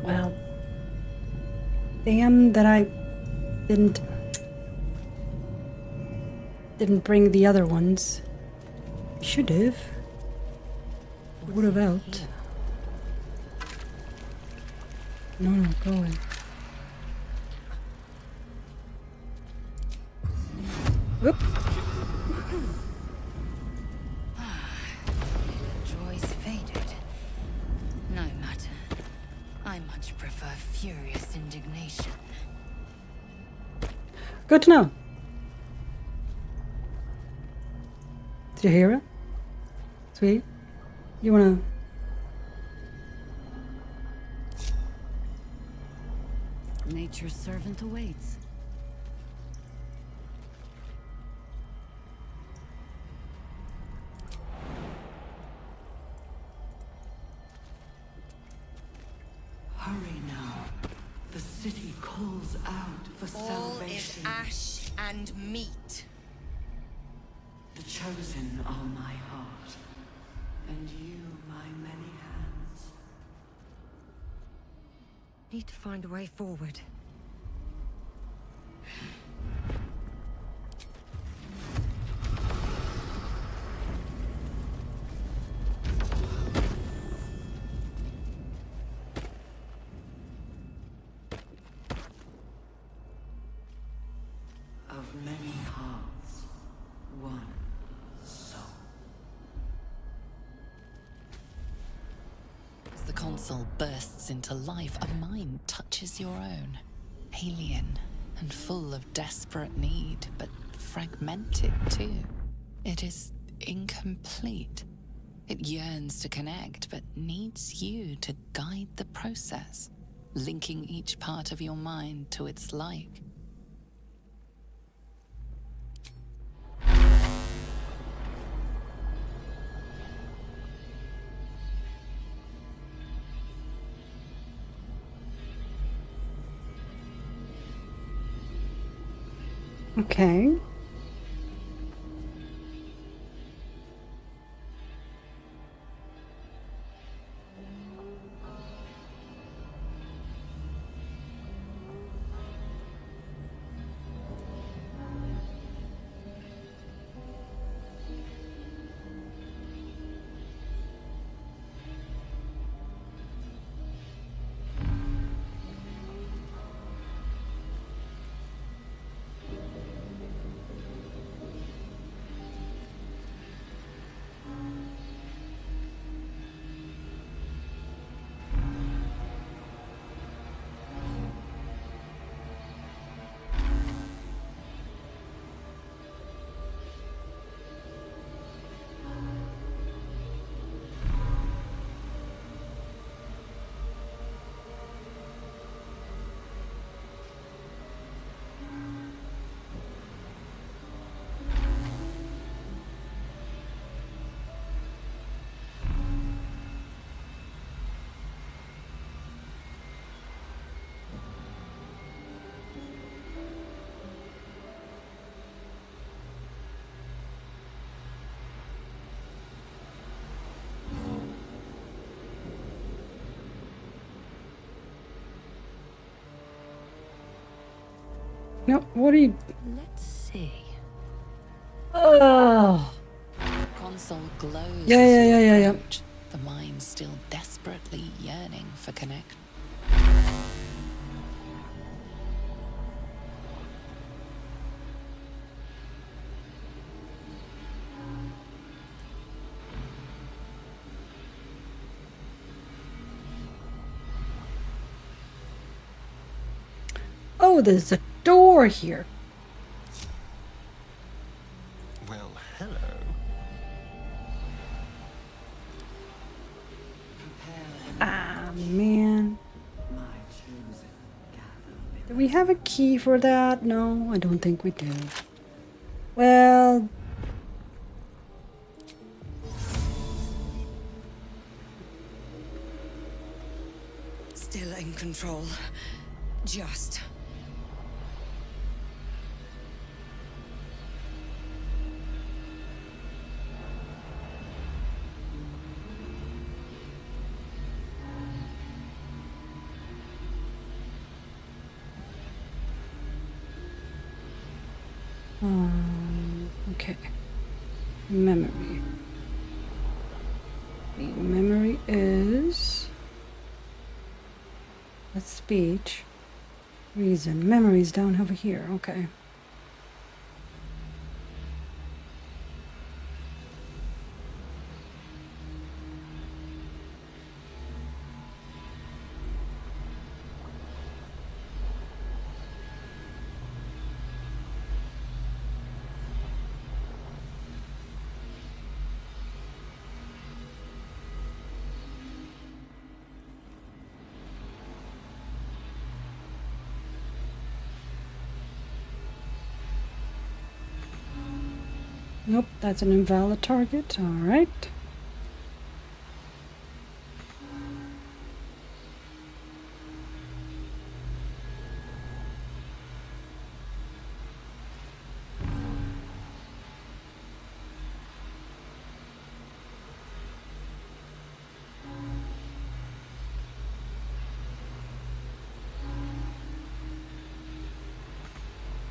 Well, damn that I didn't bring the other ones. Should have. Would have helped. No, go away. Whoop. Joy's faded. prefer furious indignation. Good to know. Did you hear it? Sweet? You wanna... Nature's servant awaits. Hurry now. The city calls out for All is salvation. ash and meat. The chosen are my heart, and you my many hands. Need to find a way forward. Of many hearts, one soul. As the console bursts into life, a mind touches your own. Alien and full of desperate need, but fragmented too. It is incomplete. It yearns to connect, but needs you to guide the process, linking each part of your mind to its like. Okay. No, what are you... Let's see. Oh. Console glows. Yeah. The mind still desperately yearning for connect. Oh, there's a door here. Well, hello. Ah, man. Do we have a key for that? No, I don't think we do. Well... Still in control. Just. Okay. Memory. The memory is... That's speech. Reason. Memory's down over here. Okay. Nope, that's an invalid target. Alright.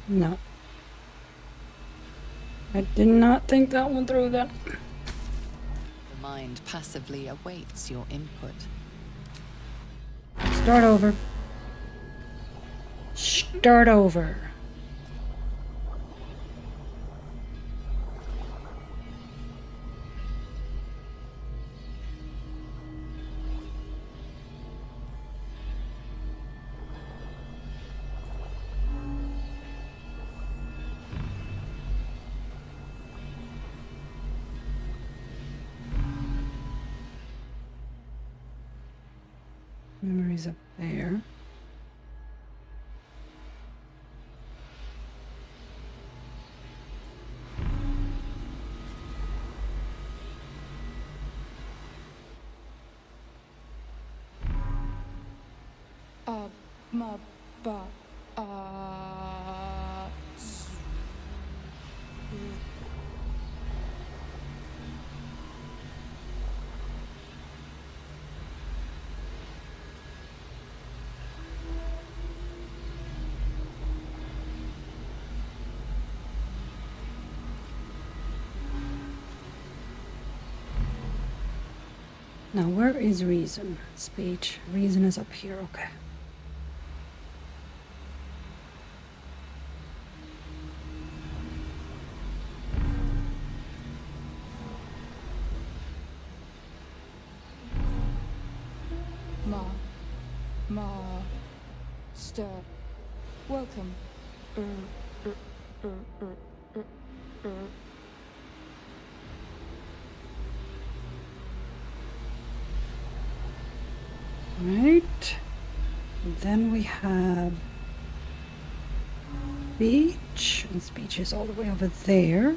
No. I did not think that one through then. The mind passively awaits your input. Start over. Start over. Memories up there. Now, where is reason? Speech. Reason is up here, okay. Master, welcome. Right. Then we have speech, and speech is all the way over there.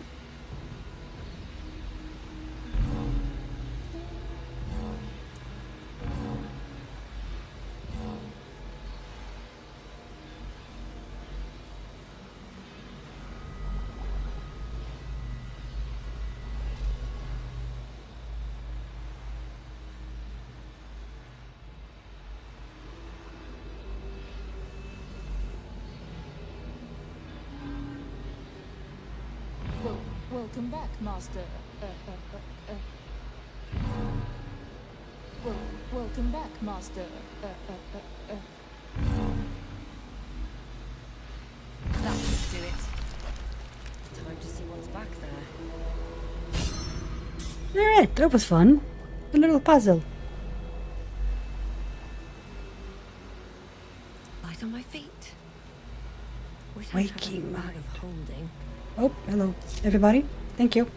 Welcome back, Master. Welcome back, Master. That should do it. Time to see what's back there. Alright, that was fun. A little puzzle. Light on my feet. Wish Waking I had a bag of holding. Oh, hello, everybody. Thank you.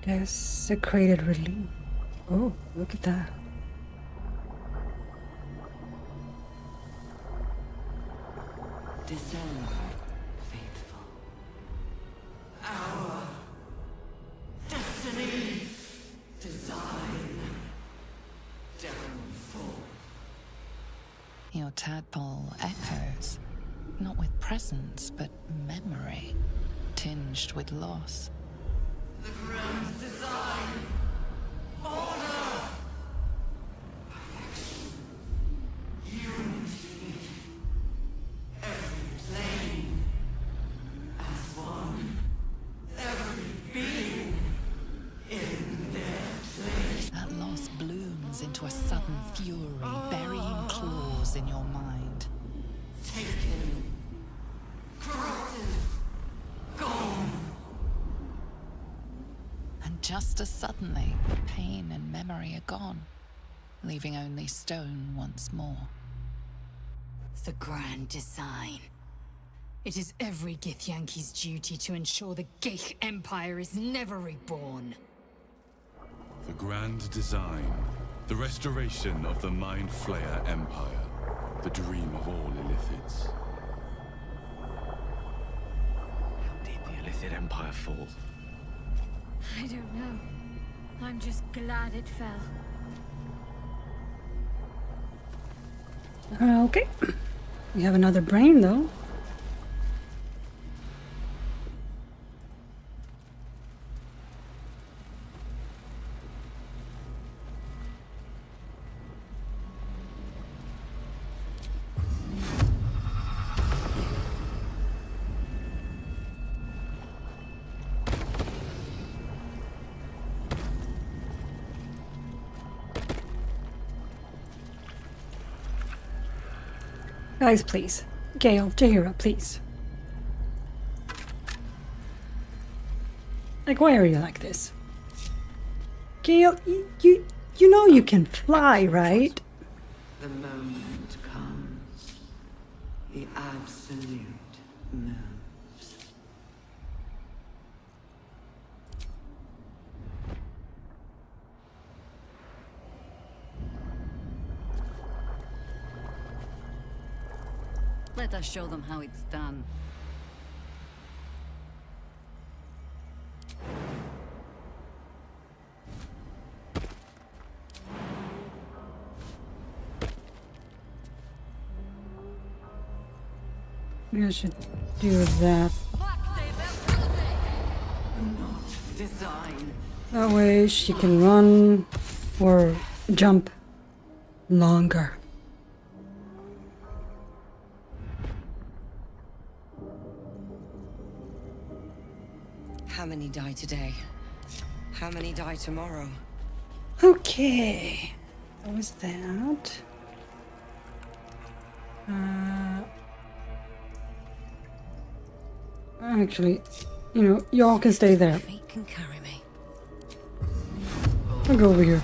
Desecrated relief. Oh, look at that. Descend, faithful. Our destiny, design, downfall. Your tadpole echoes, not with presence, but memory, tinged with loss. The grand design, order, perfection, unity. Every plane as one, every being in their place. That loss blooms into a sudden fury, burying claws in your mind. Taken, corrupted, gone. And just as suddenly, pain and memory are gone, leaving only stone once more. The grand design. It is every Githyanki's duty to ensure the Geich Empire is never reborn. The grand design. The restoration of the Mind Flayer Empire. The dream of all Illithids. How did the Illithid Empire fall? I don't know. I'm just glad it fell. Okay. We have another brain, though. Guys, please. Gale, Jahira, please. Like, why are you like this? Gale, you know you can fly, right? The moment comes. The absolute moves. Let us show them how it's done. I should do that. Design. That way she can run or jump longer. How many die today? How many die tomorrow? Okay. That was that. Actually, you know, y'all can stay there. Fate can carry me. I'll go over here.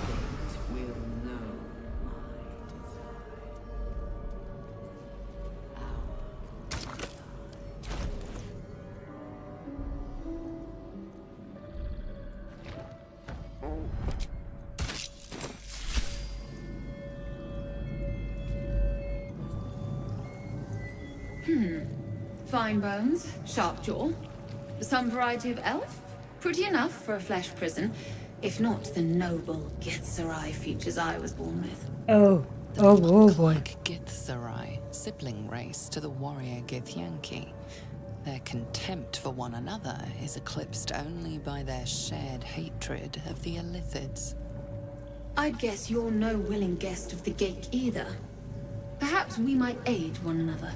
Fine bones, sharp jaw. Some variety of elf? Pretty enough for a flesh prison. If not the noble Githzerai features I was born with. Oh boy. Githzerai, sibling race to the warrior Githyanki. Their contempt for one another is eclipsed only by their shared hatred of the Illithids. I'd guess you're no willing guest of the Geich either. Perhaps we might aid one another.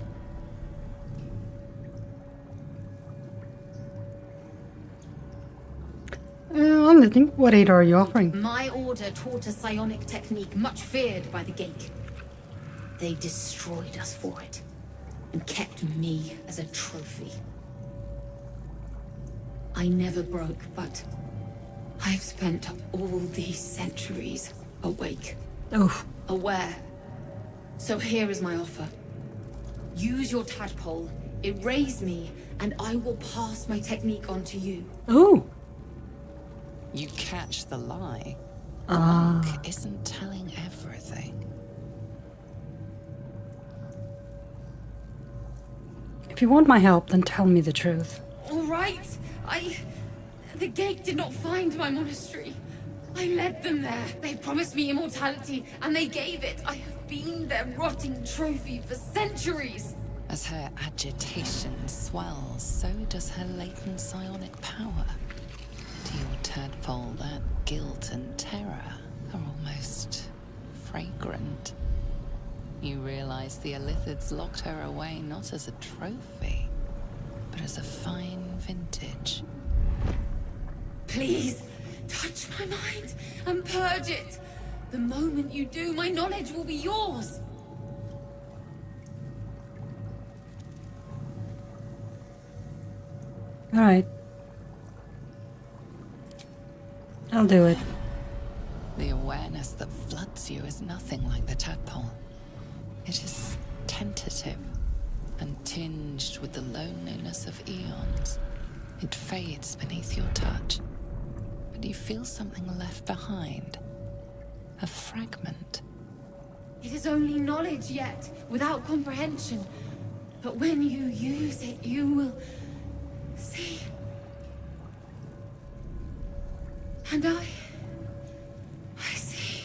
I'm listening. What aid are you offering? My order taught a psionic technique much feared by the Geich. They destroyed us for it, and kept me as a trophy. I never broke, but I've spent all these centuries awake. Oh. Aware. So here is my offer. Use your tadpole, erase me, and I will pass my technique on to you. Oh. You catch the lie. Ah. Monk isn't telling everything. If you want my help, then tell me the truth. All right. The Geich did not find my monastery. I led them there. They promised me immortality, and they gave it. I have been their rotting trophy for centuries. As her agitation swells, so does her latent psionic power. To your tadpole, that guilt and terror are almost fragrant. You realize the Illithids locked her away not as a trophy, but as a fine vintage. Please, touch my mind and purge it. The moment you do, my knowledge will be yours. All right. I'll do it. The awareness that floods you is nothing like the tadpole. It is tentative, and tinged with the loneliness of eons. It fades beneath your touch, but you feel something left behind. A fragment. It is only knowledge yet, without comprehension. But when you use it, you will see. And I see.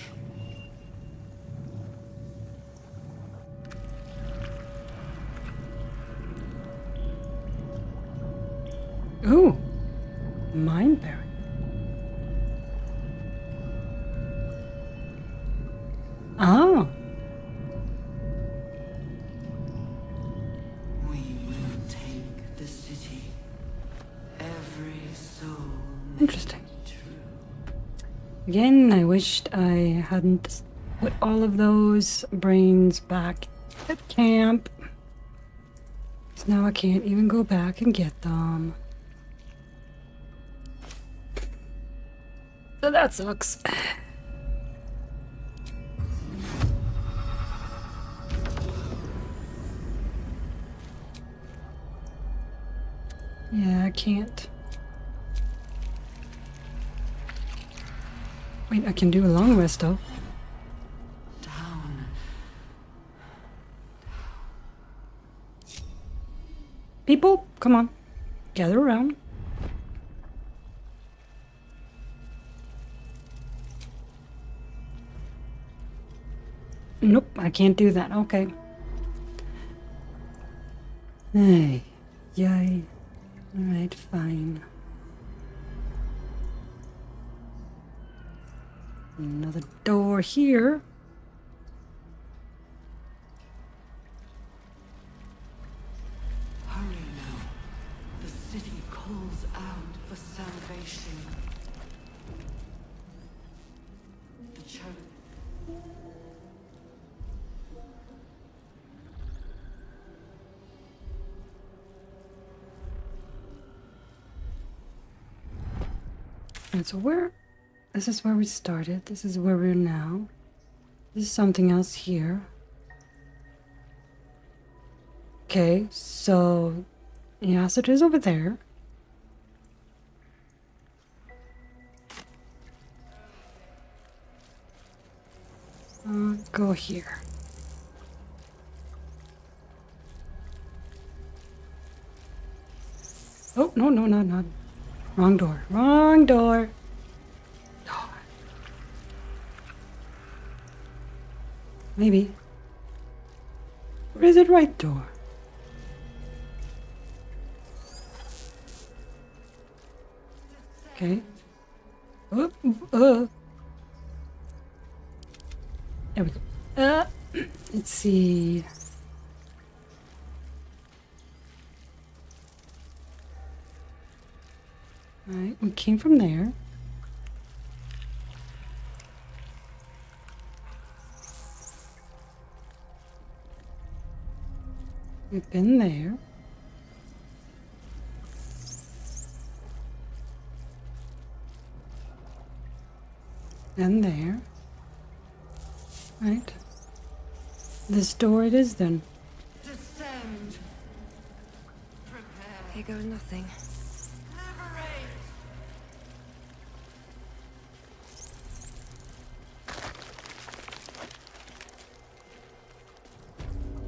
Ooh, mind bearing. Oh. We will take the city. Every soul. Interesting. Again, I wished I hadn't put all of those brains back at camp. So now I can't even go back and get them. So that sucks. Yeah, I can't. Wait, I can do a long rest though. Down. People, come on. Gather around. Nope, I can't do that. Okay. Hey, yay. Alright, fine. Another door here. Hurry now. The city calls out for salvation. The And so this is where we started. This is where we're now. There's something else here. Okay, so yes, it is over there. Go here. Oh, no, not. Wrong door. Wrong door. Maybe. Or is it right door? Okay. Oh, there we go. Let's see. Alright, we came from there. We've been there. And there. Right. This door it is then. descend. Prepare. Here goes nothing. Liberate.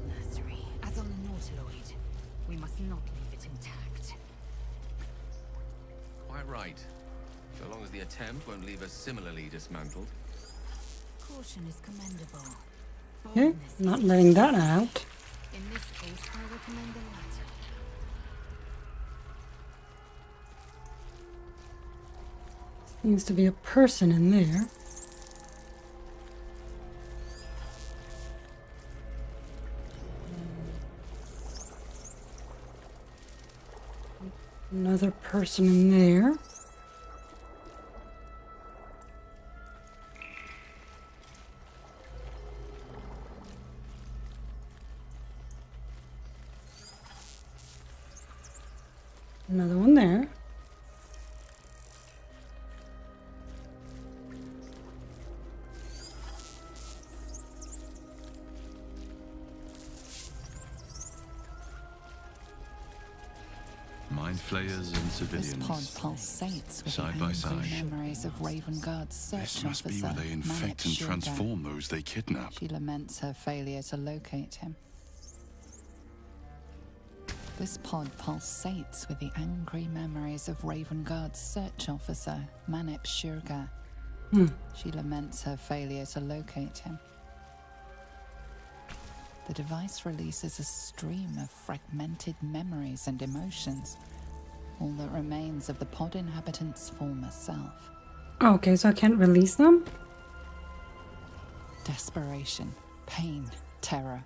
Nursery. As on the Nautiloid, we must not leave it intact. Quite right. So long as the attempt won't leave us similarly dismantled. Caution is commendable. Okay, not letting that out. In this case, I recommend the latter. Seems to be a person in there. Another person in there. Another one there. flayers and This pod civilians. pulsates with Side the by angry side. memories of Raven Guard's search This must be officer, where they infect Manip and Shurga. transform those they kidnap. She laments her failure to locate him. This pod pulsates with the angry memories of Raven Guard's search officer, Manip Shurga. She laments her failure to locate him. The device releases a stream of fragmented memories and emotions, all that remains of the pod inhabitant's former self. Okay, so I can't release them? Desperation, pain, terror.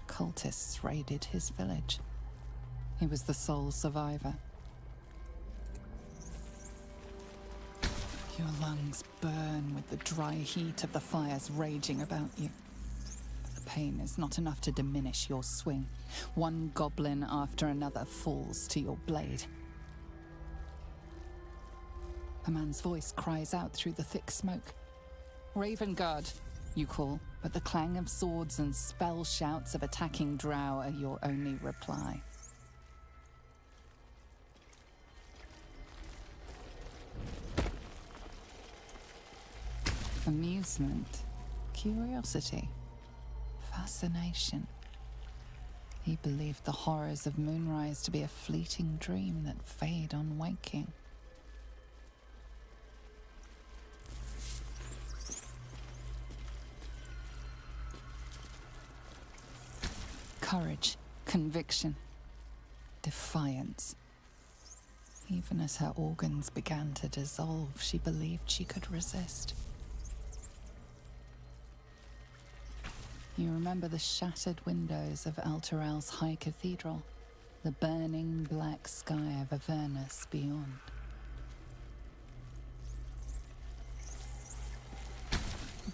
Cultists raided his village. He was the sole survivor. Your lungs burn with the dry heat of the fires raging about you. But the pain is not enough to diminish your swing. One goblin after another falls to your blade. A man's voice cries out through the thick smoke. Raven Guard, you call, but the clang of swords and spell shouts of attacking drow are your only reply. Amusement, curiosity, fascination. He believed the horrors of Moonrise to be a fleeting dream that fade on waking. Courage, conviction, defiance. Even as her organs began to dissolve, she believed she could resist. You remember the shattered windows of Alteral's High Cathedral, the burning black sky of Avernus beyond.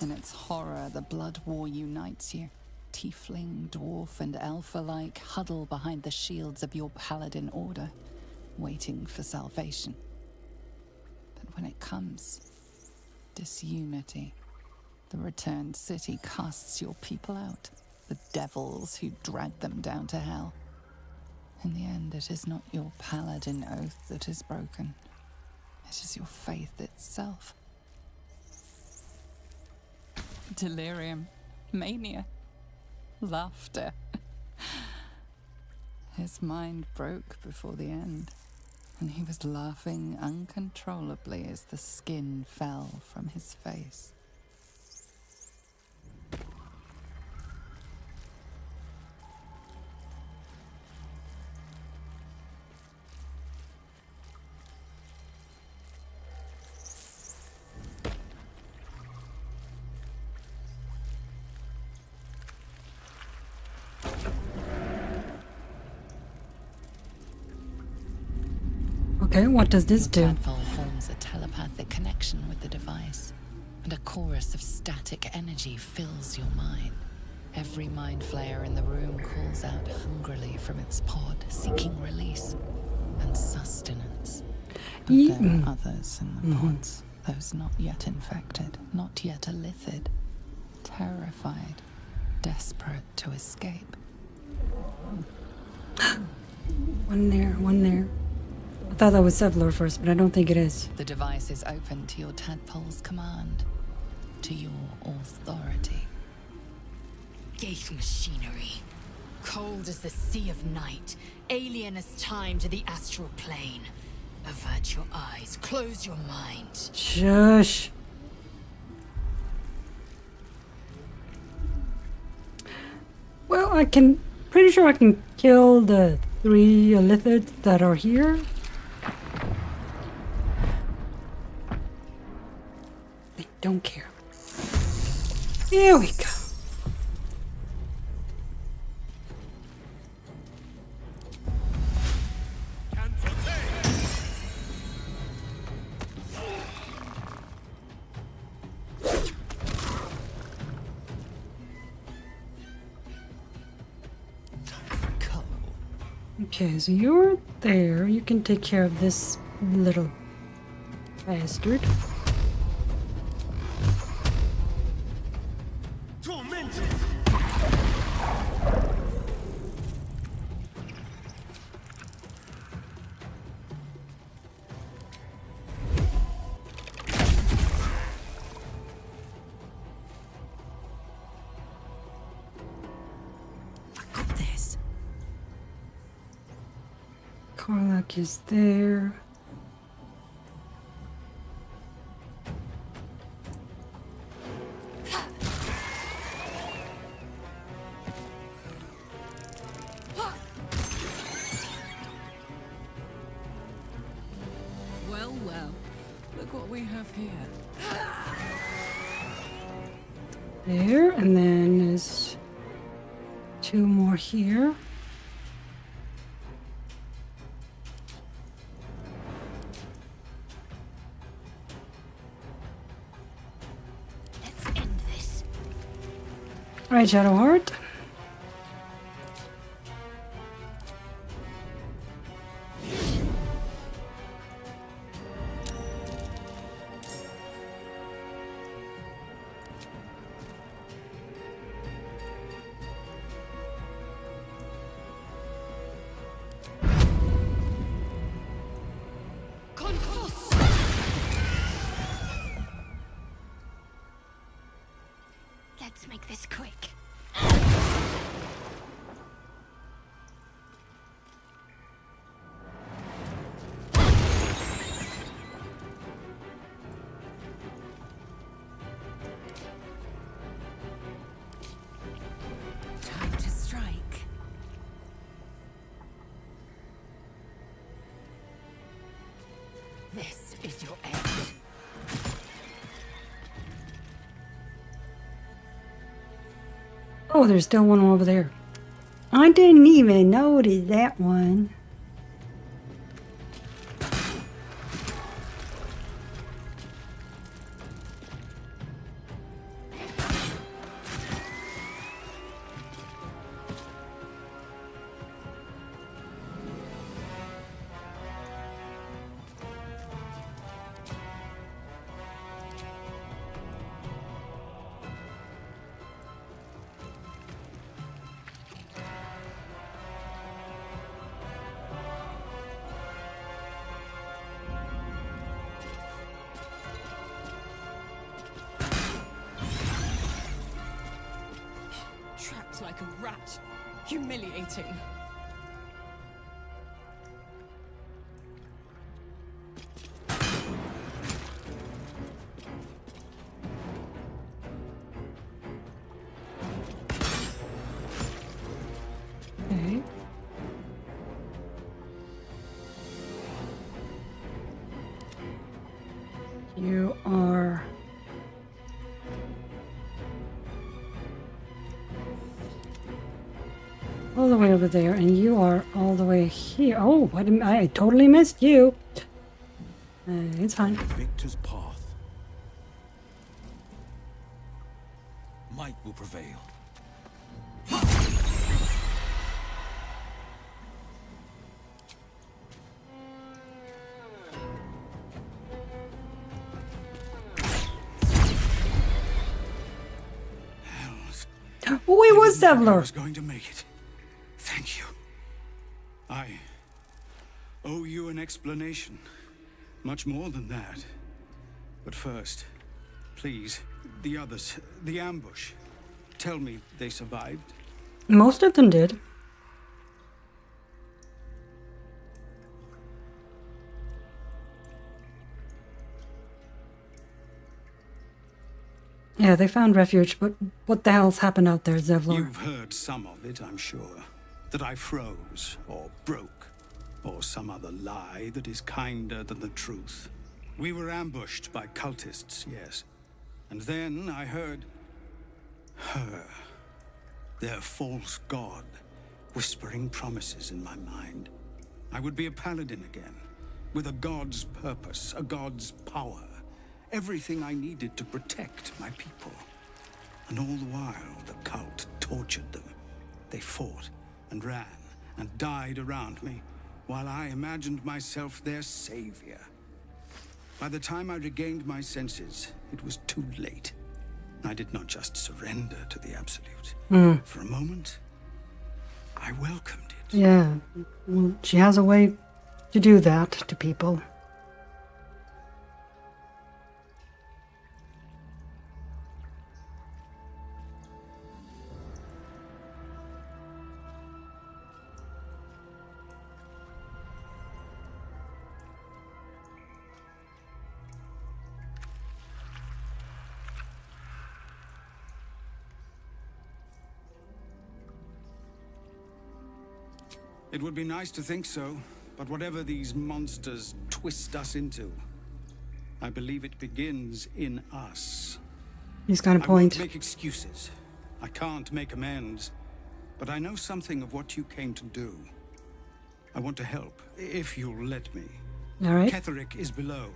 In its horror, the blood war unites you. Tiefling, dwarf, and elf alike huddle behind the shields of your paladin order, waiting for salvation. But when it comes, disunity. The returned city casts your people out, the devils who dragged them down to hell. In the end, it is not your paladin oath that is broken. It is your faith itself. Delirium, mania, laughter. His mind broke before the end, and he was laughing uncontrollably as the skin fell from his face. Okay, what does this do? Tadpole forms a telepathic connection with the device, and a chorus of static energy fills your mind. Every mind flayer in the room calls out hungrily from its pod, seeking release and sustenance. But there are others in the pods, those not yet infected, not yet elithid, terrified, desperate to escape. One there, one there. I thought that was Sevlor first, but I don't think it is. The device is open to your tadpole's command, to your authority. Geich machinery. Cold as the sea of night, alien as time to the astral plane. Avert your eyes, close your mind. Shush. Well, pretty sure I can kill the 3 lithids that are here. They don't care. Here we go. Okay, so you're there. You can take care of this little bastard. Dark is there. Well, well. Look what we have here. There, and then there's 2 more here. Let's end this. Right, Shadowheart. Let's make this quick. Time to strike. This is your end. Oh, there's still one over there. I didn't even notice that one. Trapped like a rat. Humiliating. Okay. You are all the way over there, and you are all the way here. Oh, I totally missed you. It's fine. Victor's path. Might will prevail. Oh, it was I Zevlor. was going to make it. Thank you. I owe you an explanation. Much more than that. But first, please, the others, the ambush. Tell me they survived. Most of them did. Yeah, they found refuge, but what the hell's happened out there, Zevlor? You've heard some of it, I'm sure. That I froze, or broke, or some other lie that is kinder than the truth. We were ambushed by cultists, yes. And then I heard her, their false god, whispering promises in my mind. I would be a paladin again, with a god's purpose, a god's power. Everything I needed to protect my people. And all the while, the cult tortured them. They fought and ran and died around me, while I imagined myself their savior. By the time I regained my senses, it was too late. I did not just surrender to the Absolute. For a moment, I welcomed it. Yeah, well, she has a way to do that to people. It would be nice to think so, but whatever these monsters twist us into, I believe it begins in us. He's got a I point. won't make excuses. I can't make amends, but I know something of what you came to do. I want to help, if you'll let me. All right. Ketherick is below.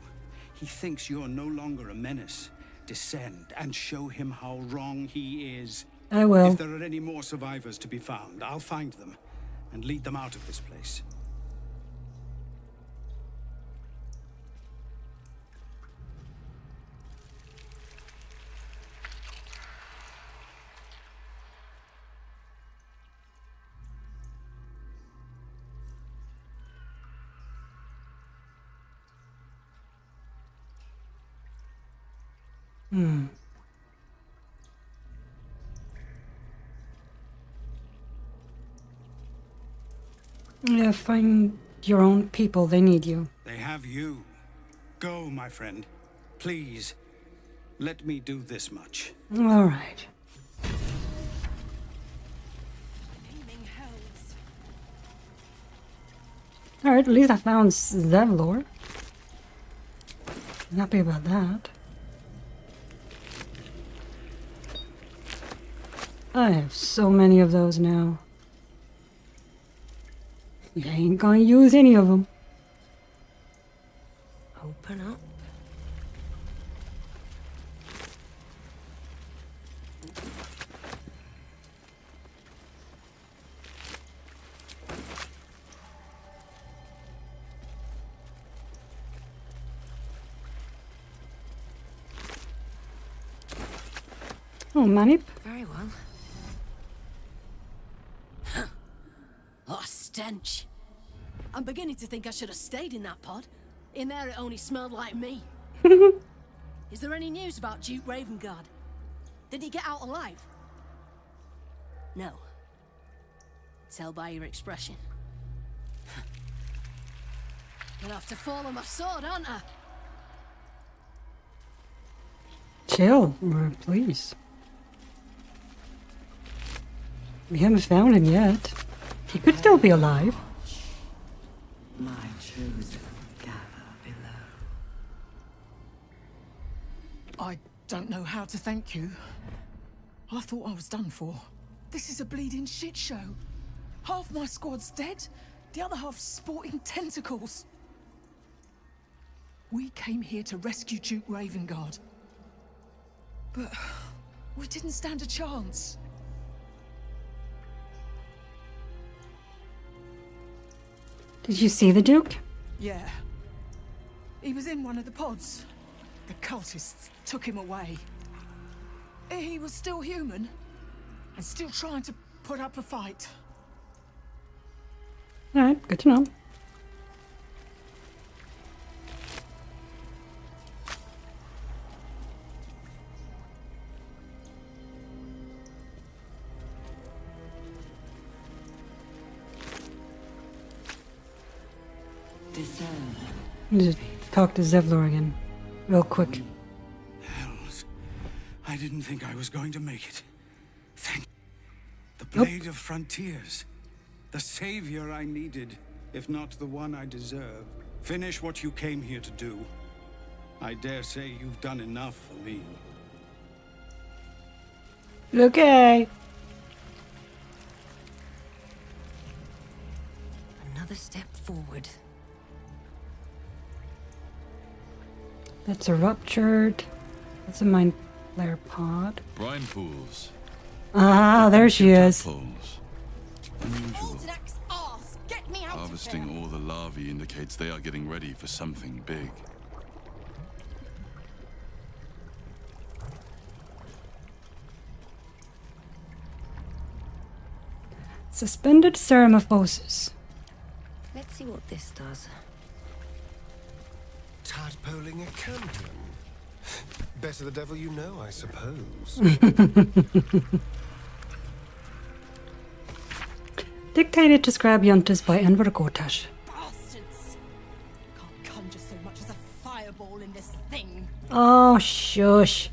He thinks you're no longer a menace. Descend and show him how wrong he is. I will. If there are any more survivors to be found, I'll find them and lead them out of this place. Yeah, find your own people. They need you. They have you. Go, my friend. Please, let me do this much. All right. All right, at least I found Zevlor. I'm happy about that. I have so many of those now. I ain't gonna use any of them. Open up. Oh, Manip. Very well. Oh, stench. I'm beginning to think I should have stayed in that pod. In there it only smelled like me. Is there any news about Duke Ravengard? Did he get out alive? No. Tell by your expression. Gonna have to fall on my sword, aren't I? Chill, please. We haven't found him yet. He could still be alive. My chosen gather below. I don't know how to thank you. I thought I was done for. This is a bleeding shit show. Half my squad's dead, the other half sporting tentacles. We came here to rescue Duke Ravengard. But we didn't stand a chance. Did you see the Duke? Yeah. He was in one of the pods. The cultists took him away. He was still human and still trying to put up a fight. Alright, good to know. Just talk to Zevlor again, real quick. Hells, I didn't think I was going to make it. Thank the Blade of Frontiers, the savior I needed, if not the one I deserve. Finish what you came here to do. I dare say you've done enough for me. Okay. Another step forward. That's a ruptured. That's a mind flare pod. Brine pools. Ah, there she is. Tadpoles. Unusual. Harvesting all the larvae indicates they are getting ready for something big. Suspended ceramophosis. Let's see what this does. Tadpoling a campion. Better the devil you know, I suppose. Dictated to Scrabiontus by Enver Gortash. Bastards! Can't conjure so much as a fireball in this thing. Oh, shush.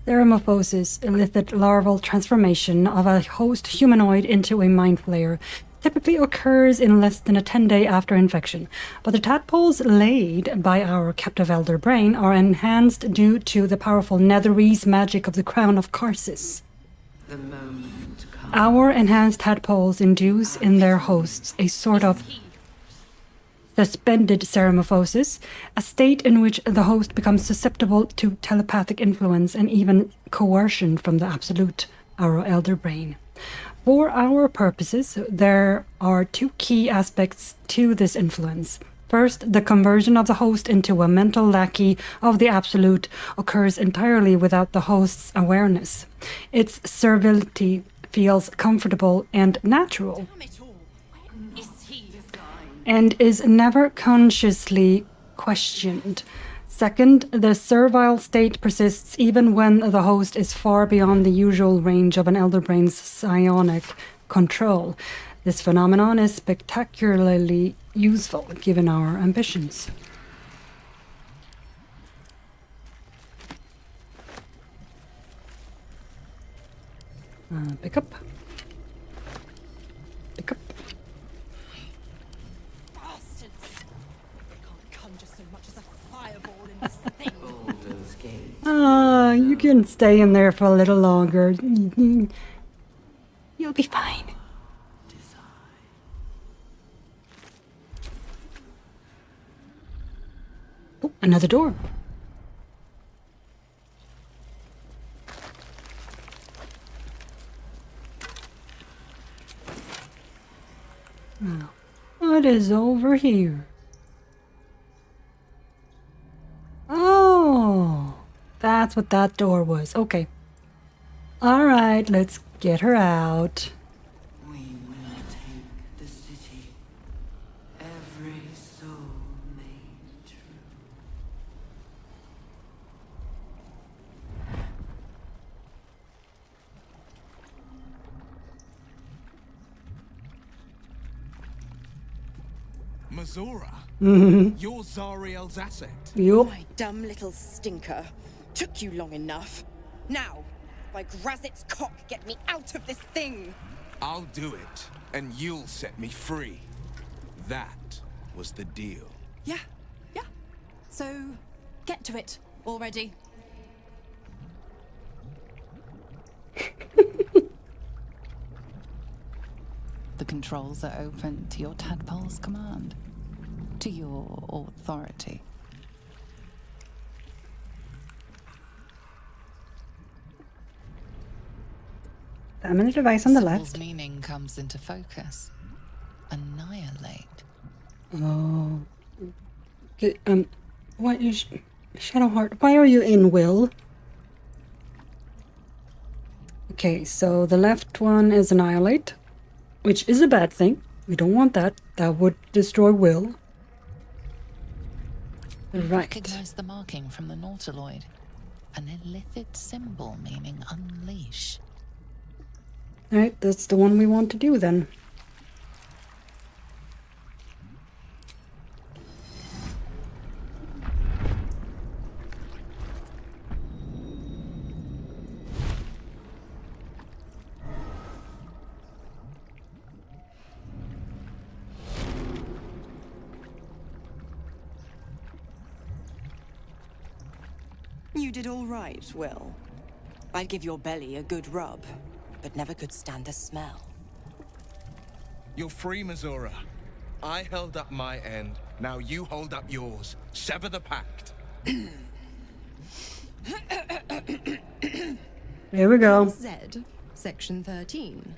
Ceramophosis, illicit larval transformation of a host humanoid into a mind flayer. typically occurs in less than a 10-day after infection, but the tadpoles laid by our captive elder brain are enhanced due to the powerful netherese magic of the crown of Karsis. The moment comes. Our enhanced tadpoles induce in their hosts a sort of suspended ceramorphosis, a state in which the host becomes susceptible to telepathic influence and even coercion from the Absolute, our elder brain. For our purposes, there are two key aspects to this influence. First, the conversion of the host into a mental lackey of the Absolute occurs entirely without the host's awareness. Its servility feels comfortable and natural, and is never consciously questioned. Second, the servile state persists even when the host is far beyond the usual range of an elder brain's psionic control. This phenomenon is spectacularly useful given our ambitions. Pick up. Pick up. You can stay in there for a little longer. You'll be fine. Oh, another door. Now, what is over here? Oh, that's what that door was. Okay. All right, let's get her out. We will take the city. Every soul made true. Mazora? Mm-hmm. You're Zariel's asset. Yup. My dumb little stinker. Took you long enough. Now, by Grazit's cock, get me out of this thing! I'll do it, and you'll set me free. That was the deal. Yeah. So, get to it already. The controls are open to your tadpole's command, to your authority. Stamina device on the Symbol's left. meaning comes into focus. Annihilate. Oh. Okay, what is Shadowheart? Why are you in Will? Okay, so the left one is Annihilate, which is a bad thing. We don't want that. That would destroy Will. Right. Recognize the marking from the Nautiloid. An illithid symbol meaning unleash. Alright, that's the one we want to do then. You did all right, Will. I'd give your belly a good rub, but never could stand the smell. You're free, Mazora. I held up my end. Now you hold up yours. Sever the pact. Here we go. Z, Section 13.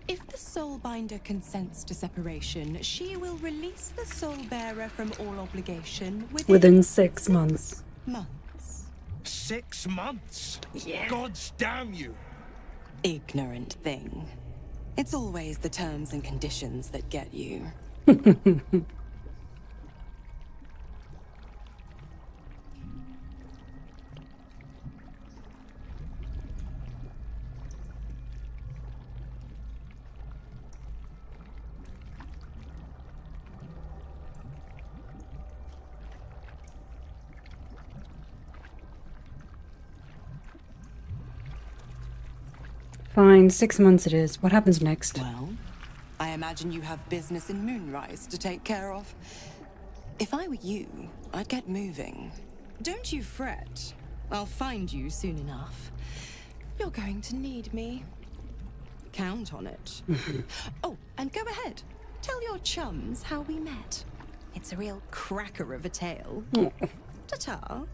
If the Soulbinder consents to separation, she will release the Soulbearer from all obligation Within 6 months. months. 6 months? Yeah. Gods damn you! Ignorant thing. It's always the terms and conditions that get you. Fine, 6 months it is. What happens next? Well, I imagine imagine you have business in Moonrise to take care of. If I were you, I'd get moving. Don't you fret. I'll find you soon enough. You're going to need me. Count on it. Oh, and go ahead. Tell your chums how we met. It's a real cracker of a tale. Ta-ta.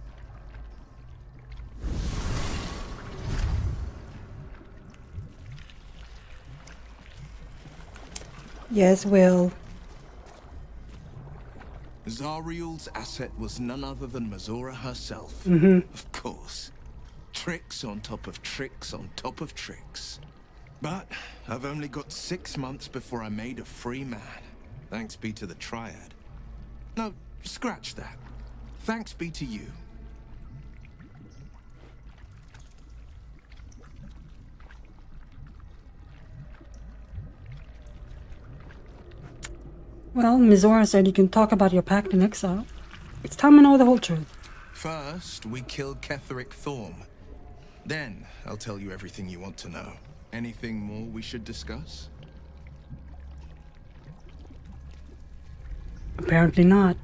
Yes, Will. Zariel's asset was none other than Mazora herself. Mm-hmm. Of course. Tricks on top of tricks on top of tricks. But I've only got 6 months before I'm made a free man. Thanks be to the Triad. No, scratch that. Thanks be to you. Well, Mizora said you can talk about your pact in exile. It's time to know the whole truth. First, we killed Ketheric Thorm. Then, I'll tell you everything you want to know. Anything more we should discuss? Apparently not.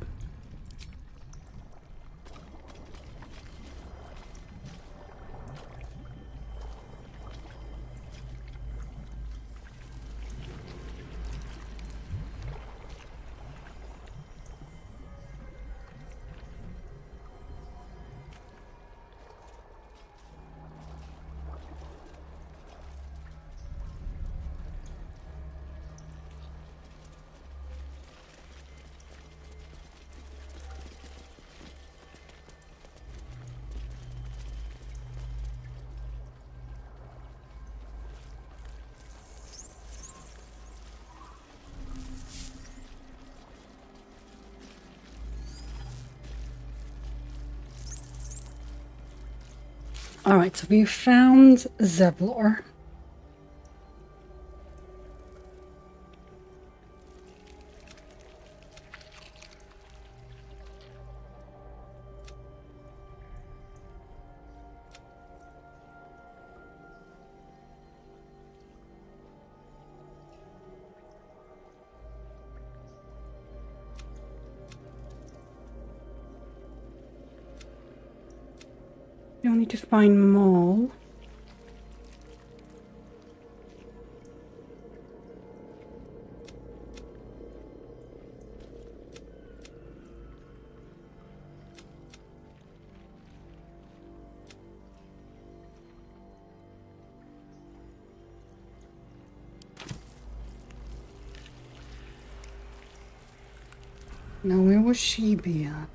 Alright, so we found Zevlor. You'll need to find Maul. Now, where will she be at?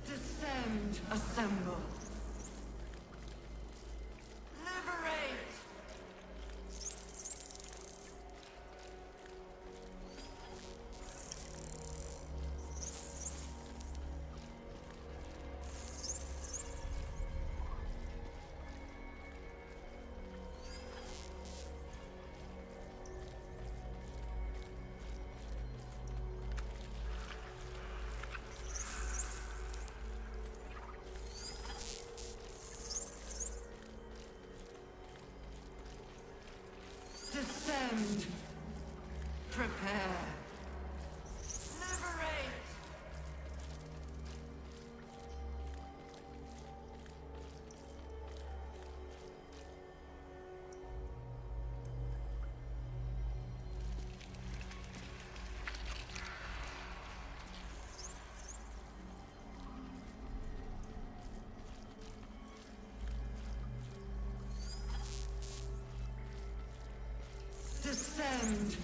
Descend, assemble. Liberate! Descend. Prepare. Liberate. Descend.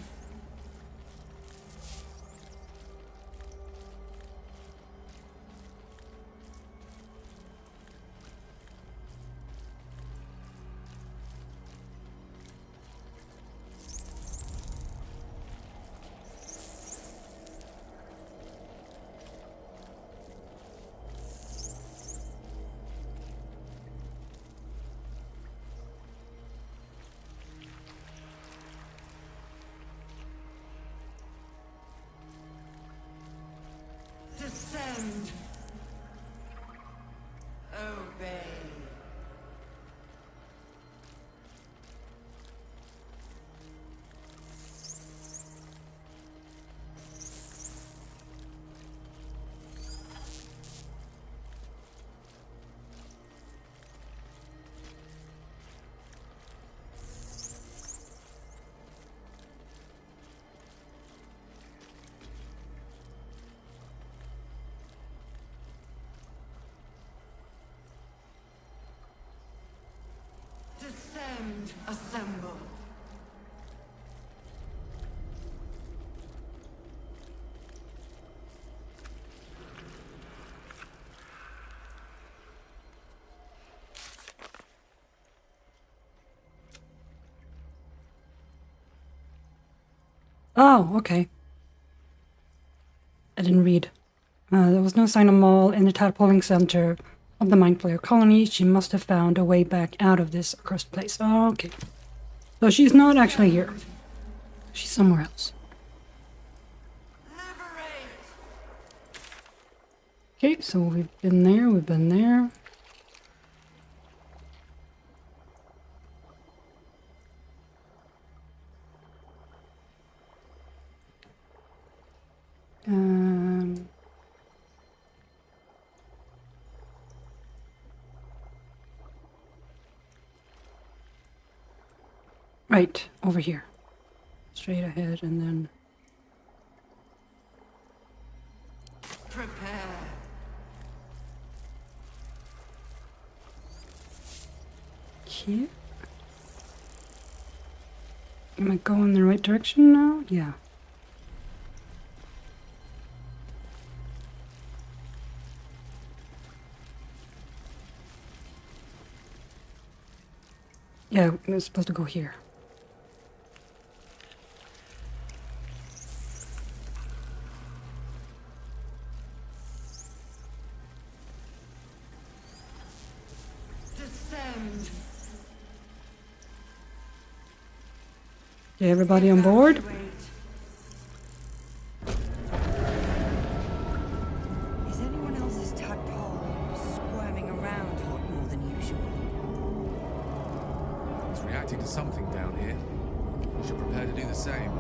Oh, okay. I didn't read. There was no sign of Maul in the tadpoling center of the Mind Flayer colony. She must have found a way back out of this accursed place. Oh, okay. So she's not actually here. She's somewhere else. Okay, so we've been there. Right, over here. Straight ahead and then... Prepare. Okay. Am I going in the right direction now? Yeah. Yeah, we're supposed to go here. Descend. Okay, everybody on board? Is anyone else's tadpole squirming around a lot more than usual? It's reacting to something down here. We should prepare to do the same.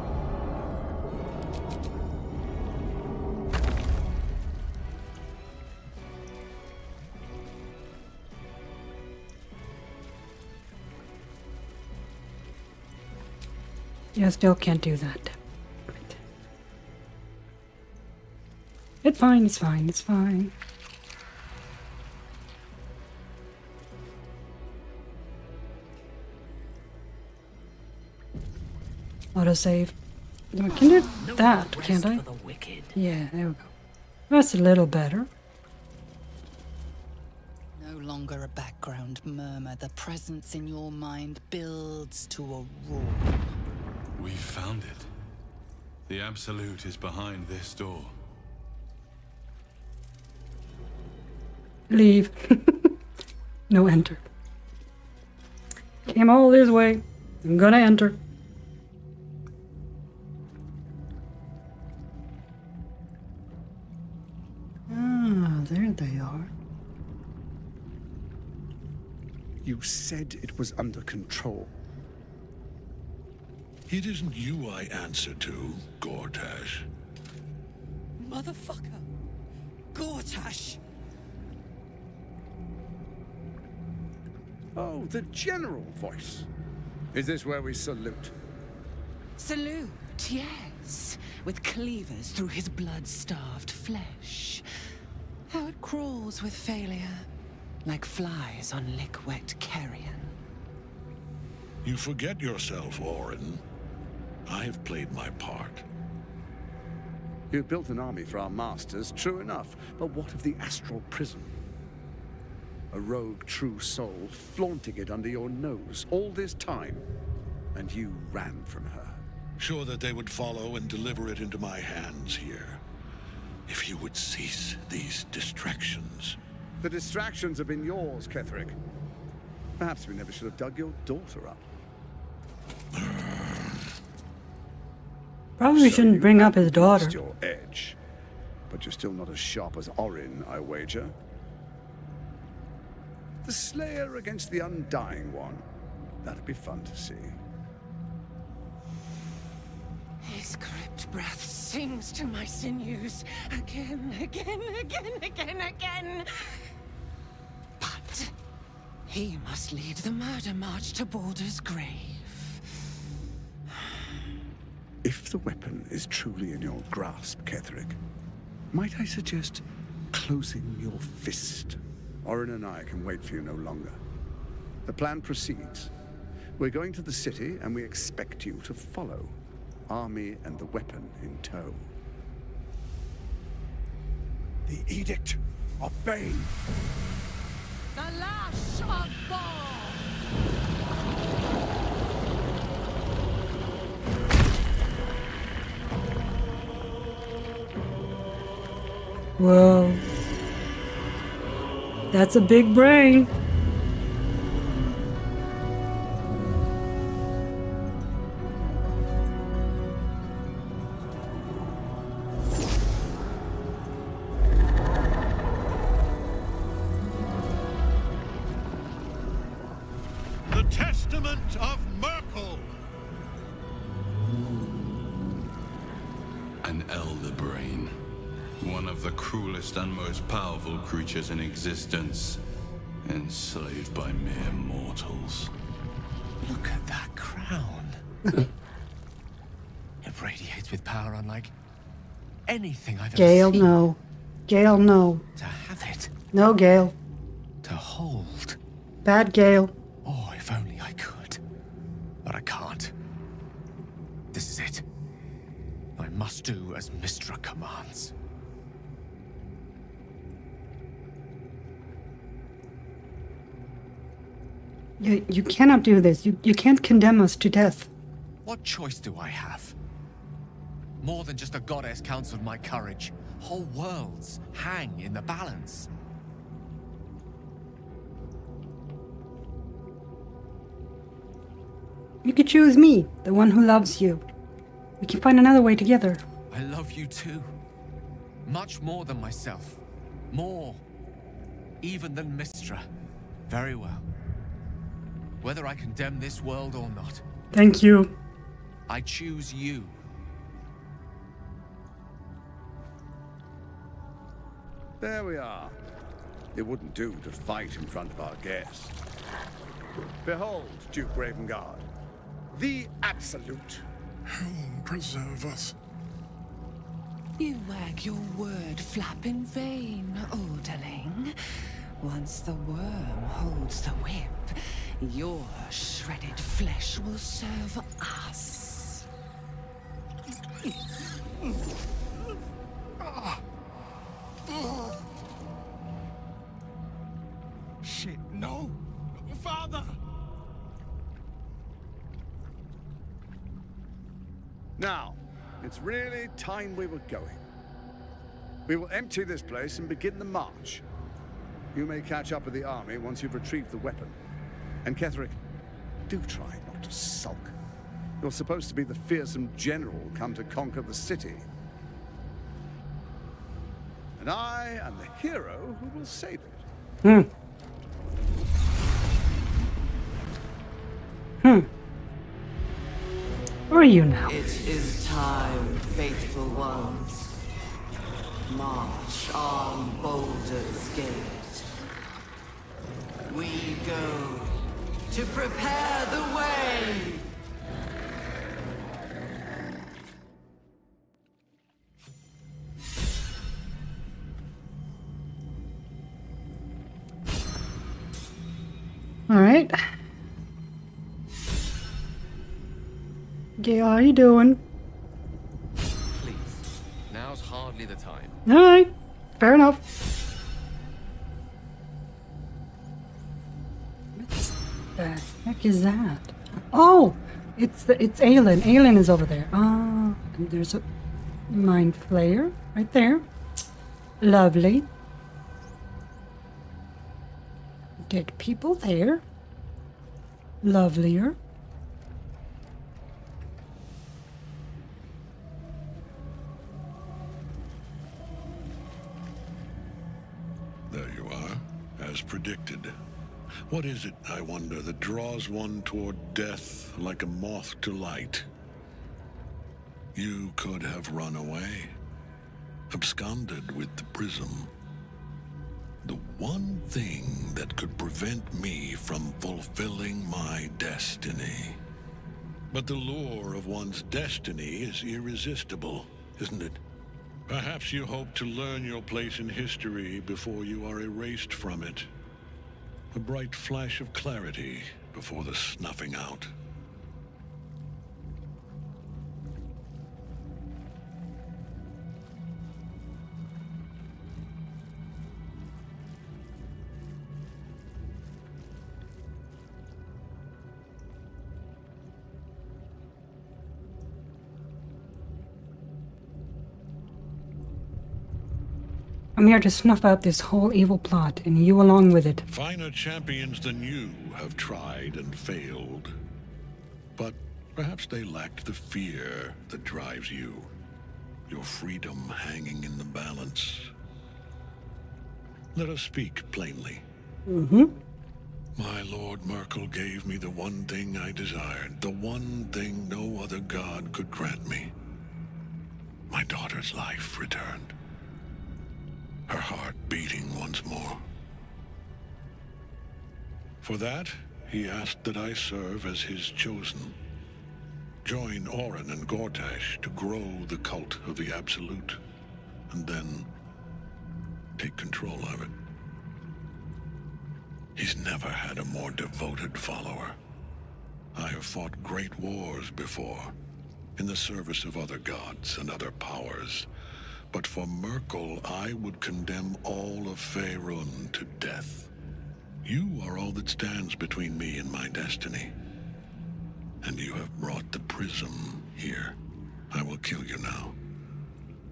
Yeah, still can't do that. It's fine, it's fine, it's fine. Autosave. I can do that, can't I? Yeah, there we go. That's a little better. No longer a background murmur. The presence in your mind builds to a roar. We found it. The Absolute is behind this door. Leave. No, enter. Came all this way. I'm gonna enter. Ah, there they are. You said it was under control. It isn't you I answer to, Gortash. Motherfucker! Gortash! Oh, the general voice. Is this where we salute? Salute, yes, with cleavers through his blood-starved flesh. How it crawls with failure, like flies on lick-wet carrion. You forget yourself, Orin. I have played my part. You built an army for our masters, true enough. But what of the astral prison? A rogue true soul flaunting it under your nose all this time, and you ran from her. Sure that they would follow and deliver it into my hands here. If you would cease these distractions. The distractions have been yours, Ketherick. Perhaps we never should have dug your daughter up. Probably shouldn't bring up his daughter. Lost your edge, but you're still not as sharp as Orin, I wager. The Slayer against the Undying One. That'd be fun to see. His crypt breath sings to my sinews again, again, again, again, again. But he must lead the murder march to Baldur's grave. If the weapon is truly in your grasp, Ketherick, might I suggest closing your fist? Orin and I can wait for you no longer. The plan proceeds. We're going to the city, and we expect you to follow. Army and the weapon in tow. The Edict of Bane. The lash of Thor! Whoa. That's a big brain. The Testament of Merkel! An elder brain. One of the cruelest and most powerful creatures in existence. Enslaved by mere mortals. Look at that crown. It radiates with power unlike anything I've ever Gale, seen. no. Gale, no. To have it, No, Gale. to hold. Bad Gale. Oh, if only I could. But I can't. This is it. I must do as Mystra commands. You cannot do this. You can't condemn us to death. What choice do I have? More than just a goddess counseled my courage. Whole worlds hang in the balance. You could choose me, the one who loves you. We can find another way together. I love you too. Much more than myself. More. Even than Mystra. Very well. Whether I condemn this world or not, Thank you. I choose you. There we are. It wouldn't do to fight in front of our guest. Behold, Duke Ravengard, the Absolute. Heaven preserve us. You wag your word flap in vain, Alderling. Once the worm holds the whip, your shredded flesh will serve us. Shit, no! Father! Now, it's really time we were going. We will empty this place and begin the march. You may catch up with the army once you've retrieved the weapon. And Ketherick, do try not to sulk. You're supposed to be the fearsome general come to conquer the city. And I am the hero who will save it. Where are you now? It is time, faithful ones. March on Baldur's Gate. We go to prepare the way. All right. Gale, how you doing? Please. Now's hardly the time. All right. Fair enough. What the heck is that? Oh, it's Aelin. Aelin is over there. Ah, and there's a mind flayer right there. Lovely. Dead people there. Lovelier. There you are, as predicted. What is it, I wonder, that draws one toward death like a moth to light? You could have run away, absconded with the prism. The one thing that could prevent me from fulfilling my destiny. But the lure of one's destiny is irresistible, isn't it? Perhaps you hope to learn your place in history before you are erased from it. A bright flash of clarity before the snuffing out. I'm here to snuff out this whole evil plot, and you along with it. Finer champions than you have tried and failed. But perhaps they lacked the fear that drives you. Your freedom hanging in the balance. Let us speak plainly. My Lord Merkel gave me the one thing I desired, the one thing no other god could grant me. My daughter's life returned. Her heart beating once more. For that, he asked that I serve as his chosen. Join Orin and Gortash to grow the cult of the Absolute, and then take control of it. He's never had a more devoted follower. I have fought great wars before, in the service of other gods and other powers. But for Merkel, I would condemn all of Faerun to death. You are all that stands between me and my destiny. And you have brought the prism here. I will kill you now.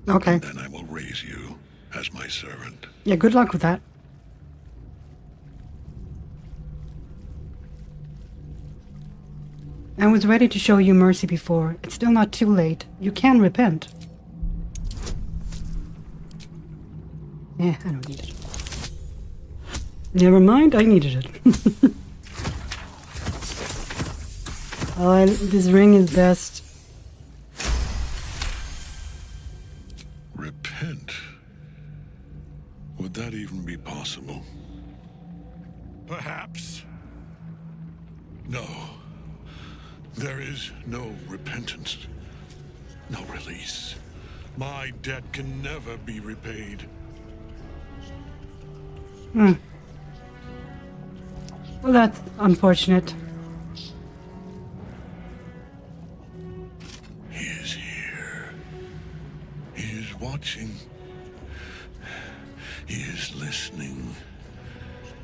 Okay. And then I will raise you as my servant. Yeah, good luck with that. I was ready to show you mercy before. It's still not too late. You can repent. I don't need it. Never mind, I needed it. Oh, this ring is best. Repent? Would that even be possible? Perhaps. No. There is no repentance. No release. My debt can never be repaid. Well, that's unfortunate. He is here. He is watching. He is listening.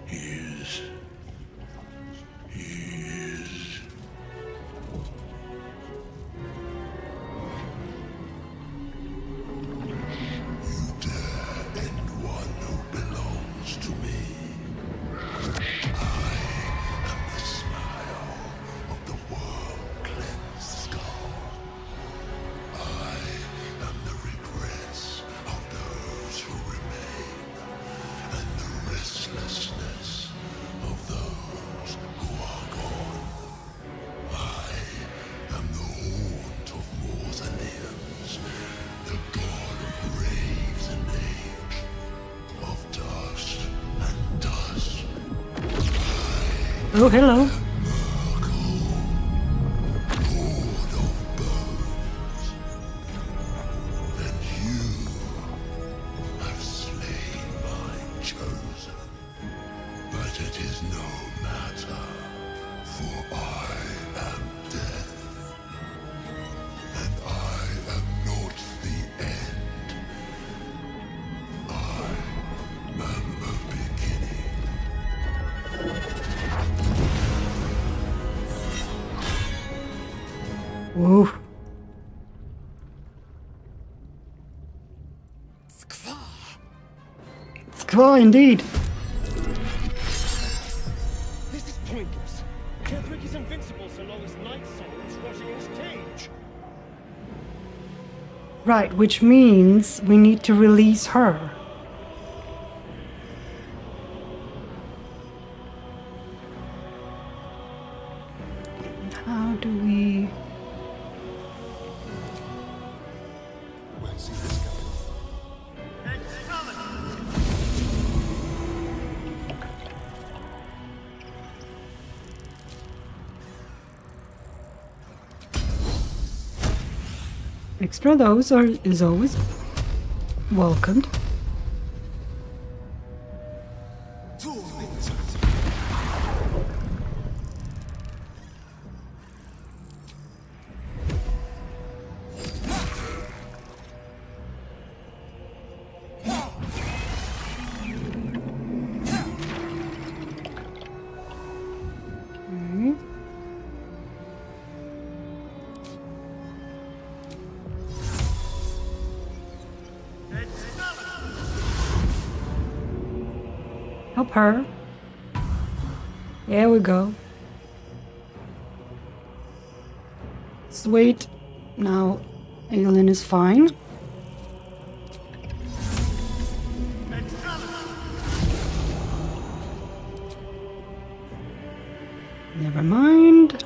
He is... You dare end one who belongs to me. I am the smile of the world-cleansed skull. I am the regrets of those who remain, and the restlessness of those who are gone. I am the haunt of mausoleums, the god of graves and age, of dust and dust. Oh, hello. And you have slain my chosen. But it is no matter, for I am death. And I am not the end. I am the beginning. Whoa. Skvar indeed. This is pointless. Ketherick is invincible so long as Night Soul is rotting in his cage. Right, which means we need to release her. How do we... Where's this going? Extra those is always welcomed. help her. There we go. Sweet. Now, Aelin is fine. Never mind.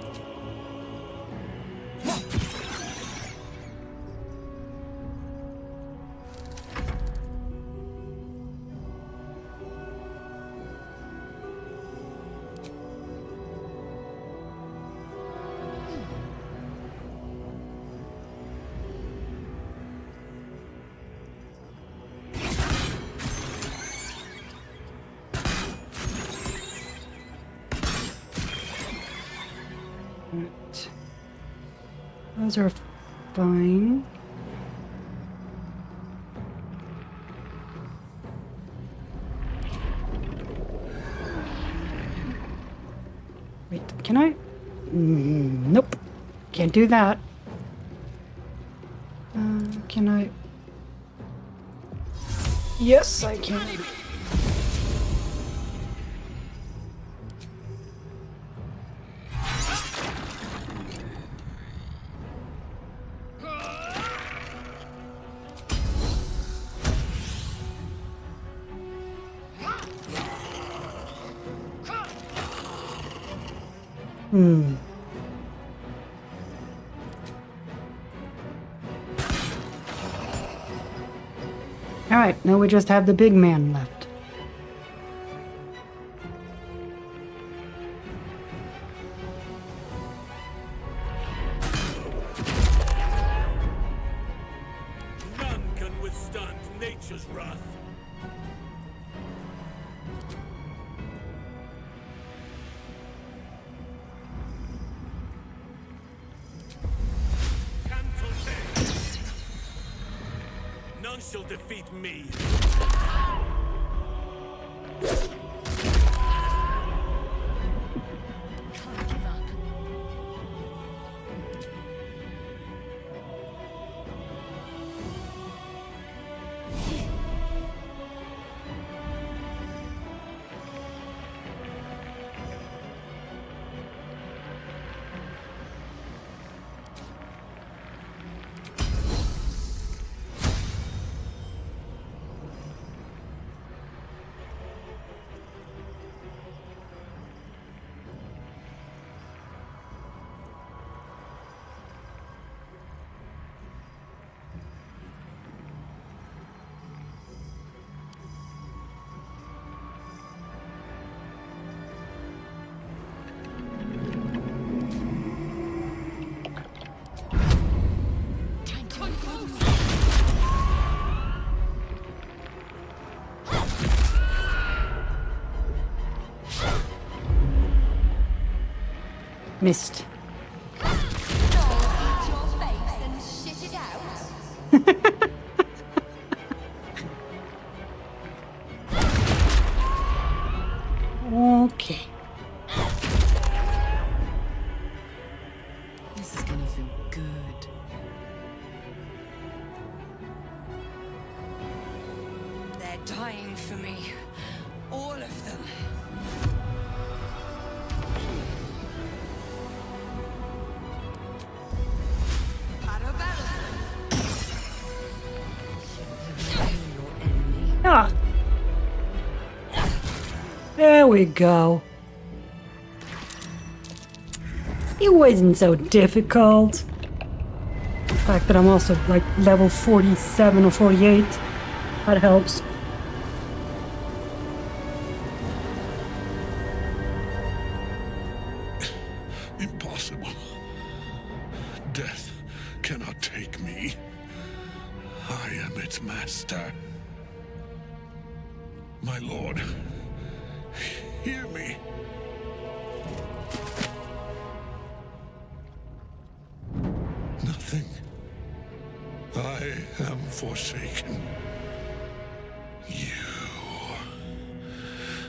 Right. Those are fine. Wait, can I? Nope. Can't do that. Can I? Yes, I can. Alright, now we just have the big man left. None can withstand nature's wrath. None shall defeat me. Missed. Okay. This is gonna feel good. They're dying for me. All of them. Ah. There we go. It wasn't so difficult. The fact that I'm also like level 47 or 48, that helps. Impossible. Death cannot take me. I am its master. My lord, hear me. Nothing. I am forsaken.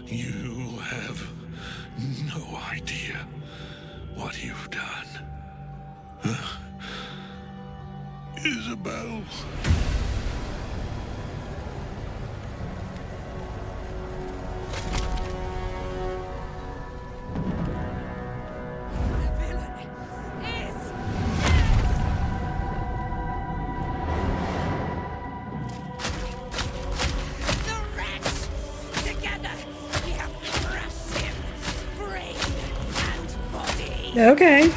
You have no idea what you've done. Isabel. Okay.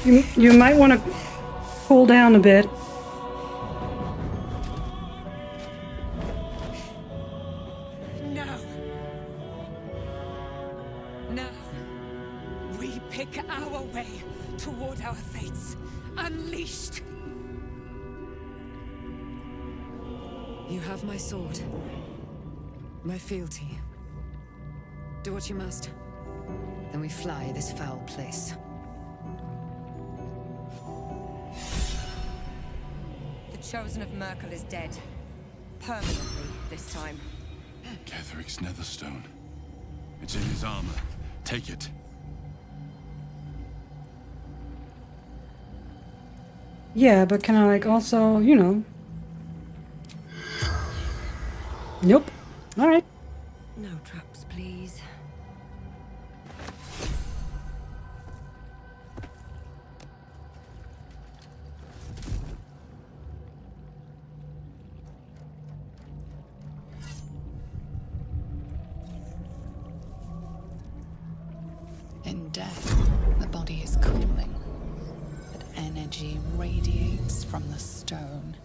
You might want to cool down a bit. No. Now, we pick our way toward our fates. Unleashed. You have my sword. My fealty. Do what you must. Then we fly this foul place. The Chosen of Merkel is dead. Permanently, this time. Ketheric's netherstone. It's in his armor. Take it. Yeah, but can I, like, also, you know... Nope. Alright. No traps, please. In death, the body is cooling, but energy radiates from the stone.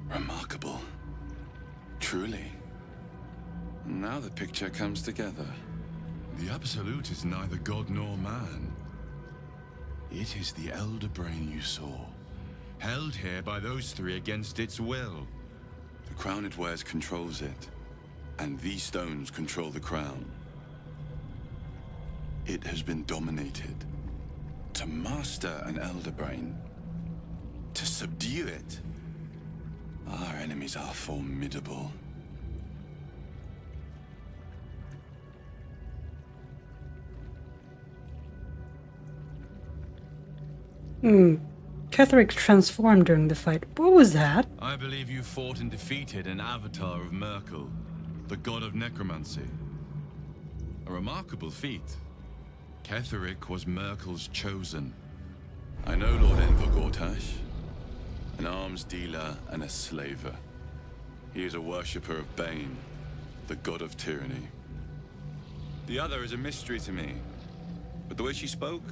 Remarkable. Truly. Now the picture comes together. The Absolute is neither god nor man. It is the Elder Brain you saw, held here by those three against its will. The crown it wears controls it, and these stones control the crown. It has been dominated. To master an Elder Brain, to subdue it, our enemies are formidable. Ketherick transformed during the fight. What was that? I believe you fought and defeated an avatar of Merkel, the god of necromancy. A remarkable feat. Ketherick was Merkel's chosen. I know Lord Envergortash, an arms dealer and a slaver. He is a worshipper of Bane, the god of tyranny. The other is a mystery to me, but the way she spoke,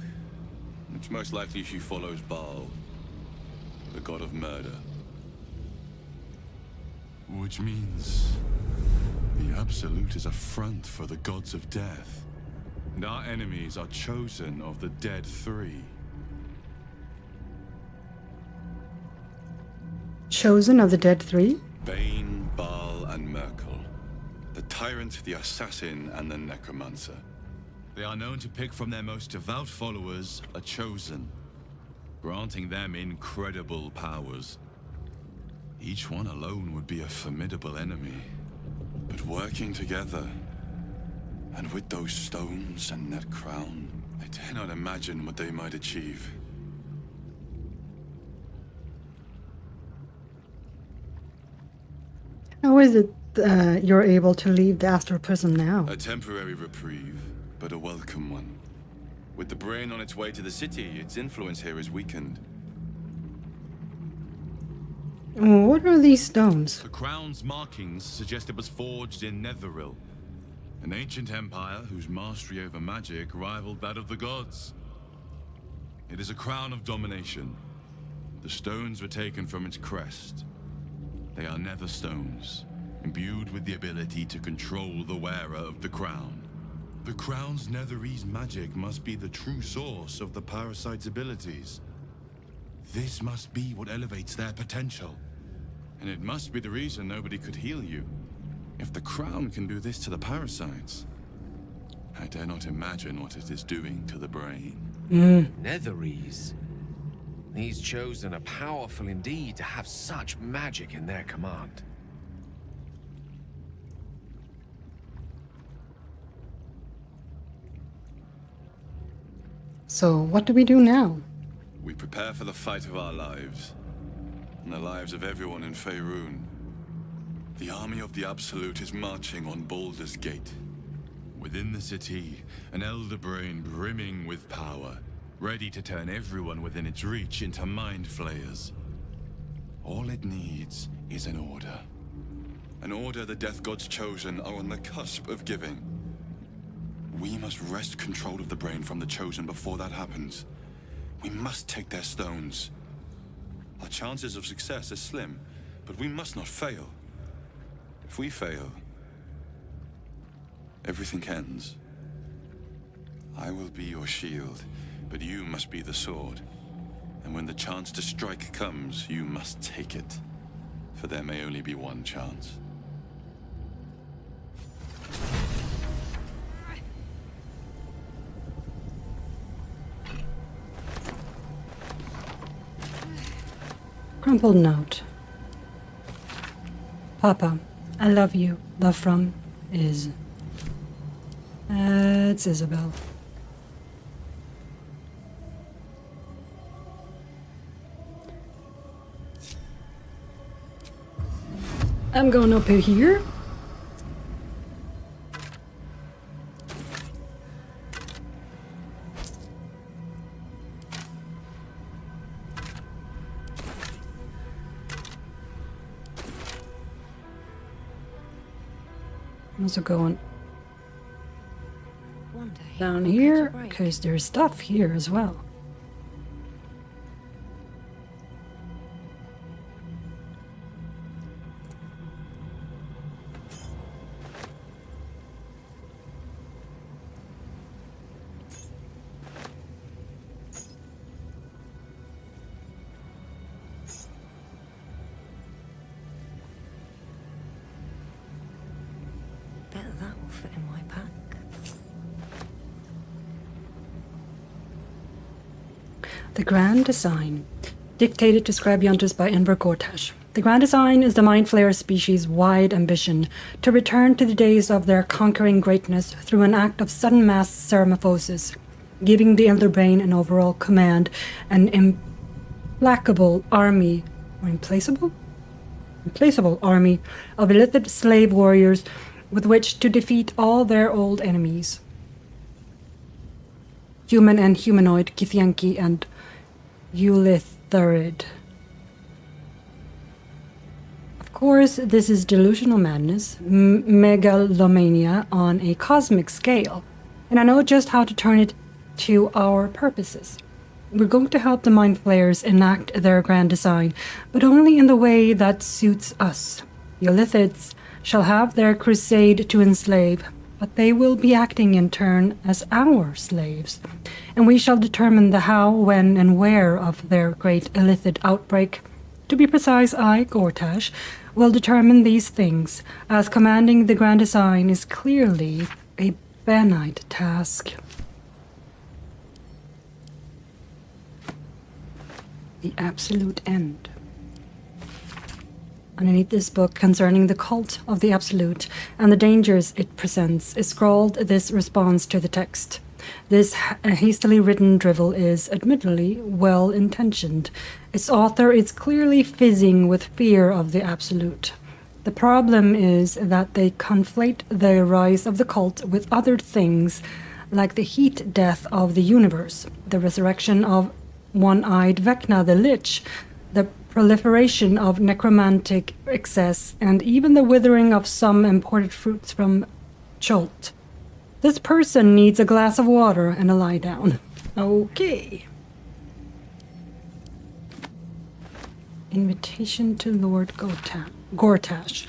it's most likely she follows Baal, the god of murder. Which means the Absolute is a front for the gods of death, and our enemies are chosen of the Dead Three. Chosen of the Dead Three? Bane, Baal, and Merkel. The tyrant, the assassin, and the necromancer. They are known to pick from their most devout followers a chosen, granting them incredible powers. Each one alone would be a formidable enemy. But working together, and with those stones and that crown, I dare not imagine what they might achieve. How is it you're able to leave the astral prison now? A temporary reprieve, but a welcome one. With the brain on its way to the city, its influence here is weakened. What are these stones? The crown's markings suggest it was forged in Netheril, an ancient empire whose mastery over magic rivaled that of the gods. It is a crown of domination. The stones were taken from its crest. They are nether stones, imbued with the ability to control the wearer of the crown. The crown's Netherese magic must be the true source of the parasite's abilities. This must be what elevates their potential. And it must be the reason nobody could heal you. If the crown can do this to the parasites, I dare not imagine what it is doing to the brain. Netherese. These chosen are powerful indeed to have such magic in their command. So, what do we do now? We prepare for the fight of our lives, and the lives of everyone in Faerun. The army of the Absolute is marching on Baldur's Gate. Within the city, an Elder Brain brimming with power, ready to turn everyone within its reach into mind flayers. All it needs is an order. An order the Death God's chosen are on the cusp of giving. We must wrest control of the brain from the chosen before that happens. We must take their stones. Our chances of success are slim, but we must not fail. If we fail, everything ends. I will be your shield, but you must be the sword. And when the chance to strike comes, you must take it. For there may only be one chance. Crumpled note. Papa, I love you. Love from is. It's Isabel. I'm going up here. I'm also going down here because there's stuff here as well. Bet that will fit in my pack. The Grand Design. Dictated to Scribiontis by Enver Gortash. The Grand Design is the Mind Flayer species' wide ambition to return to the days of their conquering greatness through an act of sudden mass ceramorphosis, giving the Elder Brain an overall command, an implacable army, or implaceable army of illithid slave warriors with which to defeat all their old enemies. Human and humanoid, Githyanki and Ulitharid. Of course, this is delusional madness, megalomania on a cosmic scale, and I know just how to turn it to our purposes. We're going to help the Mind Flayers enact their grand design, but only in the way that suits us. The Illithids shall have their crusade to enslave, but they will be acting in turn as our slaves, and we shall determine the how, when, and where of their great Illithid outbreak. To be precise, I, Gortash, will determine these things, as commanding the Grand Design is clearly a Banite task. The Absolute End. Underneath this book concerning the cult of the Absolute and the dangers it presents is scrawled this response to the text. This hastily written drivel is, admittedly, well-intentioned. Its author is clearly fizzing with fear of the Absolute. The problem is that they conflate the rise of the cult with other things, like the heat death of the universe, the resurrection of one-eyed Vecna the Lich, the proliferation of necromantic excess, and even the withering of some imported fruits from Cholt. This person needs a glass of water and a lie down. Okay. Invitation to Lord Gortash.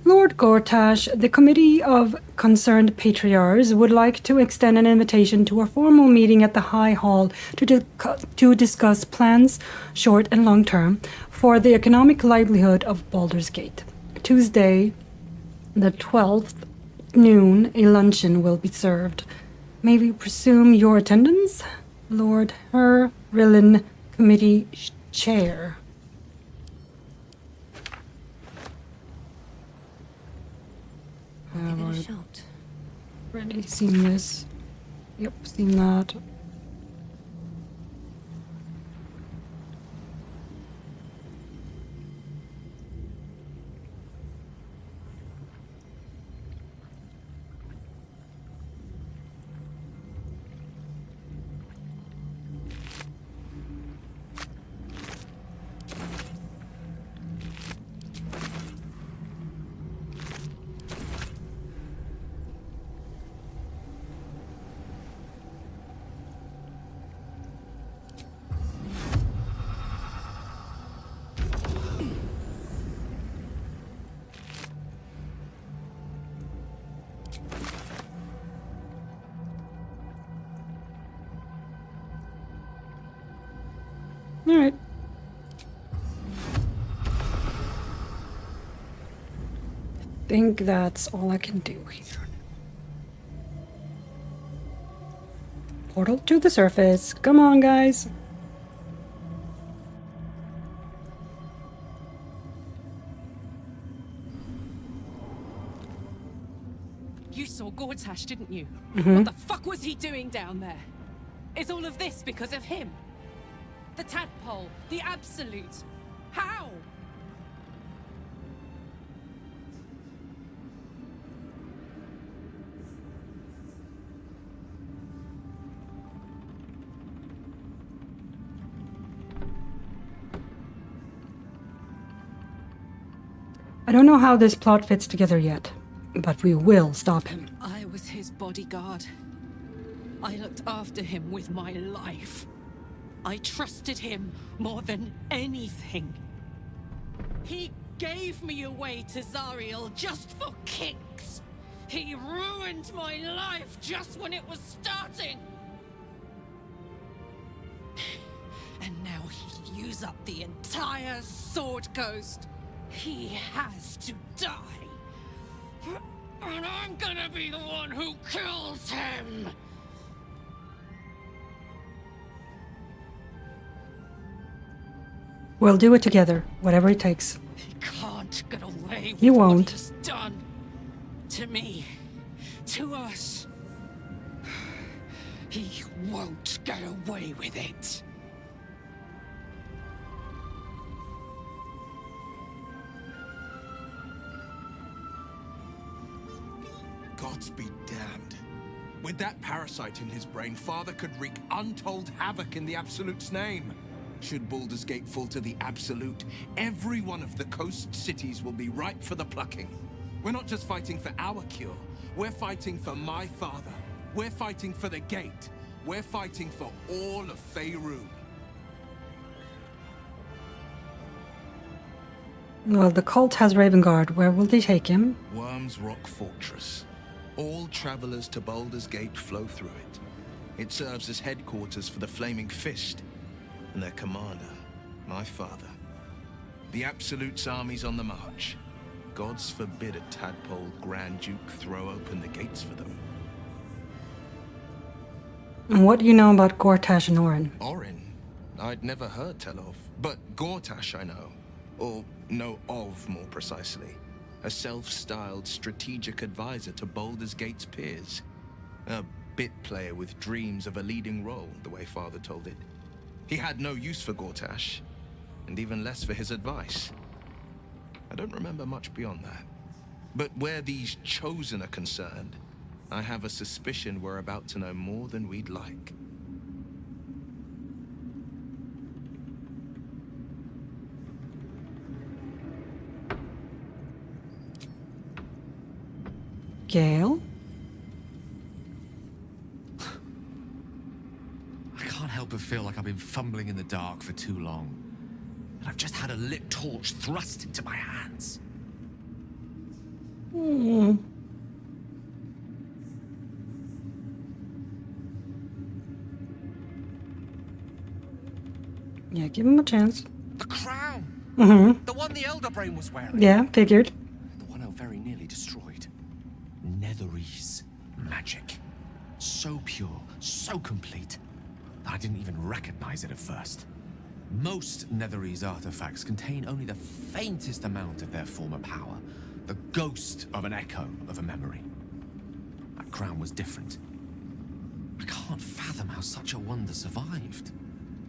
Lord Gortash, the Committee of Concerned Patriarchs would like to extend an invitation to a formal meeting at the High Hall to discuss plans, short and long term, for the economic livelihood of Baldur's Gate. Tuesday, the 12th, noon, a luncheon will be served. May we presume your attendance? Lord Her Rillen, Committee Chair. Have I already seen this? Yep, seen that. Alright. I think that's all I can do here. Portal to the surface. Come on, guys. You saw Gortash, didn't you? Mhm. What the fuck was he doing down there? Is all of this because of him? The tadpole, the absolute. How? I don't know how this plot fits together yet, but we will stop him. I was his bodyguard. I looked after him with my life. I trusted him more than anything. He gave me away to Zariel just for kicks. He ruined my life just when it was starting. And now he'll use up the entire Sword Coast. He has to die. And I'm gonna be the one who kills him. We'll do it together, whatever it takes. He can't get away with You what won't. he's done. To me. To us. He won't get away with it. Gods be damned. With that parasite in his brain, Father could wreak untold havoc in the Absolute's name. Should Baldur's Gate fall to the Absolute, every one of the coast cities will be ripe for the plucking. We're not just fighting for our cure, we're fighting for my father. We're fighting for the Gate. We're fighting for all of Faerun. Well, the cult has Ravengard. Where will they take him? Worm's Rock Fortress. All travelers to Baldur's Gate flow through it. It serves as headquarters for the Flaming Fist, and their commander, my father. The Absolute's army's on the march. Gods forbid a tadpole Grand Duke throw open the gates for them. And what do you know about Gortash and Orin? Orin? I'd never heard tell of, but Gortash I know. Or know of, more precisely. A self-styled strategic advisor to Baldur's Gate's peers. A bit player with dreams of a leading role, the way Father told it. He had no use for Gortash, and even less for his advice. I don't remember much beyond that. But where these Chosen are concerned, I have a suspicion we're about to know more than we'd like. Gale? I can't help but feel like I've been fumbling in the dark for too long. And I've just had a lit torch thrust into my hands. Yeah, give him a chance. The crown! Mm-hmm. The one the Elder Brain was wearing! Yeah, figured. The one I very nearly destroyed. Netherese magic. So pure, so complete, that I didn't even recognize it at first. Most Netherese artifacts contain only the faintest amount of their former power, the ghost of an echo of a memory. That crown was different. I can't fathom how such a wonder survived.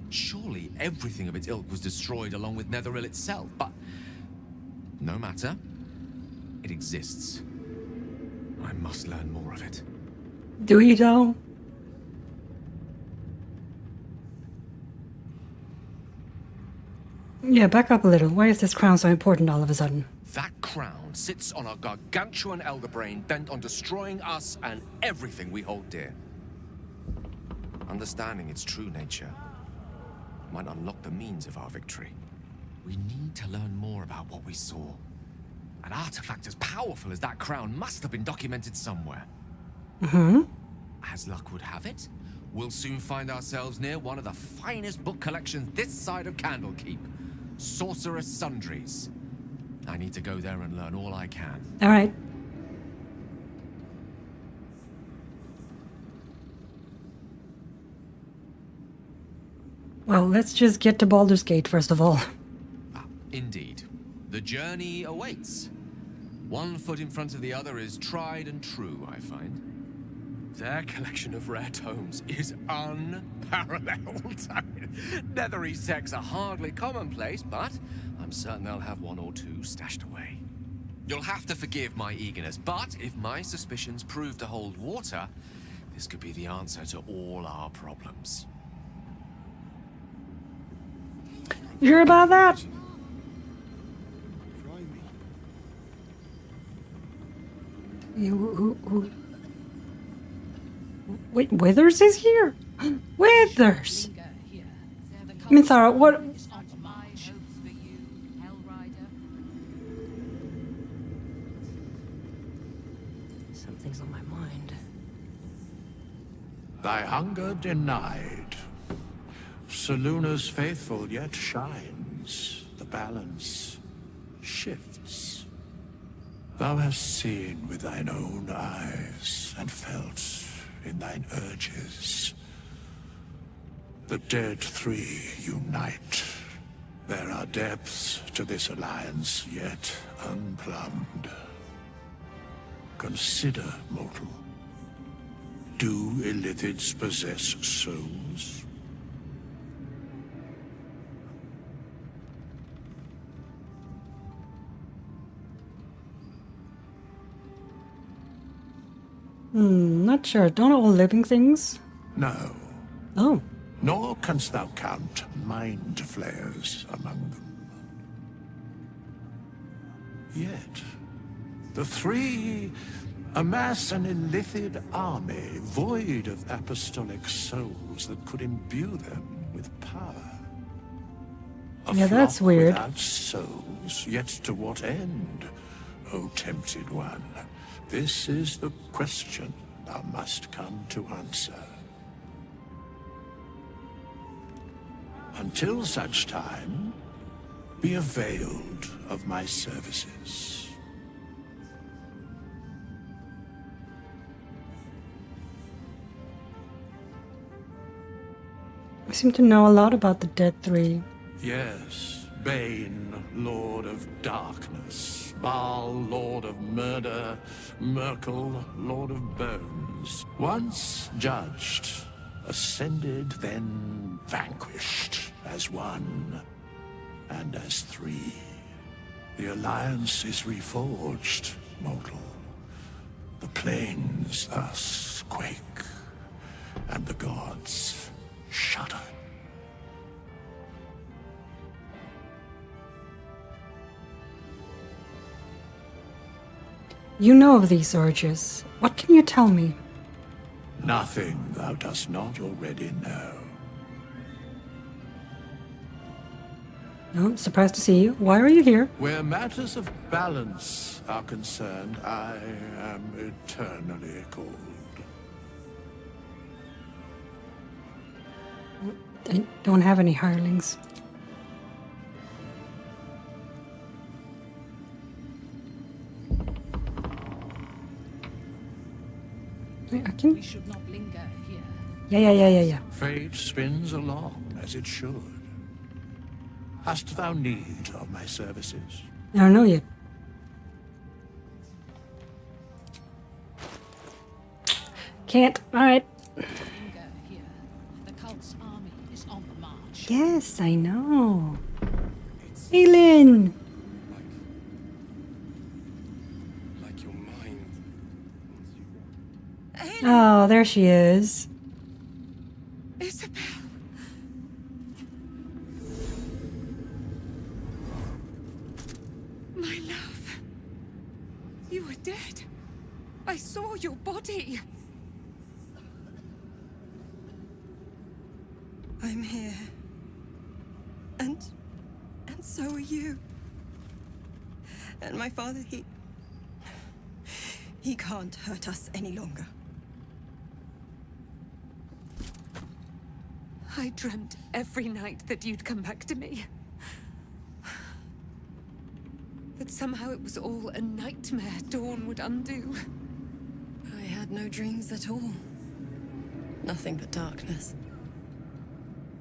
Surely everything of its ilk was destroyed along with Netheril itself, but no matter. It exists. I must learn more of it. Do you though? Yeah, back up a little. Why is this crown so important all of a sudden? That crown sits on a gargantuan elder brain bent on destroying us and everything we hold dear. Understanding its true nature might unlock the means of our victory. We need to learn more about what we saw. An artifact as powerful as that crown must have been documented somewhere. Mm-hmm. As luck would have it, we'll soon find ourselves near one of the finest book collections this side of Candlekeep. Sorcerer's Sundries. I need to go there and learn all I can. All right. Well, let's just get to Baldur's Gate first of all. Indeed. The journey awaits. One foot in front of the other is tried and true, I find. Their collection of rare tomes is unparalleled. I mean, Nethery sects are hardly commonplace, but I'm certain they'll have one or two stashed away. You'll have to forgive my eagerness, but if my suspicions prove to hold water, this could be the answer to all our problems. You sure about that? Who? Wait, Withers is here? Withers! Minthara, what? Something's on my mind. Thy hunger denied. Soluna's faithful yet shines. The balance shifts. Thou hast seen with thine own eyes and felt in thine urges. The dead three unite. There are depths to this alliance yet unplumbed. Consider, mortal. Do Illithids possess souls? Not sure. Don't all living things? No. Oh. Nor canst thou count mind flayers among them. Yet, the three amass an Illithid army void of apostolic souls that could imbue them with power. Yeah, that's weird. Without souls, yet to what end, O tempted one? This is the question thou must come to answer. Until such time, be availed of my services. I seem to know a lot about the Dead Three. Yes, Bane, Lord of Darkness. Baal, Lord of Murder. Merkel, Lord of Bones. Once judged, ascended, then vanquished as one and as three. The alliance is reforged, mortal. The plains thus quake, and the gods shudder. You know of these urges. What can you tell me? Nothing thou dost not already know. Oh, surprised to see you. Why are you here? Where matters of balance are concerned, I am eternally cold. I don't have any hirelings. I can... We should not linger here. Yeah. Fate spins along as it should. Hast thou need of my services? I don't know yet. Can't. Alright. Linger here. The cult's army is on the march. Yes, I know. Aelin! Like your mind. Oh, there she is. Isabel. My love. You were dead. I saw your body. I'm here. And so are you. And my father, he can't hurt us any longer. I dreamt every night that you'd come back to me. That somehow it was all a nightmare Dawn would undo. I had no dreams at all. Nothing but darkness.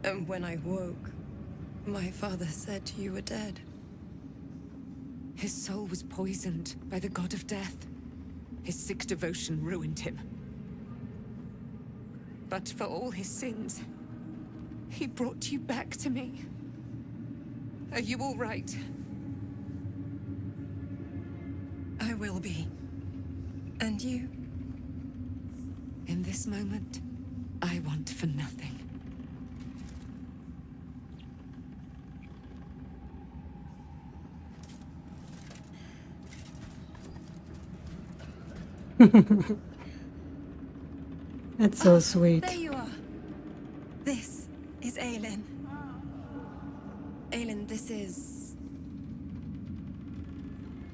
And when I woke, my father said you were dead. His soul was poisoned by the god of death. His sick devotion ruined him. But for all his sins, he brought you back to me. Are you all right? I will be. And you? In this moment, I want for nothing. That's so sweet. There you are. This is Aelin. Aelin, this is...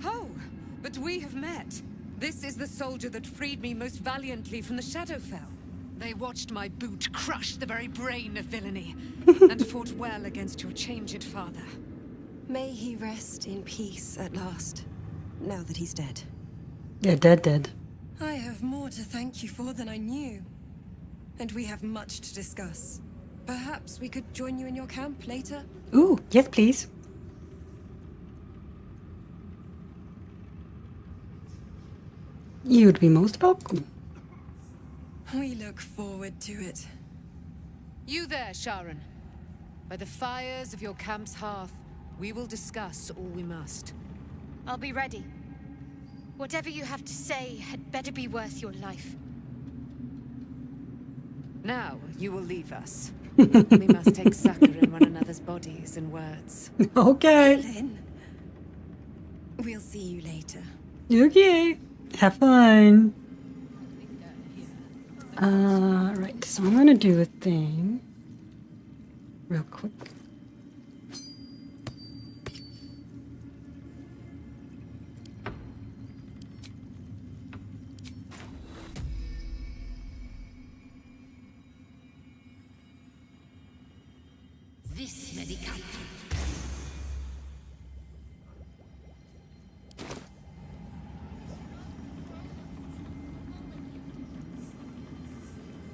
Oh, but we have met. This is the soldier that freed me most valiantly from the Shadowfell. They watched my boot crush the very brain of villainy, and fought well against your changed father. May he rest in peace at last, now that he's dead. Yeah, dead. I have more to thank you for than I knew. And we have much to discuss. Perhaps we could join you in your camp later? Ooh, yes, please. You'd be most welcome. We look forward to it. You there, Sharon. By the fires of your camp's hearth, we will discuss all we must. I'll be ready. Whatever you have to say had better be worth your life. Now, you will leave us. We must take succor in one another's bodies and words. Okay. Aelin, we'll see you later. Okay. Have fun. Right, so I'm gonna do a thing real quick. This medical.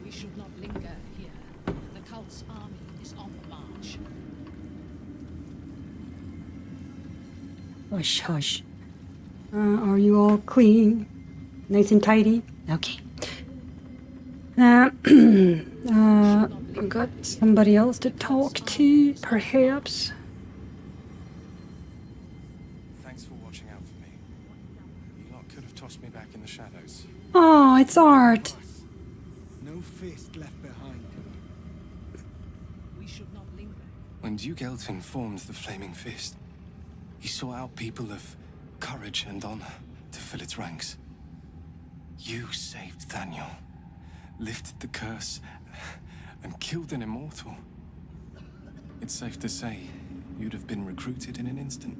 We should not linger here. The cult's army is on the march. Hush, hush. Are you all clean? Nice and tidy? Okay. Got somebody else to talk to, perhaps? Thanks for watching out for me. You lot could have tossed me back in the shadows. Oh, it's Art. No fist left behind. We should not linger. When Duke Elton formed the Flaming Fist, he sought out people of courage and honor to fill its ranks. You saved Daniel, lifted the curse, and killed an immortal. It's safe to say you'd have been recruited in an instant.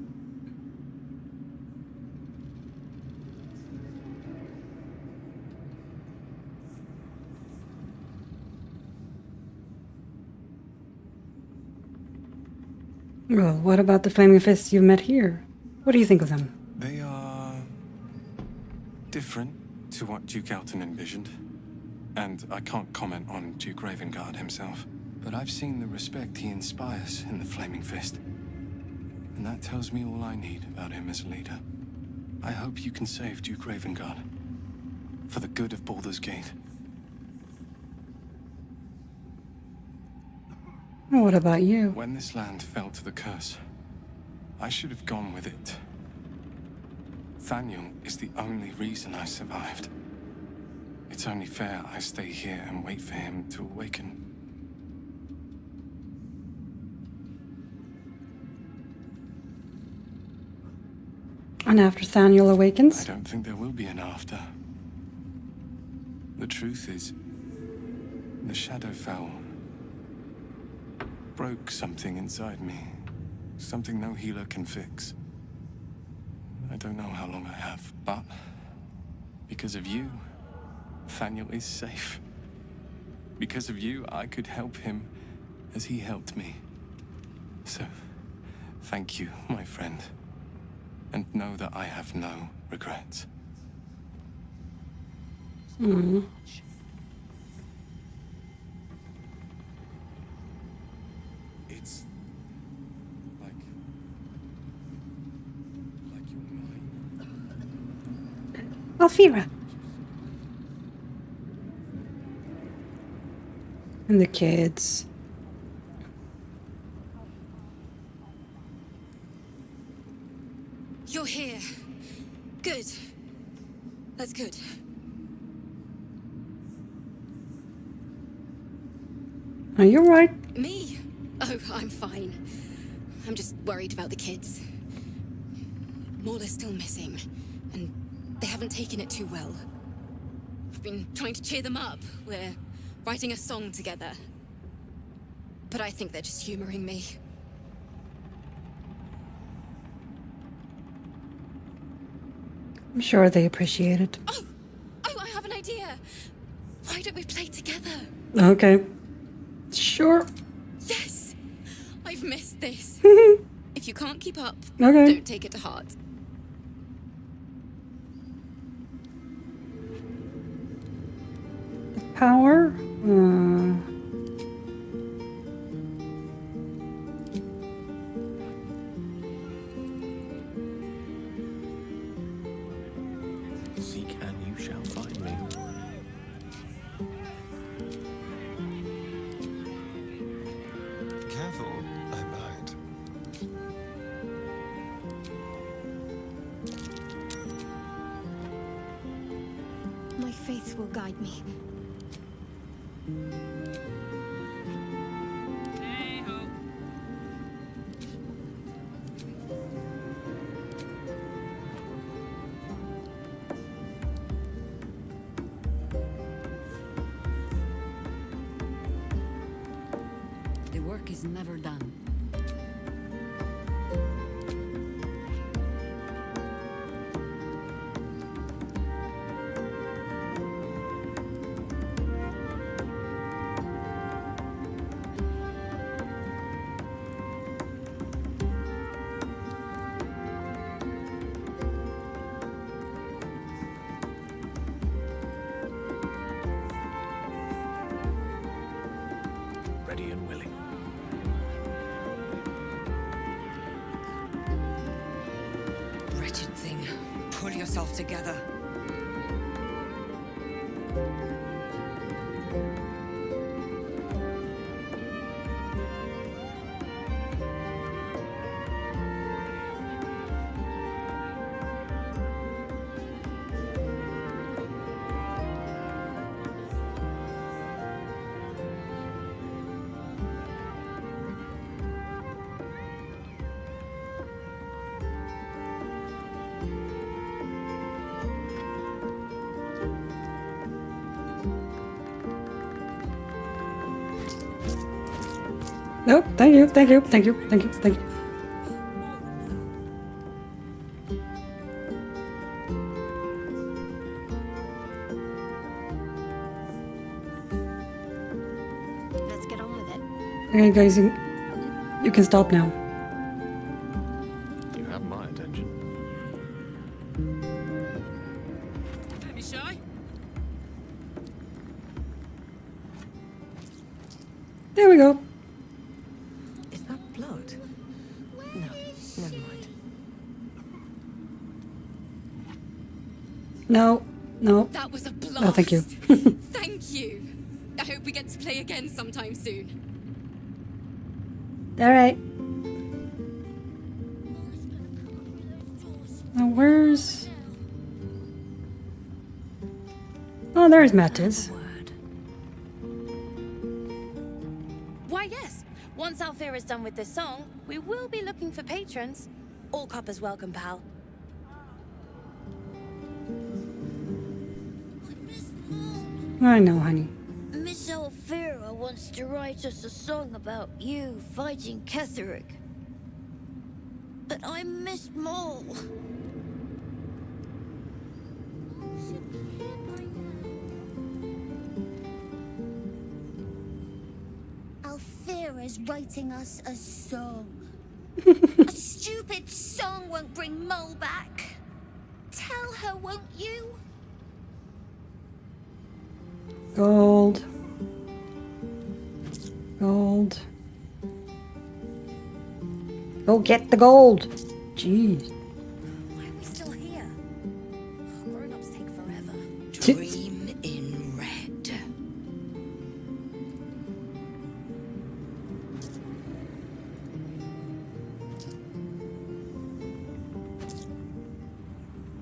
Well, what about the Flaming Fists you've met here? What do you think of them? They are different to what Duke Elton envisioned. And I can't comment on Duke Ravengard himself, but I've seen the respect he inspires in the Flaming Fist. And that tells me all I need about him as a leader. I hope you can save Duke Ravengard, for the good of Baldur's Gate. What about you? When this land fell to the curse, I should have gone with it. Thaniel is the only reason I survived. It's only fair I stay here and wait for him to awaken. And after Thaniel awakens? I don't think there will be an after. The truth is, the Shadowfell broke something inside me. Something no healer can fix. I don't know how long I have, but because of you, Thaniel is safe. Because of you, I could help him as he helped me. So, thank you, my friend. And know that I have no regrets. Mm. It's like you're mine. Alfira. And the kids. You're here. Good. That's good. Are you right? Me? Oh, I'm fine. I'm just worried about the kids. Morla's still missing, and they haven't taken it too well. I've been trying to cheer them up. We're writing a song together. But I think they're just humoring me. I'm sure they appreciate it. Oh, I have an idea. Why don't we play together? Okay. Sure. Yes! I've missed this. If you can't keep up, Okay. don't take it to heart. Power? Seek and you shall find me. Careful, I might. My faith will guide me. The work is never done. Ready and willing. Wretched thing. Pull yourself together. Nope. Thank you. Thank you. Thank you. Thank you. Thank you. Let's get on with it. Okay, guys, you can stop now. You have my attention. Don't be shy. There we go. Is that blood? No, never mind. No. No. That was a blast. Oh, thank you. Thank you. I hope we get to play again sometime soon. All right. Now, where's... Oh, there's Mattis. Why, yes. Once Alfira is done with this song, we will be looking for patrons. All coppers welcome, pal. I know, honey. Miss Alfira wants to write us a song about you fighting Ketheric. But I miss Mole. Alfira is writing us a song. A stupid song won't bring Mole back. Tell her, won't you? Gold. Gold. Go get the gold. Jeez. Why are we still here? Grown-ups take forever. Dream in red.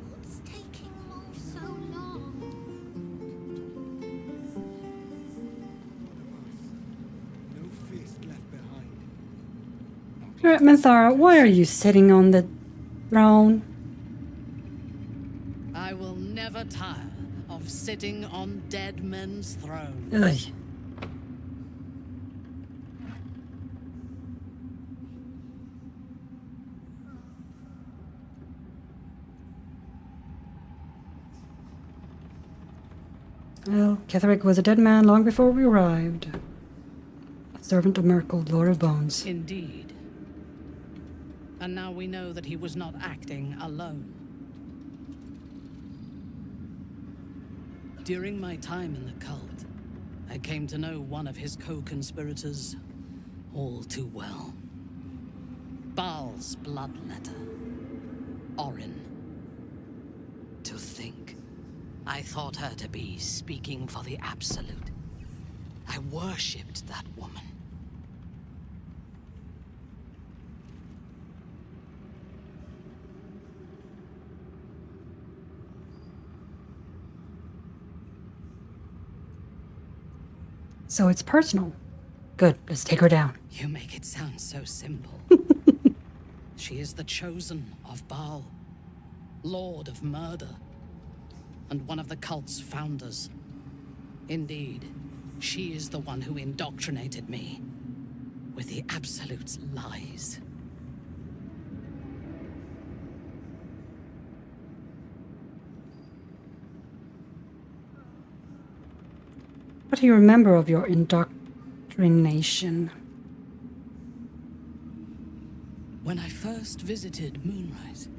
What's taking Mole so long? No fist left behind. Alright, Minthara, why are you sitting on the throne? I will never tire of sitting on dead men's thrones. Ugh. Well, Ketherick was a dead man long before we arrived. A servant of Merkel, Lord of Bones. Indeed. And now we know that he was not acting alone. During my time in the cult, I came to know one of his co-conspirators all too well. Baal's bloodletter, Orin. To think, I thought her to be speaking for the Absolute. I worshipped that woman. So it's personal. Good, let's take her down. You make it sound so simple. She is the chosen of Baal, Lord of Murder, and one of the cult's founders. Indeed, she is the one who indoctrinated me with the Absolute's lies. What do you remember of your indoctrination? When I first visited Moonrise,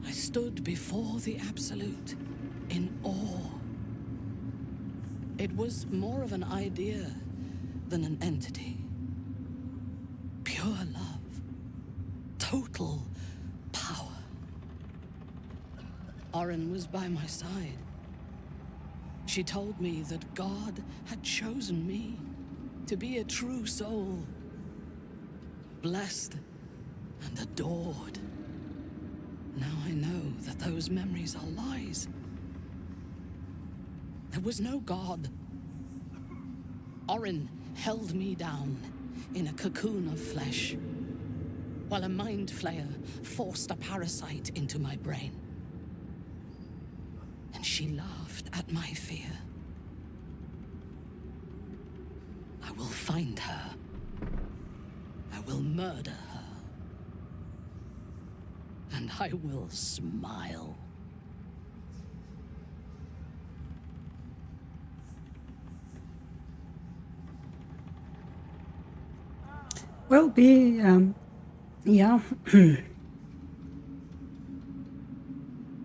I stood before the Absolute in awe. It was more of an idea than an entity. Pure love. Total power. Orin was by my side. She told me that God had chosen me to be a true soul. Blessed and adored. Now I know that those memories are lies. There was no God. Orin held me down in a cocoon of flesh, while a mind flayer forced a parasite into my brain. And she laughed at my fear. I will find her. I will murder her. And I will smile. Well, yeah.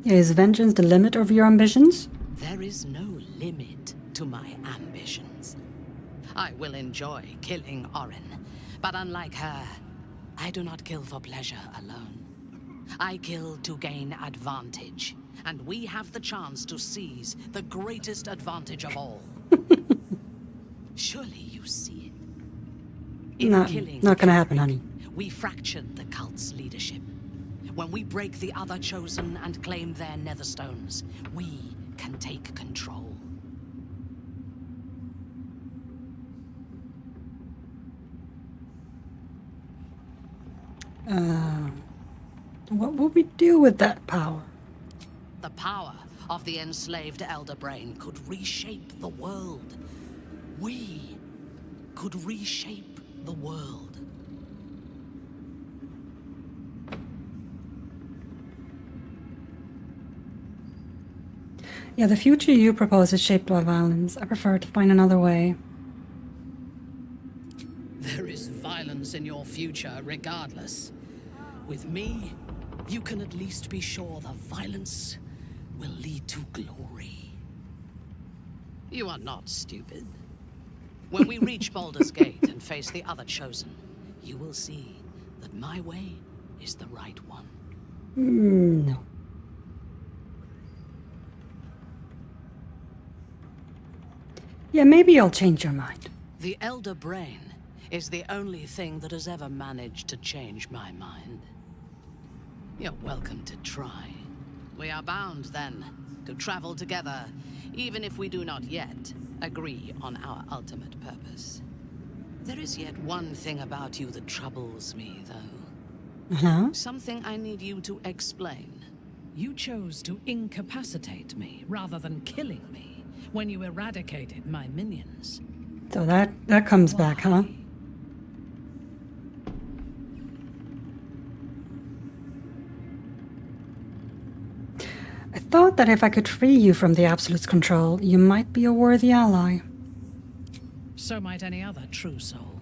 Is vengeance the limit of your ambitions? There is no limit to my ambitions. I will enjoy killing Orin, but unlike her, I do not kill for pleasure alone. I kill to gain advantage, and we have the chance to seize the greatest advantage of all. Surely you see it. In killing Not gonna happen, honey. we fractured the cult's leadership. When we break the other chosen and claim their netherstones, we can take control. What will we do with that power? The power of the enslaved Elder Brain could reshape the world. We could reshape the world. Yeah, the future you propose is shaped by violence. I prefer to find another way. There is violence in your future, regardless. With me, you can at least be sure the violence will lead to glory. You are not stupid. When we reach Baldur's Gate and face the other Chosen, you will see that my way is the right one. No. Yeah, maybe I'll change your mind. The Elder Brain is the only thing that has ever managed to change my mind. You're welcome to try. We are bound, then, to travel together, even if we do not yet agree on our ultimate purpose. There is yet one thing about you that troubles me, though. Uh-huh. Something I need you to explain. You chose to incapacitate me rather than killing me when you eradicated my minions. So that comes back, huh? I thought that if I could free you from the Absolute's control, you might be a worthy ally. So might any other true soul.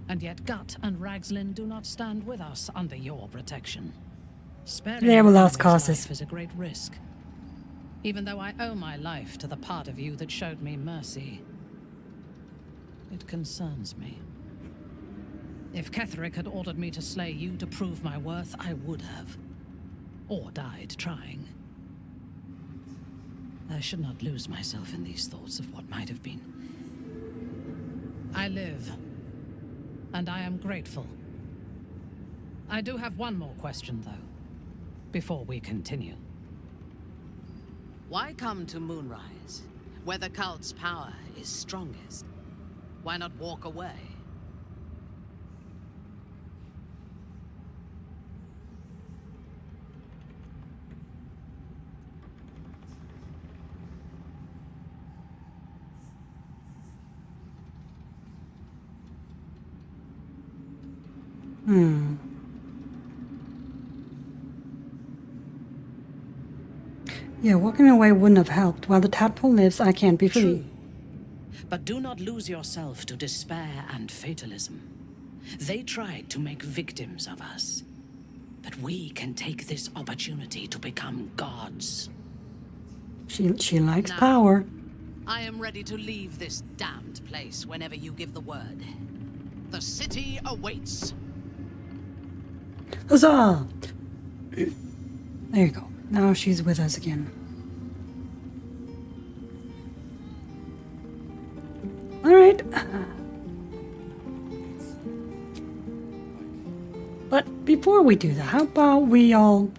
And yet Gut and Ragslin do not stand with us under your protection. Sparing They were lost your causes. life is a great risk. Even though I owe my life to the part of you that showed me mercy, it concerns me. If Ketherick had ordered me to slay you to prove my worth, I would have. Or died trying. I should not lose myself in these thoughts of what might have been. I live, and I am grateful. I do have one more question, though, before we continue. Why come to Moonrise, where the cult's power is strongest? Why not walk away? Yeah, walking away wouldn't have helped. While the tadpole lives, I can't be free. True. But do not lose yourself to despair and fatalism. They tried to make victims of us. But we can take this opportunity to become gods. She likes Now, power. I am ready to leave this damned place whenever you give the word. The city awaits. Huzzah! There you go. Now she's with us again. Alright. But before we do that, how about we all,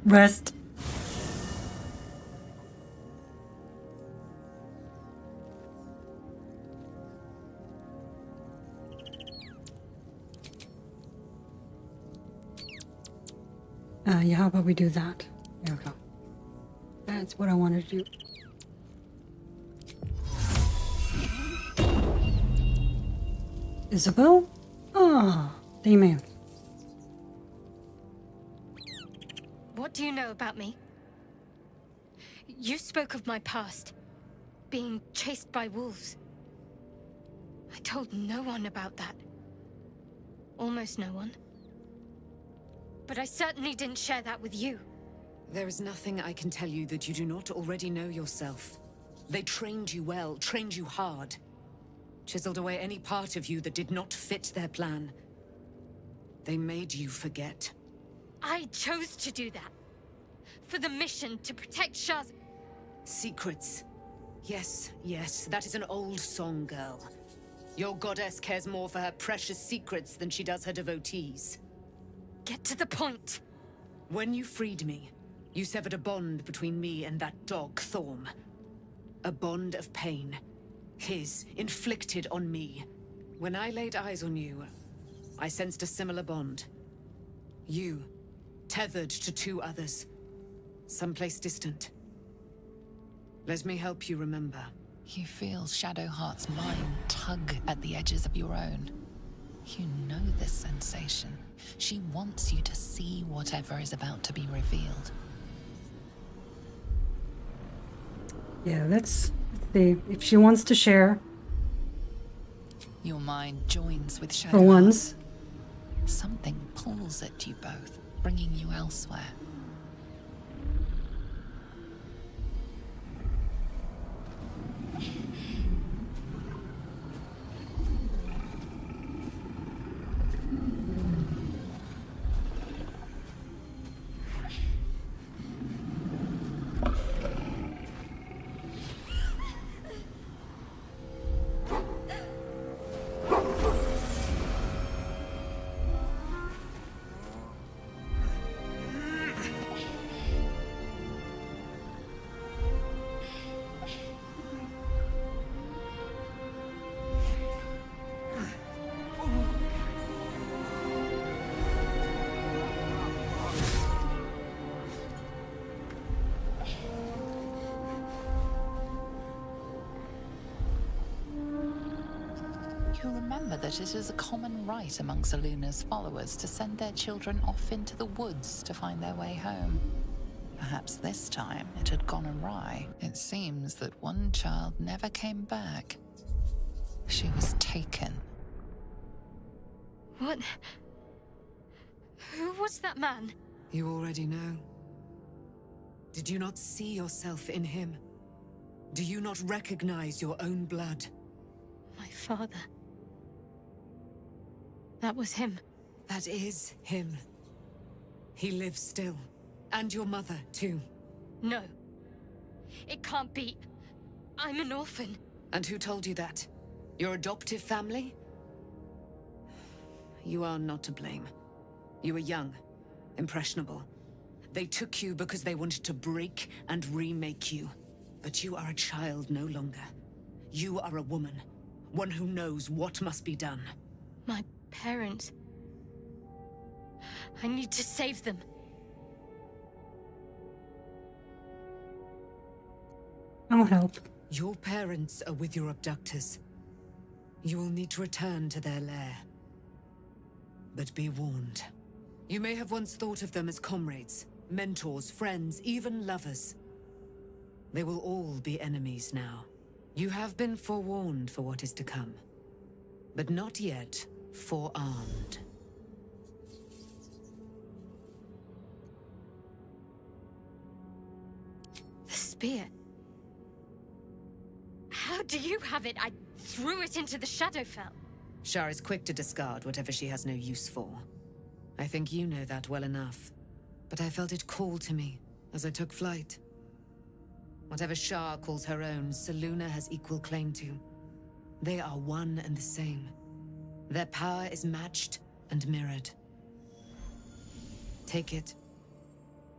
rest? Yeah, how about we do that? There we go. That's what I wanted to do. Isabel? Ah, Damien. What do you know about me? You spoke of my past, being chased by wolves. I told no one about that. Almost no one. But I certainly didn't share that with you. There is nothing I can tell you that you do not already know yourself. They trained you well, trained you hard. Chiseled away any part of you that did not fit their plan. They made you forget. I chose to do that. For the mission to protect Shaz. Secrets. Yes, yes, that is an old song, girl. Your goddess cares more for her precious secrets than she does her devotees. Get to the point. When you freed me, you severed a bond between me and that dog, Thorm. A bond of pain. His, inflicted on me. When I laid eyes on you, I sensed a similar bond. You, tethered to two others. Someplace distant. Let me help you remember. You feel Shadowheart's mind tug at the edges of your own. You know this sensation. She wants you to see whatever is about to be revealed. Yeah, let's see if she wants to share. Your mind joins with Shadow. For once. Something pulls at you both, bringing you elsewhere. You'll remember that it is a common rite among Seluna's followers to send their children off into the woods to find their way home. Perhaps this time it had gone awry. It seems that one child never came back. She was taken. What? Who was that man? You already know. Did you not see yourself in him? Do you not recognize your own blood? My father. That was him. That is him. He lives still. And your mother, too. No. It can't be. I'm an orphan. And who told you that? Your adoptive family? You are not to blame. You were young, impressionable. They took you because they wanted to break and remake you. But you are a child no longer. You are a woman. One who knows what must be done. My parents. I need to save them. I'll help. Your parents are with your abductors. You will need to return to their lair. But be warned. You may have once thought of them as comrades, mentors, friends, even lovers. They will all be enemies now. You have been forewarned for what is to come, but not yet forearmed. The spear. How do you have it? I threw it into the Shadowfell. Shar is quick to discard whatever she has no use for. I think you know that well enough. But I felt it call to me as I took flight. Whatever Shar calls her own, Selûne has equal claim to. They are one and the same. Their power is matched and mirrored. Take it.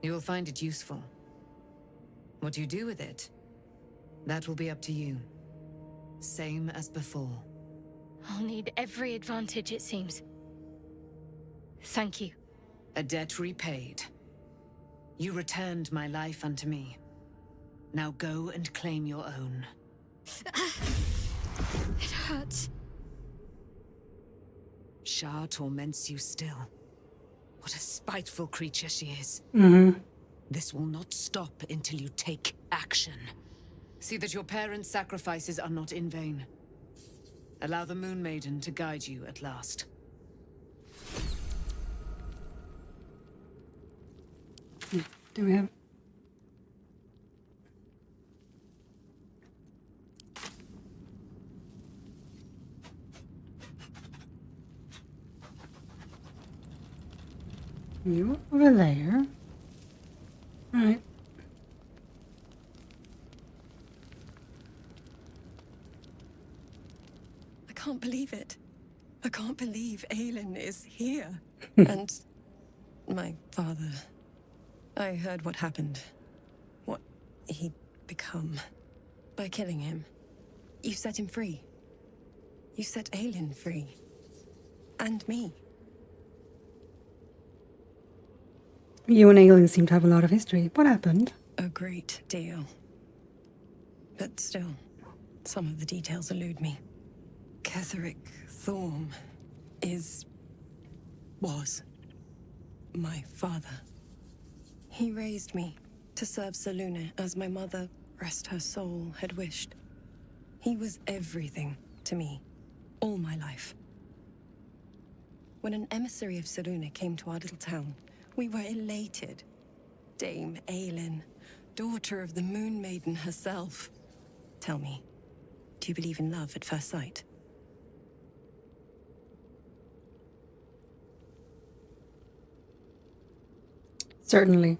You will find it useful. What you do with it, that will be up to you. Same as before. I'll need every advantage, it seems. Thank you. A debt repaid. You returned my life unto me. Now go and claim your own. It hurts. Shar torments you still. What a spiteful creature she is. This will not stop until you take action. See that your parents' sacrifices are not in vain. Allow the Moon Maiden to guide you at last. Do we have... You over there. Alright. I can't believe it. I can't believe Aelin is here. And my father. I heard what happened. What he'd become. By killing him. You set him free. You set Aelin free. And me. You and Aelin seem to have a lot of history. What happened? A great deal. But still, some of the details elude me. Ketheric Thorm was my father. He raised me to serve Selûne as my mother, rest her soul, had wished. He was everything to me. all my life. When an emissary of Selûne came to our little town, we were elated. Dame Aelin, daughter of the Moon Maiden herself. Tell me, do you believe in love at first sight? Certainly.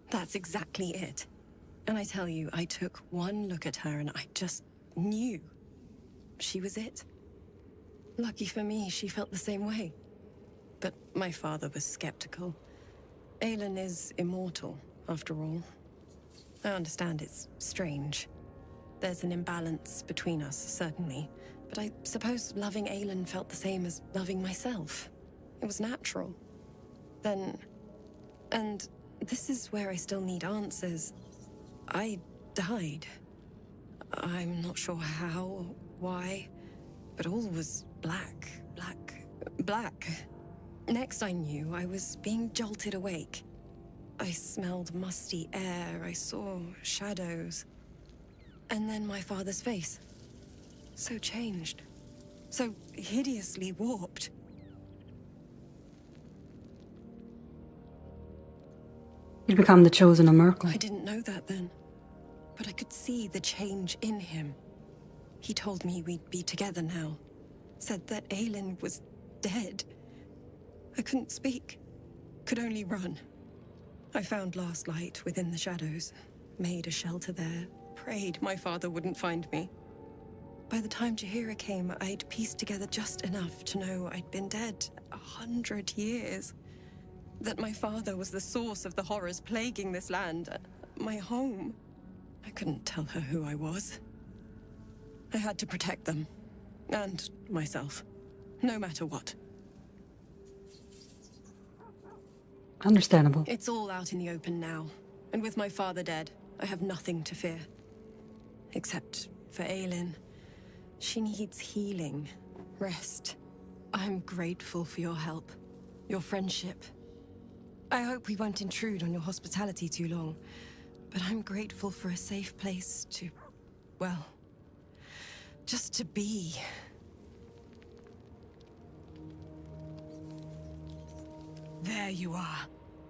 That's exactly it. And I tell you, I took one look at her and I just knew she was it. Lucky for me, she felt the same way. But my father was skeptical. Aelin is immortal, after all. I understand it's strange. There's an imbalance between us, certainly. But I suppose loving Aelin felt the same as loving myself. It was natural. Then... And this is where I still need answers. I died. I'm not sure how, why, but all was black. Next I knew, I was being jolted awake. I smelled musty air, I saw shadows. And then my father's face. So changed. So hideously warped. You'd become the chosen of Merkel. I didn't know that then. But I could see the change in him. He told me we'd be together now. Said that Aelin was dead. I couldn't speak. Could only run. I found last light within the shadows. Made a shelter there. Prayed my father wouldn't find me. By the time Jaheira came, I'd pieced together just enough to know I'd been dead 100 years. That my father was the source of the horrors plaguing this land. My home. I couldn't tell her who I was. I had to protect them. And myself. No matter what. Understandable. It's all out in the open now. And with my father dead, I have nothing to fear. Except for Aelin. She needs healing. Rest. I'm grateful for your help. Your friendship. I hope we won't intrude on your hospitality too long. But I'm grateful for a safe place to... well... just to be. There you are.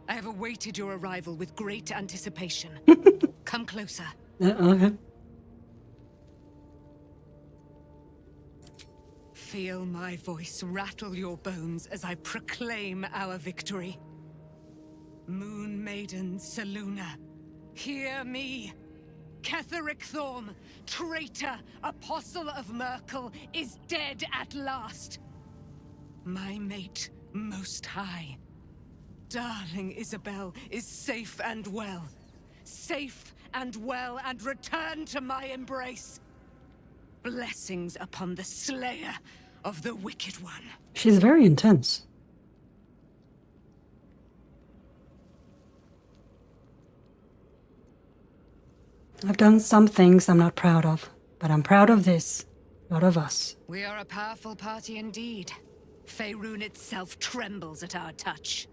I have awaited your arrival with great anticipation. Come closer. Okay. Feel my voice rattle your bones as I proclaim our victory. Moon Maiden Selûne, hear me. Ketheric Thorm, traitor, apostle of Merkel, is dead at last. My mate, Most High. Darling Isabel is safe and well. Safe and well and returned to my embrace. Blessings upon the slayer of the Wicked One. She's very intense. I've done some things I'm not proud of, but I'm proud of this, proud of us. We are a powerful party indeed. Faerun itself trembles at our touch.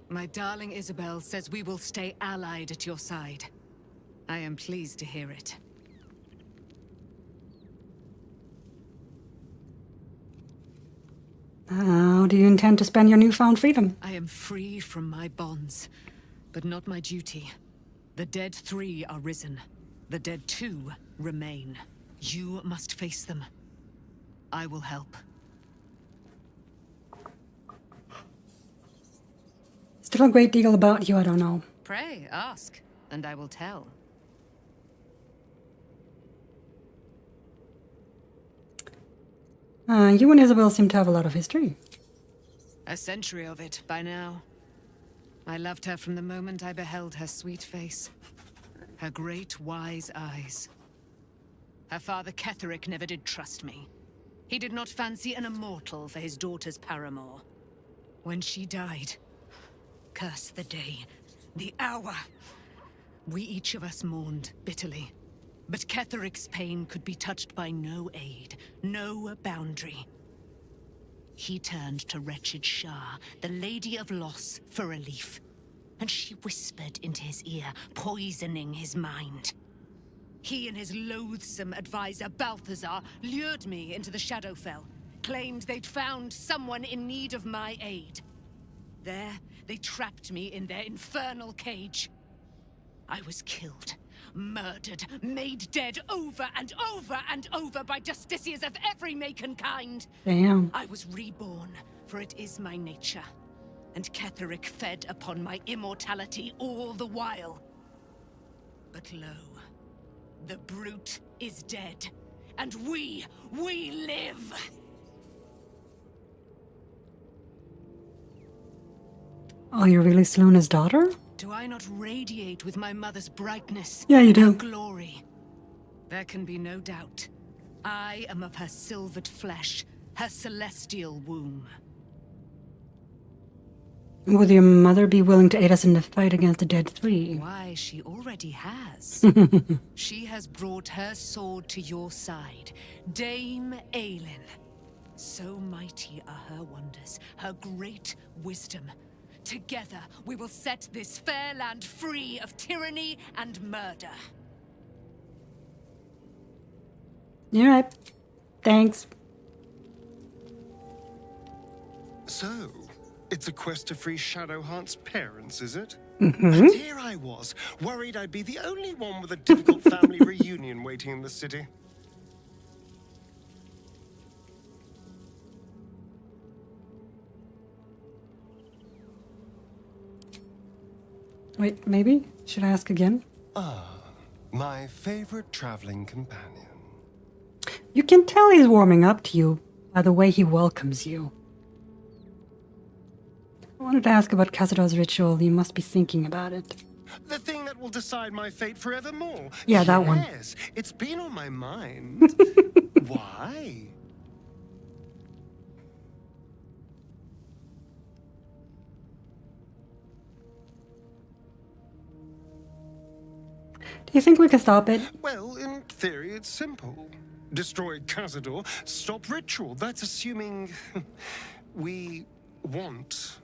My darling Isabel says we will stay allied at your side. I am pleased to hear it. How do you intend to spend your newfound freedom? I am free from my bonds, but not my duty. The dead 3 are risen. The dead 2 remain. You must face them. I will help. Still a great deal about you I don't know. Pray, ask, and I will tell. You and Isabel seem to have a lot of history. A century of it by now. I loved her from the moment I beheld her sweet face. Her great, wise eyes. Her father Ketheric never did trust me. He did not fancy an immortal for his daughter's paramour. When she died, curse the day, the hour. We each of us mourned bitterly. But Ketheric's pain could be touched by no aid, no boundary. He turned to wretched Shah, the Lady of Loss, for relief. And she whispered into his ear, poisoning his mind. He and his loathsome advisor, Balthazar, lured me into the Shadowfell, claimed they'd found someone in need of my aid. There, they trapped me in their infernal cage. I was killed, murdered, made dead over and over and over by justiciars of every make and kind. Damn. I was reborn, for it is my nature. And Ketheric fed upon my immortality all the while. But lo, the brute is dead, and we live! Oh, you're really Sluna's daughter? Do I not radiate with my mother's brightness? Yeah, you and her do. glory. There can be no doubt. I am of her silvered flesh, her celestial womb. Would your mother be willing to aid us in the fight against the Dead Three? Why, she already has. She has brought her sword to your side, Dame Aelin. So mighty are her wonders, her great wisdom. Together, we will set this fair land free of tyranny and murder. You're right. Thanks. So, it's a quest to free Shadowheart's parents, is it? Mm-hmm. And here I was, worried I'd be the only one with a difficult family reunion waiting in the city. Wait, maybe? Should I ask again? Ah, my favorite traveling companion. You can tell he's warming up to you by the way he welcomes you. I wanted to ask about Casador's ritual. You must be thinking about it. The thing that will decide my fate forevermore. Yeah, that one. Yes, it's been on my mind. Why? Do you think we can stop it? Well, in theory, it's simple. Destroy Cazador, stop ritual. That's assuming we want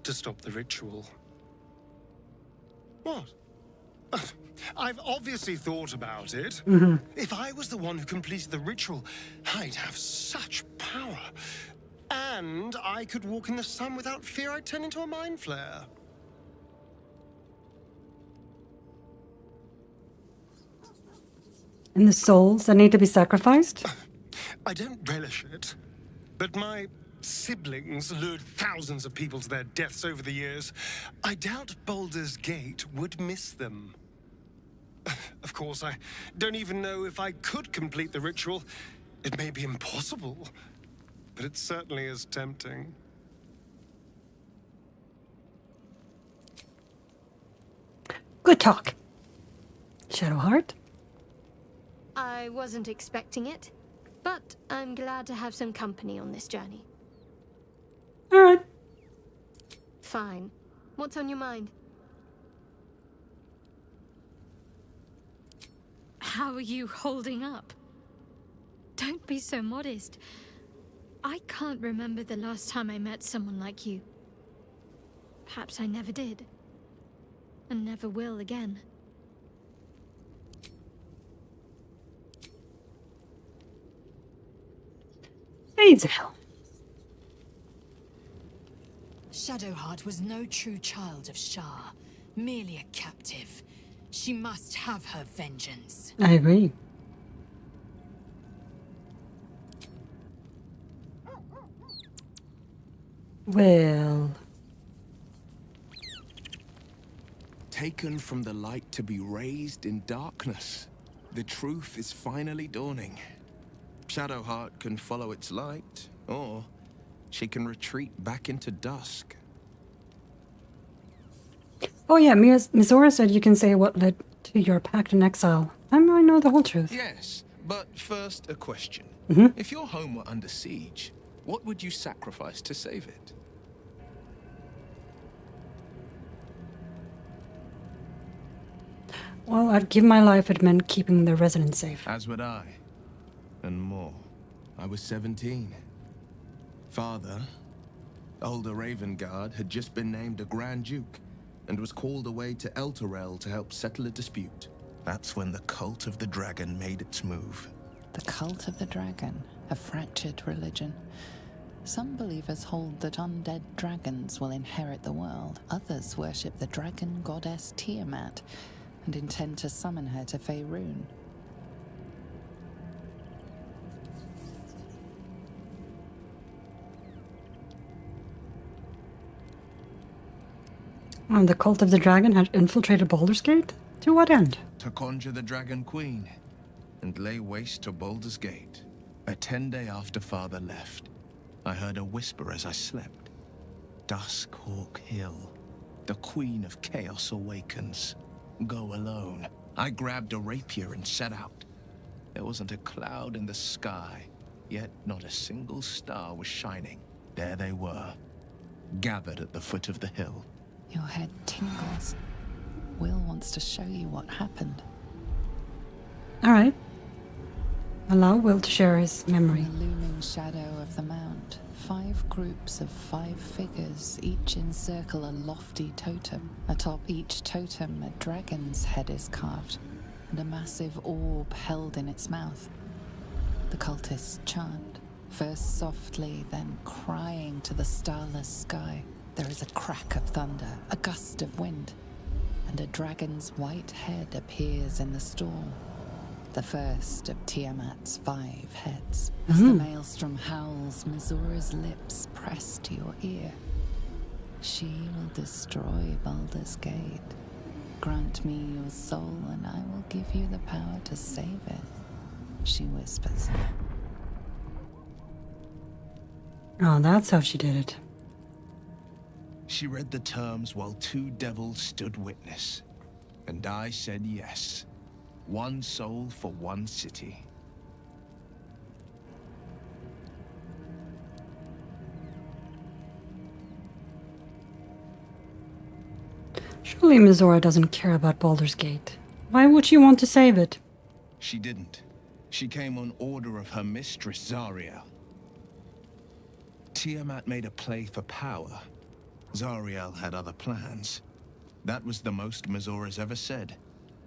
to stop the ritual. What? I've obviously thought about it. Mm-hmm. If I was the one who completed the ritual, I'd have such power. And I could walk in the sun without fear I'd turn into a mind flare. And the souls that need to be sacrificed? I don't relish it, but my siblings lured thousands of people to their deaths over the years. I doubt Baldur's Gate would miss them. Of course, I don't even know if I could complete the ritual. It may be impossible, but it certainly is tempting. Good talk. Shadowheart? I wasn't expecting it, but I'm glad to have some company on this journey. All right. Fine. What's on your mind? How are you holding up? Don't be so modest. I can't remember the last time I met someone like you. Perhaps I never did. And never will again. Hazel. Shadowheart was no true child of Shah, merely a captive. She must have her vengeance. I agree. Well... Taken from the light to be raised in darkness. The truth is finally dawning. Shadowheart can follow its light, or she can retreat back into dusk. Oh yeah, Mizora said you can say what led to your pact in exile. I know the whole truth. Yes, but first a question. Mhm. If your home were under siege, what would you sacrifice to save it? Well, I'd give my life if it meant keeping the residents safe. As would I. And more. I was 17. Father, older Ravengard, had just been named a Grand Duke and was called away to Elturel to help settle a dispute. That's when the cult of the dragon made its move. The cult of the dragon, a fractured religion. Some believers hold that undead dragons will inherit the world. Others worship the dragon goddess Tiamat and intend to summon her to Faerun. And the cult of the dragon had infiltrated Baldur's Gate? To what end? To conjure the Dragon Queen and lay waste to Baldur's Gate. A 10-day after Father left, I heard a whisper as I slept. Duskhawk Hill. The Queen of Chaos awakens. Go alone. I grabbed a rapier and set out. There wasn't a cloud in the sky, yet not a single star was shining. There they were, gathered at the foot of the hill. Your head tingles. Will wants to show you what happened. Alright. Allow Will to share his memory. In the looming shadow of the mount, 5 groups of 5 figures each encircle a lofty totem. Atop each totem, a dragon's head is carved, and a massive orb held in its mouth. The cultists chant, first softly, then crying to the starless sky. There is a crack of thunder, a gust of wind, and a dragon's white head appears in the storm. The first of Tiamat's 5 heads. As the maelstrom howls, Missoura's lips press to your ear. She will destroy Baldur's Gate. Grant me your soul, and I will give you the power to save it, she whispers. Oh, that's how she did it. She read the terms while 2 devils stood witness, and I said yes. 1 soul for 1 city. Surely Mizora doesn't care about Baldur's Gate. Why would she want to save it? She didn't. She came on order of her mistress, Zariel. Tiamat made a play for power. Zariel had other plans. That was the most Mizora's ever said.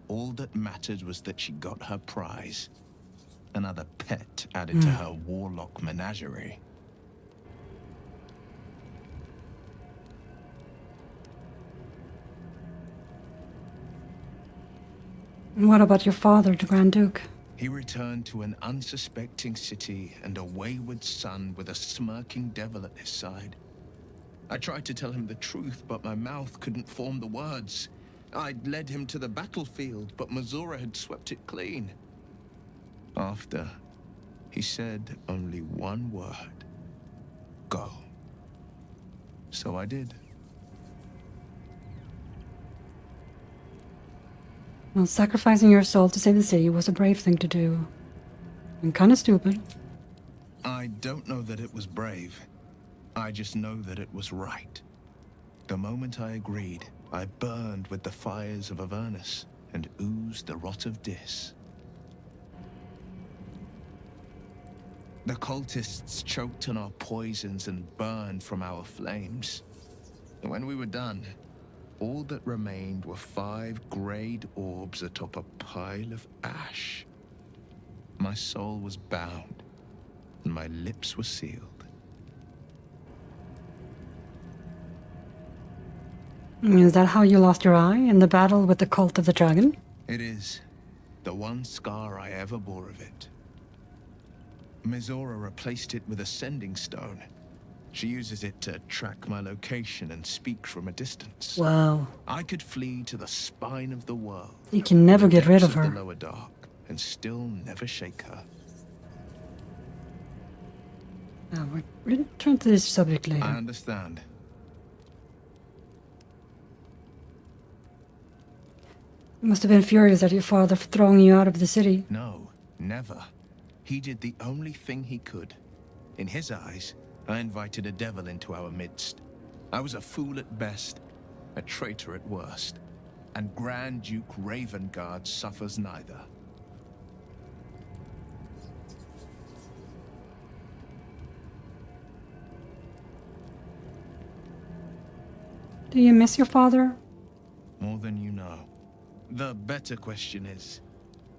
All that mattered was that she got her prize. Another pet added to her warlock menagerie. And what about your father, the Grand Duke? He returned to an unsuspecting city and a wayward son with a smirking devil at his side. I tried to tell him the truth, but my mouth couldn't form the words. I'd led him to the battlefield, but Mizora had swept it clean. After, he said only 1 word. Go. So I did. Well, sacrificing your soul to save the city was a brave thing to do. And kinda stupid. I don't know that it was brave. I just know that it was right. The moment I agreed, I burned with the fires of Avernus and oozed the rot of Dis. The cultists choked on our poisons and burned from our flames. And when we were done, all that remained were 5 grayed orbs atop a pile of ash. My soul was bound, and my lips were sealed. Is that how you lost your eye in the battle with the cult of the dragon? It is. The one scar I ever bore of it. Mizora replaced it with a sending stone. She uses it to track my location and speak from a distance. Wow. I could flee to the spine of the world. You can never get rid of the her. lower dark, and still never shake her. We'll return to this subject later. I understand. You must have been furious at your father for throwing you out of the city. No, never. He did the only thing he could. In his eyes, I invited a devil into our midst. I was a fool at best, a traitor at worst, and Grand Duke Ravengard suffers neither. Do you miss your father? More than you know. The better question is,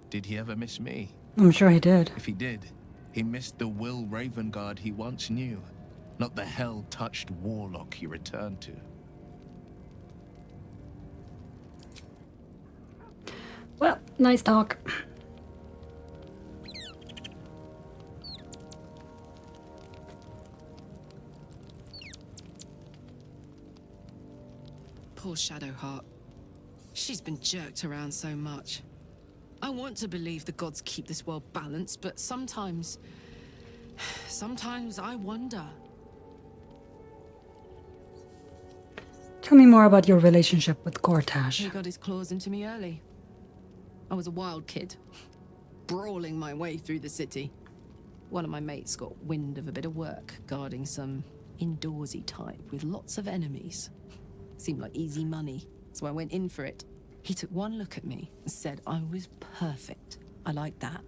did he ever miss me? I'm sure he did. If he did, he missed the Will Ravengard he once knew, not the hell-touched warlock he returned to. Well, nice talk. Poor Shadowheart. She's been jerked around so much. I want to believe the gods keep this world balanced, but sometimes I wonder. Tell me more about your relationship with Gortash. He got his claws into me early. I was a wild kid, brawling my way through the city. One of my mates got wind of a bit of work guarding some indoorsy type with lots of enemies. Seemed like easy money, so I went in for it. He took one look at me and said I was perfect. I like that.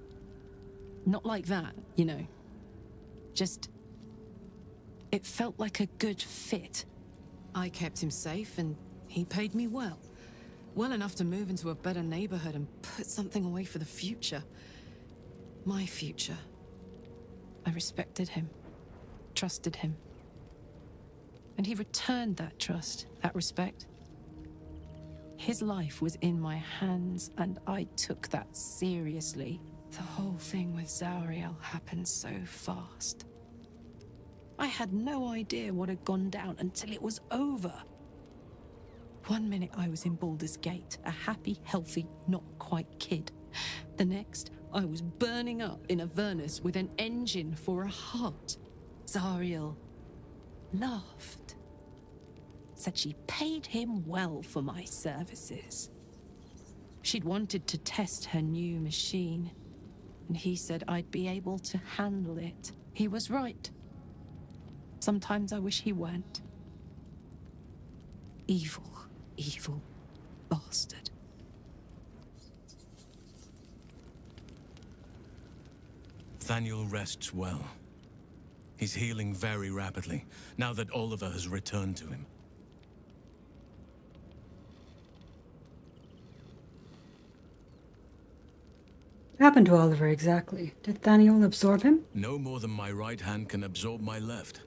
Not like that, you know. Just... it felt like a good fit. I kept him safe and he paid me well. Well enough to move into a better neighborhood and put something away for the future. My future. I respected him. Trusted him. And he returned that trust, that respect. His life was in my hands, and I took that seriously. The whole thing with Zariel happened so fast. I had no idea what had gone down until it was over. One minute I was in Baldur's Gate, a happy, healthy, not quite kid. The next, I was burning up in Avernus with an engine for a heart. Zariel laughed. Said she paid him well for my services. She'd wanted to test her new machine, and he said I'd be able to handle it. He was right. Sometimes I wish he weren't. Evil, evil bastard. Thaniel rests well. He's healing very rapidly, now that Oliver has returned to him. What happened to Oliver exactly? Did Thaniel absorb him? No more than my right hand can absorb my left.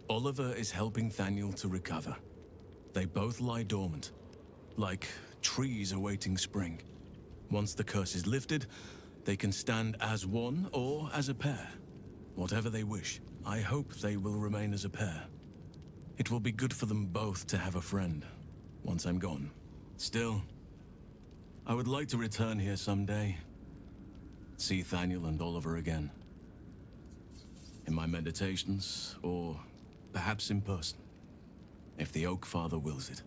Oliver is helping Thaniel to recover. They both lie dormant, like trees awaiting spring. Once the curse is lifted, they can stand as one or as a pair. Whatever they wish. I hope they will remain as a pair. It will be good for them both to have a friend, once I'm gone. Still, I would like to return here someday. See Thaniel and Oliver again. In my meditations, or perhaps in person, if the Oak Father wills it.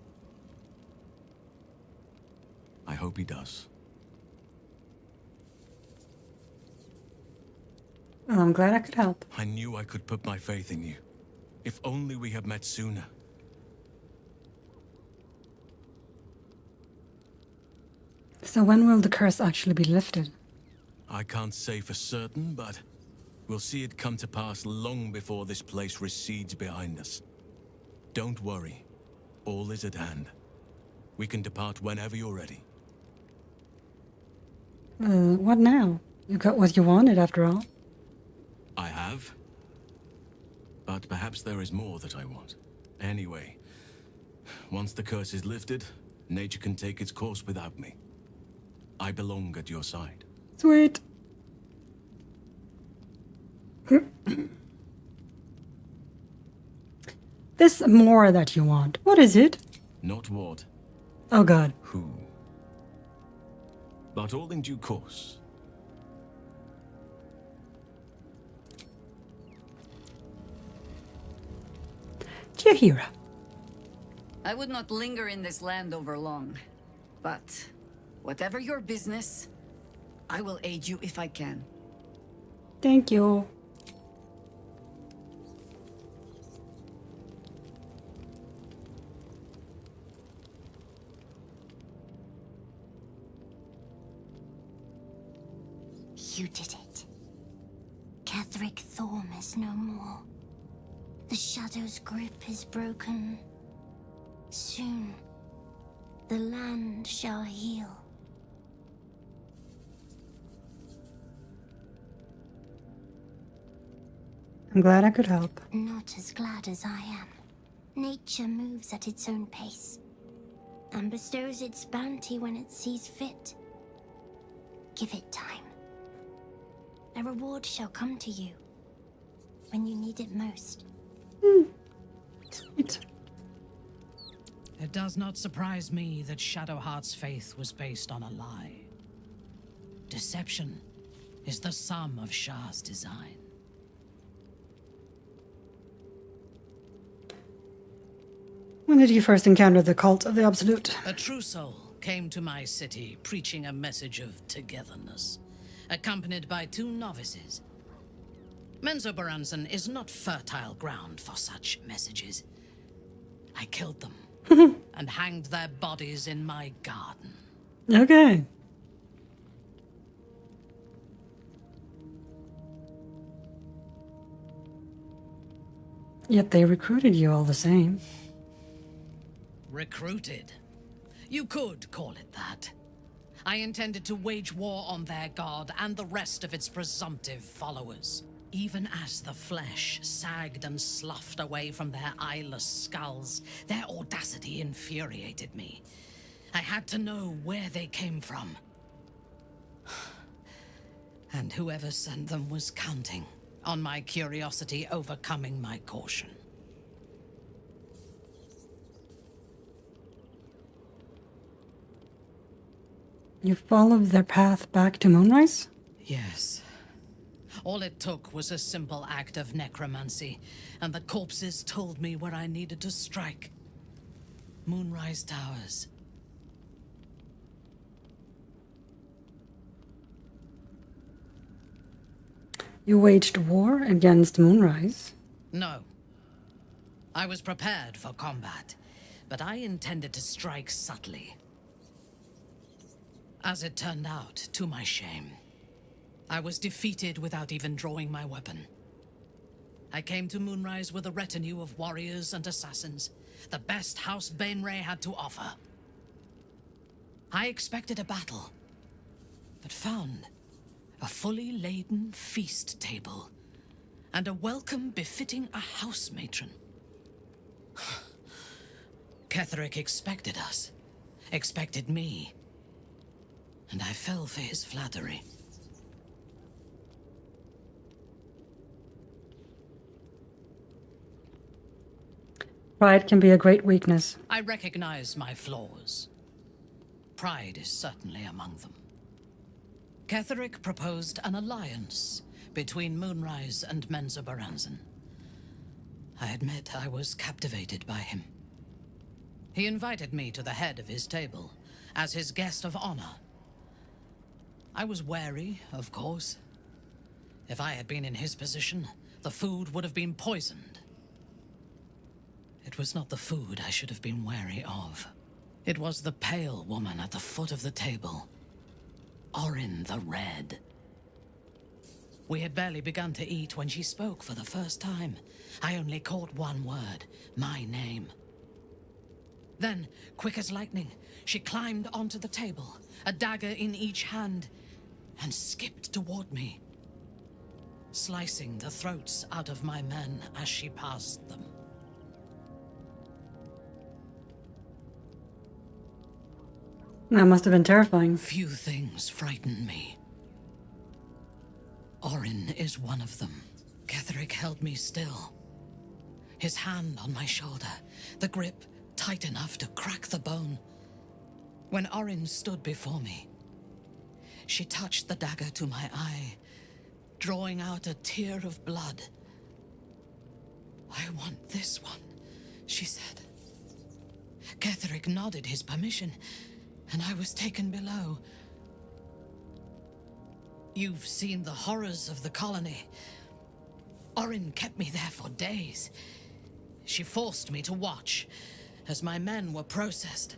I hope he does. Well, I'm glad I could help. I knew I could put my faith in you. If only we had met sooner. So when will the curse actually be lifted? I can't say for certain, but we'll see it come to pass long before this place recedes behind us. Don't worry. All is at hand. We can depart whenever you're ready. What now? You got what you wanted after all. I have. But perhaps there is more that I want. Anyway, once the curse is lifted, nature can take its course without me. I belong at your side. Sweet. This more that you want. What is it? Not what. Oh god. Who. But all in due course. Jahira. I would not linger in this land over long. But whatever your business, I will aid you if I can. Thank you. You did it. Catherick Thorm is no more. The Shadow's grip is broken. Soon, the land shall heal. I'm glad I could help. Not as glad as I am. Nature moves at its own pace and bestows its bounty when it sees fit. Give it time. A reward shall come to you when you need it most. Sweet. It does not surprise me that Shadowheart's faith was based on a lie. Deception is the sum of Shah's design. When did you first encounter the cult of the Absolute? A true soul came to my city preaching a message of togetherness, accompanied by 2 novices. Menzoberranzan is not fertile ground for such messages. I killed them and hanged their bodies in my garden. Okay. Yet they recruited you all the same. Recruited? You could call it that. I intended to wage war on their god and the rest of its presumptive followers. Even as the flesh sagged and sloughed away from their eyeless skulls, their audacity infuriated me. I had to know where they came from. And whoever sent them was counting on my curiosity overcoming my caution. You followed their path back to Moonrise? Yes. All it took was a simple act of necromancy, and the corpses told me where I needed to strike. Moonrise Towers. You waged war against Moonrise? No. I was prepared for combat, but I intended to strike subtly. As it turned out, to my shame, I was defeated without even drawing my weapon. I came to Moonrise with a retinue of warriors and assassins, the best House Bainray had to offer. I expected a battle, but found a fully laden feast table and a welcome befitting a house matron. Ketheric expected us, expected me, and I fell for his flattery. Pride can be a great weakness. I recognize my flaws. Pride is certainly among them. Ketheric proposed an alliance between Moonrise and Menzoberranzan. I admit I was captivated by him. He invited me to the head of his table as his guest of honor. I was wary, of course. If I had been in his position, the food would have been poisoned. It was not the food I should have been wary of. It was the pale woman at the foot of the table. Orin the Red. We had barely begun to eat when she spoke for the first time. I only caught one word, my name. Then, quick as lightning, she climbed onto the table, a dagger in each hand, and skipped toward me, slicing the throats out of my men as she passed them. That must have been terrifying. Few things frighten me. Orin is one of them. Ketheric held me still. His hand on my shoulder, the grip tight enough to crack the bone. When Orin stood before me, she touched the dagger to my eye, drawing out a tear of blood. "I want this one," she said. Ketheric nodded his permission, and I was taken below. You've seen the horrors of the colony. Orin kept me there for days. She forced me to watch as my men were processed.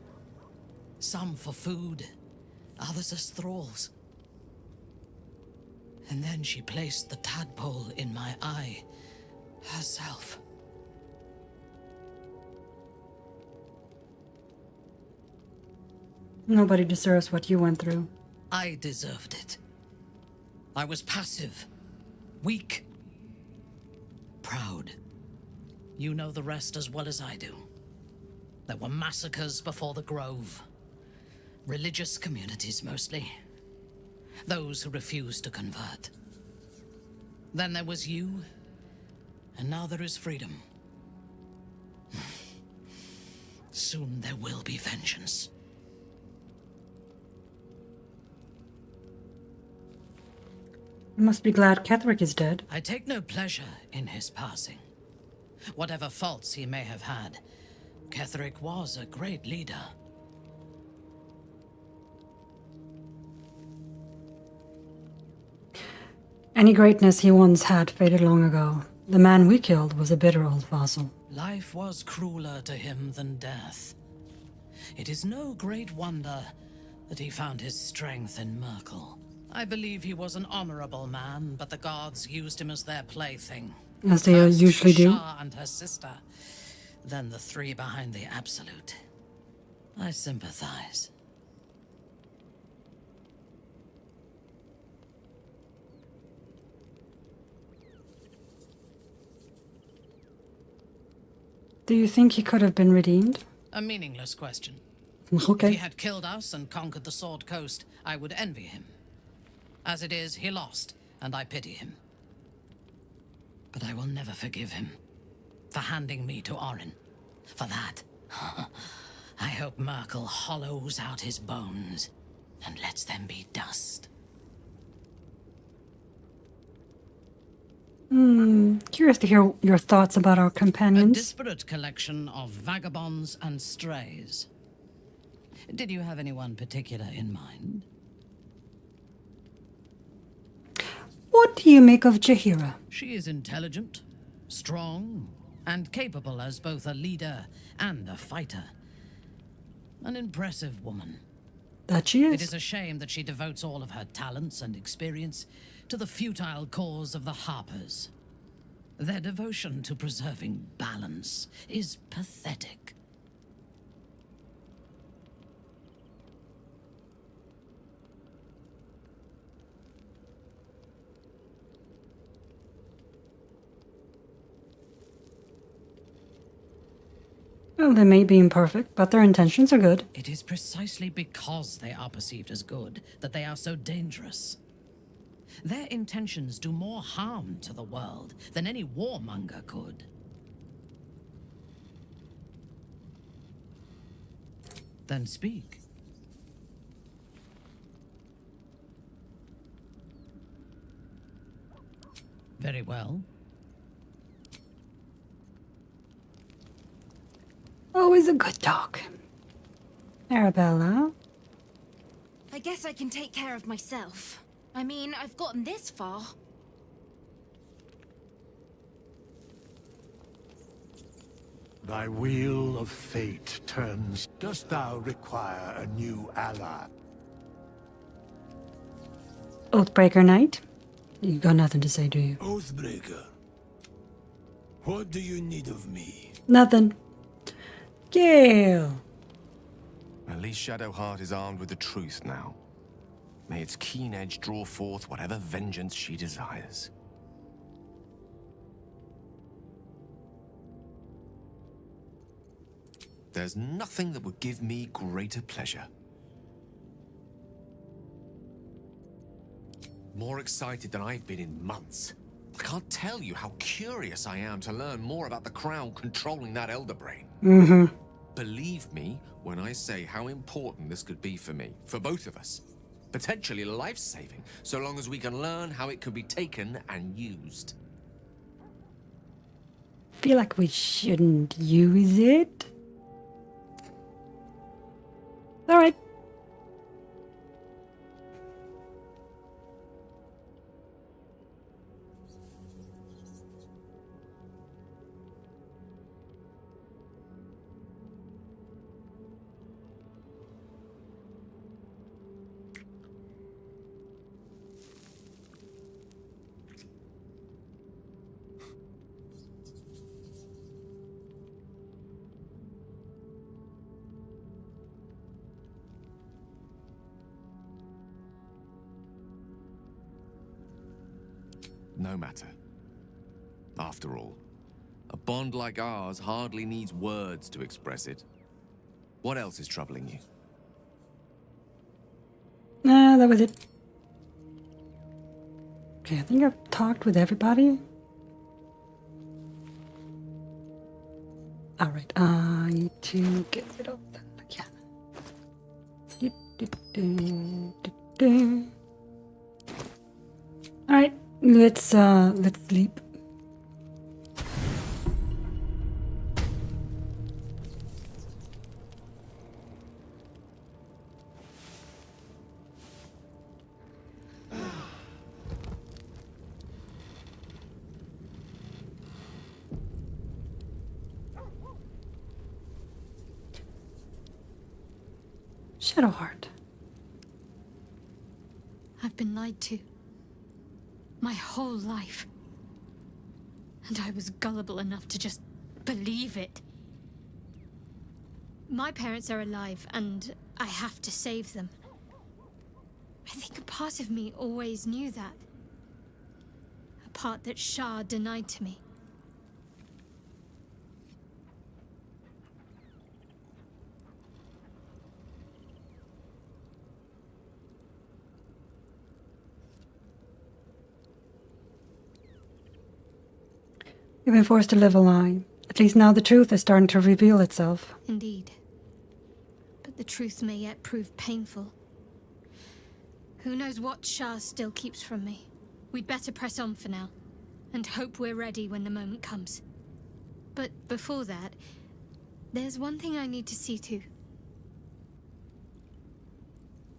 Some for food, others as thralls. And then she placed the tadpole in my eye, herself. Nobody deserves what you went through. I deserved it. I was passive, weak. proud. You know the rest as well as I do. There were massacres before the Grove. Religious communities, mostly. Those who refused to convert. Then there was you, and now there is freedom. Soon there will be vengeance. You must be glad Ketheric is dead. I take no pleasure in his passing. Whatever faults he may have had, Ketheric was a great leader. Any greatness he once had faded long ago. The man we killed was a bitter old fossil. Life was crueler to him than death. It is no great wonder that he found his strength in Merkel. I believe he was an honorable man, but the gods used him as their plaything. As they First usually do. Shah and her sister, then the three behind the Absolute. I sympathize. Do you think he could have been redeemed? A meaningless question. Okay. If he had killed us and conquered the Sword Coast, I would envy him. As it is, he lost, and I pity him. But I will never forgive him for handing me to Orin. For that, I hope Merkel hollows out his bones and lets them be dust. Curious to hear your thoughts about our A companions. disparate collection of vagabonds and strays. Did you have anyone particular in mind? What do you make of Jaheira? She is intelligent, strong, and capable as both a leader and a fighter. An impressive woman. That she is. It is a shame that she devotes all of her talents and experience to the futile cause of the Harpers. Their devotion to preserving balance is pathetic. Well, they may be imperfect, but their intentions are good. It is precisely because they are perceived as good that they are so dangerous. Their intentions do more harm to the world than any warmonger could. Then speak. Very well. Always a good dog. Arabella. I guess I can take care of myself. I mean, I've gotten this far. Thy wheel of fate turns. Dost thou require a new ally? Oathbreaker Knight. You got nothing to say, do you? Oathbreaker. What do you need of me? Nothing. Gale. At least Shadowheart is armed with the truth now. May its keen edge draw forth whatever vengeance she desires. There's nothing that would give me greater pleasure. More excited than I've been in months. I can't tell you how curious I am to learn more about the Crown controlling that Elder Brain. Believe me when I say how important this could be for me, for both of us. Potentially life-saving, so long as we can learn how it could be taken and used. Feel like we shouldn't use it. All right. No matter. after all. A bond like ours hardly needs words to express it. What else is troubling you? Nah, that was it. Okay, I think I've talked with everybody. Alright, I need to get rid of that again. Alright, let's sleep. Shadowheart. I've been lied to. My whole life. And I was gullible enough to just believe it. My parents are alive, and I have to save them. I think a part of me always knew that. A part that Shah denied to me. You've been forced to live a lie. At least now the truth is starting to reveal itself. Indeed. But the truth may yet prove painful. Who knows what Shah still keeps from me? We'd better press on for now, and hope we're ready when the moment comes. But before that, there's one thing I need to see to.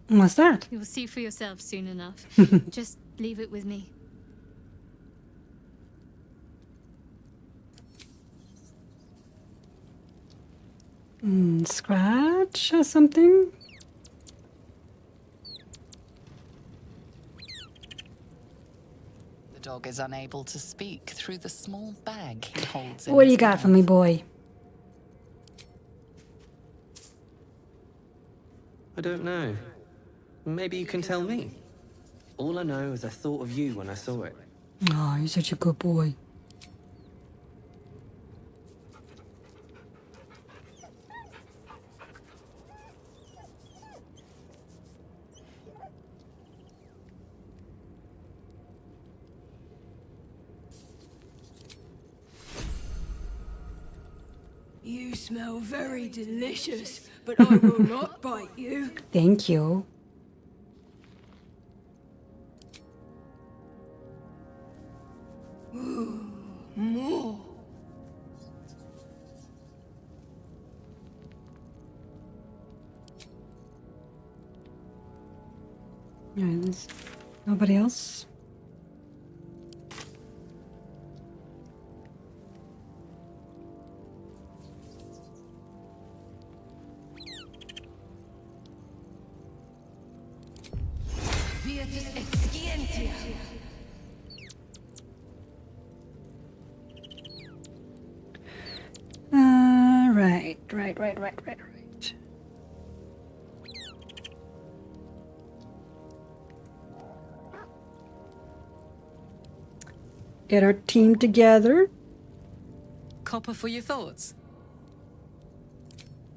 What's that? You'll see for yourself soon enough. Just leave it with me. Scratch or something? The dog is unable to speak through the small bag he holds in What do his you got mouth. for me, boy? I don't know. Maybe you can tell me. All I know is I thought of you when I saw it. Oh, you're such a good boy. You smell very delicious, but I will not bite you. Thank you. Ooh, more. Alright, there's nobody else. Virtus excientia. Right. Get our team together. Copper for your thoughts.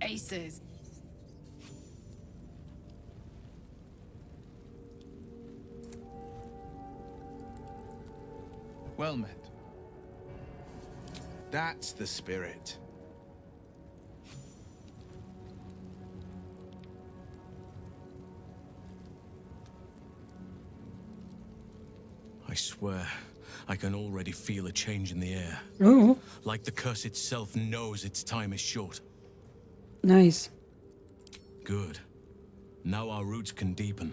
Aces. Well met. That's the spirit. I swear, I can already feel a change in the air. Oh. Like the curse itself knows its time is short. Nice. Good. Now our roots can deepen.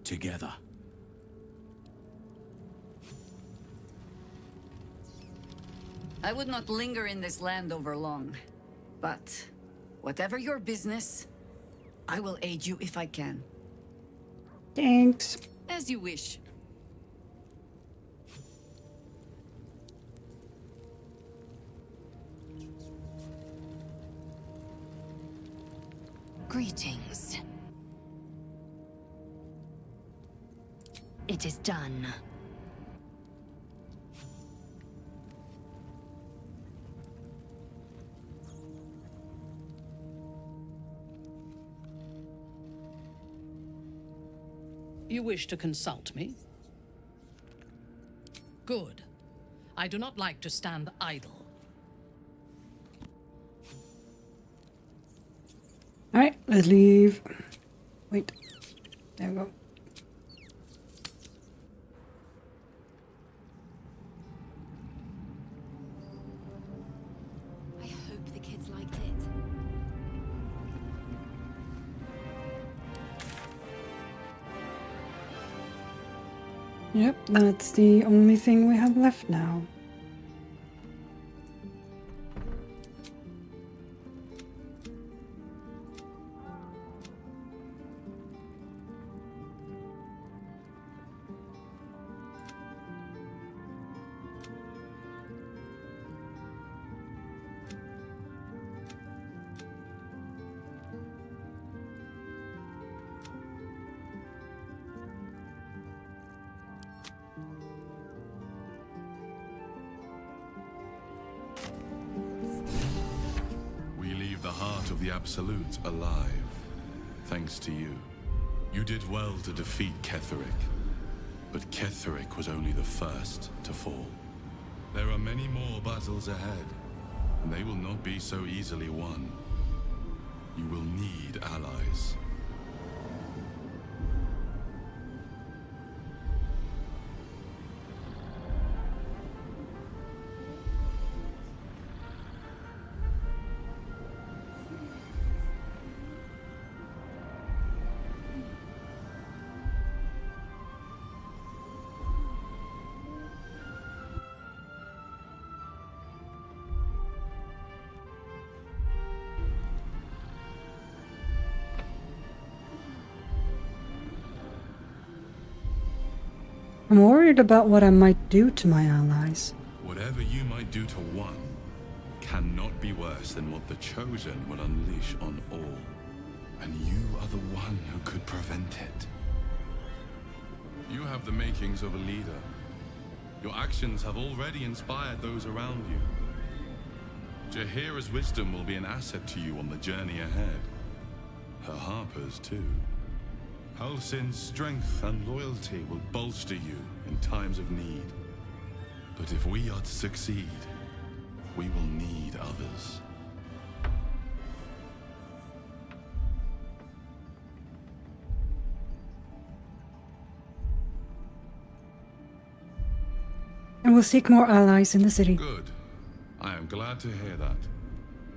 Together. I would not linger in this land over long. But whatever your business, I will aid you if I can. Thanks. As you wish. Greetings. It is done. You wish to consult me? Good. I do not like to stand idle. Alright, let's leave. Wait. There we go. I hope the kids liked it. Yep, that's the only thing we have left now. Of the Absolute alive, thanks to you. You did well to defeat Ketheric, but Ketheric was only the first to fall. There are many more battles ahead, and they will not be so easily won. You will need allies. I'm worried about what I might do to my allies. Whatever you might do to one cannot be worse than what the Chosen will unleash on all. And you are the one who could prevent it. You have the makings of a leader. Your actions have already inspired those around you. Jaheira's wisdom will be an asset to you on the journey ahead. Her Harper's too. Halsin's strength and loyalty will bolster you in times of need. But if we are to succeed, we will need others. And we'll seek more allies in the city. Good. I am glad to hear that.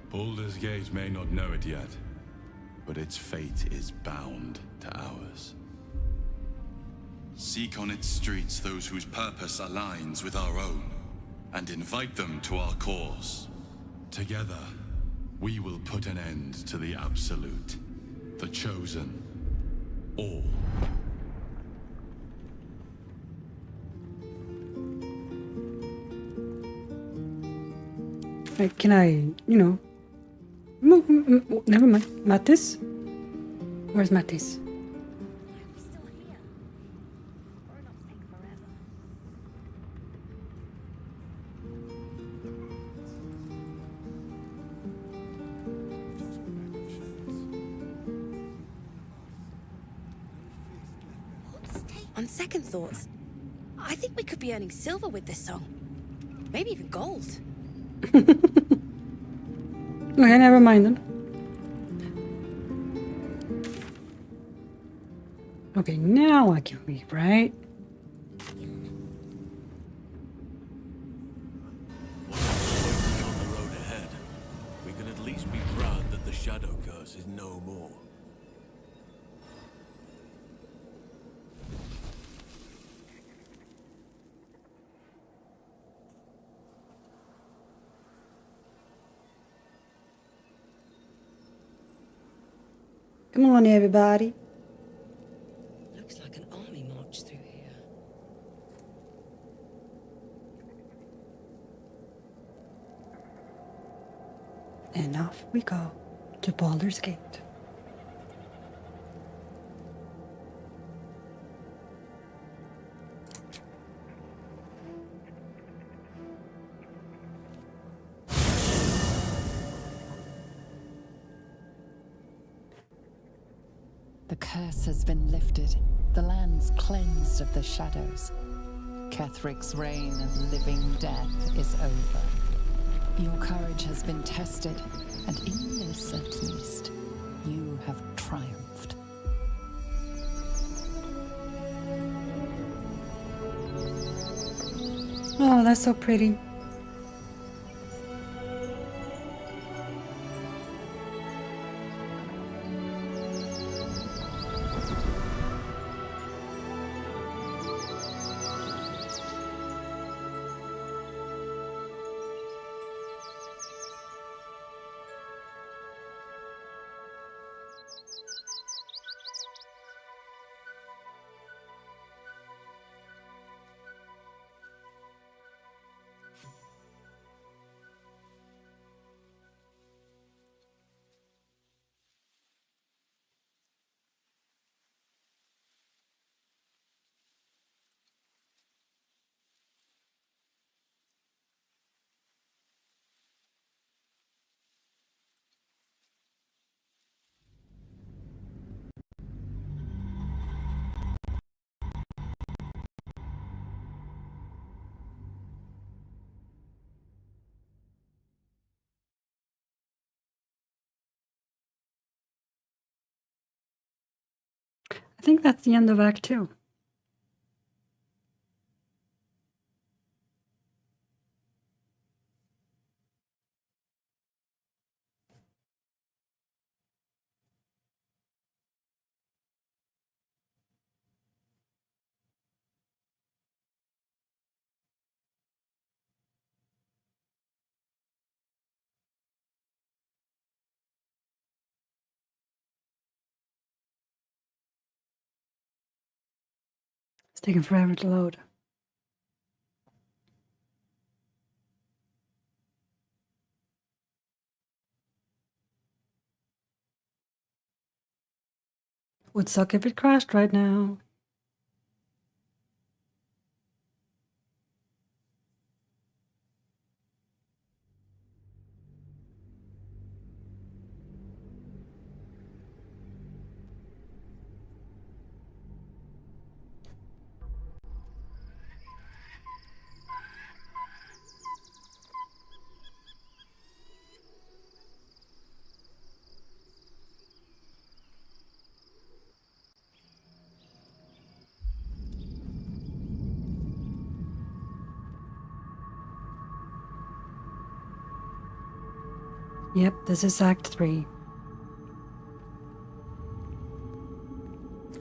Baldur's Gate may not know it yet, but its fate is bound to ours. Seek on its streets those whose purpose aligns with our own, and invite them to our cause. Together, we will put an end to the Absolute, the Chosen, all. Can I, never mind. Mattis? Where's Mattis? On second thoughts, I think we could be earning silver with this song. Maybe even gold. Okay, never mind then. Okay, now I can leave, right? On the road ahead, we can at least be proud that the Shadow Curse is no more. Come on, everybody. Looks like an army marched through here. And off we go to Baldur's Gate. The curse has been lifted. The land's cleansed of the shadows. Kethric's reign of living death is over. Your courage has been tested, and in this at least, you have triumphed. Oh, that's so pretty. I think that's the end of Act 2. It's taking forever to load. Would suck if it crashed right now. Yep, this is Act 3.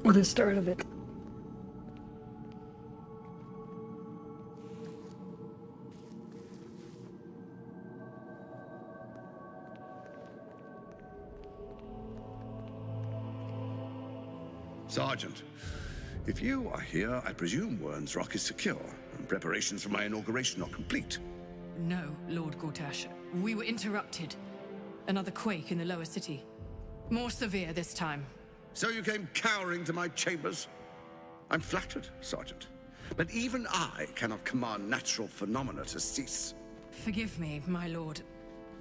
Or the start of it. Sergeant, if you are here, I presume Wern's Rock is secure, and preparations for my inauguration are complete. No, Lord Gortash. We were interrupted. Another quake in the lower city. More severe this time. So you came cowering to my chambers? I'm flattered, Sergeant. But even I cannot command natural phenomena to cease. Forgive me, my lord,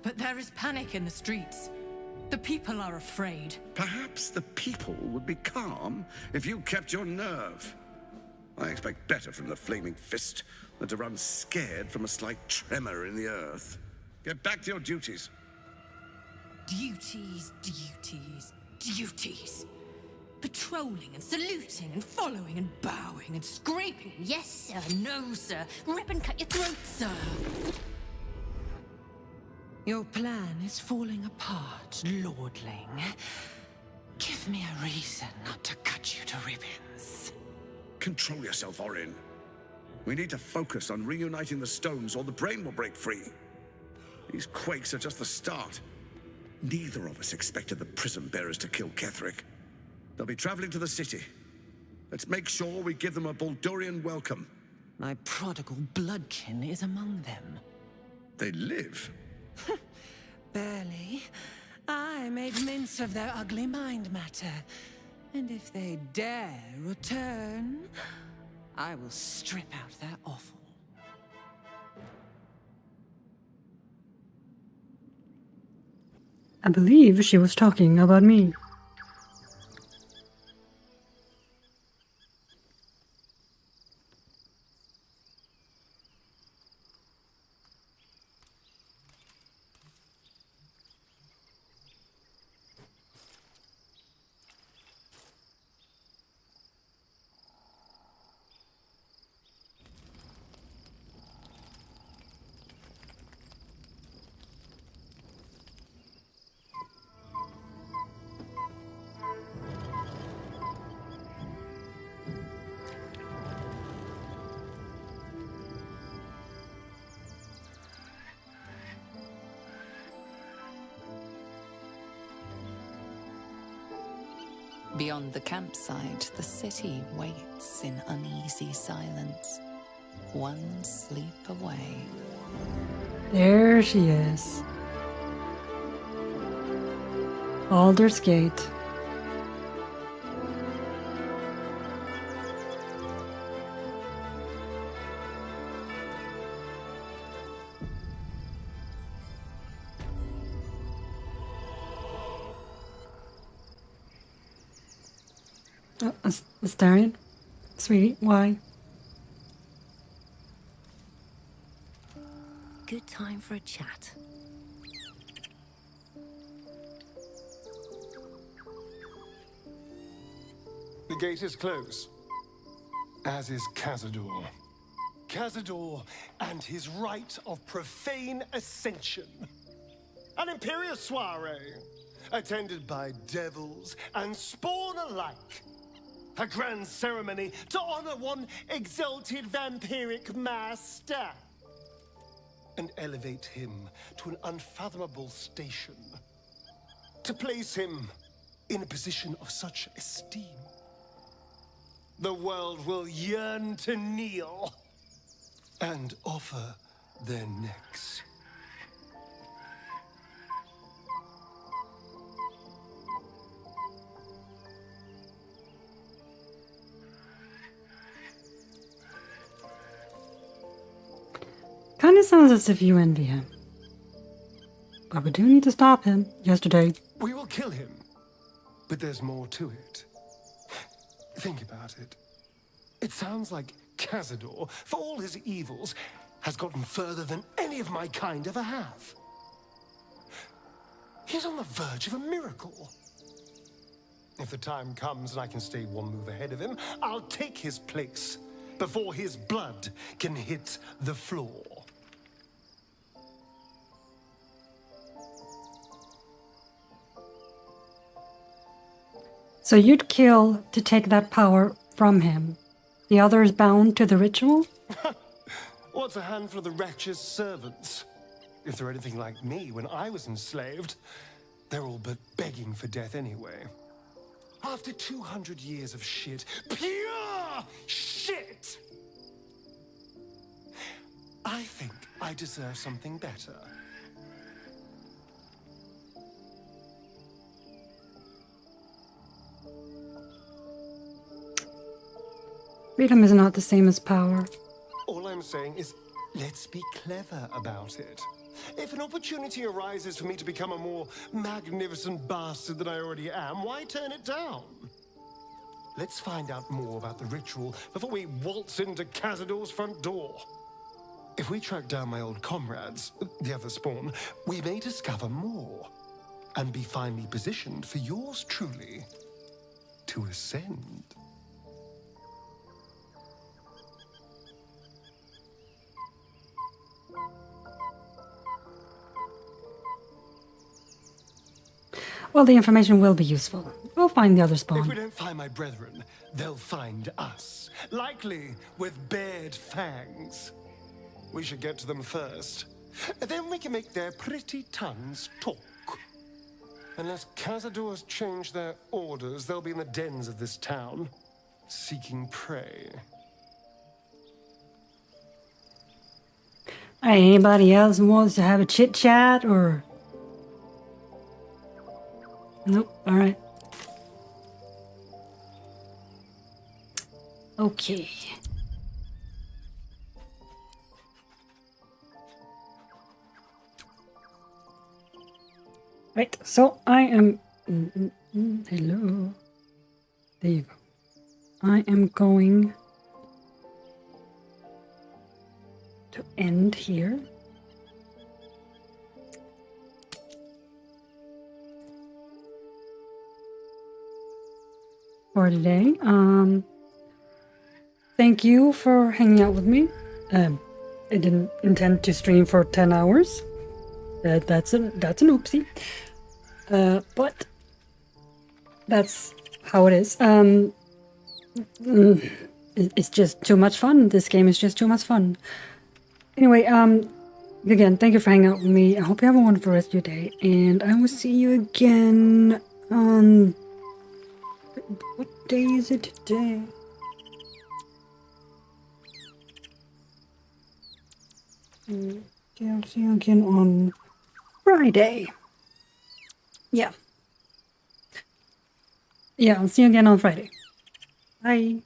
but there is panic in the streets. The people are afraid. Perhaps the people would be calm if you kept your nerve. I expect better from the Flaming Fist than to run scared from a slight tremor in the earth. Get back to your duties. Duties, duties, duties. Patrolling and saluting and following and bowing and scraping. Yes, sir. No, sir. Rip and cut your throat, sir. Your plan is falling apart, lordling. Give me a reason not to cut you to ribbons. Control yourself, Orin. We need to focus on reuniting the stones or the brain will break free. These quakes are just the start. Neither of us expected the prison bearers to kill Ketherick. They'll be traveling to the city. Let's make sure we give them a Baldurian welcome. My prodigal bloodkin is among them. They live? Barely. I made mince of their ugly mind matter. And if they dare return, I will strip out their offal. I believe she was talking about me. Beyond the campsite, the city waits in uneasy silence, one sleep away. There she is. Baldur's Gate. Larian? Sweetie, why? Good time for a chat. The gate is closed, as is Cazador. Cazador and his rite of profane ascension. An imperial soiree, attended by devils and spawn alike. A grand ceremony to honor one exalted vampiric master. And elevate him to an unfathomable station. To place him in a position of such esteem. The world will yearn to kneel and offer their necks. Kind of sounds as if you envy him. But we do need to stop him. Yesterday. We will kill him, but there's more to it. Think about it. It sounds like Cazador, for all his evils, has gotten further than any of my kind ever have. He's on the verge of a miracle. If the time comes and I can stay one move ahead of him, I'll take his place before his blood can hit the floor. So you'd kill to take that power from him. The others bound to the ritual? What's a handful of the wretch's servants? If they're anything like me when I was enslaved, they're all but begging for death anyway. After 200 years of shit, pure shit! I think I deserve something better. Freedom is not the same as power. All I'm saying is, let's be clever about it. If an opportunity arises for me to become a more magnificent bastard than I already am, why turn it down? Let's find out more about the ritual before we waltz into Cazador's front door. If we track down my old comrades, the other spawn, we may discover more and be finely positioned for yours truly to ascend. Well, the information will be useful. We'll find the other If spawn. we don't find my brethren, they'll find us, likely with bared fangs. We should get to them first. Then we can make their pretty tongues talk. Unless Cazadors change their orders, they'll be in the dens of this town, seeking prey. Anybody else wants to have a chit chat or? Nope. All right. Okay. Right. So I am. Hello. There you go. I am going to end here. For today. Thank you for hanging out with me. I didn't intend to stream for 10 hours. That's an oopsie. But that's how it is. It's just too much fun. This game is just too much fun. Anyway, again, thank you for hanging out with me. I hope you have a wonderful rest of your day, and I will see you again on What day is it today? Okay, I'll see you again on Friday. Yeah. Yeah, I'll see you again on Friday. Bye.